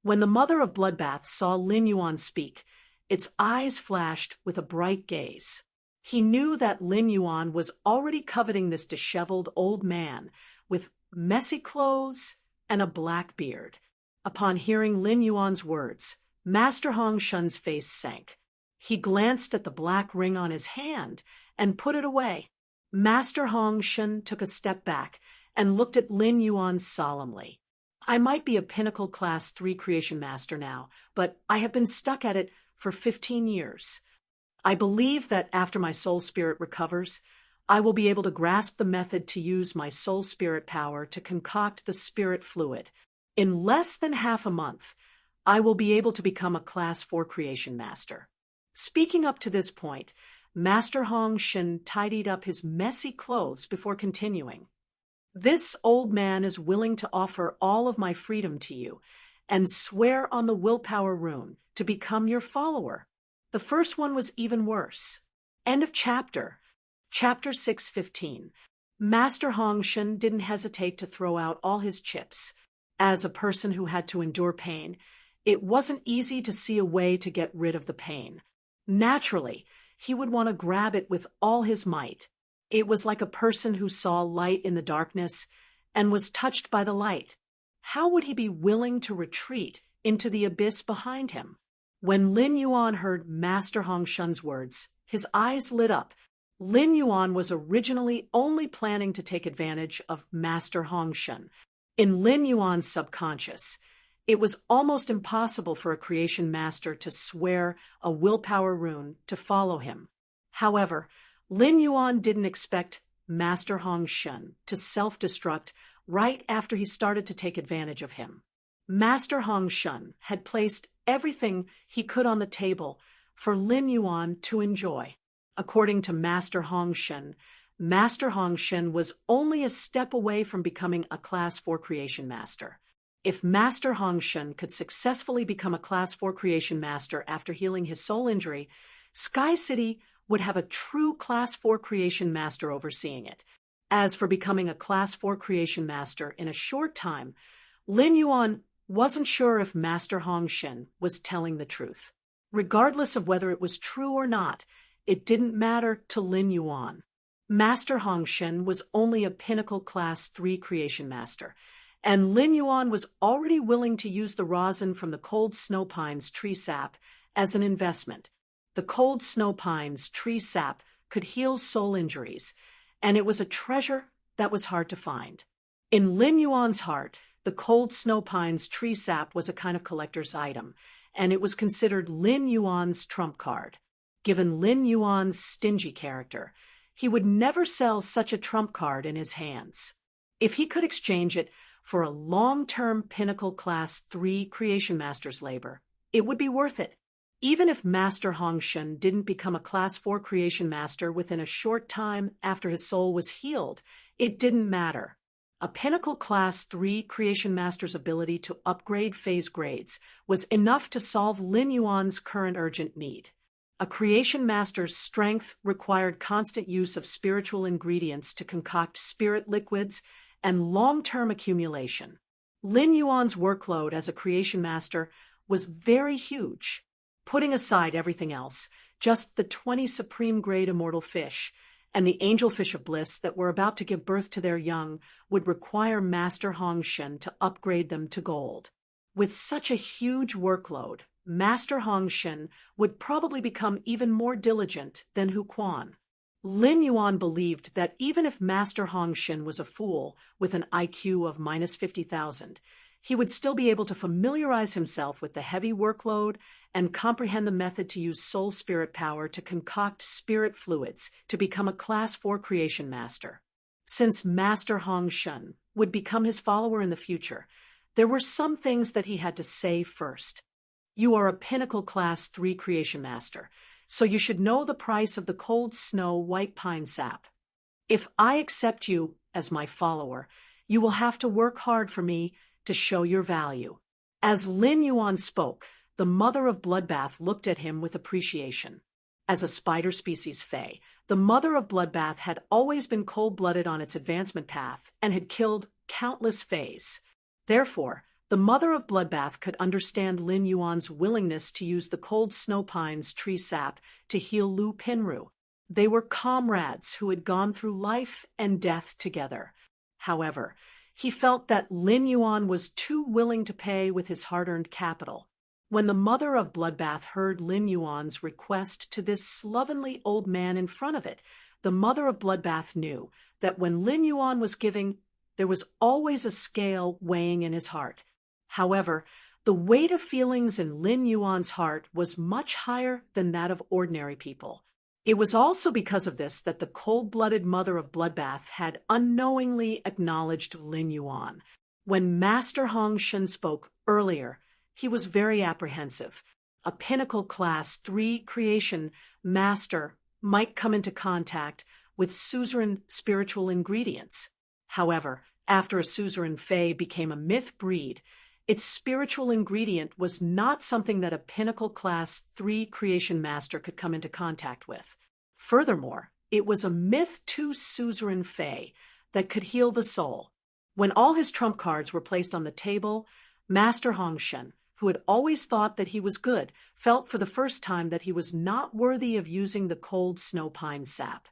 Speaker 1: When the mother of bloodbaths saw Lin Yuan speak, its eyes flashed with a bright gaze. He knew that Lin Yuan was already coveting this disheveled old man with messy clothes and a black beard. Upon hearing Lin Yuan's words, Master Hongshan's face sank. He glanced at the black ring on his hand and put it away. Master Hongshan took a step back and looked at Lin Yuan solemnly. "I might be a pinnacle class 3 creation master now, but I have been stuck at it for 15 years. I believe that after my soul spirit recovers, I will be able to grasp the method to use my soul spirit power to concoct the spirit fluid. In less than half a month, I will be able to become a class 4 creation master." Speaking up to this point, Master Hongshan tidied up his messy clothes before continuing. "This old man is willing to offer all of my freedom to you and swear on the willpower rune to become your follower." The first one was even worse. End of chapter. Chapter 6:15. Master Hongshan didn't hesitate to throw out all his chips. As a person who had to endure pain, it wasn't easy to see a way to get rid of the pain. Naturally, he would want to grab it with all his might. It was like a person who saw light in the darkness and was touched by the light. How would he be willing to retreat into the abyss behind him? When Lin Yuan heard Master Hongshan's words, his eyes lit up. Lin Yuan was originally only planning to take advantage of Master Hongshan. In Lin Yuan's subconscious, it was almost impossible for a creation master to swear a willpower rune to follow him. However, Lin Yuan didn't expect Master Hongshan to self-destruct right after he started to take advantage of him. Master Hongshan had placed everything he could on the table for Lin Yuan to enjoy. According to Master Hongshan was only a step away from becoming a Class 4 Creation Master. If Master Hongshan could successfully become a Class 4 Creation Master after healing his soul injury, Sky City would have a true Class 4 Creation Master overseeing it. As for becoming a Class 4 Creation Master in a short time, Lin Yuan wasn't sure if Master Hongshan was telling the truth. Regardless of whether it was true or not, it didn't matter to Lin Yuan. Master Hongshan was only a Pinnacle Class 3 Creation Master, and Lin Yuan was already willing to use the rosin from the Cold Snow Pines tree sap as an investment. The Cold Snow Pines tree sap could heal soul injuries, and it was a treasure that was hard to find. In Lin Yuan's heart, the Cold Snow Pines tree sap was a kind of collector's item, and it was considered Lin Yuan's trump card. Given Lin Yuan's stingy character, he would never sell such a trump card in his hands. If he could exchange it for a long-term Pinnacle Class 3 Creation Master's labor, it would be worth it. Even if Master Hongshan didn't become a Class 4 Creation Master within a short time after his soul was healed, it didn't matter. A Pinnacle Class 3 Creation Master's ability to upgrade phase grades was enough to solve Lin Yuan's current urgent need. A Creation Master's strength required constant use of spiritual ingredients to concoct spirit liquids and long-term accumulation. Lin Yuan's workload as a Creation Master was very huge. Putting aside everything else, just the 20 Supreme Grade Immortal Fish and the Angelfish of Bliss that were about to give birth to their young would require Master Hongshan to upgrade them to gold. With such a huge workload, Master Hongshan would probably become even more diligent than Hu Quan. Lin Yuan believed that even if Master Hongshan was a fool with an IQ of minus 50,000, he would still be able to familiarize himself with the heavy workload and comprehend the method to use soul spirit power to concoct spirit fluids to become a Class 4 creation master. Since Master Hongshan would become his follower in the future, there were some things that he had to say first. You are a pinnacle Class 3 creation master, so you should know the price of the cold snow white pine sap. If I accept you as my follower, you will have to work hard for me to show your value. As Lin Yuan spoke, the mother of Bloodbath looked at him with appreciation. As a spider species fae, the mother of Bloodbath had always been cold-blooded on its advancement path and had killed countless faes. Therefore, the mother of Bloodbath could understand Lin Yuan's willingness to use the cold snow pine's tree sap to heal Lu Pinru. They were comrades who had gone through life and death together. However, he felt that Lin Yuan was too willing to pay with his hard-earned capital. When the mother of Bloodbath heard Lin Yuan's request to this slovenly old man in front of it, the mother of Bloodbath knew that when Lin Yuan was giving, there was always a scale weighing in his heart. However, the weight of feelings in Lin Yuan's heart was much higher than that of ordinary people. It was also because of this that the cold-blooded mother of Bloodbath had unknowingly acknowledged Lin Yuan. When Master Hongshan spoke earlier, he was very apprehensive. A pinnacle Class 3 creation master might come into contact with suzerain spiritual ingredients. However, after a suzerain fae became a myth breed, its spiritual ingredient was not something that a pinnacle Class 3 creation master could come into contact with. Furthermore, it was a myth 2 suzerain fae that could heal the soul. When all his trump cards were placed on the table, Master Hongshan, who had always thought that he was good, felt for the first time that he was not worthy of using the cold snow pine sap.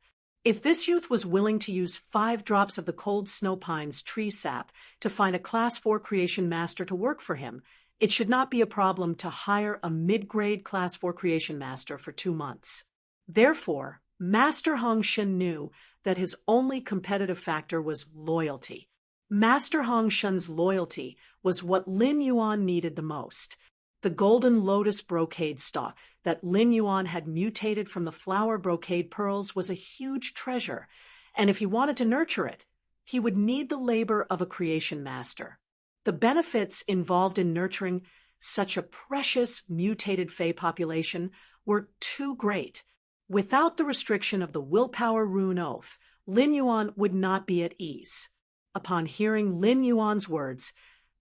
Speaker 1: If this youth was willing to use 5 drops of the cold snow pine's tree sap to find a Class 4 creation master to work for him, it should not be a problem to hire a mid-grade Class 4 creation master for 2 months. Therefore, Master Hongshan knew that his only competitive factor was loyalty. Master Hongshan's loyalty was what Lin Yuan needed the most. The golden lotus brocade stalk that Lin Yuan had mutated from the flower brocade pearls was a huge treasure, and if he wanted to nurture it, he would need the labor of a creation master. The benefits involved in nurturing such a precious mutated fae population were too great. Without the restriction of the willpower rune oath, Lin Yuan would not be at ease. Upon hearing Lin Yuan's words,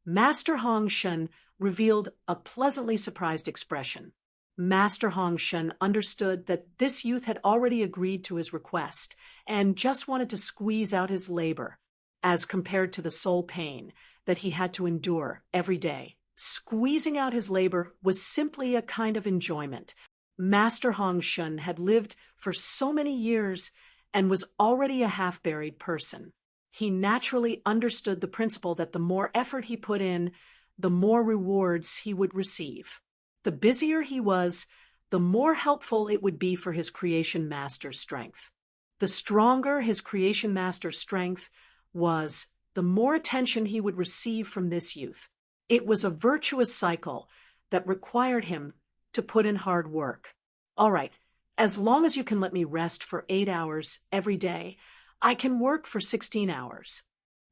Speaker 1: Master Hongshan revealed a pleasantly surprised expression. Master Hongshan understood that this youth had already agreed to his request and just wanted to squeeze out his labor, as compared to the soul pain that he had to endure every day. Squeezing out his labor was simply a kind of enjoyment. Master Hongshan had lived for so many years and was already a half-buried person. He naturally understood the principle that the more effort he put in, the more rewards he would receive. The busier he was, the more helpful it would be for his creation master's strength. The stronger his creation master's strength was, the more attention he would receive from this youth. It was a virtuous cycle that required him to put in hard work. All right, as long as you can let me rest for 8 hours every day, I can work for 16 hours.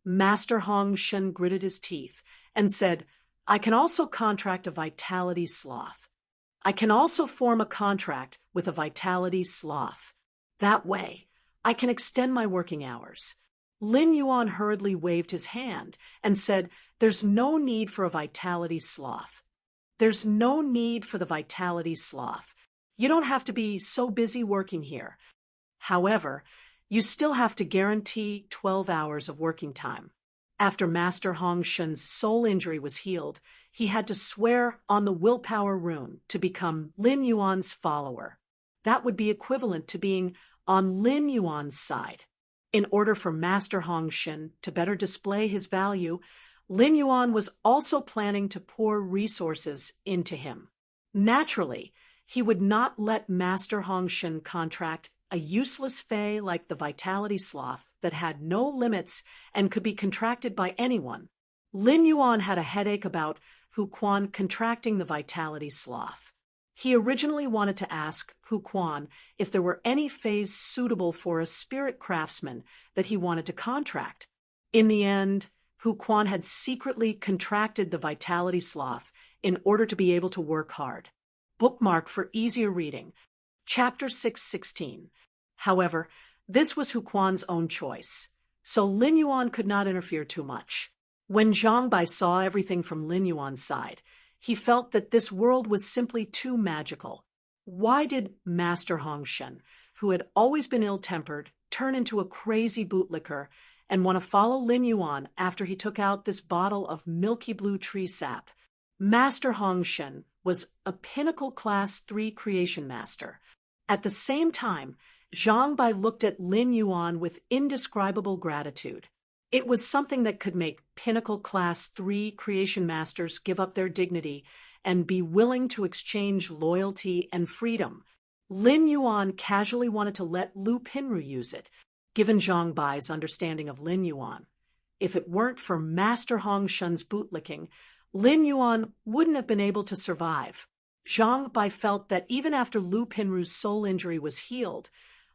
Speaker 1: Master Hongshan gritted his teeth and said, I can also contract a vitality sloth. I can also form a contract with a vitality sloth. That way, I can extend my working hours. Lin Yuan hurriedly waved his hand and said, There's no need for a vitality sloth. There's no need for the vitality sloth. You don't have to be so busy working here. However, you still have to guarantee 12 hours of working time. After Master Hongshan's soul injury was healed, he had to swear on the willpower rune to become Lin Yuan's follower. That would be equivalent to being on Lin Yuan's side. In order for Master Hongshan to better display his value, Lin Yuan was also planning to pour resources into him. Naturally, he would not let Master Hongshan contract a useless fey like the Vitality Sloth that had no limits and could be contracted by anyone. Lin Yuan had a headache about Hu Quan contracting the Vitality Sloth. He originally wanted to ask Hu Quan if there were any fays suitable for a spirit craftsman that he wanted to contract. In the end, Hu Quan had secretly contracted the Vitality Sloth in order to be able to work hard. Bookmark for easier reading. Chapter 616. However, this was Hu Quan's own choice, so Lin Yuan could not interfere too much. When Zhang Bai saw everything from Lin Yuan's side, he felt that this world was simply too magical. Why did Master Hongshan, who had always been ill-tempered, turn into a crazy bootlicker and want to follow Lin Yuan after he took out this bottle of milky blue tree sap? Master Hongshan was a pinnacle class 3 creation master. At the same time, Zhang Bai looked at Lin Yuan with indescribable gratitude. It was something that could make pinnacle class 3 creation masters give up their dignity and be willing to exchange loyalty and freedom. Lin Yuan casually wanted to let Lu Pinru use it, given Zhang Bai's understanding of Lin Yuan. If it weren't for Master Hongshan's bootlicking, Lin Yuan wouldn't have been able to survive. Zhang Bai felt that even after Lu Pinru's soul injury was healed,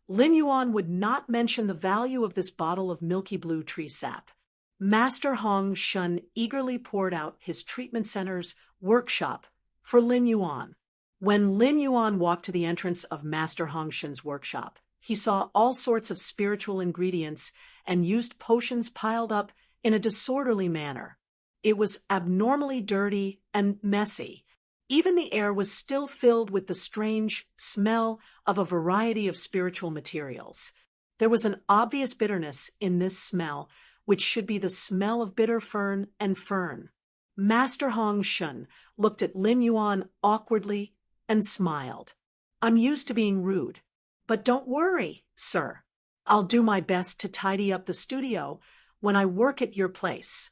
Speaker 1: Lin Yuan would not mention the value of this bottle of milky blue tree sap. Master Hongshan eagerly poured out his treatment center's workshop for Lin Yuan. When Lin Yuan walked to the entrance of Master Hongshan's workshop, he saw all sorts of spiritual ingredients and used potions piled up in a disorderly manner. It was abnormally dirty and messy. Even the air was still filled with the strange smell of a variety of spiritual materials. There was an obvious bitterness in this smell, which should be the smell of bitter fern and fern. Master Hongshan looked at Lin Yuan awkwardly and smiled. "I'm used to being rude, but don't worry, sir. I'll do my best to tidy up the studio when I work at your place."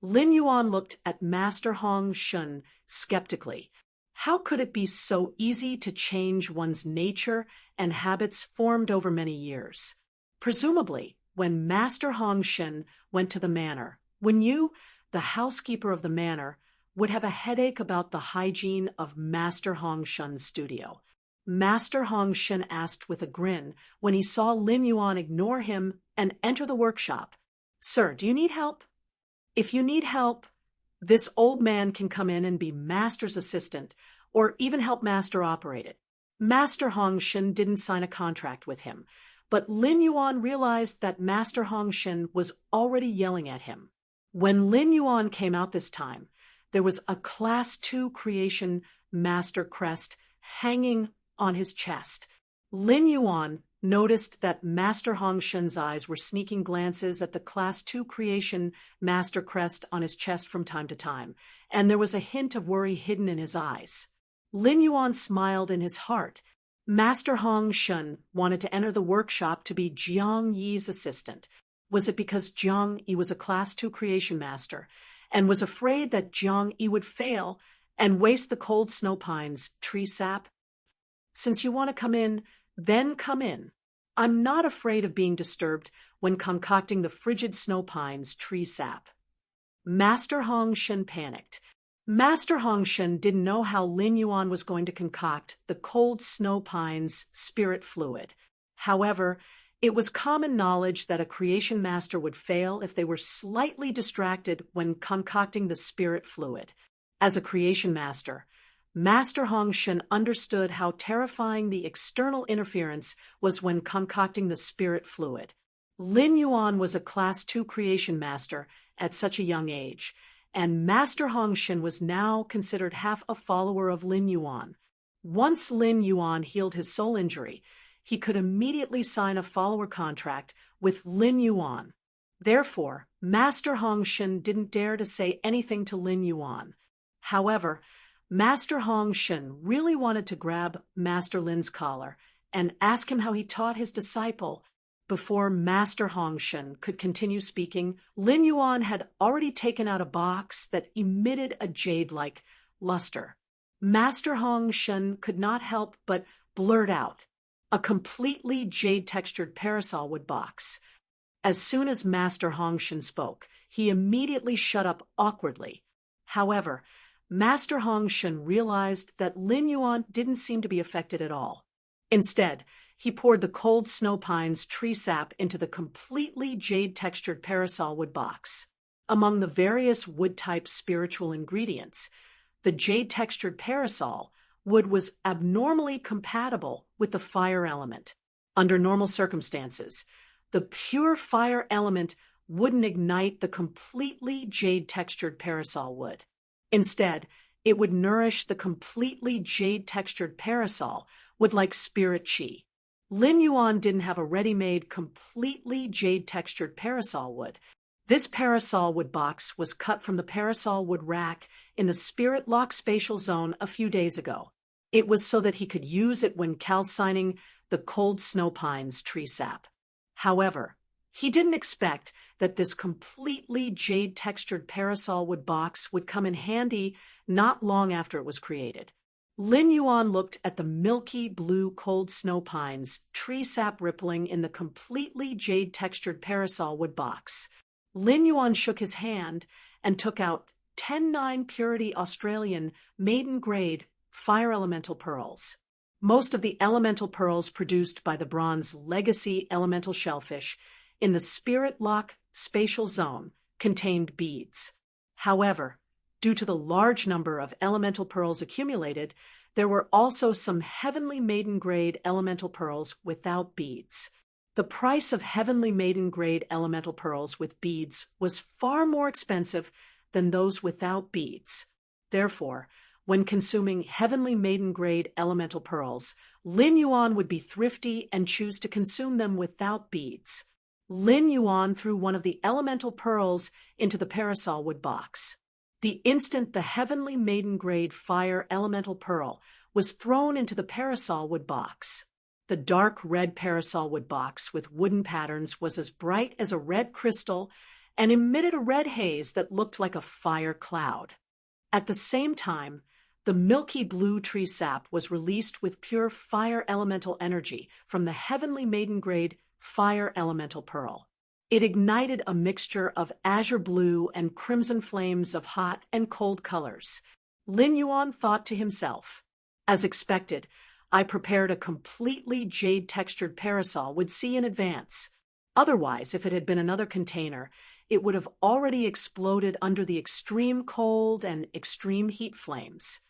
Speaker 1: Lin Yuan looked at Master Hongshan skeptically. How could it be so easy to change one's nature and habits formed over many years? Presumably, when Master Hongshan went to the manor, when you, the housekeeper of the manor, would have a headache about the hygiene of Master Hongshan's studio. Master Hongshan asked with a grin when he saw Lin Yuan ignore him and enter the workshop. "Sir, do you need help?" "If you need help, this old man can come in and be Master's assistant, or even help Master operate it." Master Hongshan didn't sign a contract with him, but Lin Yuan realized that Master Hongshan was already yelling at him. When Lin Yuan came out this time, there was a Class 2 Creation Master crest hanging on his chest. Lin Yuan noticed that Master Hongshan's eyes were sneaking glances at the Class 2 Creation Master crest on his chest from time to time, and there was a hint of worry hidden in his eyes. Lin Yuan smiled in his heart. Master Hongshan wanted to enter the workshop to be Jiang Yi's assistant. Was it because Jiang Yi was a Class 2 Creation Master, and was afraid that Jiang Yi would fail and waste the cold snow pines tree sap? "Since you want to come in, then come in. I'm not afraid of being disturbed when concocting the frigid snow pines tree sap." Master Hongshan panicked. Master Hongshan didn't know how Lin Yuan was going to concoct the cold snow pines spirit fluid. However, it was common knowledge that a creation master would fail if they were slightly distracted when concocting the spirit fluid. As a creation master, Master Hongshan understood how terrifying the external interference was when concocting the spirit fluid. Lin Yuan was a Class 2 creation master at such a young age, and Master Hongshan was now considered half a follower of Lin Yuan. Once Lin Yuan healed his soul injury, he could immediately sign a follower contract with Lin Yuan. Therefore, Master Hongshan didn't dare to say anything to Lin Yuan. However, Master Hongshan really wanted to grab Master Lin's collar and ask him how he taught his disciple. Before Master Hongshan could continue speaking, Lin Yuan had already taken out a box that emitted a jade-like luster. Master Hong Shun could not help but blurt out, "A completely jade-textured parasol wood box." As soon as Master Hong Shun spoke, he immediately shut up awkwardly. However, Master Hong Shun realized that Lin Yuan didn't seem to be affected at all. Instead, he poured the cold snow pine's tree sap into the completely jade-textured parasol wood box. Among the various wood-type spiritual ingredients, the jade-textured parasol wood was abnormally compatible with the fire element. Under normal circumstances, the pure fire element wouldn't ignite the completely jade-textured parasol wood. Instead, it would nourish the completely jade-textured parasol with like spirit chi. Lin Yuan didn't have a ready-made, completely jade-textured parasol wood. This parasol wood box was cut from the parasol wood rack in the Spirit Lock spatial zone a few days ago. It was so that he could use it when calcining the cold snow pine's tree sap. However, he didn't expect that this completely jade-textured parasol wood box would come in handy not long after it was created. Lin Yuan looked at the milky blue cold snow pines, tree sap rippling in the completely jade-textured parasol wood box. Lin Yuan shook his hand and took out 10-9 purity Australian maiden-grade fire elemental pearls. Most of the elemental pearls produced by the bronze legacy elemental shellfish in the Spirit Lock spatial zone contained beads. However, due to the large number of elemental pearls accumulated, there were also some heavenly maiden-grade elemental pearls without beads. The price of heavenly maiden-grade elemental pearls with beads was far more expensive than those without beads. Therefore, when consuming heavenly maiden-grade elemental pearls, Lin Yuan would be thrifty and choose to consume them without beads. Lin Yuan threw one of the elemental pearls into the parasol wood box. The instant the heavenly maiden-grade fire elemental pearl was thrown into the parasol wood box, the dark red parasol wood box with wooden patterns was as bright as a red crystal and emitted a red haze that looked like a fire cloud. At the same time, the milky blue tree sap was released with pure fire elemental energy from the heavenly maiden-grade fire elemental pearl. It ignited a mixture of azure blue and crimson flames of hot and cold colors. Lin Yuan thought to himself, "As expected, I prepared a completely jade-textured parasol would see in advance. Otherwise, if it had been another container, it would have already exploded under the extreme cold and extreme heat flames."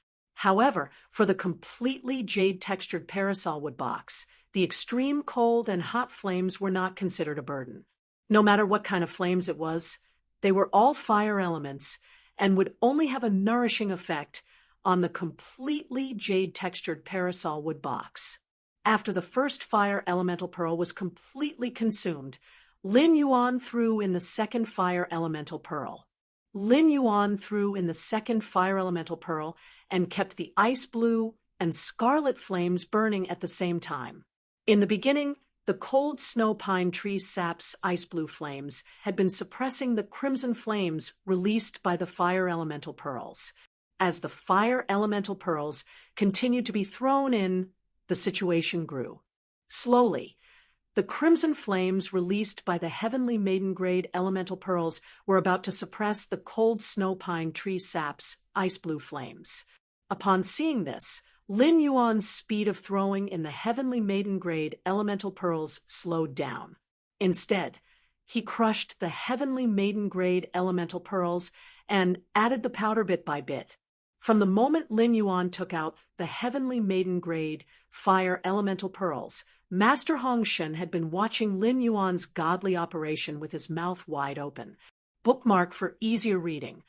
Speaker 1: However, for the completely jade-textured parasol wood box, the extreme cold and hot flames were not considered a burden. No matter what kind of flames it was, they were all fire elements and would only have a nourishing effect on the completely jade-textured parasol wood box. After the first fire elemental pearl was completely consumed, Lin Yuan threw in the second fire elemental pearl. Lin Yuan threw in the second fire elemental pearl and kept the ice blue and scarlet flames burning at the same time. In the beginning, the cold snow pine tree sap's ice blue flames had been suppressing the crimson flames released by the fire elemental pearls. As the fire elemental pearls continued to be thrown in, the situation grew. Slowly, the crimson flames released by the heavenly maiden-grade elemental pearls were about to suppress the cold snow pine tree sap's ice blue flames. Upon seeing this, Lin Yuan's speed of throwing in the heavenly maiden-grade elemental pearls slowed down. Instead, he crushed the heavenly maiden-grade elemental pearls and added the powder bit by bit. From the moment Lin Yuan took out the heavenly maiden-grade fire elemental pearls, Master Hong Shun had been watching Lin Yuan's godly operation with his mouth wide open. Bookmark for easier reading.